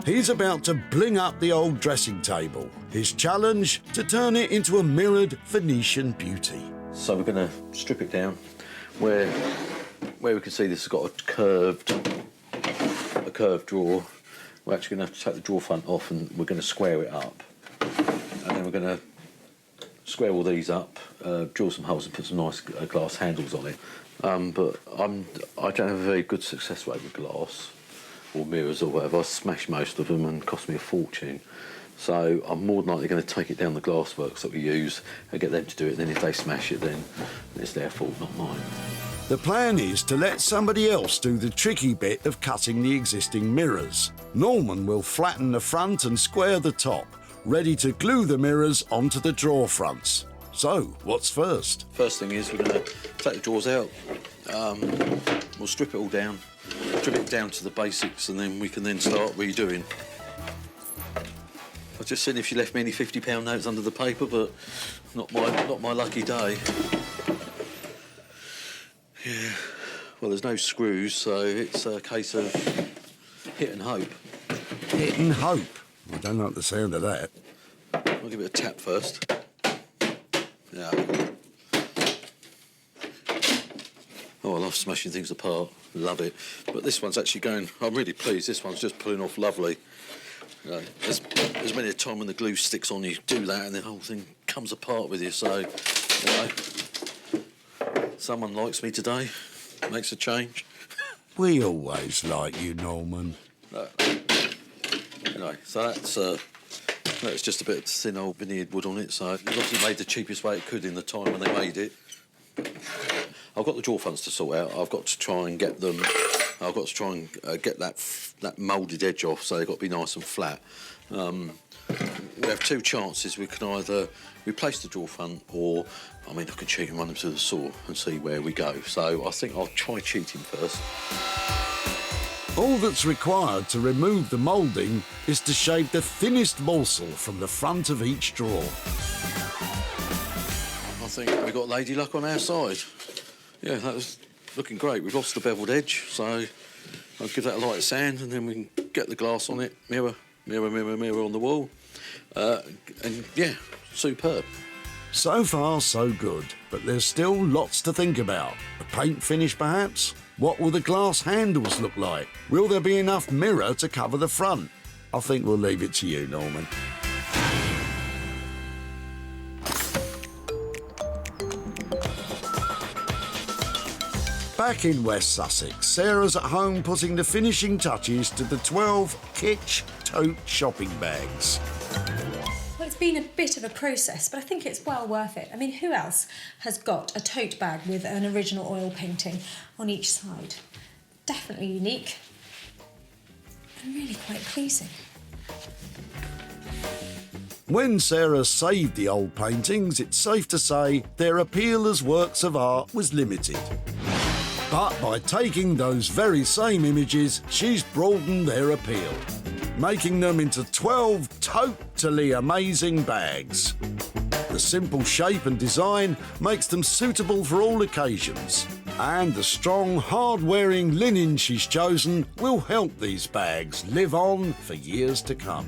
He's about to bling up the old dressing table. His challenge, to turn it into a mirrored Venetian beauty. So we're going to strip it down where we can see this has got a curved drawer. We're actually going to have to take the drawer front off, and we're going to square it up. And then we're going to square all these up, drill some holes and put some nice glass handles on it. But I don't have a very good success rate with glass or mirrors or whatever. I smash most of them and cost me a fortune. So I'm more than likely going to take it down the glassworks that we use and get them to do it. Then if they smash it, then it's their fault, not mine. The plan is to let somebody else do the tricky bit of cutting the existing mirrors. Norman will flatten the front and square the top, ready to glue the mirrors onto the drawer fronts. So, what's first? First thing is we're going to take the drawers out. We'll strip it all down, strip it down to the basics, and then we can then start redoing. I've just seen if she left me any £50 notes under the paper, but not my lucky day. Yeah. Well, there's no screws, so it's a case of hit and hope. Hit and hope? I don't like the sound of that. I'll give it a tap first. Yeah. Oh, I love smashing things apart. Love it. But this one's actually going... I'm really pleased. This one's just pulling off lovely. You know, there's many a time when the glue sticks on, you do that and the whole thing comes apart with you. So, you know, someone likes me today, makes a change. We always like you, Norman. Anyway, so that's just a bit of thin old veneered wood on it, so it was obviously made the cheapest way it could in the time when they made it. I've got the drawer fronts to sort out. I've got to try and get them... I've got to try and get that moulded edge off, so they've got to be nice and flat. We have two chances. We can either replace the drawer front or, I mean, I can cheat and run them through the saw and see where we go. So I think I'll try cheating first. All that's required to remove the moulding is to shave the thinnest morsel from the front of each drawer. I think we've got lady luck on our side. Yeah, that was looking great. We've lost the beveled edge, so I'll give that a light sand and then we can get the glass on it, mirror on the wall, and yeah, superb. So far, so good, but there's still lots to think about. A paint finish, perhaps? What will the glass handles look like? Will there be enough mirror to cover the front? I think we'll leave it to you, Norman. Back in West Sussex, Sarah's at home putting the finishing touches to the 12 Kitsch tote shopping bags. Well, it's been a bit of a process, but I think it's well worth it. I mean, who else has got a tote bag with an original oil painting on each side? Definitely unique and really quite pleasing. When Sarah saved the old paintings, it's safe to say their appeal as works of art was limited. But by taking those very same images, she's broadened their appeal, making them into 12 totally amazing bags. The simple shape and design makes them suitable for all occasions, and the strong, hard-wearing linen she's chosen will help these bags live on for years to come.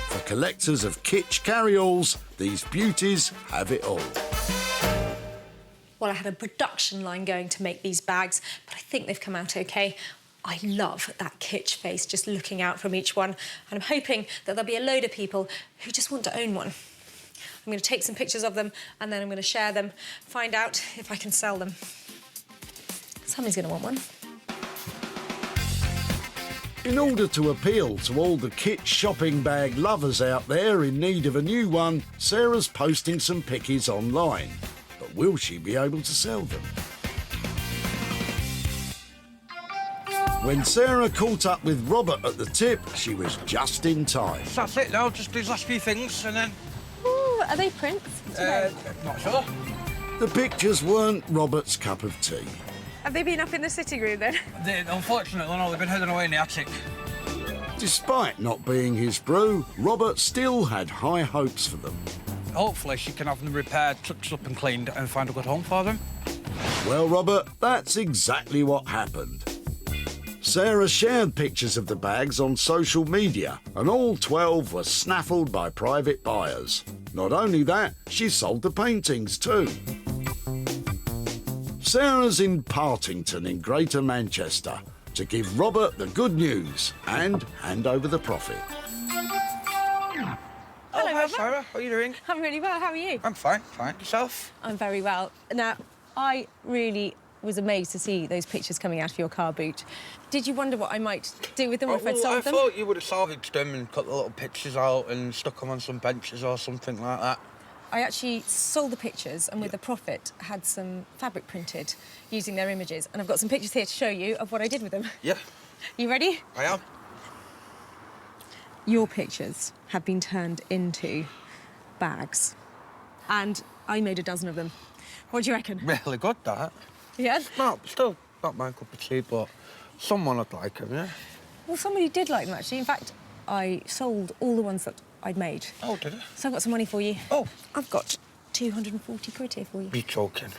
For collectors of kitsch carry-alls, these beauties have it all. Well, I had a production line going to make these bags, but I think they've come out OK. I love that kitsch face just looking out from each one, and I'm hoping that there'll be a load of people who just want to own one. I'm going to take some pictures of them, and then I'm going to share them, find out if I can sell them. Somebody's going to want one. In order to appeal to all the kitsch shopping bag lovers out there in need of a new one, Sarah's posting some pickies online. But will she be able to sell them? When Sarah caught up with Robert at the tip, she was just in time. That's it now, just these last few things and then... Ooh, are they prints? Not sure. The pictures weren't Robert's cup of tea. Have they been up in the sitting room then? Unfortunately, no, they've been hidden away in the attic. Despite not being his brew, Robert still had high hopes for them. Hopefully she can have them repaired, touched up and cleaned and find a good home for them. Well, Robert, that's exactly what happened. Sarah shared pictures of the bags on social media, and all 12 were snaffled by private buyers. Not only that, she sold the paintings too. Sarah's in Partington in Greater Manchester to give Robert the good news and hand over the profit. Hello, hi, Sarah. How are you doing? I'm really well. How are you? I'm fine. Fine. Yourself? I'm very well. Now, I really was amazed to see those pictures coming out of your car boot. Did you wonder what I might do with them if I'd sold them? I thought you would have salvaged them and cut the little pictures out and stuck them on some benches or something like that. I actually sold the pictures and with the profit had some fabric printed using their images. And I've got some pictures here to show you of what I did with them. Yeah. You ready? I am. Your pictures have been turned into bags. And I made a dozen of them. What do you reckon? Really good, that. Yeah? No, still not my cup of tea, but someone would like them, yeah? Well, somebody did like them, actually. In fact, I sold all the ones that I'd made. Oh, did you? So I've got some money for you. Oh. I've got 240 quid here for you. Be joking.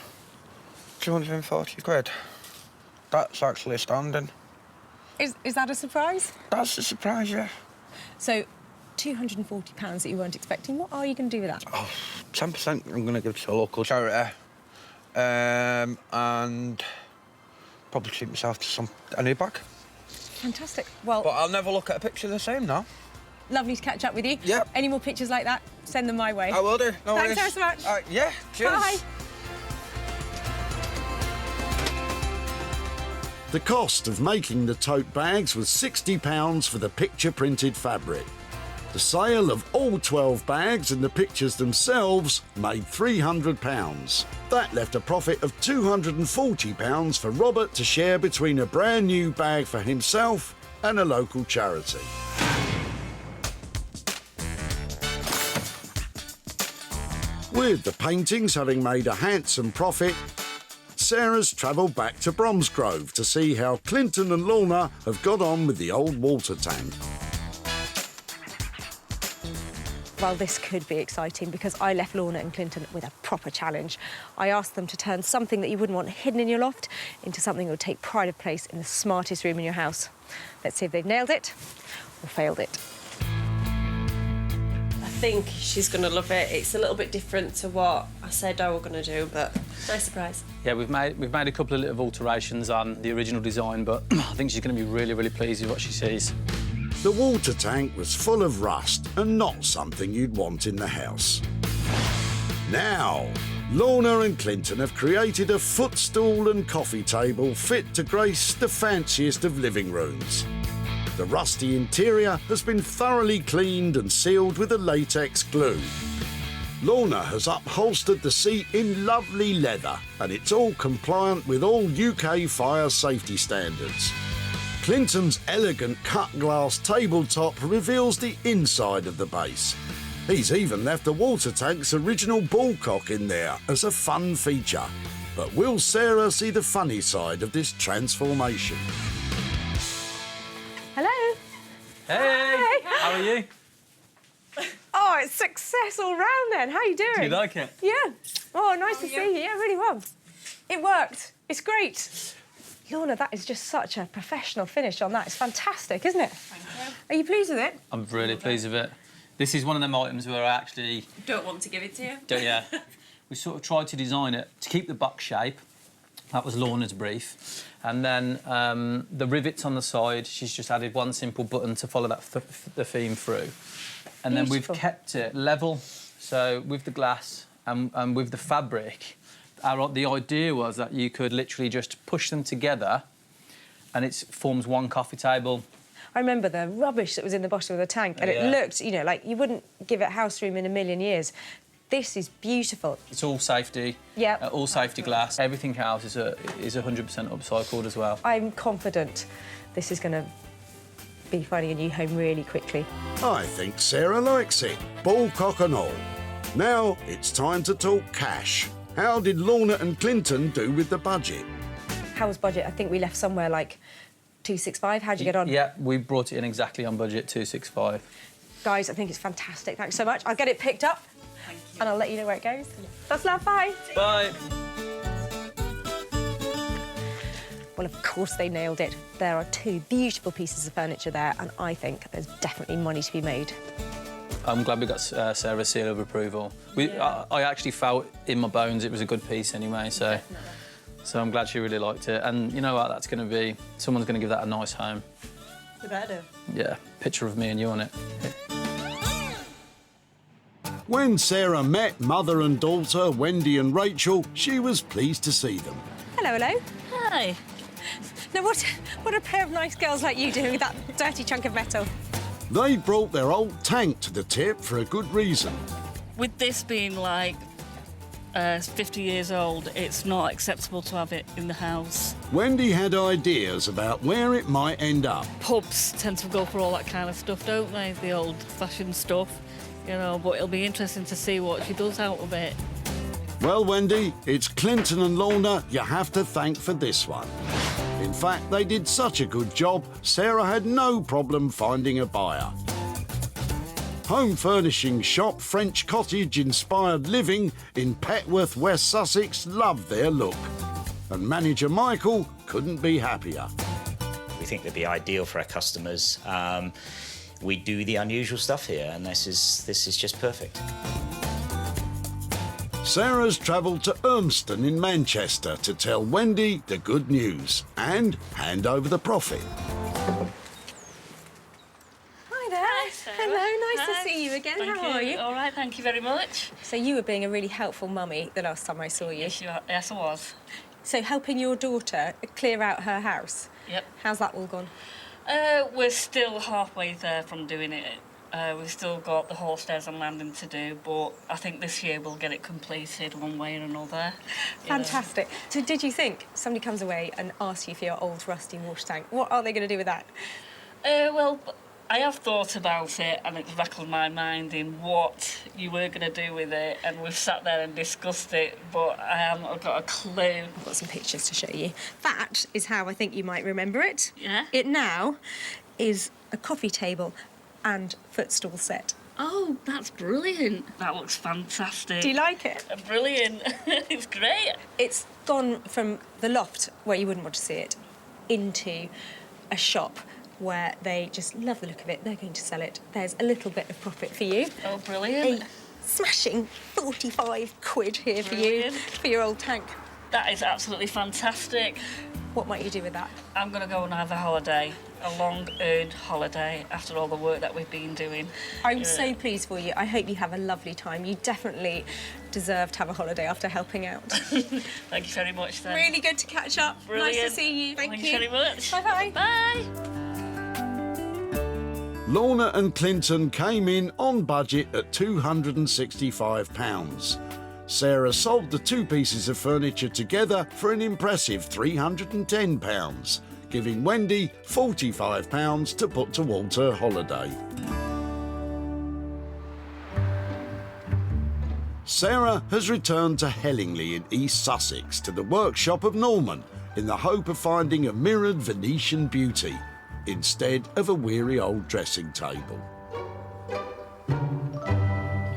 240 quid? That's actually astounding. Is that a surprise? That's a surprise, yeah. So, £240 that you weren't expecting. What are you going to do with that? Oh, 10% I'm going to give to a local charity. And probably treat myself to a new bag. Fantastic. Well... But I'll never look at a picture the same now. Lovely to catch up with you. Yep. Any more pictures like that, send them my way. I will do. No worries. Thanks so much. Yeah, cheers. Bye. The cost of making the tote bags was £60 for the picture-printed fabric. The sale of all 12 bags and the pictures themselves made £300. That left a profit of £240 for Robert to share between a brand new bag for himself and a local charity. With the paintings having made a handsome profit, Sarah's travelled back to Bromsgrove to see how Clinton and Lorna have got on with the old water tank. Well, this could be exciting because I left Lorna and Clinton with a proper challenge. I asked them to turn something that you wouldn't want hidden in your loft into something that would take pride of place in the smartest room in your house. Let's see if they've nailed it or failed it. I think she's going to love it. It's a little bit different to what I said I were going to do, but nice surprise. Yeah, we've made a couple of little alterations on the original design, but I think she's going to be really, really pleased with what she sees. The water tank was full of rust and not something you'd want in the house. Now, Lorna and Clinton have created a footstool and coffee table fit to grace the fanciest of living rooms. The rusty interior has been thoroughly cleaned and sealed with a latex glue. Lorna has upholstered the seat in lovely leather, and it's all compliant with all UK fire safety standards. Clinton's elegant cut glass tabletop reveals the inside of the base. He's even left the water tank's original ballcock in there as a fun feature. But will Sarah see the funny side of this transformation? Hello. Hey, Hi. how are you? Oh, it's success all round then. How are you doing? Do you like it? Yeah. Oh, nice to see you. Yeah, really well. It worked. It's great. Lorna, that is just such a professional finish on that. It's fantastic, isn't it? Thank you. Are you pleased with it? I'm really pleased with it. This is one of them items where I actually... Don't want to give it to you. Yeah. We sort of tried to design it to keep the box shape. That was Lorna's brief. And then the rivets on the side, she's just added one simple button to follow that the theme through. And then we've kept it level, so with the glass and with the fabric. The idea was that you could literally just push them together and it forms one coffee table. I remember the rubbish that was in the bottom of the tank, and it looked, you know, like you wouldn't give it house room in a million years. This is beautiful. It's all safety. Yeah. All safety glass. Everything else is 100% upcycled as well. I'm confident this is going to be finding a new home really quickly. I think Sarah likes it, ballcock and all. Now it's time to talk cash. How did Lorna and Clinton do with the budget? How was budget? I think we left somewhere like 265. How'd you get on? Yeah, we brought it in exactly on budget, 265. Guys, I think it's fantastic. Thanks so much. I'll get it picked up and I'll let you know where it goes. That's love. Bye. Bye. Well, of course they nailed it. There are two beautiful pieces of furniture there, and I think there's definitely money to be made. I'm glad we got Sarah's seal of approval. I actually felt in my bones it was a good piece anyway, so I'm glad she really liked it. And you know what, that's going to be... Someone's going to give that a nice home. The better. Yeah, picture of me and you on it. When Sarah met mother and daughter, Wendy and Rachel, she was pleased to see them. Hello, hello. Hi. Now, what a pair of nice girls like you doing with that dirty chunk of metal? They brought their old tank to the tip for a good reason. With this being like 50 years old, it's not acceptable to have it in the house. Wendy had ideas about where it might end up. Pubs tend to go for all that kind of stuff, don't they? The old-fashioned stuff, you know, but it'll be interesting to see what she does out of it. Well, Wendy, it's Clinton and Lorna you have to thank for this one. In fact, they did such a good job, Sarah had no problem finding a buyer. Home furnishing shop French Cottage Inspired Living in Petworth, West Sussex loved their look. And manager Michael couldn't be happier. We think they'd be ideal for our customers. We do the unusual stuff here, and this is just perfect. Sarah's travelled to Urmston in Manchester to tell Wendy the good news and hand over the profit. Hi there. Hi, Sarah. Hello, nice Hi. to see you again. Thank How are you? All right, thank you very much. So you were being a really helpful mummy the last time I saw you. Yes, I was. So helping your daughter clear out her house. Yep. How's that all gone? We're still halfway there from doing it. We've still got the hall stairs and landing to do, but I think this year we'll get it completed one way or another. Fantastic. So did you think somebody comes away and asks you for your old rusty water tank? What are they going to do with that? Well, I have thought about it and it's rattled my mind in what you were going to do with it, and we've sat there and discussed it, but I haven't got a clue. I've got some pictures to show you. That is how I think you might remember it. Yeah? It now is a coffee table and footstool set. Oh, that's brilliant. That looks fantastic. Do you like it? Brilliant. It's great. It's gone from the loft, where you wouldn't want to see it, into a shop where they just love the look of it. They're going to sell it. There's a little bit of profit for you. Oh, brilliant. A smashing 45 quid here for you, for your old tank. That is absolutely fantastic. What might you do with that? I'm going to go and have a holiday, a long-earned holiday after all the work that we've been doing. I'm so pleased for you. I hope you have a lovely time. You definitely deserve to have a holiday after helping out. Thank you very much, then. Really good to catch up. Brilliant. Nice to see you. Thank you very much. Bye-bye. Bye. Lorna and Clinton came in on budget at £265. Sarah sold the two pieces of furniture together for an impressive £310, giving Wendy £45 to put towards her holiday. Sarah has returned to Hellingly in East Sussex to the workshop of Norman in the hope of finding a mirrored Venetian beauty instead of a weary old dressing table.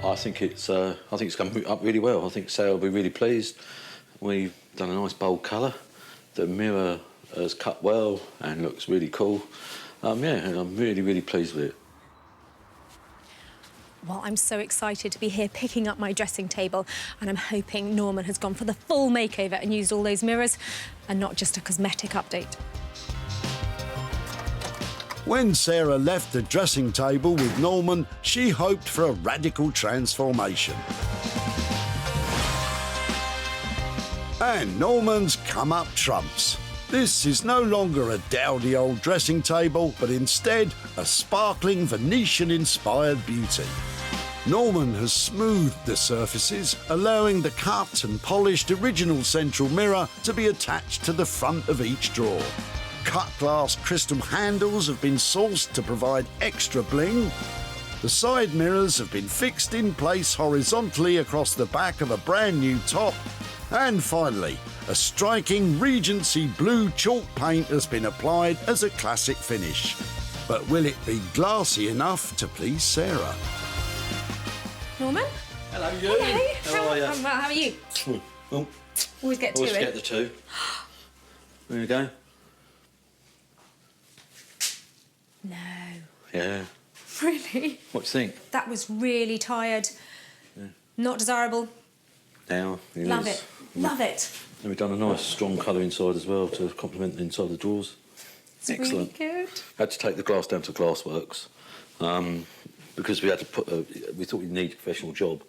I think it's come up really well. I think Sarah will be really pleased. We've done a nice bold colour. The mirror has cut well and looks really cool. Yeah, and I'm really, really pleased with it. Well, I'm so excited to be here picking up my dressing table, and I'm hoping Norman has gone for the full makeover and used all those mirrors and not just a cosmetic update. When Sarah left the dressing table with Norman, she hoped for a radical transformation. And Norman's come up trumps. This is no longer a dowdy old dressing table, but instead a sparkling Venetian-inspired beauty. Norman has smoothed the surfaces, allowing the cut and polished original central mirror to be attached to the front of each drawer. Cut glass crystal handles have been sourced to provide extra bling. The side mirrors have been fixed in place horizontally across the back of a brand new top. And finally, a striking Regency blue chalk paint has been applied as a classic finish. But will it be glassy enough to please Sarah? Norman? Hello, you. Hello. How are you? How are you? Well, Always get two always in. get the two. There you go. No. Yeah. Really? What do you think? That was really tired. Yeah. Not desirable. Now, it Love is. it. Love it. And we've done a nice strong colour inside as well to complement the inside of the drawers. It's Excellent. really good. Had to take the glass down to Glassworks because we had to put. We thought we'd need a professional job,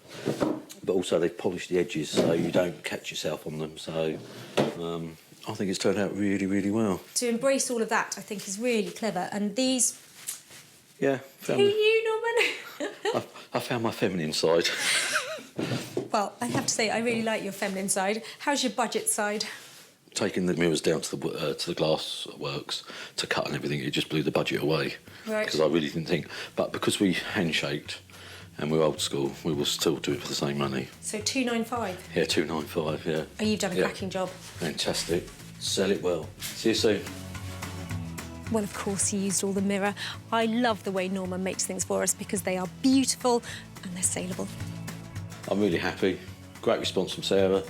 but also they've polished the edges so you don't catch yourself on them. So I think it's turned out really, really well. To embrace all of that, I think, is really clever. And these... Yeah. Who are you, Norman? I found my feminine side. Well, I have to say, I really like your feminine side. How's your budget side? Taking the mirrors down to the glass works to cut and everything, it just blew the budget away. Right. Because I really didn't think. But because we handshaked and we're old school, we will still do it for the same money. So 295. Yeah, 295. Yeah. Oh, you've done a cracking job. Fantastic. Sell it well. See you soon. Well, of course, he used all the mirror. I love the way Norman makes things for us because they are beautiful and they're saleable. I'm really happy. Great response from Sarah.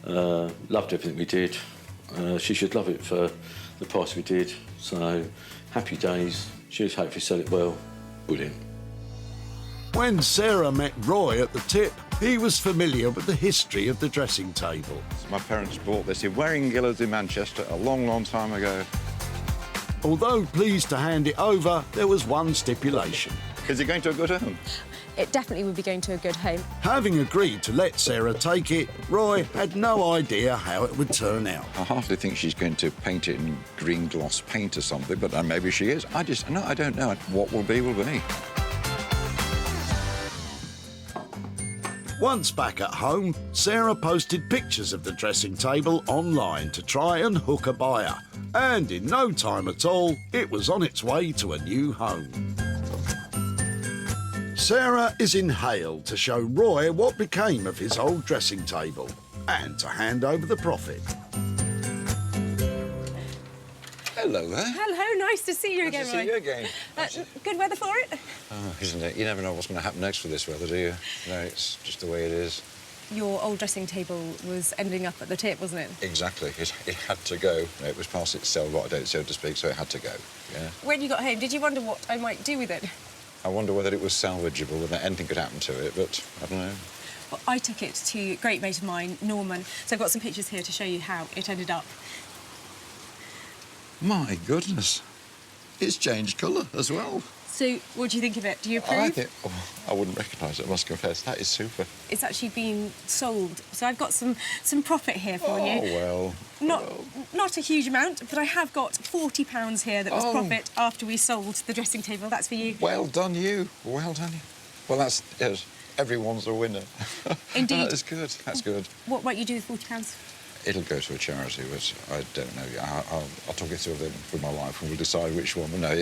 Loved everything we did. She should love it for the price we did. So, happy days. She'll hopefully sell it well. Brilliant. When Sarah met Roy at the tip, he was familiar with the history of the dressing table. My parents bought this in Waring-Gillard in Manchester a long, long time ago. Although pleased to hand it over, there was one stipulation. Is it going to a good home? It definitely would be going to a good home. Having agreed to let Sarah take it, Roy had no idea how it would turn out. I hardly think she's going to paint it in green gloss paint or something, but maybe she is. I don't know. What will be, will be. Once back at home, Sarah posted pictures of the dressing table online to try and hook a buyer. And in no time at all, it was on its way to a new home. Sarah is in Hale to show Roy what became of his old dressing table and to hand over the profit. Hello there. Hello, nice to see you again, Nice to see you again. Good weather for it? Oh, isn't it? You never know what's going to happen next with this weather, do you? No, it's just the way it is. Your old dressing table was ending up at the tip, wasn't it? Exactly. It had to go. It was past its sell-by date, so to speak, so it had to go, yeah. When you got home, did you wonder what I might do with it? I wonder whether it was salvageable, whether anything could happen to it, but I don't know. Well, I took it to a great mate of mine, Norman, so I've got some pictures here to show you how it ended up. My goodness. It's changed colour as well. So, what do you think of it? Do you approve? I wouldn't recognise it, I must confess. That is super. It's actually been sold, so I've got some profit here for you. Oh, well. Not a huge amount, but I have got £40 here that was profit after we sold the dressing table. That's for you. Well done, you. Well done, you. Well, that's... Yes, everyone's a winner. Indeed. That is good. That's good. What might you do with £40? It'll go to a charity, but I don't know. I'll talk it through with my wife and we'll decide which one. But no,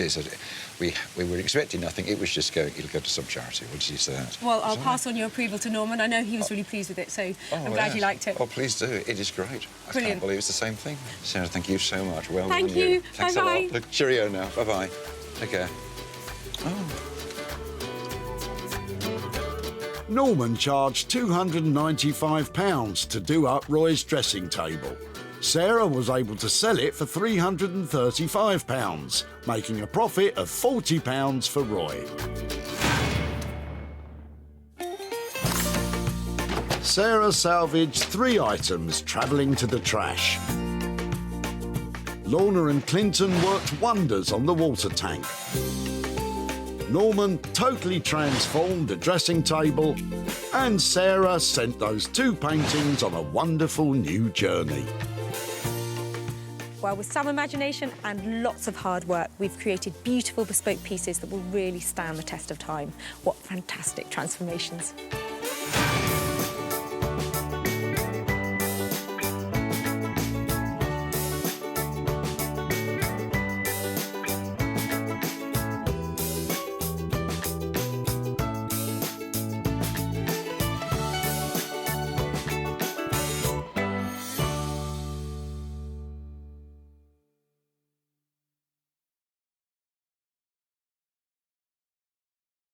we were expecting nothing. It was just going, it'll go to some charity. What did you say that? Well, I'll pass on your approval to Norman. I know he was really pleased with it, so I'm glad you liked it. Oh, please do. It is great. I Brilliant. can't believe it's the same thing. Sarah, thank you so much. Well done, Thank you. Thanks Bye-bye. a lot. Look, cheerio now. Bye-bye. Take care. Norman charged £295 to do up Roy's dressing table. Sarah was able to sell it for £335, making a profit of £40 for Roy. Sarah salvaged 3 items travelling to the trash. Lorna and Clinton worked wonders on the water tank. Norman totally transformed the dressing table, and Sarah sent those 2 paintings on a wonderful new journey. Well, with some imagination and lots of hard work, we've created beautiful bespoke pieces that will really stand the test of time. What fantastic transformations.